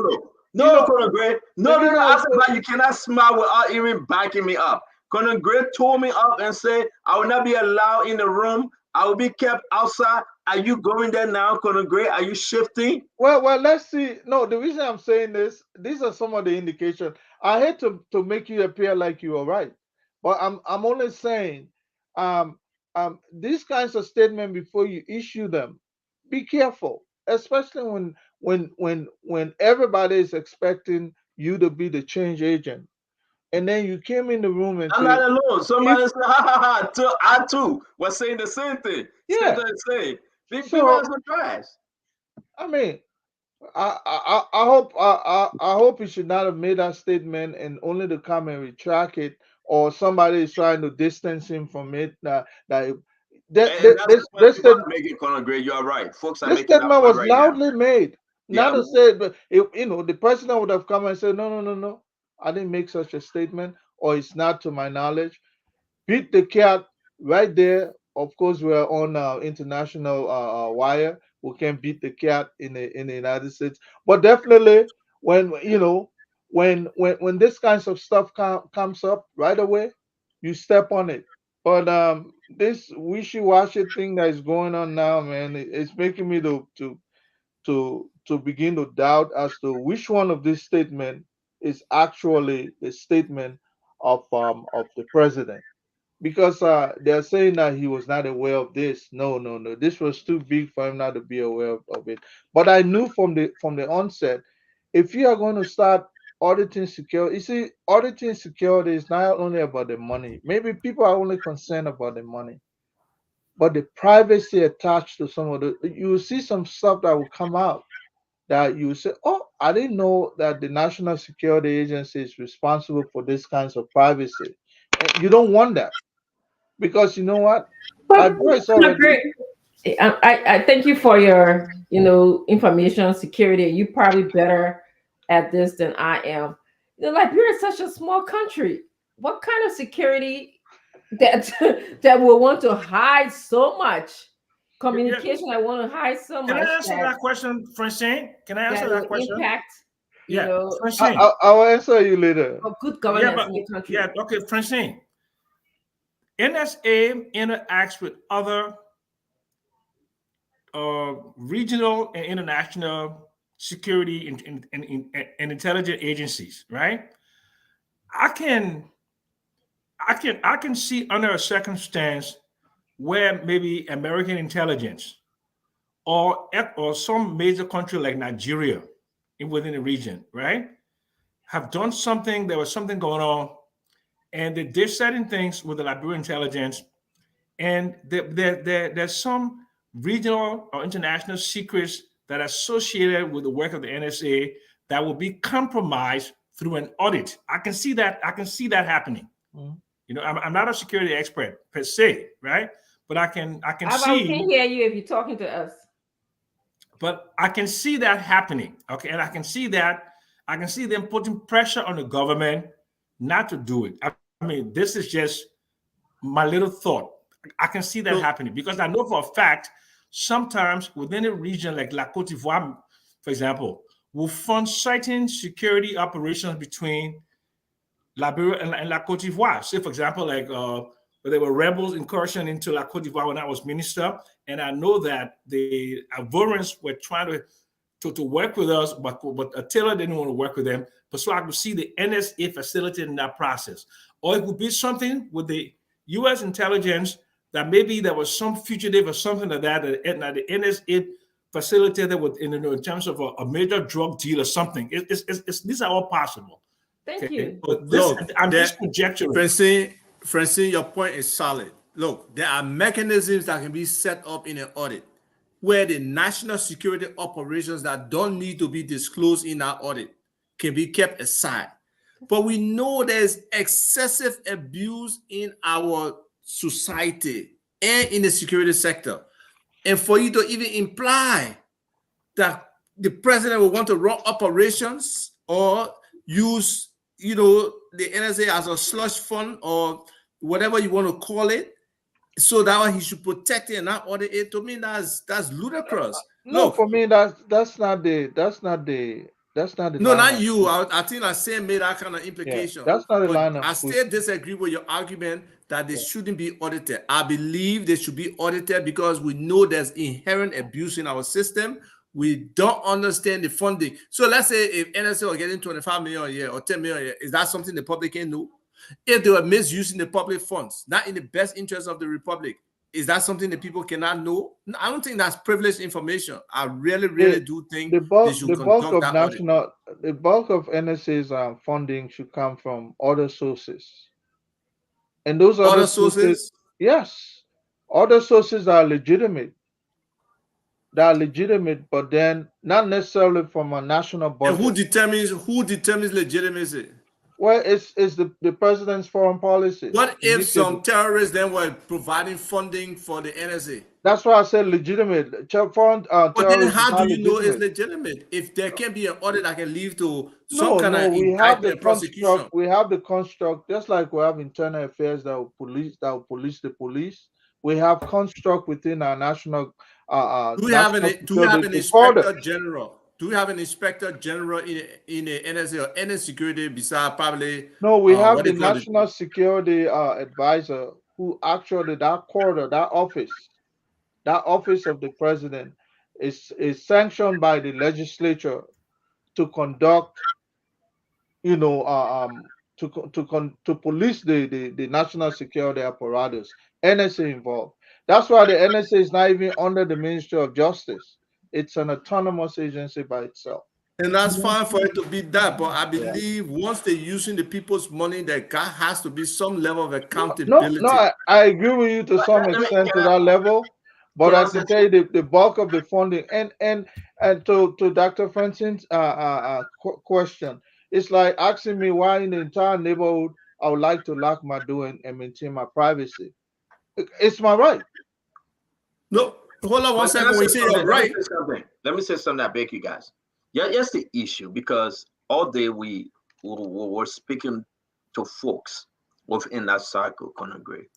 no, Conor Gray. No. I said, but you cannot smile without even backing me up. Conor Gray told me up and said, I will not be allowed in the room. I will be kept outside. Are you going there now, Conor Gray? Are you shifting? Well, let's see. No, the reason I'm saying this, these are some of the indications. I hate to make you appear like you are right, but I'm only saying, these kinds of statements before you issue them, be careful, especially when everybody is expecting you to be the change agent, and then you came in the room and I'm said, not alone. Somebody said, ha. I too was saying the same thing. Yeah. Same. People are so trash. I mean, I hope he should not have made that statement and only to come and retract it, or somebody is trying to distance him from it. This making Conor Gray. You are right, folks. Are this making statement was right loudly now. made. Not to say, but the president would have come and said, no, I didn't make such a statement, or it's not to my knowledge. Beat the cat right there. Of course, we're on international wire. We can beat the cat in the United States, but definitely when when this kinds of stuff comes up right away, you step on it. But this wishy-washy thing that is going on now, man, it's making me to begin to doubt as to which one of these statements is actually the statement of the president, because they're saying that he was not aware of this. No, this was too big for him not to be aware of it. But I knew from the onset, if you are going to start auditing security, you see, auditing security is not only about the money. Maybe people are only concerned about the money, but the privacy attached to some of the, you will see some stuff that will come out that you say, oh, I didn't know that the National Security Agency is responsible for this kinds of privacy. And you don't want that, because you know what? But Liberia's already. I thank you for your information on security. You're probably better at this than I am. Liberia is such a small country. What kind of security that that will want to hide so much communication? I want to hide so much. Can I answer that question, Francine? Can I answer that question? Impact. Francine. I'll answer you later. Good governance in the country. Yeah, okay, Francine. NSA interacts with other regional and international security and intelligence agencies, right? I can see under a circumstance where maybe American intelligence or some major country like Nigeria within the region, right, have done something. There was something going on, and they did certain things with the Liberian intelligence, and there's some regional or international secrets that are associated with the work of the NSA that will be compromised through an audit. I can see that happening. Mm-hmm. I'm not a security expert per se, right? But I can see. I can hear you if you're talking to us. But I can see that happening, okay? And I can see them putting pressure on the government not to do it. I mean, this is just my little thought. I can see that happening because I know for a fact sometimes within a region like La Côte d'Ivoire, for example, will fund certain security operations between Liberia and La Côte d'Ivoire. Say, for example, like there were rebels incursion into La Côte d'Ivoire when I was minister, and I know that the Ivorians were trying to work with us, but Taylor didn't want to work with them. But so I could see the NSA facilitating that process. Or it would be something with the U.S. intelligence that maybe there was some fugitive or something like that the NSA facilitated with in terms of a major drug deal or something. These are all possible. Thank you. But I'm just conjecturing. Francine, your point is solid. Look, there are mechanisms that can be set up in an audit. where the national security operations that don't need to be disclosed in our audit can be kept aside. But we know there's excessive abuse in our society and in the security sector. And for you to even imply that the president will want to run operations or use, the NSA as a slush fund or whatever you want to call it, so that he should protect it and not audit it, to me, that's ludicrous. No, for me, that's not the no, line not of, you. I think I said made that kind of implication. yeah, that's not the but line of I still disagree with your argument that they shouldn't be audited. I believe they should be audited because we know there's inherent abuse in our system. We don't understand the funding. So let's say if NSA are getting 25 million a year or 10 million a year, is that something the public can know? If they were misusing the public funds, not in the best interest of the republic, is that something that people cannot know? I don't think that's privileged information. I really do think they should conduct that audit. The bulk of NSA's funding should come from other sources, and those other sources, yes, other sources are legitimate. They are legitimate, but then not necessarily from a national budget. And who determines legitimacy? Well, it's the president's foreign policy. What if some terrorists then were providing funding for the NSA? That's why I said legitimate. But then how do you know it's legitimate? If there can be an audit that can lead to some kind of indictment, prosecution. We have the construct, just like we have internal affairs that will police the police. We have construct within our national. Do we have an inspector general? Do we have an inspector general in the NSA or any security besides probably? No, we have the national security advisor who actually that office of the president is sanctioned by the legislature to conduct, to police the national security apparatus. NSA involved. That's why the NSA is not even under the Ministry of Justice. It's an autonomous agency by itself. And that's fine for it to be that, but I believe once they're using the people's money, there has to be some level of accountability. No, I agree with you to some extent to that level, but I can tell you the bulk of the funding and to Dr. Francine's question, it's like asking me why in the entire neighborhood I would like to lock my door and maintain my privacy. It's my right. No, hold on one second. When you say you're right, let me say something that beg you guys. Yeah, that's the issue, because all day we were speaking to folks within that cycle, Conor Gray.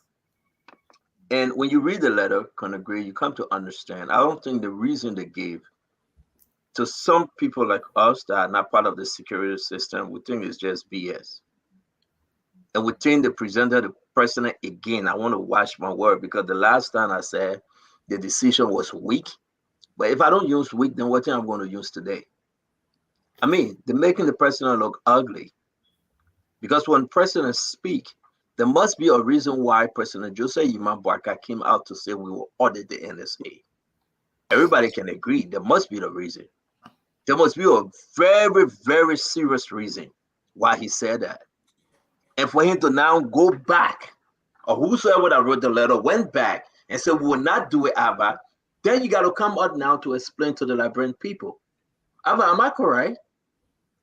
And when you read the letter, Conor Gray, you come to understand. I don't think the reason they gave to some people like us that are not part of the security system, we think it's just BS. And we think they presented the president again. I want to watch my word, because the last time I said the decision was weak. But if I don't use weak, then what am I going to use today? I mean, they're making the president look ugly. Because when presidents speak, there must be a reason why President Joseph Imam-Bouaka came out to say we will audit the NSA. Everybody can agree there must be the reason. There must be a very, very serious reason why he said that. And for him to now go back, or whosoever that wrote the letter went back and said we will not do it, Abba, then you got to come out now to explain to the Liberian people. Abba, am I correct?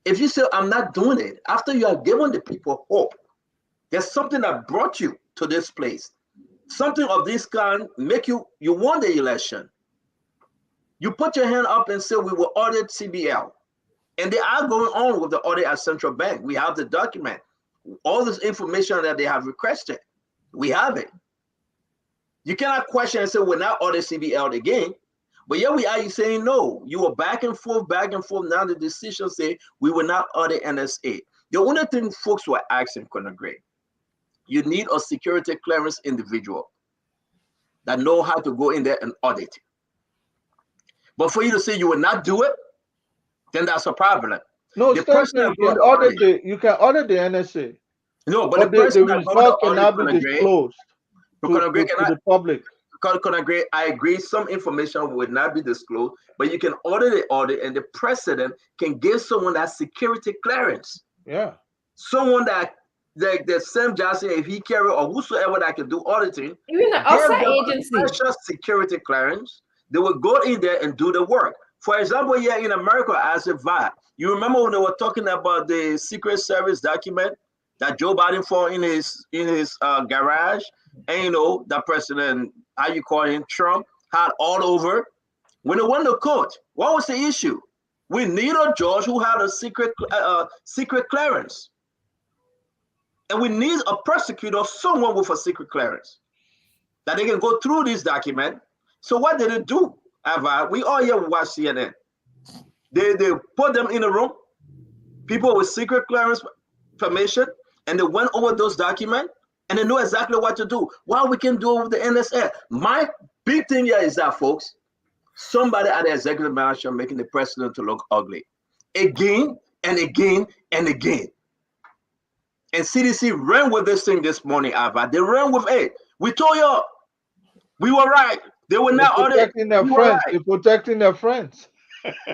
If you say I'm not doing it, after you have given the people hope, there's something that brought you to this place. Something of this kind make you won the election. You put your hand up and say we will audit CBL. And they are going on with the audit at Central Bank. We have the document. All this information that they have requested, we have it. You cannot question and say we're not audit CBL again. But here we are, you saying no. You were back and forth. Now the decision say we will not audit NSA. The only thing folks were asking, Conor Gray, you need a security clearance individual that know how to go in there and audit. But for you to say you will not do it, then that's a problem. No, you can audit the NSA. No, but the result cannot be disclosed to the public. Conor Gray, I agree, some information would not be disclosed, but you can audit the audit, and the president can give someone that security clearance. Yeah. Someone that the Sam Johnson, if he carry or whosoever that can do auditing, even the outside agency, special security clearance. They will go in there and do the work. For example, here in America, as a VA, you remember when they were talking about the Secret Service document that Joe Biden found in his garage, and you know that President, how you call him, Trump, had all over. When they went to court, what was the issue? We need a judge who had a secret clearance, and we need a prosecutor, someone with a secret clearance, that they can go through this document. So what did it do? We all here watch CNN. They put them in a room, people with secret clearance permission, and they went over those documents, and they know exactly what to do. What we can do with the NSA. My big thing here is that, folks, somebody at the executive branch are making the president to look ugly again and again and again. And CDC ran with this thing this morning, Ava. They ran with it. We told you we were right. They were not protecting their friends. They're protecting their friends.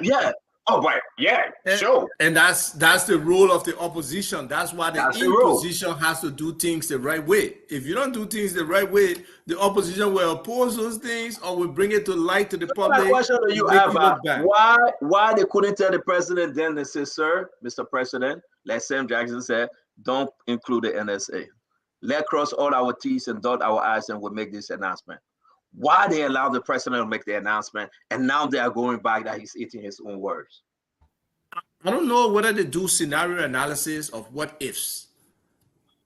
Yeah. Oh, right. Yeah. Sure. And that's the role of the opposition. That's why the opposition has to do things the right way. If you don't do things the right way, the opposition will oppose those things or will bring it to light to the public. My question to you, Ava, why they couldn't tell the president then? They say, sir, Mr. President, like Sam Jackson said, don't include the NSA. Let's cross all our T's and dot our I's, and we'll make this announcement. Why they allow the president to make the announcement, and now they are going back that he's eating his own words? I don't know whether they do scenario analysis of what ifs.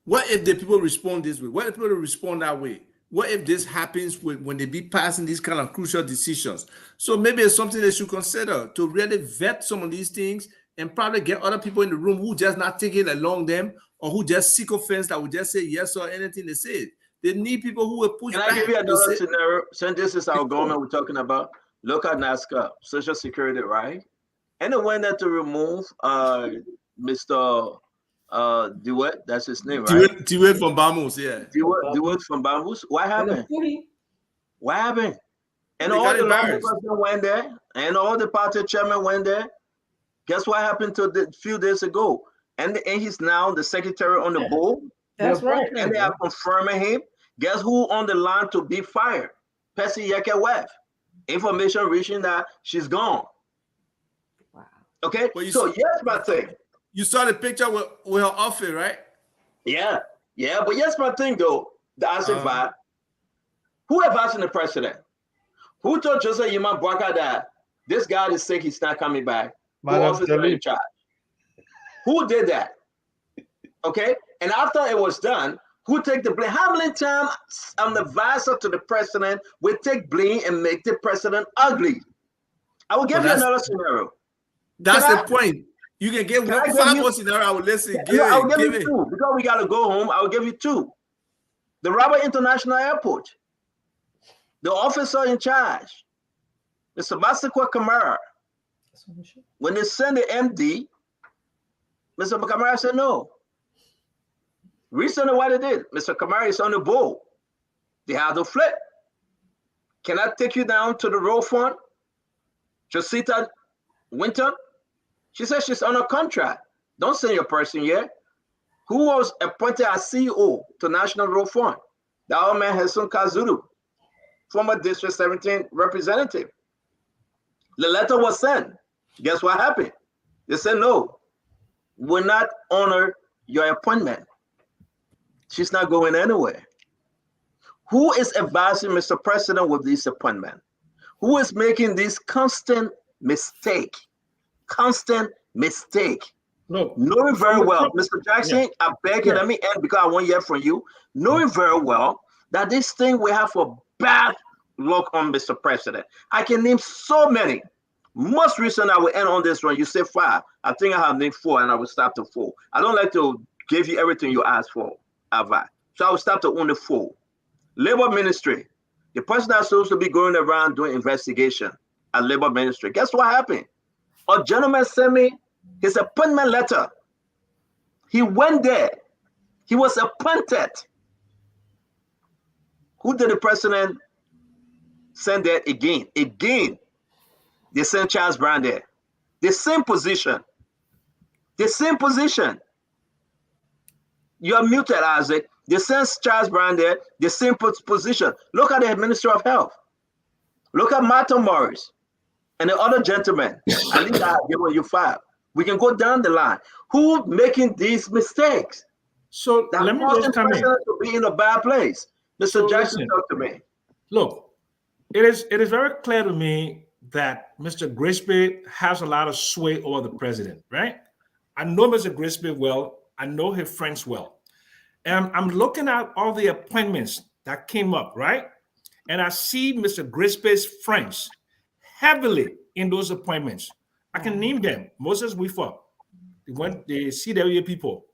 What if the people respond this way? What if people respond that way? What if this happens when they be passing these kind of crucial decisions? So maybe it's something they should consider to really vet some of these things and probably get other people in the room who just not taking it along them, or who just sycophants that would just say yes or anything they say. They need people who will push back. Can I give you another scenario? Since this is our government we're talking about, look at NASCAR, Social Security, right? And they went there to remove Mr. DeWitt, that's his name, right? DeWitt from Bamus, yeah. DeWitt from Bamus. What happened? What happened? And they all the president went there, and all the party chairman went there. Guess what happened to a few days ago? And he's now the secretary on the board. That's right. And they are confirming him. Guess who on the line to be fired? Percy Yeke-Webb. Information reaching that she's gone. Wow. Okay, so yes, my thing. You saw the picture with her outfit, right? Yeah, but yes, my thing though, the answer who advised the president? Who told Joseph Yima Bwaka that this guy is sick, he's not coming back? In charge? Who did that? Okay, and after it was done, who take the blame? How many times an advisor to the president will take blame and make the president ugly? I will give you another scenario. That's the point. You can get 5 more scenario. I will listen. I'll give you two because we gotta go home. I will give you two. The Rabat International Airport. The officer in charge, Mr. Masakwa Kamara. When they send the MD, Mr. Kamara said no. Recently, what they did, Mr. Kamara is on the board. They had to flip. Can I take you down to the road front? Josita Winter? She said she's on a contract. Don't send your person here. Who was appointed as CEO to National Road Front? The old man Hassan Kazuru, former District 17 representative. The letter was sent. Guess what happened? They said, no, we'll not honor your appointment. She's not going anywhere. Who is advising Mr. President with this appointment? Who is making this constant mistake? Constant mistake. No. Knowing very well, Mr. Jackson, I beg you, let me end because I want to hear from you. Knowing very well that this thing will have a bad look on Mr. President. I can name so many. Most recent, I will end on this one. You say 5. I think I have named 4 and I will stop to 4. I don't like to give you everything you ask for, Ava. So I will stop to only 4. Labor Ministry. The person that's supposed to be going around doing investigation at Labor Ministry. Guess what happened? A gentleman sent me his appointment letter. He went there. He was appointed. Who did the president send there again? Again, they sent Charles Brown there. The same position. The same position. You are muted, Isaac. They sent Charles Brown there. The same position. Look at the Ministry of Health. Look at Martin Morris and the other gentlemen. At least I have given you 5. We can go down the line. Who making these mistakes? So that let me just come in. To be in a bad place. Mr. So Jackson, listen, talk to me. Look, it is very clear to me that Mr. Grisby has a lot of sway over the president, right? I know Mr. Grisby well. I know his friends well. And I'm looking at all the appointments that came up, right? And I see Mr. Grisby's friends heavily in those appointments. I can name them. Moses Wifa, the CWA people.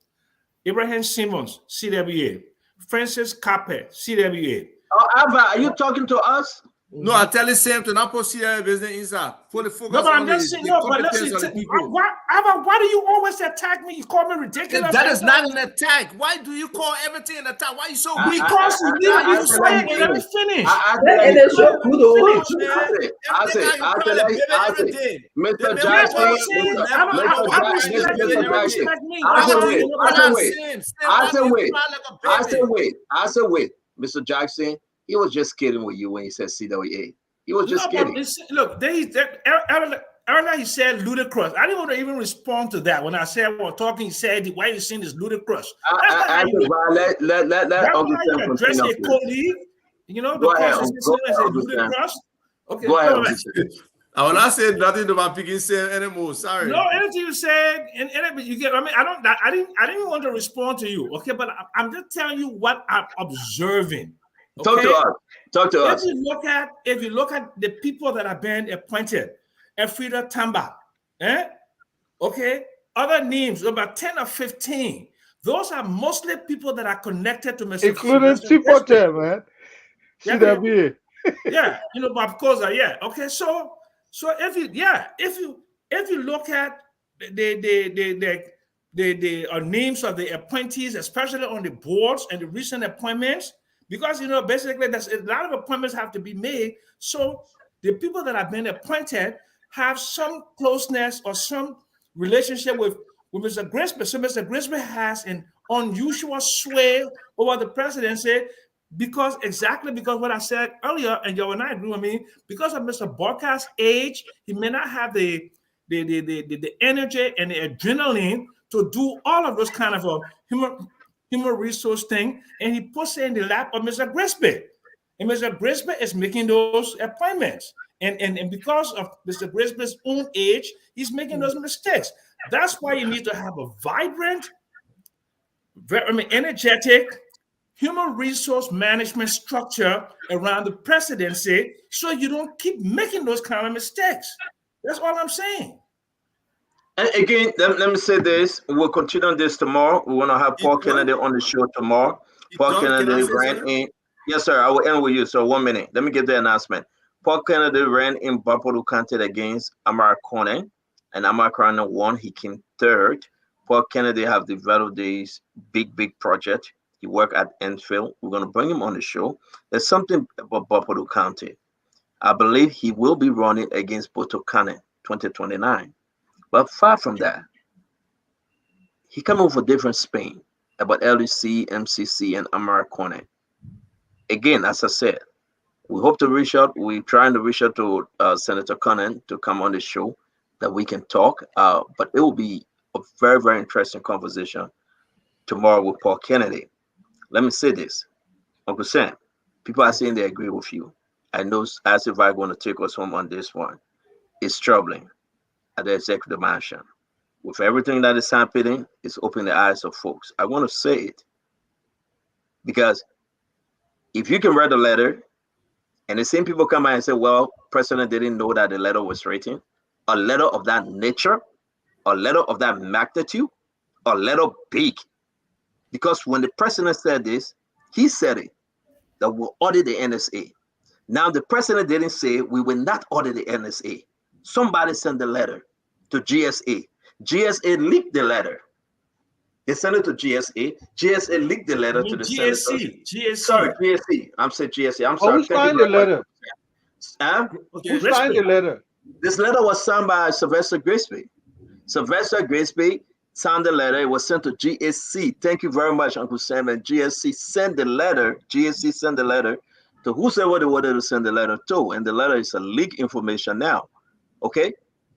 Abraham Simmons, CWA. Francis Capper, CWA. Oh, Ava, are you talking to us? No, I tell you Sam to not put CWA business inside. Fully focus no, but I'm on just saying, no, but listen, why do you always attack me? You call me ridiculous. That is not an attack. Why do you call everything an attack? Why are you so weak? Because you say it. Let me finish. It is so good. Mr. Jackson, I said, wait. Mr. Jackson, he was just kidding with you when he said CWA. He was just kidding. Look, earlier he said ludicrous. I didn't want to even respond to that. When I said we're talking, he said, why are you saying this ludicrous? Let address a colleague. You know, because it's ludicrous. Okay, go ahead. I will not say nothing to my picking say anymore. Sorry. No, anything you said, and you get. I mean, I didn't want to respond to you. Okay, but I'm just telling you what I'm observing. Okay? Talk to us. If you look at the people that have been appointed, Elfrida Tamba, okay, other names, about 10 or 15. Those are mostly people that are connected to Mr. Including Chipotle, man. CWA. Yeah, you know, of course, yeah. Okay, so if you look at the names of the appointees, especially on the boards and the recent appointments, because, you know, basically there's a lot of appointments have to be made. So the people that have been appointed have some closeness or some relationship with Mr. Grisby. So Mr. Grisby has an unusual sway over the presidency because what I said earlier, and you and I agree with me, because of Mr. Barker's age, he may not have the energy and the adrenaline to do all of those kind of human resource thing, and he puts it in the lap of Mr. Grisby. And Mr. Grisby is making those appointments. And because of Mr. Grisby's own age, he's making those mistakes. That's why you need to have a vibrant, energetic, human resource management structure around the presidency so you don't keep making those kind of mistakes. That's all I'm saying. And again, let me say this. We'll continue on this tomorrow. We want to have Paul Kennedy on the show tomorrow. Paul Kennedy ran in. Yes, sir. I will end with you. So 1 minute. Let me get the announcement. Paul Kennedy ran in Buffalo County against Amara Kone, and Amara Kone won. He came third. Paul Kennedy have developed this big project. He worked at Enfield. We're going to bring him on the show. There's something about Buffalo County. I believe he will be running against Botokane 2029. But far from that, he came over different Spain about LEC, MCC, and Amara Kone. Again, as I said, we hope to reach out. We're trying to reach out to Senator Conan to come on the show that we can talk. But it will be a very, very interesting conversation tomorrow with Paul Kennedy. Let me say this, Uncle Sam. People are saying they agree with you. I know as if I want to take us home on this one. It's troubling at the executive mansion. With everything that is happening, it's opening the eyes of folks. I want to say it because if you can write a letter and the same people come out and say, well, President didn't know that the letter was written, a letter of that nature, a letter of that magnitude, a letter big. Because when the president said this, he said it, that we'll audit the NSA. Now, the president didn't say we will not audit the NSA. Somebody sent the letter to GSA. GSA leaked the letter. They sent it to GSA. GSA leaked the letter to the GSC. GSC. Sorry, GSC. I'm saying GSA. I'm sorry. Who signed the letter? Who signed the letter? This letter was signed by Sylvester Grisby. Sylvester Grisby signed the letter. It was sent to GSC. Thank you very much, Uncle Sam. And GSC sent the letter. GSC sent the letter to whosoever they wanted to send the letter to, and the letter is a leak information now. Okay,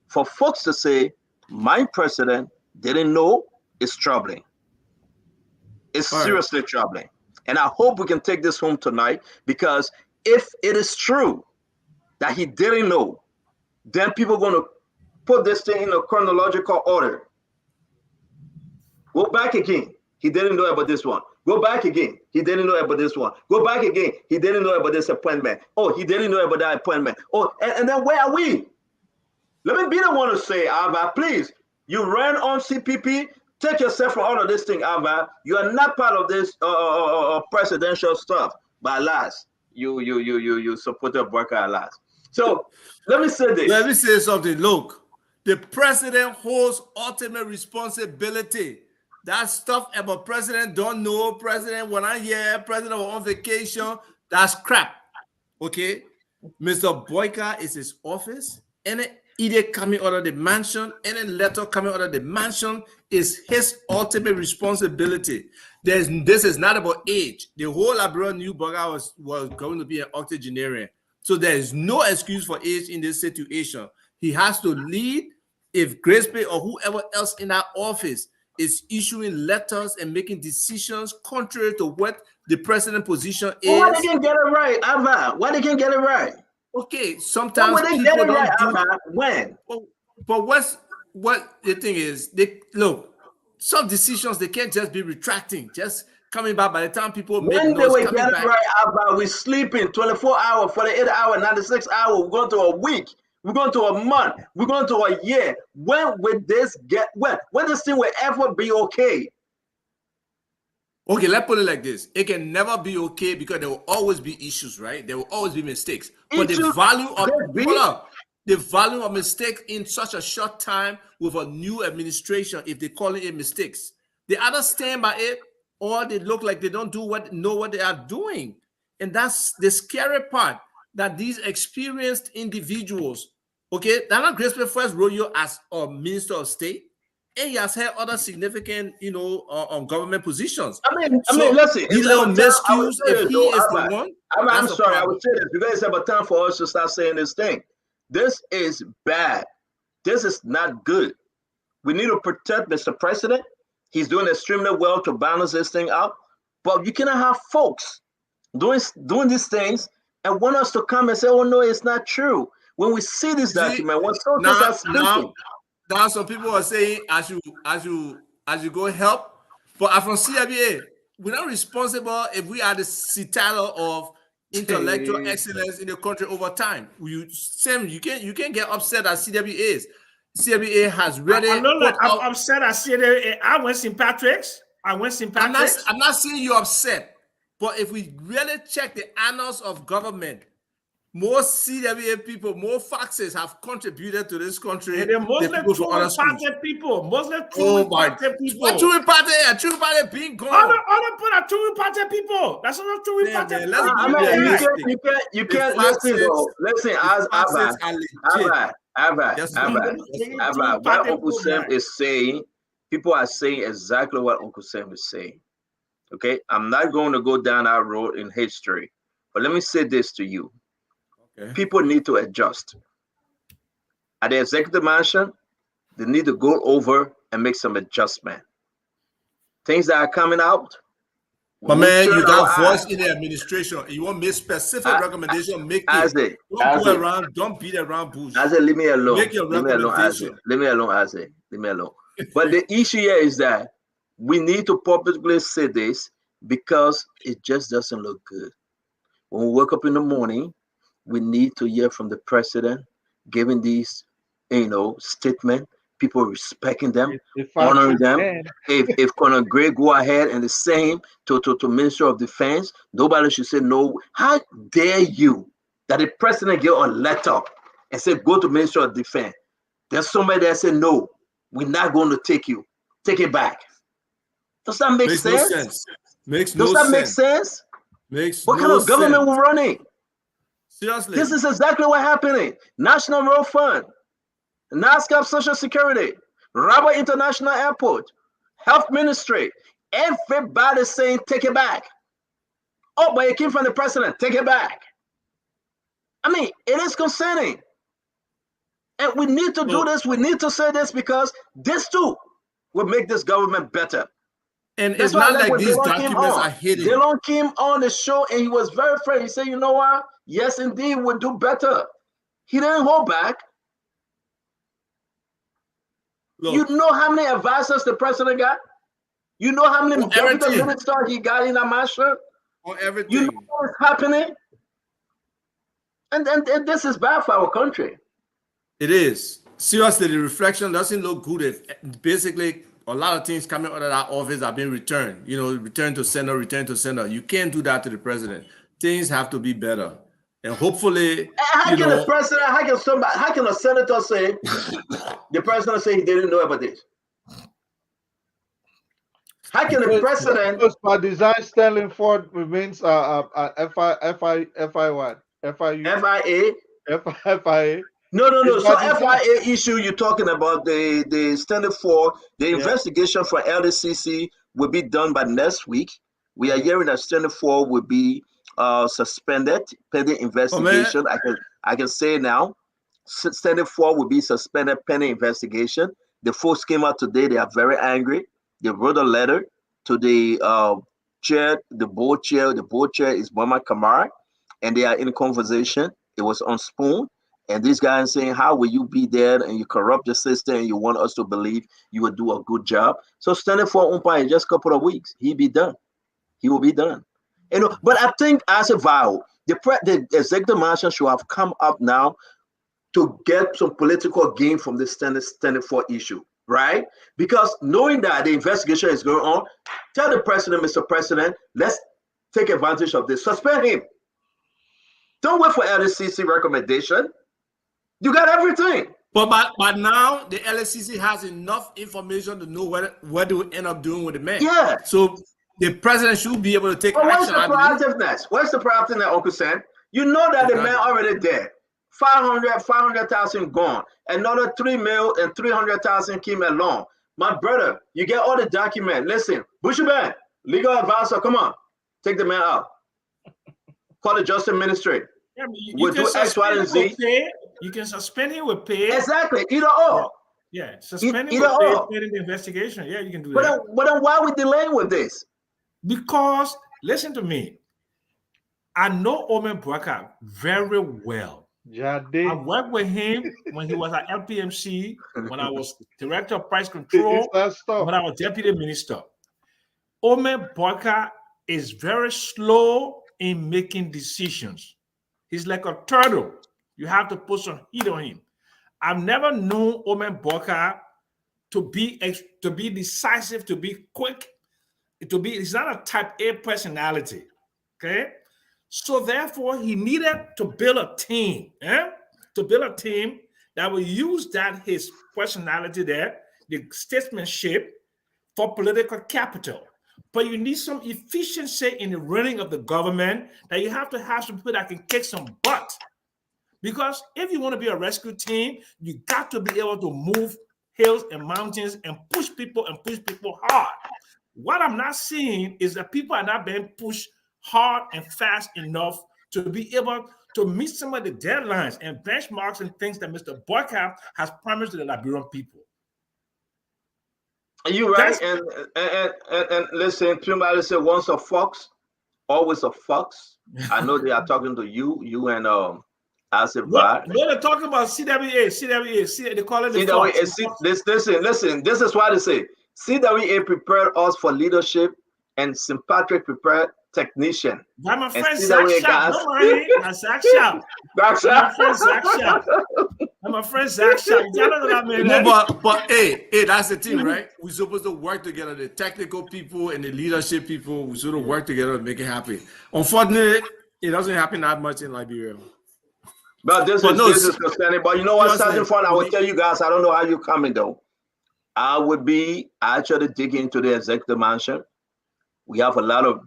for folks to say my president didn't know is troubling. It's seriously troubling, and I hope we can take this home tonight, because if it is true that he didn't know, then people are going to put this thing in a chronological order. Go back again. He didn't know about this one. Go back again. He didn't know about this one. Go back again. He didn't know about this appointment. Oh, he didn't know about that appointment. Oh, and then where are we? Let me be the one to say, Alva, please, you ran on CPP. Take yourself from all of this thing, Alva. You are not part of this presidential stuff. But alas, you supported Barker, alas. So let me say this. Let me say something. Look, the president holds ultimate responsibility. That stuff about president don't know, president when I hear, president on vacation, that's crap. Okay? Mr. Boyka is his office. Any edict coming out of the mansion, any letter coming out of the mansion is his ultimate responsibility. This is not about age. The whole Liberia New Burger was going to be an octogenarian. So there is no excuse for age in this situation. He has to lead. If Grace Bay or whoever else in that office is issuing letters and making decisions contrary to what the president position is. Why they can't get it right, Ava? Why they can't get it right? Okay, sometimes people don't right, do Ava? When. But what the thing is, they look, some decisions they can't just be retracting, just coming back by the time people make when noise. When they get it right, Ava, we sleeping 24 hours, 48 hours, 96 hours. We're going to a week. We're going to a month. We're going to a year. When will this get when this thing will ever be okay? Okay, let's put it like this. It can never be okay because there will always be issues, right? There will always be mistakes. But the value of mistakes in such a short time with a new administration, if they call it mistakes, they either stand by it or they look like they don't know what they are doing. And that's the scary part, that these experienced individuals, okay, Dana Grisper first rodeo as a minister of state, and he has had other significant, on government positions. I mean, listen, these little miscues, if he is the one, I'm sorry, I would say this because it's about time for us to start saying this thing. This is bad. This is not good. We need to protect Mr. President. He's doing extremely well to balance this thing out, but you cannot have folks doing these things and want us to come and say, "Oh no, it's not true." When we see this document, when soldiers are speaking, now some people are saying, as you go help, but from CWA, we're not responsible if we are the citadel of intellectual excellence in the country over time. You can't get upset at CWA is. CWA has really. I'm upset at CWA. I went St. Patrick's. I'm not saying you're upset, but if we really check the annals of government, more CWA people, more foxes have contributed to this country. And the Muslim party people, Muslim party people. What Truman party being gone? Other put a Truman party people. That's not Truman party people. You can't listen, though. Listen, Abba, what Uncle Sam is saying, people are saying exactly what Uncle Sam is saying. Okay, I'm not going to go down that road in history, but let me say this to you. Okay. People need to adjust. At the executive mansion, they need to go over and make some adjustment. Things that are coming out. But man, you got voice in the administration. You want to make specific recommendation, make it. Don't go around, don't beat around bush. Leave me alone. Make your recommendation. Leave me alone. But the issue here is that we need to publicly say this because it just doesn't look good. When we wake up in the morning, we need to hear from the president giving these, statement. People respecting them, honoring them. If Colonel Gray go ahead and the same to Minister of Defense, nobody should say no. How dare you that the president get a letter and say go to Minister of Defense? There's somebody that said no, we're not going to take you. Take it back. Does that make sense? No sense. Does that make sense? What kind of government we're running? Seriously. This is exactly what happening. National Road Fund, NASCAP Social Security, Rabat International Airport, Health Ministry, everybody saying take it back. Oh, but it came from the president. Take it back. I mean, it is concerning. And we need to do this. We need to say this because this too will make this government better. And that's it's not like these documents are hidden. Dylan came on the show and he was very fair. He said, you know what? Yes, indeed, we'll do better. He didn't hold back. Look, you know how many advisors the president got? You know how many deputy ministers he got in that master? On everything. You know what's happening? And this is bad for our country. It is. Seriously, the reflection doesn't look good if basically a lot of things coming out of that office are being returned. You know, return to sender, return to sender. You can't do that to the president. Things have to be better. And hopefully, how can a senator say the president say he didn't know about this? How can the president? Because by design, Sterling Ford remains FIA. No. So FIA issue you're talking about the standard for the investigation for LDCC will be done by next week. We are hearing that standard 4 will be suspended pending investigation. I can say now, standard 4 will be suspended pending investigation. The folks came out today. They are very angry. They wrote a letter to the chair, the board chair. The board chair is Mama Kamara, and they are in conversation. It was on Spoon. And this guy is saying, how will you be there and you corrupt the system and you want us to believe you will do a good job? So standing for umpire in just a couple of weeks, he'll be done. He will be done. You know, but I think as a vow, the executive mansion should have come up now to get some political gain from the standing for issue, right? Because knowing that the investigation is going on, tell the president, Mr. President, let's take advantage of this. Suspend him. Don't wait for LCC recommendation. You got everything. But now the LSCC has enough information to know what they will end up doing with the man. Yeah. So the president should be able to take action. Where's the proactiveness, Uncle Sam? You know that the man already dead. 500,000 gone. Another 3 million and 300,000 came along. My brother, you get all the documents. Listen, Bushiban, legal advisor, come on. Take the man out. Call the Justice Ministry. Yeah, you can do X, Y, and Z. You can suspend him with pay. Exactly. Either or. Yeah. Suspend him with pay during the investigation. Yeah, you can do that. But then why are we delaying with this? Because, listen to me. I know Omen Bwaka very well. I worked with him when he was at LPMC, when I was Director of Price Control, when I was Deputy Minister. Omen Bwaka is very slow in making decisions. He's like a turtle. You have to put some heat on him. I've never known Omen Bwaka to be decisive, to be quick, he's not a type A personality. Okay. So therefore, he needed to build a team, to build a team that will use his personality there, the statesmanship, for political capital. But you need some efficiency in the running of the government, that you have to have some people that can kick some butt. Because if you want to be a rescue team, you got to be able to move hills and mountains and push people hard. What I'm not seeing is that people are not being pushed hard and fast enough to be able to meet some of the deadlines and benchmarks and things that Mr. Bwaka has promised to the Liberian people. Are you right? And listen, somebody said once a fox, always a fox. I know they are talking to you and Asif Bad. No, they're talking about CWA. They call it the fox. Listen. This is why they say CWA prepared us for leadership, and St. Patrick prepared technician. That's my friend Zach Sharp. Don't worry, that's Zach Sharp. That's my friend Zach Sharp. I'm my friend Zach Sharp. No, but hey, that's the thing, right? We're supposed to work together. The technical people and the leadership people, we sort of work together to make it happen. Unfortunately, it doesn't happen that much in Liberia. But this is concerning. But you know what, Sergeant Fund, I will tell you guys, I don't know how you're coming though. I would be actually digging into the executive mansion. We have a lot of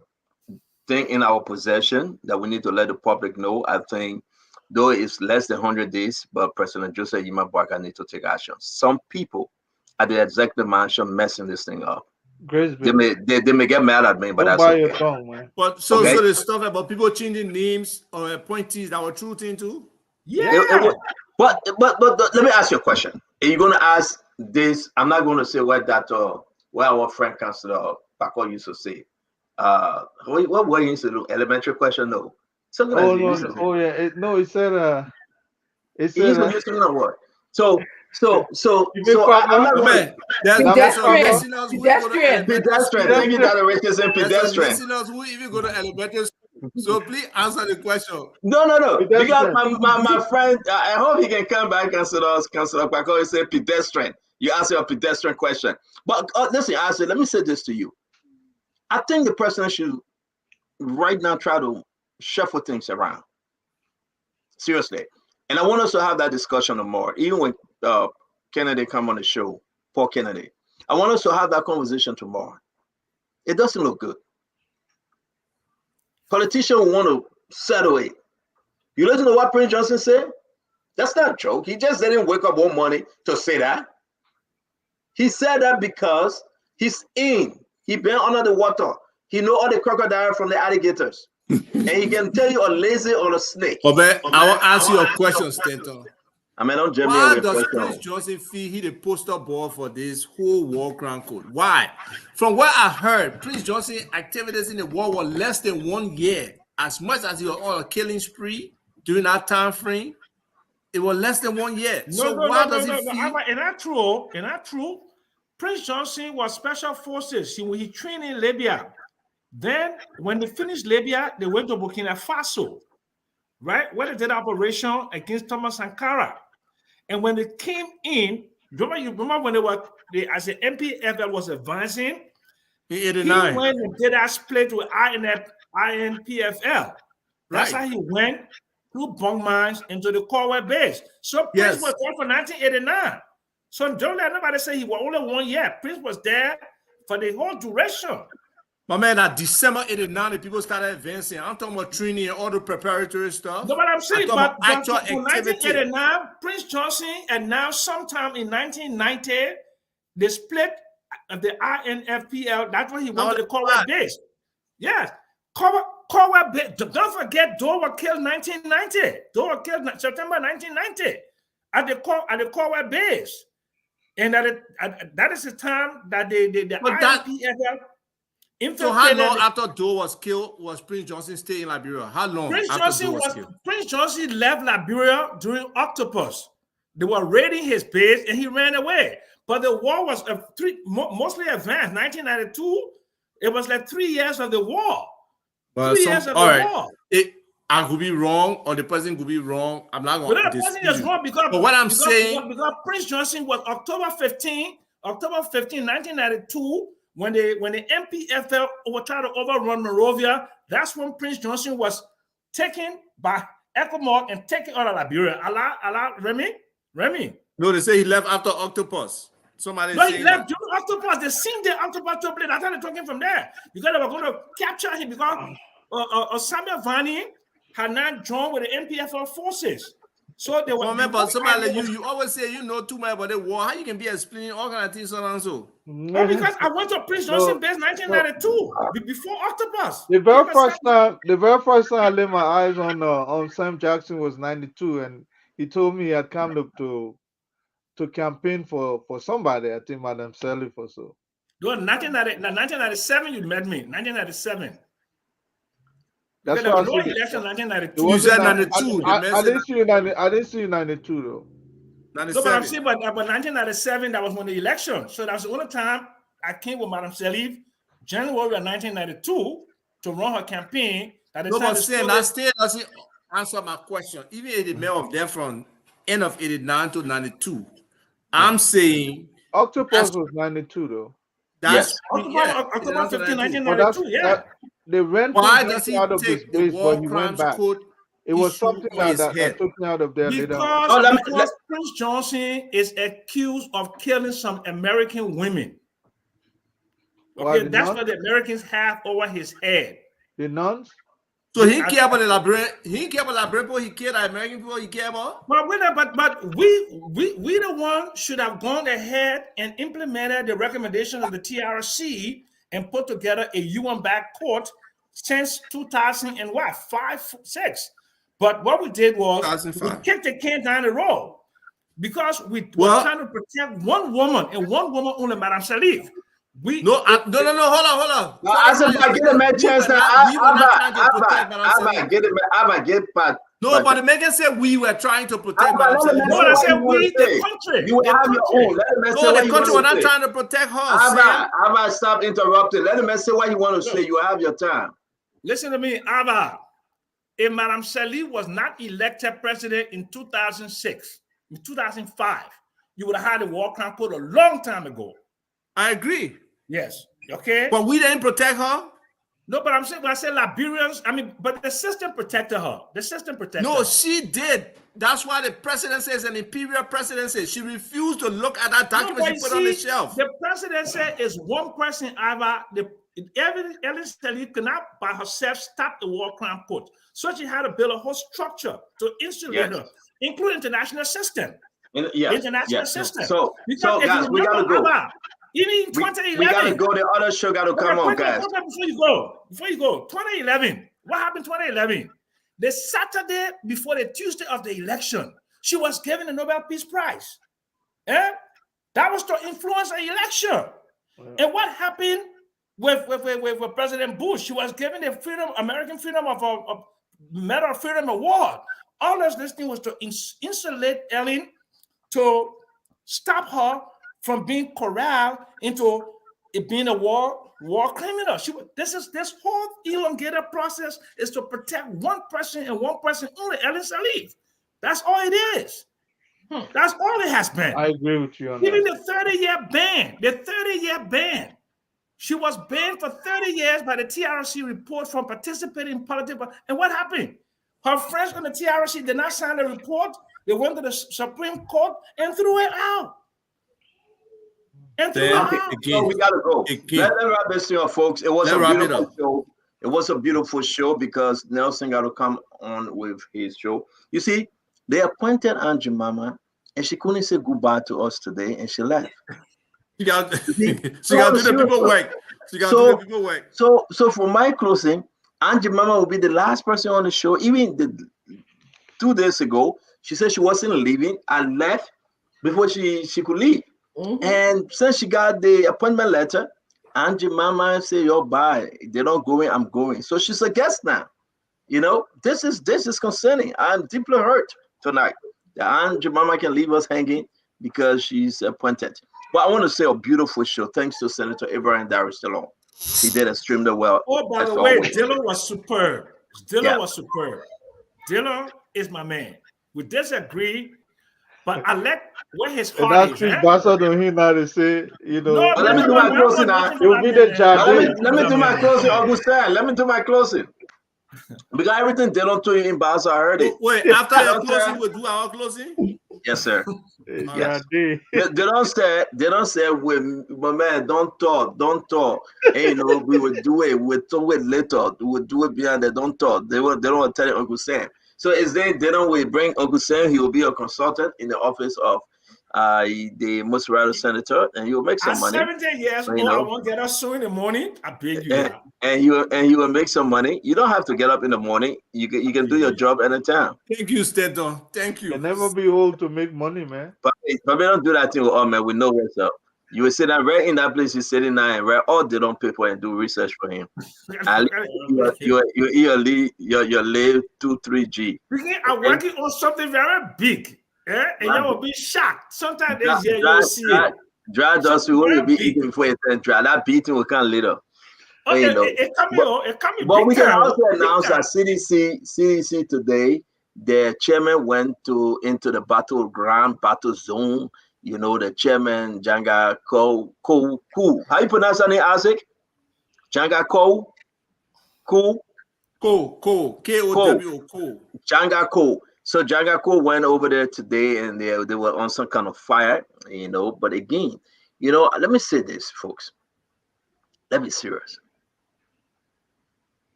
things in our possession that we need to let the public know. I think, though it's less than 100 days, but President Joseph Yima Bwaka needs to take action. Some people at the executive mansion messing this thing up. They may get mad at me, but don't that's buy okay. your tongue, man. But so the stuff about people changing names or appointees, that were true thing too. Yeah. But let me ask you a question. Are you going to ask this? I'm not going to say what that what our friend Councilor Paco used to say. What were you used to do? Elementary question? No. Something Oh like no, that. no. Oh yeah. He said He used to do something like what? So I'm not going to. There's some listeners who go to elementary Pedestrian. Thank you, Dr. Richardson. There's some Pedestrian. listeners who even go to elementary school. So please answer the question. No. Because my friend, I hope he can come back and Councilor Paco say pedestrian. You ask a pedestrian question. But listen, let me say this to you. I think the president should right now try to shuffle things around. Seriously. And I want us to have that discussion tomorrow, even when Kennedy come on the show, Paul Kennedy. I want us to have that conversation tomorrow. It doesn't look good. Politicians want to settle it. You listen to what Prince Johnson said? That's not a joke. He just didn't wake up one morning to say that. He said that because he's in. He been under the water. He know all the crocodile from the alligators. And he can tell you a lazy or a snake. Okay, I will answer your question, Stanton. I mean, don't jam me Why with does question. Prince Johnson feel he the poster boy for this whole war crown code? Why? From what I heard, Prince Johnson activities in the war were less than 1 year. As much as he was on a killing spree during that time frame, it was less than 1 year. Why does he feel? In that true, Prince Johnson was special forces. He trained in Libya. Then, when they finished Libya, they went to Burkina Faso, right? Where they did operation against Thomas Sankara. And when they came in, remember when as the MPFL was advancing, in 89. He went and did that split with INPFL. That's how he went through bunk mines into the Corway base. So Prince was there for 1989. So don't let nobody say he was only 1 year. Prince was there for the whole duration. My man, at December 89, the people started advancing. I'm talking about training and all the preparatory stuff. No, but I'm saying, but actual from 1989, Prince Johnson, and now sometime in 1990, they split the INFPL. That's when he went to the Corway base. Yes, Corway base. Don't forget, Doe was killed 1990. Doe was killed September 1990 at the Corway base, and that is the time that the INPFL. So how long after Doe was killed was Prince Johnson stay in Liberia? How long after Doe was killed? Prince Johnson left Liberia during Octopus. They were raiding his base and he ran away. But the war was mostly advanced. 1992, it was like 3 years of the war. 3 years of the war. I could be wrong, or the person could be wrong. I'm not going to dispute. The person is wrong because, but what I'm saying, because Prince Johnson was October 15, 1992. When the MPFL tried to overrun Monrovia, that's when Prince Johnson was taken by ECOMOG and taken out of Liberia. Remy. No, they say he left after Octopus. Somebody he left during Octopus. They seen the Octopus to play. That's how they're talking from there. Because they were going to capture him because Samuel Vani had not joined with the MPFL forces. So they were. But somebody like you always say you know too much about the war. How you can be explaining all kind of things and so? Oh, because I went to Prince Johnson base 1992 before Octopus. The very first time I laid my eyes on Sam Jackson was 92, and he told me he had come to campaign for somebody. I think Madam Selly for so. 1997, you met me. 1997. That's why I said election 1992. You said 92. I didn't see you 92 though. 97. So, but I'm saying, but 1997, that was when the election. So that was the only time I came with Madam Salif, January of 1992, to run her campaign. That still doesn't answer my question. Even if the mayor of there from end of 89 to 92, I'm saying Octopus was 92 though. That's October 15, 1992. They went out of this base, but he went back. It was something that took me out of there later. Because Prince Johnson is accused of killing some American women. Okay, that's what the Americans have over his head. The nuns? So he didn't care about the Liberian. He didn't care about Liberian people. He cared about American people. He cared about. But we the one should have gone ahead and implemented the recommendations of the TRC and put together a UN-backed court since 2005, 6. But what we did was we kicked the can down the road because we were trying to protect one woman and one woman only, Madame Salif. No, hold on. No, I said, I get a man chance now. I get part. No, but Megan said we were trying to protect. No, I said we, the country. You have your own. Let him say the country. We're not trying to protect her. Abba, stop interrupting. Let him say what you want to say. You have your time. Listen to me, Abba. If Madame Salih was not elected president in 2006, in 2005, you would have had a war crime court a long time ago. I agree. Yes. Okay. But we didn't protect her. No, but I'm saying when I say Liberians, I mean, but the system protected her. The system protected her. No, she did. That's why the presidency is an imperial presidency. She refused to look at that document she put on the shelf. The presidency is one person, Ava. Ellen Salih cannot by herself stop the war crime court. So she had to build a whole structure to insulate her, including international system. International system. So guys, we gotta go. Even 2011. We gotta go. The other show gotta come on, guys. Before you go, 2011. What happened 2011? The Saturday before the Tuesday of the election, she was given the Nobel Peace Prize. That was to influence the election. And what happened with President Bush? She was given the American Freedom of Medal of Freedom Award. All this thing was to insulate Ellen, to stop her from being corralled into it being a war criminal. This whole elongated process is to protect one person and one person only, Ellen Salif. That's all it is. That's all it has been. I agree with you on Even that. the 30-year ban. She was banned for 30 years by the TRC report from participating in politics. And what happened? Her friends on the TRC did not sign the report. They went to the Supreme Court and threw it out. So we gotta go. Let wrap this up, folks. It was a beautiful show. It was a beautiful show because Nelson got to come on with his show. You see, they appointed Aunt Jemima, and she couldn't say goodbye to us today, and she left. She got to do the people work. She got to do the people work. So for my closing, Aunt Jemima will be the last person on the show. Even 2 days ago, she said she wasn't leaving. I left before she could leave. And since she got the appointment letter, Aunt Jemima said, "Yo, bye. They're not going. I'm going." So she's a guest now. You know, this is concerning. I'm deeply hurt tonight that Aunt Jemima can leave us hanging because she's appointed. But I want to say a beautiful show. Thanks to Senator Abraham Darustalon. He did extremely well. Oh, by the way, Dillon was superb. Dillon was superb. Dillon is my man. We disagree, but I like what his heart is. Ambassador he now to say, you know. No, let me do my closing now. You'll be the judge. Let me do my closing, Augustin. Let me do my closing. Because everything Dillon told you in Basel, I heard it. Wait, after your closing, we'll do our closing? Yes, sir. Yes. They don't say, my man, don't talk. Hey, you know, we will do it. We'll do it later. We'll do it behind the don't talk. They don't want to tell Uncle Sam. So it's then Dillon will bring Uncle Sam. He will be a consultant in the office of the Musarado senator, and he will make some money. 70 years old, I won't get up so in the morning. I beg you. And you will make some money. You don't have to get up in the morning. You can do your job anytime. Thank you, Stanton. Thank you. You'll never be old to make money, man. But we don't do that thing with all man. We know what's up. You will sit down right in that place he's sitting now and write all the on paper and do research for him. And you live 2-3 G. I'm working on something very big. And you will be shocked. Sometimes you will see it. Dry dust, we will be eating before it turns dry. That beating will come later. Okay, it coming. But we can also announce that CDC today, the chairman went into the battleground, battle zone. You know, the chairman, Janga Ko. How you pronounce that name, Isaac? Janga Ko? Ko. K-O-W, Ko. Janga Ko. So Janga Ko went over there today and they were on some kind of fire, you know. But again, you know, let me say this, folks. Let me be serious.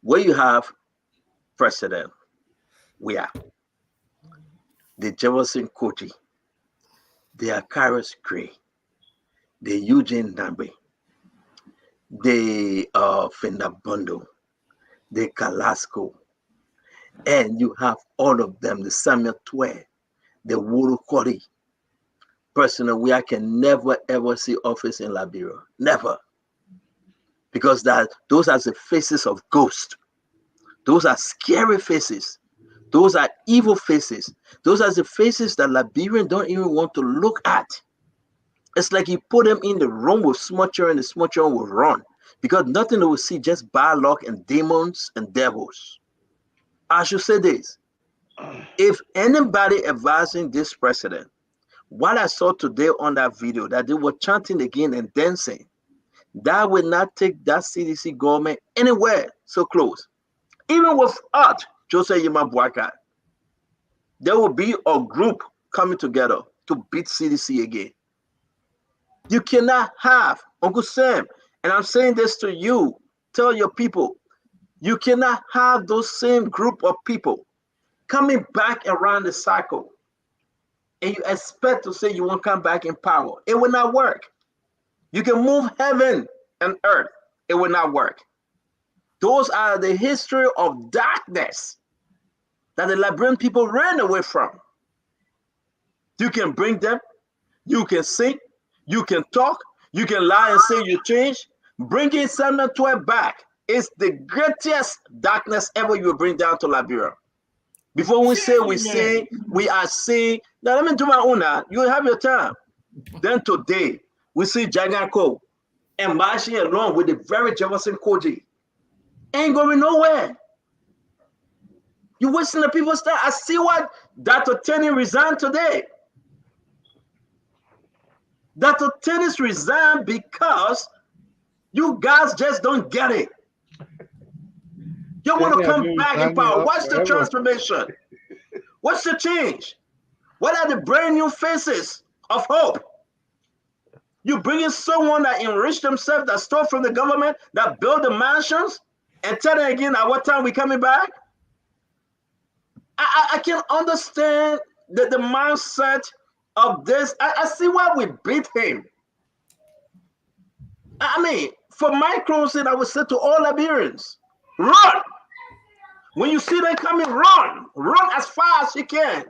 Where you have president, we are the Jefferson Koji, the Akaris Gray, the Eugene Nambe, the Fenda Bondo, the Kalasco, and you have all of them, the Samuel Twe, the Wuru Kori. Personally, we can never ever see office in Liberia. Never. Because those are the faces of ghosts. Those are scary faces. Those are evil faces. Those are the faces that Liberians don't even want to look at. It's like you put them in the room with Smutcher and the Smutcher will run. Because nothing they will see, just bad luck and demons and devils. I should say this. If anybody advising this president, what I saw today on that video, that they were chanting again and dancing, that will not take that CDC government anywhere so close. Even without Jose Yimabwaka, there will be a group coming together to beat CDC again. You cannot have, Uncle Sam, and I'm saying this to you, tell your people, you cannot have those same group of people coming back around the cycle and you expect to say you won't come back in power. It will not work. You can move heaven and earth. It will not work. Those are the history of darkness that the Liberian people ran away from. You can bring them, you can sing, you can talk, you can lie and say you changed. Bringing Samuel Twe back is the greatest darkness ever you bring down to Liberia. Before we say we are saying, now let me do my own now. You have your time. Then today, we see Jagako and marching along with the very Jefferson Koji. Ain't going nowhere. You're wasting the people's time. I see what Dr. Tenney resigned today. Dr. Tenney's resigned because you guys just don't get it. You want to come back in power. What's the transformation? What's the change? What are the brand new faces of hope? You bring in someone that enriched themselves, that stole from the government, that built the mansions, and tell them again at what time we coming back? I can understand the mindset of this. I see why we beat him. I mean, for my crusade, I would say to all Liberians, run! When you see them coming, run! Run as far as you can.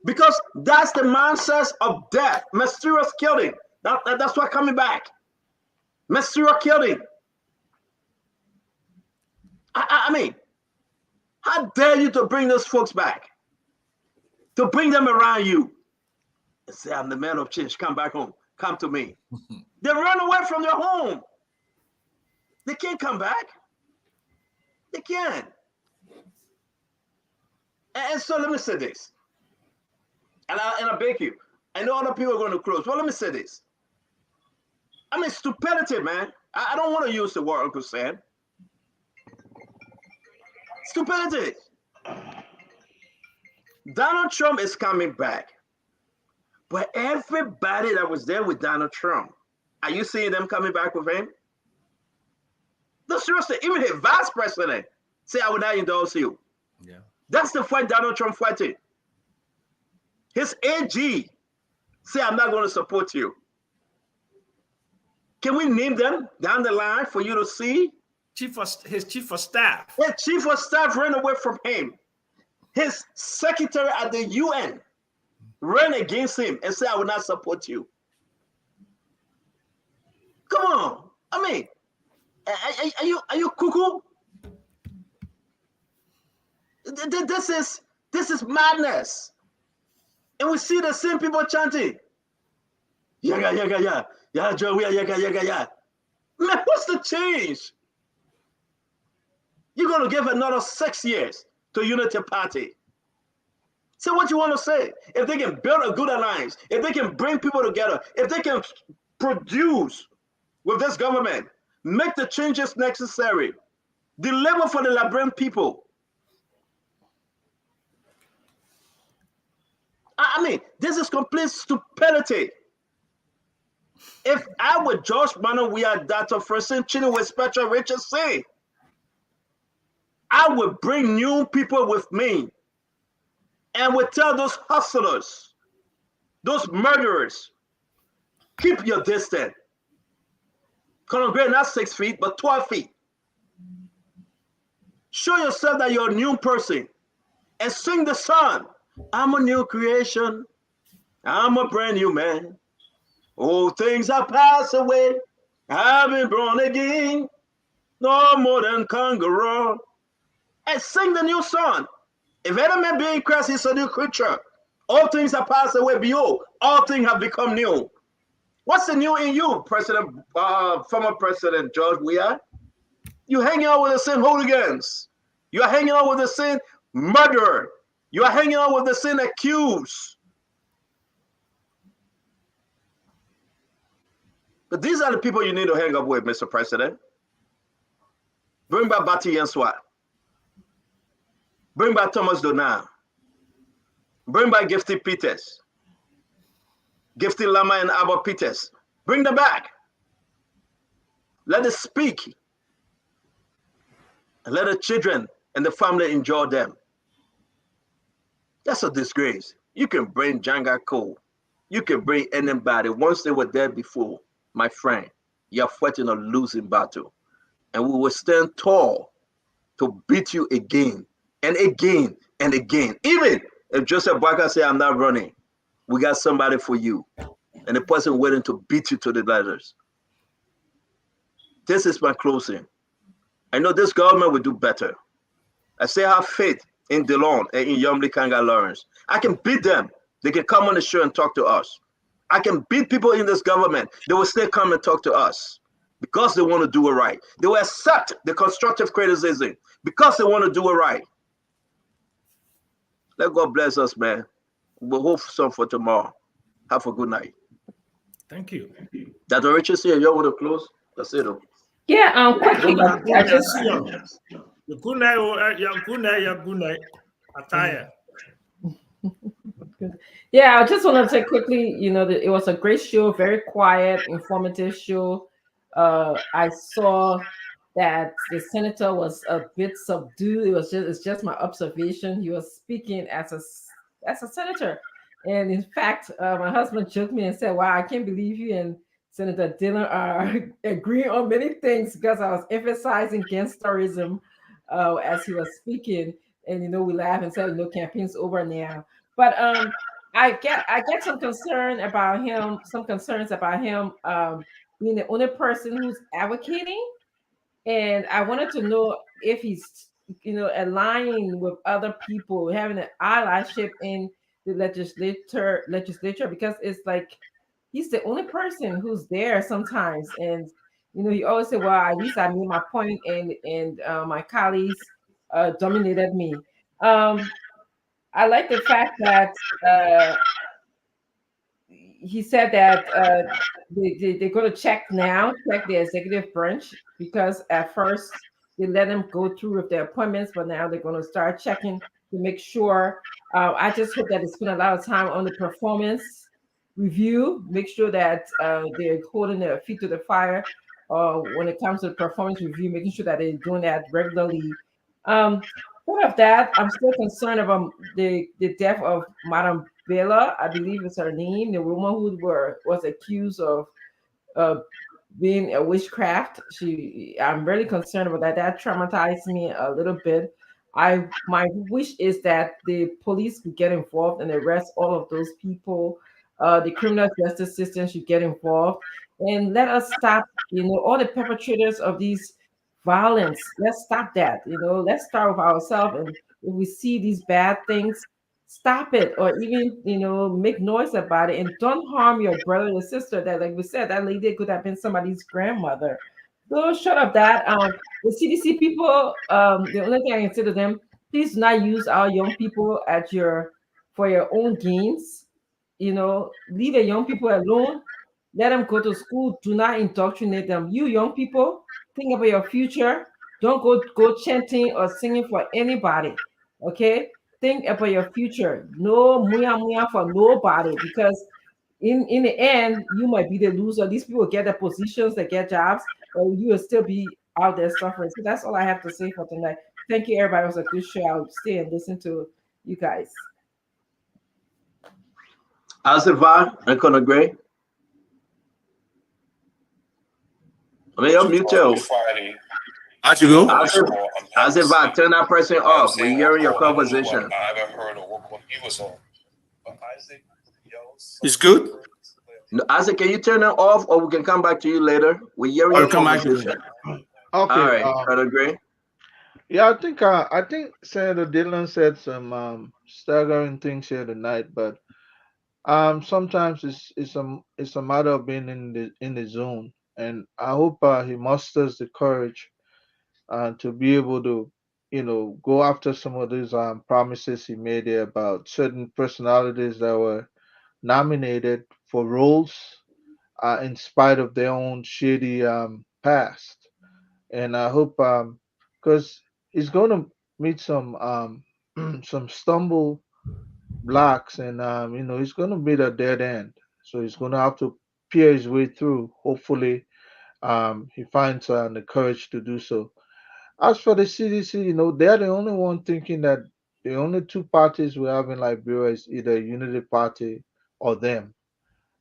Because that's the mindset of death, mysterious killing. That's why coming back. Mysterious killing. I mean, how dare you to bring those folks back? To bring them around you and say, I'm the man of change, come back home, come to me. They run away from their home. They can't come back. They can't. And so let me say this. And I beg you, I know other people are going to close. Well, let me say this. I mean, stupidity, man. I don't want to use the word Uncle Sam. Stupidity. Donald Trump is coming back. But everybody that was there with Donald Trump, are you seeing them coming back with him? No, seriously, even his vice president say, I will not endorse you. Yeah. That's the fight Donald Trump fighting. His AG say, I'm not going to support you. Can we name them down the line for you to see? His chief of staff. His chief of staff ran away from him. His secretary at the UN ran against him and said, I will not support you. Come on. I mean, are you cuckoo? This is madness. And we see the same people chanting. Yaga, yaga, yaga. Yeah, Joe, yaga, yaga, yaga. Man, what's the change? You're going to give another 6 years to Unity Party. Say what you want to say. If they can build a good alliance, if they can bring people together, if they can produce with this government, make the changes necessary, deliver for the Liberian people. I mean, this is complete stupidity. If I were George Manuel, we are Dr. Ferguson, Chinua Spectra, Richard say, I will bring new people with me and will tell those hustlers, those murderers, keep your distance. Congregate not 6 feet, but 12 feet. Show yourself that you're a new person and sing the song. I'm a new creation. I'm a brand new man. Old things have passed away. I've been born again. No more than conqueror. And sing the new song. If any man be in Christ, he's a new creature. All things have passed away. Behold, all things have become new. What's the new in you, former President George Weah? You hanging out with the same hooligans. You are hanging out with the same murderer. You are hanging out with the same accused. But these are the people you need to hang up with, Mr. President. Bring back Bati Yanswa. Bring back Thomas Donald. Bring back Gifty Peters. Gifty Lama and Abba Peters. Bring them back. Let us speak. And let the children and the family enjoy them. That's a disgrace. You can bring Janga Cole. You can bring anybody. Once they were there before, my friend, you're fighting a losing battle. And we will stand tall to beat you again and again and again. Even if Joseph Barker say, I'm not running, we got somebody for you. And the person willing to beat you to the letters. This is my closing. I know this government will do better. I say have faith in DeLon and in Yomli Kanga Lawrence. I can beat them. They can come on the show and talk to us. I can beat people in this government. They will still come and talk to us because they want to do it right. They will accept the constructive criticism because they want to do it right. Let God bless us, man. We'll hope for some for tomorrow. Have a good night. Thank you. Dr. Richard, here, you want to close? That's it. Yeah, quickly. I just good night, good night, good night. Attire. Yeah, I just want to say quickly, it was a great show, very quiet, informative show. I saw that the senator was a bit subdued. It's just my observation. He was speaking as a senator. And in fact, my husband joked me and said, wow, I can't believe you and Senator Dillon are agreeing on many things, because I was emphasizing gangsterism as he was speaking. And, we laugh and say, campaign's over now. But I get some concerns about him being the only person who's advocating. And I wanted to know if he's, aligning with other people, having an allyship in the legislature, because it's like he's the only person who's there sometimes. And he always say, well, at least I made my point, and my colleagues dominated me. I like the fact that he said that they're going to check the executive branch, because at first they let them go through with their appointments, but now they're going to start checking to make sure. I just hope that they spend a lot of time on the performance review, make sure that they're holding their feet to the fire when it comes to the performance review, making sure that they're doing that regularly. Part of that, I'm still concerned about the death of Madame Bella, I believe is her name, the woman who was accused of being a witchcraft. I'm really concerned about that. That traumatized me a little bit. My wish is that the police could get involved and arrest all of those people. The criminal justice system should get involved, and let us stop, all the perpetrators of these violence. Let's stop that. Let's start with ourselves, and if we see these bad things, stop it, or even make noise about it, and don't harm your brother or sister. That, like we said, that lady could have been somebody's grandmother. So shut up that. The CDC people, the only thing I can say to them, please do not use our young people for your own gains. Leave the young people alone. Let them go to school. Do not indoctrinate them. You young people, think about your future. Don't go chanting or singing for anybody. Okay? Think about your future. No muya muya for nobody, because in the end, you might be the loser. These people get the positions, they get jobs, but you will still be out there suffering. So that's all I have to say for tonight. Thank you, everybody. It was a good show. I'll stay and listen to you guys. Azeva and Conor Gray. I mean, you're mutual. How'd you go? Azeva, turn that person off. We're hearing your conversation. It's good. No, Isaac, can you turn it off, or we can come back to you later? We're hearing your conversation. Okay. All right, Conor Gray. Yeah, I think Senator Dillon said some staggering things here tonight, but sometimes it's a matter of being in the zone, and I hope he musters the courage to be able to, go after some of these promises he made there about certain personalities that were nominated for roles in spite of their own shady past. And I hope because he's going to meet some some stumble blocks, and he's going to meet a dead end. So he's going to have to peer his way through. Hopefully, he finds the courage to do so. As for the CDC, they're the only one thinking that the only two parties we have in Liberia is either Unity Party or them.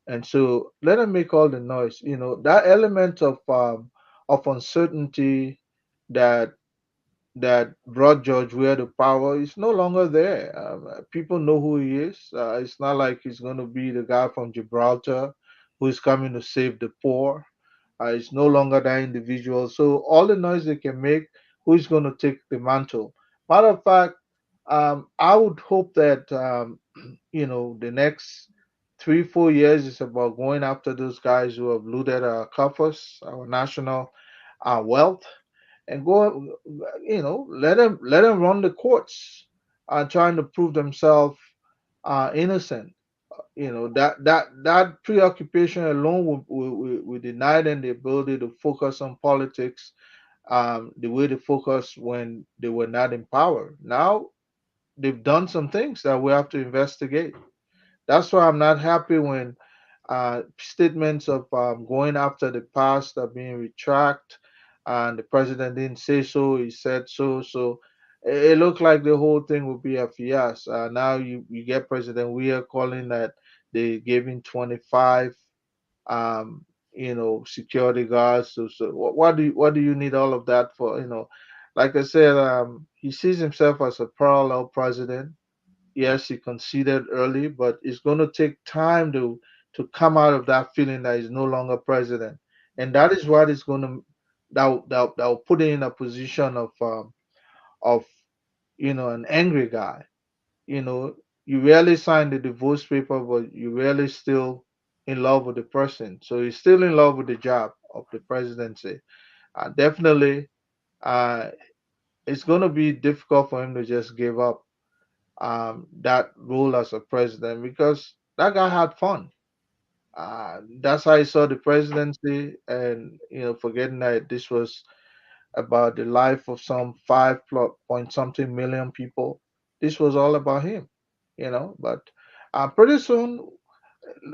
And so let them make all the noise. That element of uncertainty that brought George Weah to power is no longer there. People know who he is. It's not like he's going to be the guy from Gibraltar who is coming to save the poor. It's no longer that individual. So all the noise they can make, who is going to take the mantle? Matter of fact, I would hope that the next 3-4 years is about going after those guys who have looted our coffers, our national wealth, and go, let them run the courts, trying to prove themselves innocent. That preoccupation alone will deny them the ability to focus on politics the way they focused when they were not in power. Now they've done some things that we have to investigate. That's why I'm not happy when statements of going after the past are being retracted, and the president didn't say so, he said so. So it looked like the whole thing would be a fiasco. Now you get President Weah calling that they gave him 25 security guards. So what do you need all of that for? Like I said, he sees himself as a parallel president. Yes, he conceded early, but it's going to take time to come out of that feeling that he's no longer president, and that is what is going to that will put him in a position of an angry guy. You know, you rarely sign the divorce paper, but you rarely still in love with the person. So he's still in love with the job of the presidency. Definitely, uh, it's going to be difficult for him to just give up that role as a president because that guy had fun. That's how I saw the presidency, and forgetting that this was about the life of some point something million people. This was all about him. But pretty soon,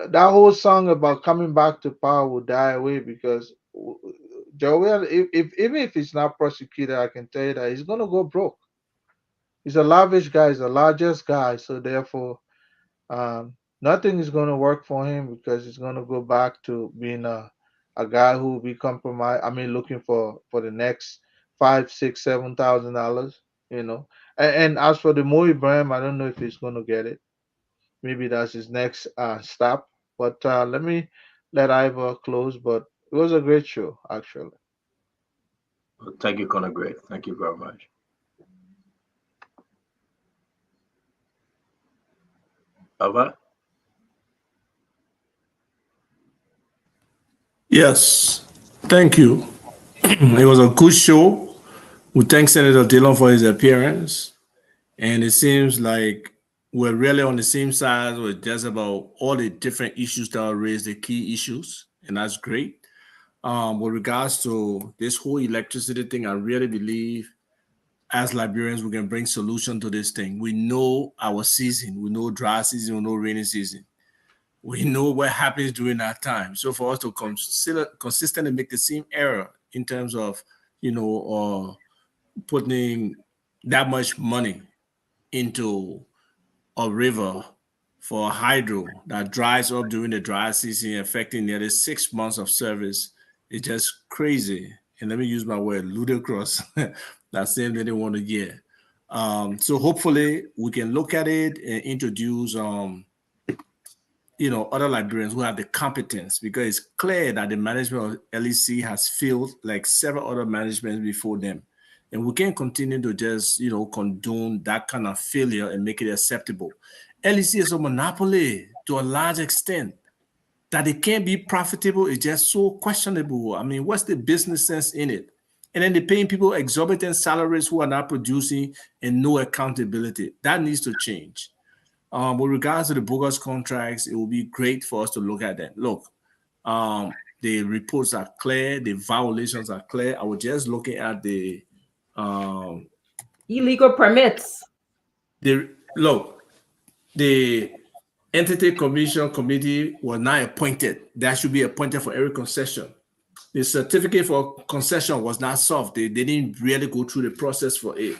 that whole song about coming back to power will die away because Joel, if even if he's not prosecuted, I can tell you that he's gonna go broke. He's a lavish guy. He's the largest guy, so therefore, nothing is going to work for him because he's going to go back to being a guy who will be compromised. I mean, looking for the next $5, $6, $7,000. And as for the Mo Ibrahim, I don't know if he's going to get it. Maybe that's his next stop. But let me let Ivor close. But it was a great show, actually. Thank you, Conor Gray. Thank you very much. Ava? Yes, thank you. It was a good show. We thank Senator Dillon for his appearance. And it seems like we're really on the same side with just about all the different issues that are raised, the key issues, and that's great. With regards to this whole electricity thing, I really believe as Liberians we can bring solution to this thing. We know our season, we know dry season, we know rainy season. We know what happens during that time. So for us to consistently make the same error in terms of, putting that much money into a river for hydro that dries up during the dry season, affecting nearly 6 months of service. It's just crazy. And let me use my word, ludicrous. That's the they want to hear. So hopefully we can look at it and introduce other Liberians who have the competence, because it's clear that the management of LEC has failed like several other managements before them. And we can't continue to just, condone that kind of failure and make it acceptable. LEC is a monopoly to a large extent. That it can't be profitable is just so questionable. I mean, what's the business sense in it? And then they're paying people exorbitant salaries who are not producing and no accountability. That needs to change. With regards to the bogus contracts, it will be great for us to look at them. Look, the reports are clear, the violations are clear. I was just looking at the illegal permits. The entity commission committee was not appointed. That should be appointed for every concession. The certificate for concession was not solved. They didn't really go through the process for it.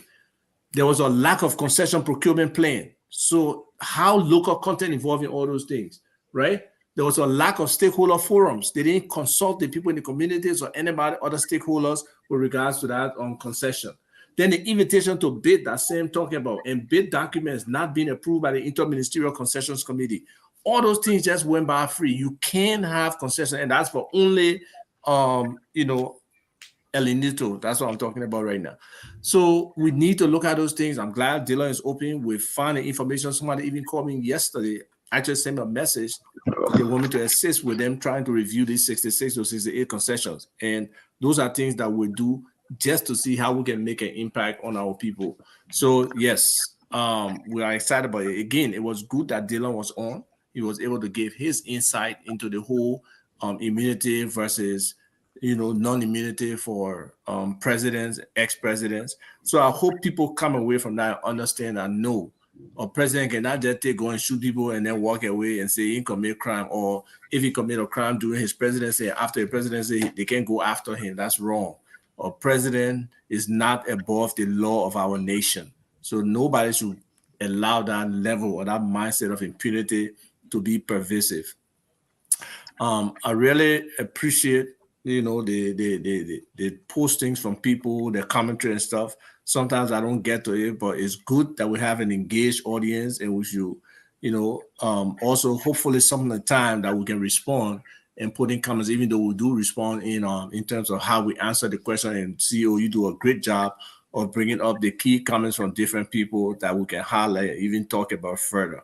There was a lack of concession procurement plan. So how local content involved in all those things, right? There was a lack of stakeholder forums. They didn't consult the people in the communities or anybody, other stakeholders with regards to that on concession. Then the invitation to bid, that same talking about, and bid documents not being approved by the Interministerial Concessions Committee. All those things just went by free. You can have concession, and that's for only, El Inito. That's what I'm talking about right now. So we need to look at those things. I'm glad Dylan is open with finding information. Somebody even called me yesterday. I just sent a message. They want me to assist with them trying to review these 66 or 68 concessions. And those are things that we do just to see how we can make an impact on our people. So yes, we are excited about it. Again, it was good that Dylan was on. He was able to give his insight into the whole immunity versus non-immunity for presidents, ex-presidents. So I hope people come away from that and understand and know a president cannot just go and shoot people and then walk away and say he commit crime, or if he commit a crime during his presidency, after the presidency, they can't go after him. That's wrong. A president is not above the law of our nation. So nobody should allow that level or that mindset of impunity to be pervasive. I really appreciate the postings from people, the commentary and stuff. Sometimes I don't get to it, but it's good that we have an engaged audience, and we should, also hopefully some of the time that we can respond and put in comments, even though we do respond in terms of how we answer the question. And CEO, you do a great job of bringing up the key comments from different people that we can highlight, even talk about further.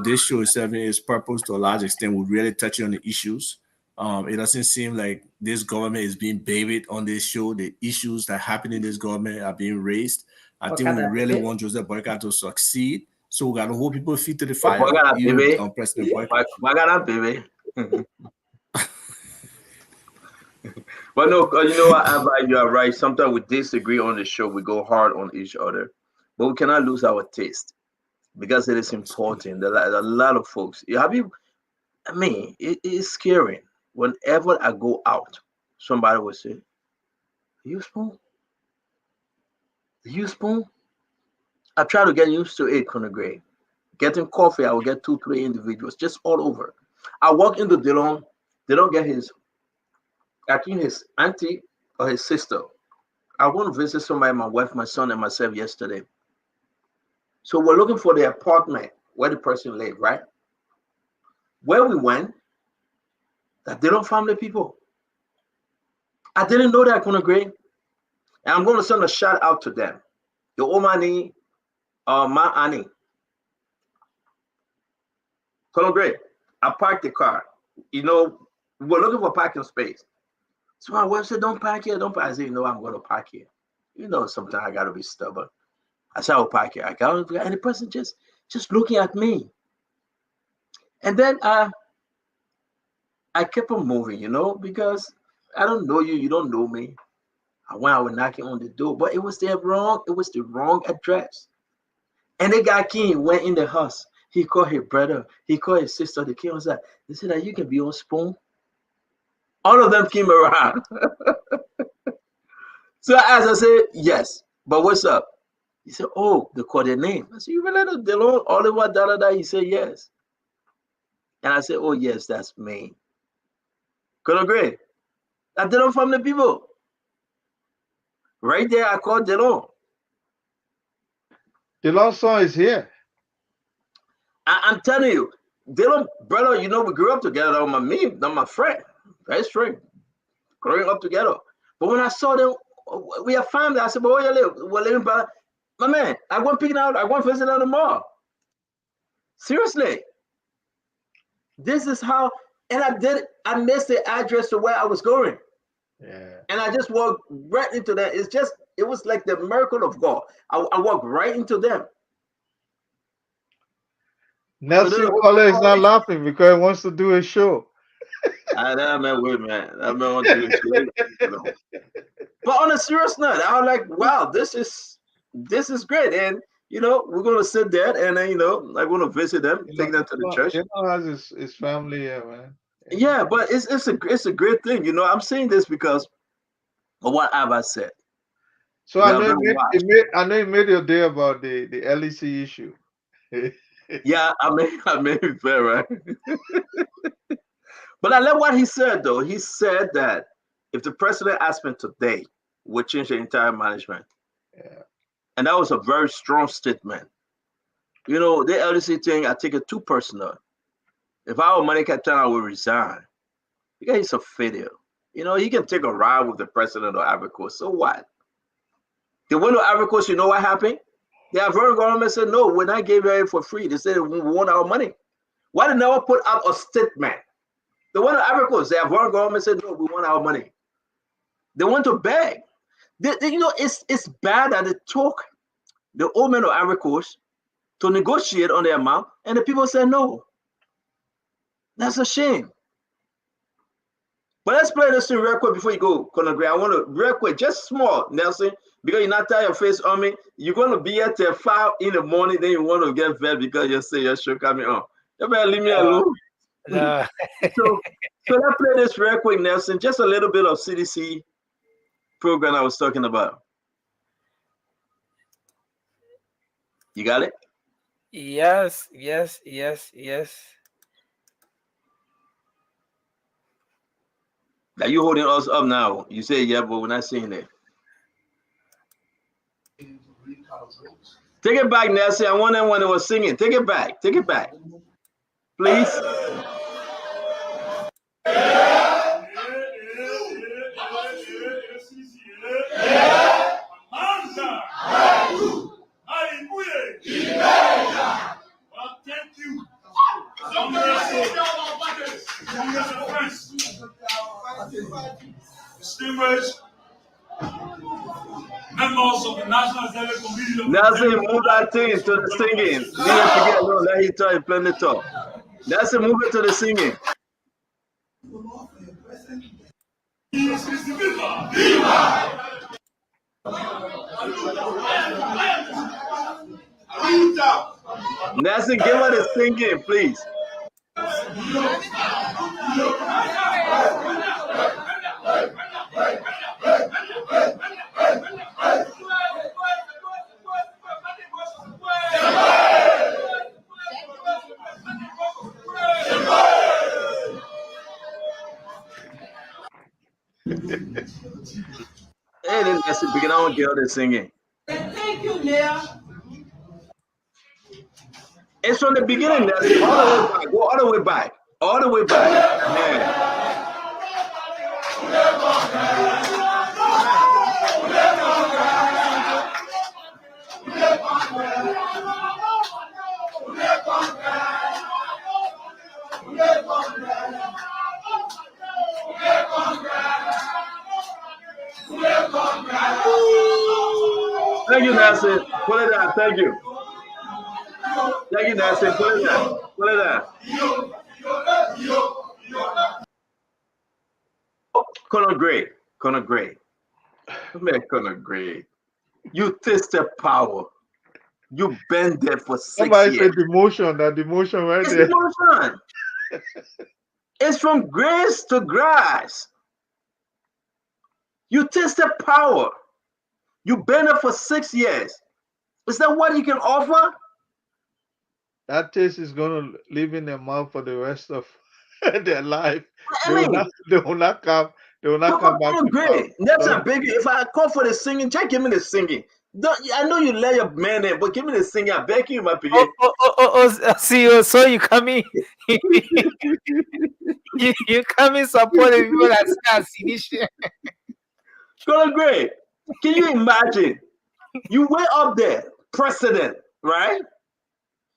This show is serving its purpose to a large extent. We're really touching on the issues. It doesn't seem like this government is being babied on this show. The issues that happen in this government are being raised. I think we really want Joseph Boyka to succeed. So we got to hold people feet to the fire. President Boyka. Baby. But no, you are right. Sometimes we disagree on the show. We go hard on each other, but we cannot lose our taste because it is important. There are a lot of folks. It is scary. Whenever I go out, somebody will say, "You spoon? You spoon?" I try to get used to it, Conagray. Getting coffee, I will get 2-3 individuals just all over. I walk into Dylan, they don't get his auntie or his sister. I want to visit somebody, my wife, my son, and myself yesterday. So we're looking for the apartment where the person lived, right? Where we went, that Dylan family people. I didn't know that, I couldn't agree. And I'm going to send a shout out to them. The Omani, Ma Annie. Couldn't agree. I parked the car. We're looking for parking space. So my wife said, "Don't park here, don't park." I said, I'm going to park here. Sometimes I got to be stubborn. I said, "I'll park here." And the person just looking at me. And then I kept on moving, because I don't know you, you don't know me. I went out knocking on the door, but it was the wrong address. And the guy came, went in the house. He called his brother, he called his sister, they came outside. They said that you can be on spoon. All of them came around. So as I said, yes, But what's up? He said, oh, they called their name. I said, you really know Delon, Oliver, da. He said, yes. And I said, oh, yes, that's me. Could agree. I Delon from the people. Right there, I called Delon. Delon's son is here. I'm telling you, Delon, brother, you know, we grew up together on my friend, best friend, growing up together. But when I saw them, we are family. I said, but where you live? We're living by my man. I went picking out, I went visiting on the mall. Seriously. This is how, and I missed the address to where I was going. Yeah. And I just walked right into that. It was like the miracle of God. I walked right into them. Nelson Collar is not laughing because he wants to do a show. That man, wait, man. That man want to do a show. But on a serious note, I was like, wow, this is great. And you know, we're gonna sit there and then, you know, I want to visit them, take them to the church. You know, has his family here, man. Yeah, but it's a great thing. You know, I'm saying this because of what Abba said. So I know you made your day about the LEC issue. Yeah, I made it fair, right? But I love what he said, though. He said that if the president asked me today, would change the entire management. Yeah. And that was a very strong statement. You know, the LDC thing, I take it too personal. If I were money captain, I would resign. Because he's a failure. You know, he can take a ride with the president of Ivory Coast. So what? They went to Ivory Coast, you know what happened? The Ivorian government said, no, we're not giving it for free. They said we want our money. Why did they never put out a statement? They went to Ivory Coast. The Ivorian government said, no, we want our money. They went to beg. You know, it's bad that they took the old men of Ivory Coast to negotiate on their amount, and the people said no. That's a shame. But let's play this thing real quick before you go, Conor Gray. I want to, real quick, just small, Nelson, because you're not tie your face on me. You're going to be at 5 in the morning, then you want to get fed because you say your show coming on. You better leave me alone. So let's play this real quick, Nelson. Just a little bit of CDC program I was talking about. You got it? Yes. Now you holding us up now. You say yeah, but we're not seeing it. Take it back, Nelson. I want them when they were singing. Take it back. Take it back. Please. Thank you. Distinguished members of the National Assembly Committee. Nelson, move that thing to the singing. Leave it together. Let him try plenty talk. Nelson, move it to the singing. Nelson, give her the singing, please. Hey, then Nelson, begin on get her the singing. Thank you, Neil. It's from the beginning, Nelson. All the way back. Go all the way back. All the way back. Yeah. Thank you, Nelson. Put it down. Thank you. Thank you, Nelson. Put it down. Put it down. Conor Gray. Conor Gray. Man, Conor Gray. You tasted power. You been there for 6 Somebody years. said demotion. That demotion right It's there. demotion. It's from grace to grace. You tasted power. You've been there for 6 years. Is that what you can offer? That taste is going to live in their mouth for the rest of their life. I mean, they will not come back to great. That's a big. If I call for the singing, just give me the singing. I know you let your man in, but give me the singing. I beg you, my piggy. See you. So you coming? you coming supporting people that see this shit. Colonel Gray, can you imagine? You way up there, president, right?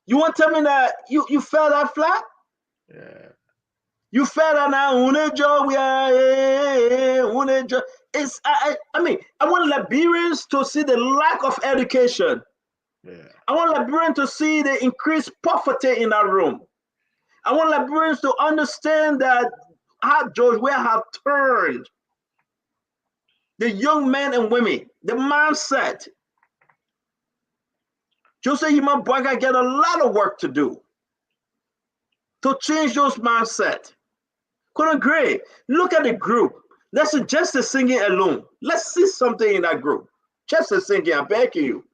You want to tell me that you fell that flat? Yeah. You fell that now. It's I mean, I want Liberians to see the lack of education. Yeah. I want Liberians to see the increased poverty in that room. I want Liberians to understand that how George Weah have turned the young men and women, the mindset. Joseph Human Boyka get a lot of work to do to change those mindset. Couldn't agree. Look at the group. Let's just the singing alone. Let's see something in that group. Just the singing, I beg you.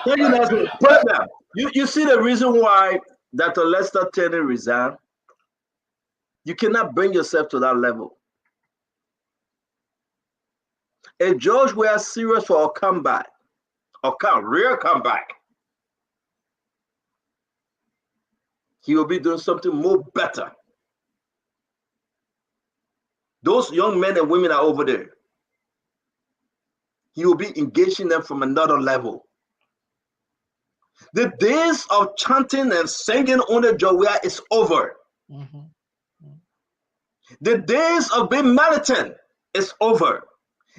Thank you, Nelson. Brother, you see the reason why Dr. Lester Tenney resigned? You cannot bring yourself to that level. If George were serious for a comeback, real comeback, he will be doing something more better. Those young men and women are over there. He will be engaging them from another level. The days of chanting and singing under Joya is over. Mm-hmm. The days of being militant is over.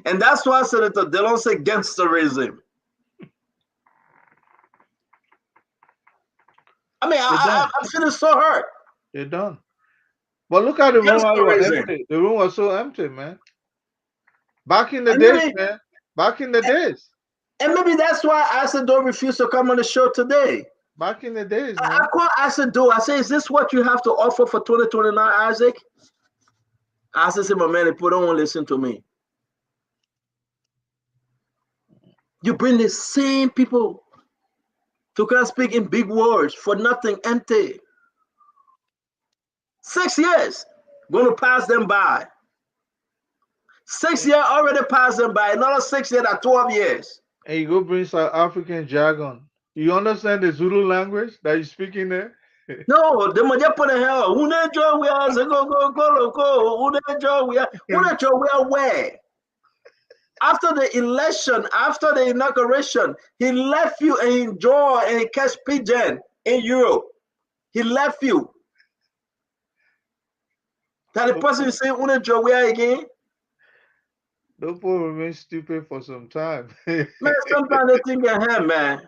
And that's why Senator Dillon said gangsterism. I mean, I'm feeling so hurt. They're done. But look at the room. Empty. The room was so empty, man. Back in the days, man. Back in the days. And maybe that's why Asado refused to come on the show today. Back in the days, man. I call Asado. I say, is this what you have to offer for 2029, Isaac? Isaac said, my man, people don't want to listen to me. You bring the same people to come speak in big words for nothing, empty. 6 years, going to pass them by. 6 years already passed them by. Another 6 years are 12 years. And you go bring South African jargon. You understand the Zulu language that you're speaking there? No, the Maja put a hell. Who we are? Who where? After the election, after the inauguration, he left you and enjoy and he catch pigeon in Europe. He left you. That the person is saying, where again? Those people remain stupid for some time. Man, sometimes they think they're hurt, man.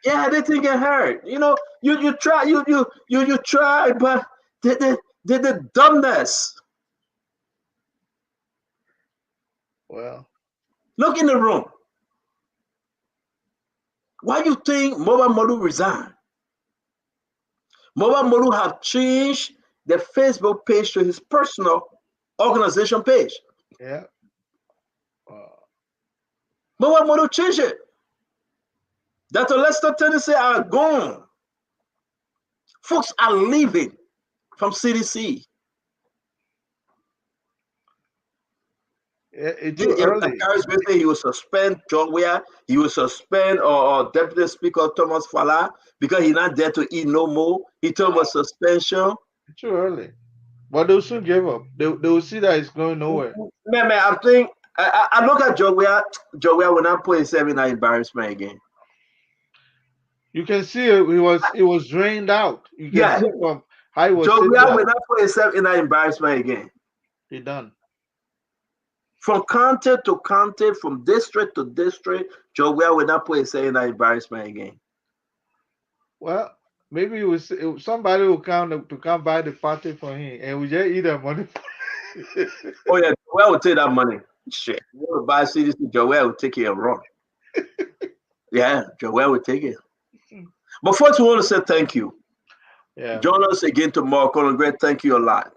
Yeah, they think it hurt. You know, you try, you try, but the dumbness. Well, look in the room. Why you think Moba Molu resigned? Moba Molu have changed the Facebook page to his personal organization page. Yeah. Moba Molu changed it. Dr. Lester Tennessee are gone. Folks are leaving from CDC. He will suspend John Weah. He will suspend Deputy Speaker Thomas Fala because he's not there to eat no more. He told us suspension. Too early. But they'll soon give up. They will see that it's going nowhere. Man, I think I look at John Weah. John Weah will not put himself in that embarrassment again. You can see it. It was drained out. You can Yeah. see from how he was Joe sitting Will there. will not put himself in that embarrassment again. He done. From county to county, from district to district, Joe Will not put himself in that embarrassment again. Well, maybe somebody will come to come buy the party for him, and we just eat that money. Oh yeah, Joel will take that money. Shit, you want to buy CDC? Joel will take it and run. Yeah, Joel will take it. But first, we want to say thank you. Yeah. Join us again tomorrow. Colonel Greg, thank you a lot.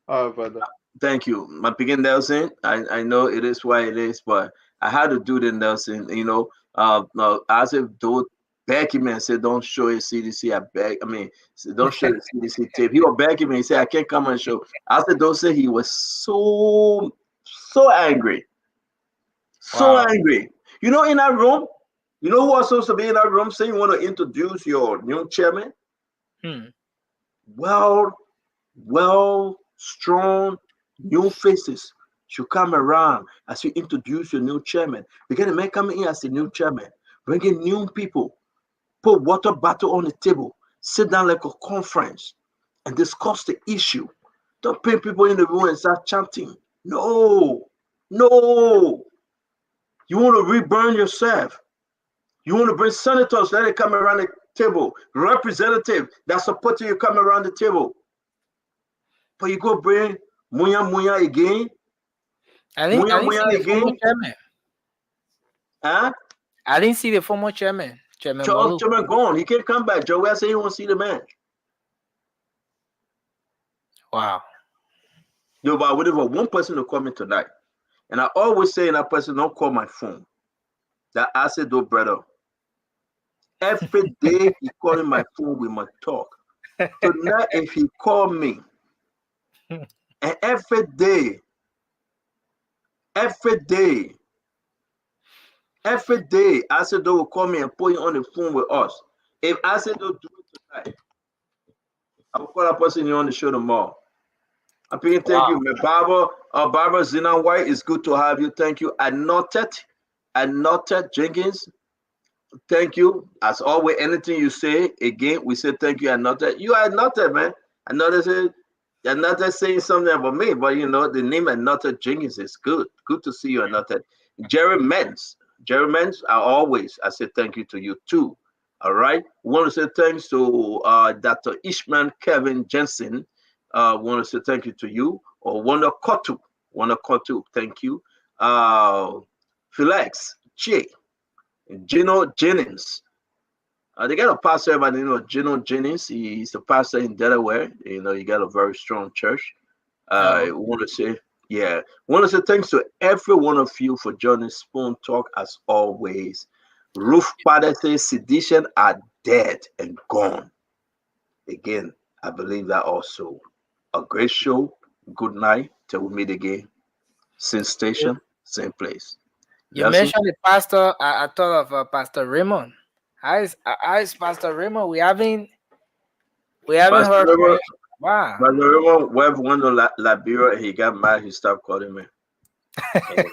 All right, brother. Thank you. My begin Nelson. I know it is why it is, but I had to do the Nelson. You know, as if though Becky man said, don't show your CDC. I beg. I mean, don't show the CDC tape. He was begging me. He said, I can't come and show. I said, don't say he was so angry. So angry. You know, in that room, you know who was supposed to be in that room saying you want to introduce your new chairman? Well, strong, new faces should come around as you introduce your new chairman. Because the man coming in as the new chairman, bringing new people, put water bottle on the table, sit down like a conference and discuss the issue. Don't bring people in the room and start chanting. No. You want to reburn yourself. You want to bring senators, let it come around the table. Representative that support you come around the table. But you go bring Muya again. I didn't see the former chairman. Huh? I didn't see the former chairman. Charles Chairman gone. He can't come back. Joel said he won't see the man. Wow. Yo, but whatever, one person to call me tonight. And I always say that person, don't call my phone. That I said, though, brother. Every day he calling my phone, we must talk. Tonight, if he call me, and every day, I said, though, will call me and put you on the phone with us. If I said, though, do it tonight, I will call that person you on the show tomorrow. I'm thank you, my Barbara Zina White. It's good to have you. Thank you. I noted Jenkins. Thank you. As always, anything you say, again, we say thank you. I noted. You are noted, man. I noted you're not just saying something about me, but you know, the name Another Jenkins is good. Good to see you, Another. Jerry Mens, I say thank you to you too. All right. We want to say thanks to Dr. Ishman Kevin Jensen. Want to say thank you to you. Or Wanda Kotu, thank you. Felix Che, Gino Jennings. They got a pastor by the name of Gino Jennings. He's a pastor in Delaware. You know, he got a very strong church. Want to say thanks to every one of you for joining Spoon Talk as always. Ruth Padder says sedition are dead and gone. Again, I believe that also. A great show. Good night. Till we meet again. Same station, same place. You mentioned the pastor. I thought of Pastor Raymond. How is Pastor Raymond? We haven't heard from him. Wow. Pastor Raymond went to Liberia and he got mad. He stopped calling me. Went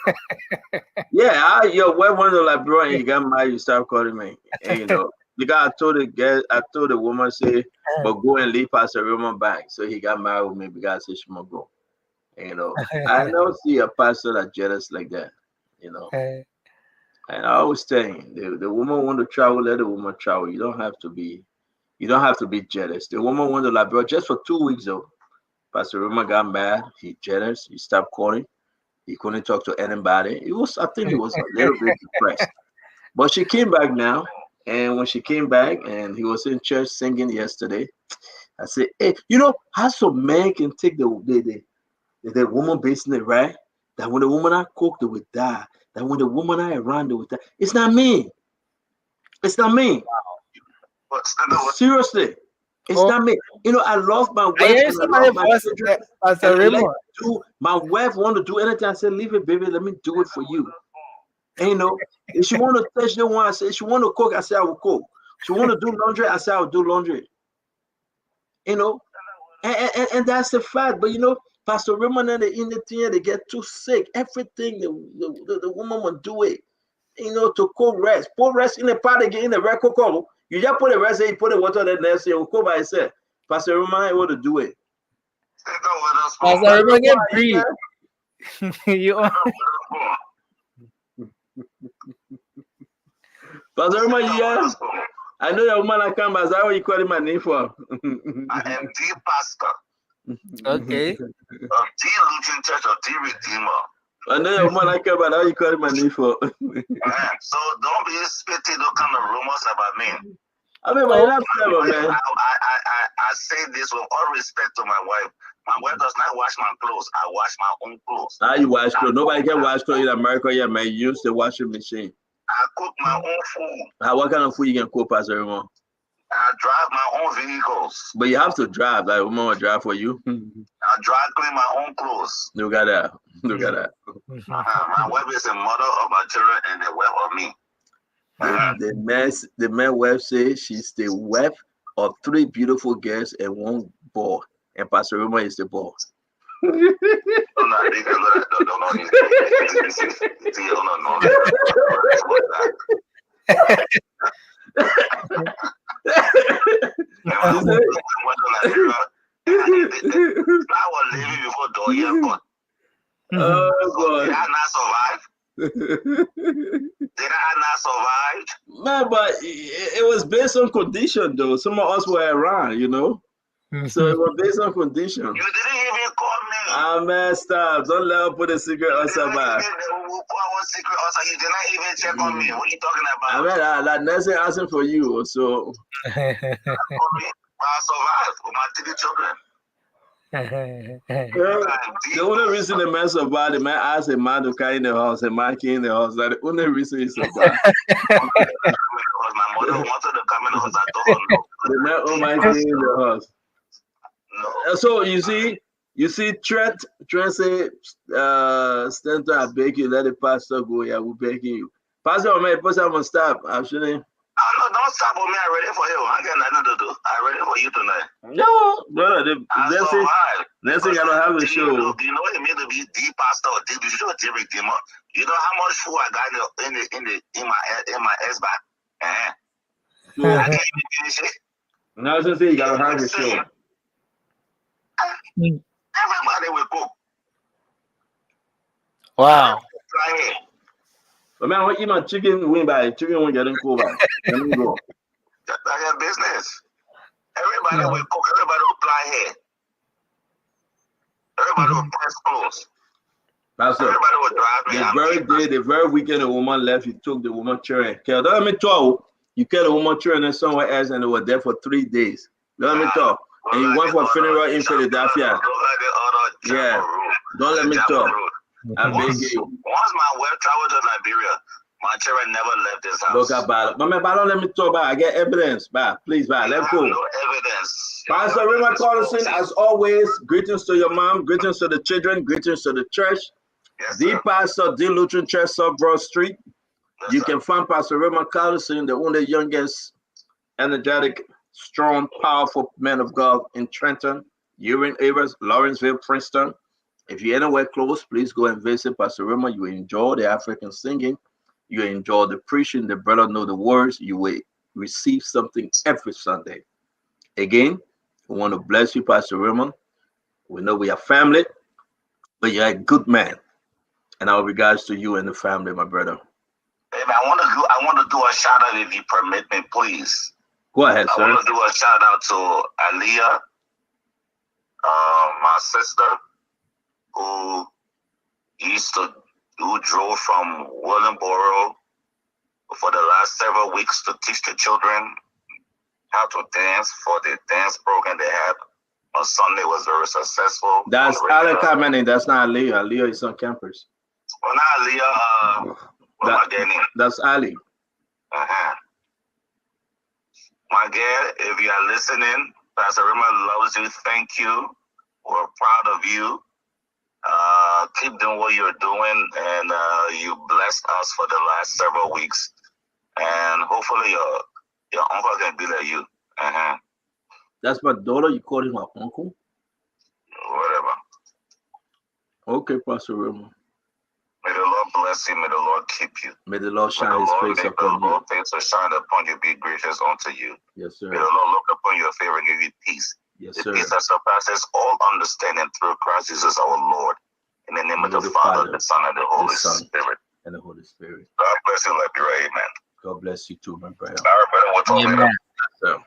to Liberia and he got mad. He stopped calling me. And, you know, because I told the woman, say, but go and leave Pastor Raymond back. So he got mad with me because I said she must go. You know, I don't see a pastor that jealous like that. You know. And I always tell you, the woman want to travel, let the woman travel. You don't have to be jealous. The woman went to Liberia just for 2 weeks though. Pastor Roma got mad, he jealous, he stopped calling, he couldn't talk to anybody. I think he was a little bit depressed. But she came back now, and when she came back and he was in church singing yesterday, I said, hey, you know how some men can take the woman business, right? That when the woman I cook, they would die. That when the woman I around, they would die. It's not me. Seriously. It's not me. You know, I love my wife. And I love my children. My wife want to do anything. I said, leave it, baby. Let me do it for you. And you know, if she want to touch the one, I say, if she want to cook, I say I will cook. If she want to do laundry, I say I will do laundry. You know, and that's the fact. But you know, Pastor Raymond and the team, they get too sick. Everything the woman will do it. You know, to co-rest. Put rest in the pot again in the record call. You just put the rest, you put the water there, next year, we'll go by itself. Pastor Roman able to do it. Pastor Roman get free. Pastor Roman, yeah. I know your woman I come, but that's what you call my name for. I am the pastor. Okay. Of the Lutheran Church of the Redeemer. I know your woman I come, but how you call my name for? So don't be spitting those kind of rumors about me. I mean, but that's clever, man. I say this with all respect to my wife. My wife does not wash my clothes. I wash my own clothes. How you wash clothes? Nobody can wash clothes in America. Yeah, man. You use the washing machine. I cook my own food. What kind of food you can cook, Pastor Raymond? I drive my own vehicles. But you have to drive. Like, woman will drive for you. I dry clean my own clothes. Look at that. Look at that. My wife is a mother of my children and the wife of me. The man wife says she's the wife of 3 beautiful girls and 1 boy. And Pastor Raymond is the boy. Oh God. Did I not survive? Did I not survive? Man, but it was based on condition, though. Some of us were around, you know. So it was based on condition. You didn't even call me. Ah, man, stop. Don't let her put a secret on somebody. You did not even check on me. What are you talking about? I mean, that Nancy asking for you, so. I survived with my 3 children. The only reason the man survived, the man asked a man to carry in the house, a man came in the house. That's the only reason he survived. My mother wanted to come in the house. I told her no. The man came in the house. No. So you see, Trent say, stand to I beg you, let the pastor go. Yeah, we're begging you. Pastor, man, pastor, I'm gonna stop. Actually. No, don't stop with me. I'm ready for you. I got nothing to do. I'm ready for you tonight. No, brother. Next thing I don't have a show. You know what it means to be the pastor or the bishop or the redeemer? You know how much food I got in my S bag? I can't even finish it. Now I was gonna say you gotta have a show. Everybody will cook. Wow. But man, I want to eat my chicken wing by chicken wing getting cool by. Let me go. That's your business. Everybody will cook. Everybody will apply hair. Everybody will press clothes. Pastor, everybody will drive me. The very weekend the woman left, you took the woman children. Okay, let me talk. You carried the woman children somewhere else and they were there for 3 days. Let me talk. And you went for a funeral in Philadelphia. Yeah. Don't let me talk. I'm begging you. Once my wife traveled to Liberia, my children never left this house. Look about it. But don't let me talk about it. I get evidence. Please, let's go. No evidence. Pastor Raymond Carlson, as always, greetings to your mom, greetings to the children, greetings to the church. Yes, the pastor, the Lutheran Church, South Broad Street. Yes, you can find Pastor Raymond Carlson, the only youngest, energetic, strong, powerful man of God in Trenton, Ewing, Avers, Lawrenceville, Princeton. If you're anywhere close, please go and visit Pastor Raymond. You enjoy the African singing. You enjoy the preaching. The brother know the words. You will receive something every Sunday. Again, we want to bless you, Pastor Raymond. We know we are family, but you're a good man. And our regards to you and the family, my brother. Baby, I want to do a shout out if you permit me, please. Go ahead, sir. I want to do a shout out to Aliyah, my sister, who drove from Williamboro for the last several weeks to teach the children how to dance for the dance program they had on Sunday. Was very successful. That's Ali commenting. That's not Aliyah. Aliyah is on campus. Well, not Aliyah. What am I getting? That's Ali. My girl, if you are listening, Pastor Raymond loves you. Thank you. We're proud of you. Keep doing what you're doing, and you blessed us for the last several weeks. And hopefully your uncle can be like you. That's my daughter. You call him my uncle? Whatever. Okay, Pastor Raymond. May the Lord bless bless you. May the Lord keep you. May the Lord shine His face upon you. Lord face to shine upon you, be gracious unto you. Yes, sir. May the Lord look upon your favor and give you peace. Yes, the sir. Peace that surpasses all understanding through Christ Jesus our Lord. In the name of the Father, the Son, and the Holy Spirit. And the Holy Spirit. God bless you, Liberia. Amen. God bless you too, my brother. All right, brother. We'll talk later. So,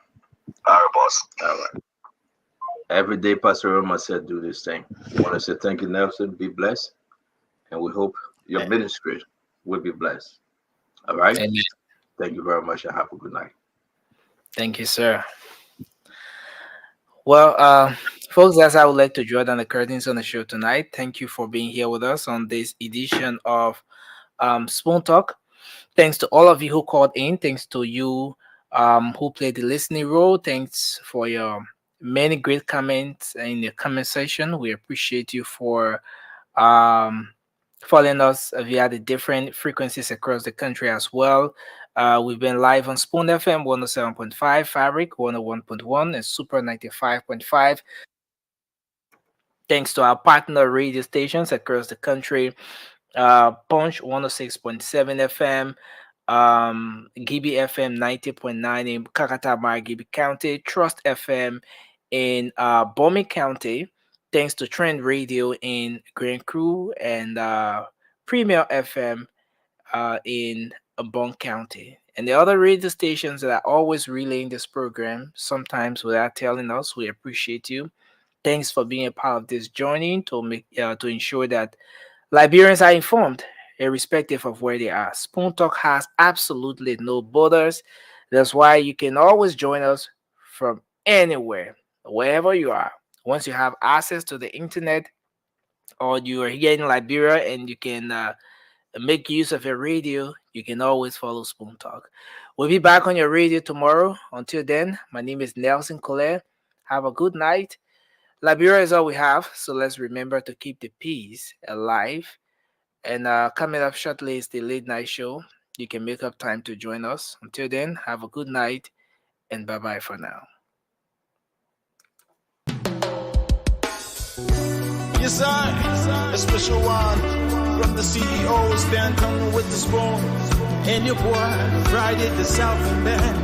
all right, boss. All right. Every day, Pastor Roma said, do this thing. I want to say thank you, Nelson. Be blessed. And we hope your ministry will be blessed. All right? Amen. Thank you very much and have a good night. Thank you, sir. Well, folks, that's how I would like to draw down the curtains on the show tonight. Thank you for being here with us on this edition of Spoon Talk. Thanks to all of you who called in. Thanks to you who played the listening role. Thanks for your many great comments in the comment section. We appreciate you for following us via the different frequencies across the country as well. We've been live on Spoon FM 107.5, Fabric 101.1, and Super 95.5. Thanks to our partner radio stations across the country. Punch 106.7 FM, Gibi FM 90.9 in Kakatama, Gibi County, Trust FM in Bomi County, thanks to Trend Radio in Grand Crew, and Premier FM in Bon County. And the other radio stations that are always relaying this program, sometimes without telling us. We appreciate you. Thanks for being a part of this journey to ensure that Liberians are informed, irrespective of where they are. Spoon Talk has absolutely no borders. That's why you can always join us from anywhere, wherever you are. Once you have access to the internet, or you are here in Liberia and you can make use of your radio, you can always follow Spoon Talk. We'll be back on your radio tomorrow. Until then, my name is Nelson Collier. Have a good night. Liberia is all we have, so let's remember to keep the peace alive. And coming up shortly is the late night show. You can make up time to join us. Until then, have a good night and bye-bye for now. Yes, a special one from the CEO, Editon with the spoon. And your boy, Friday the Southern Man.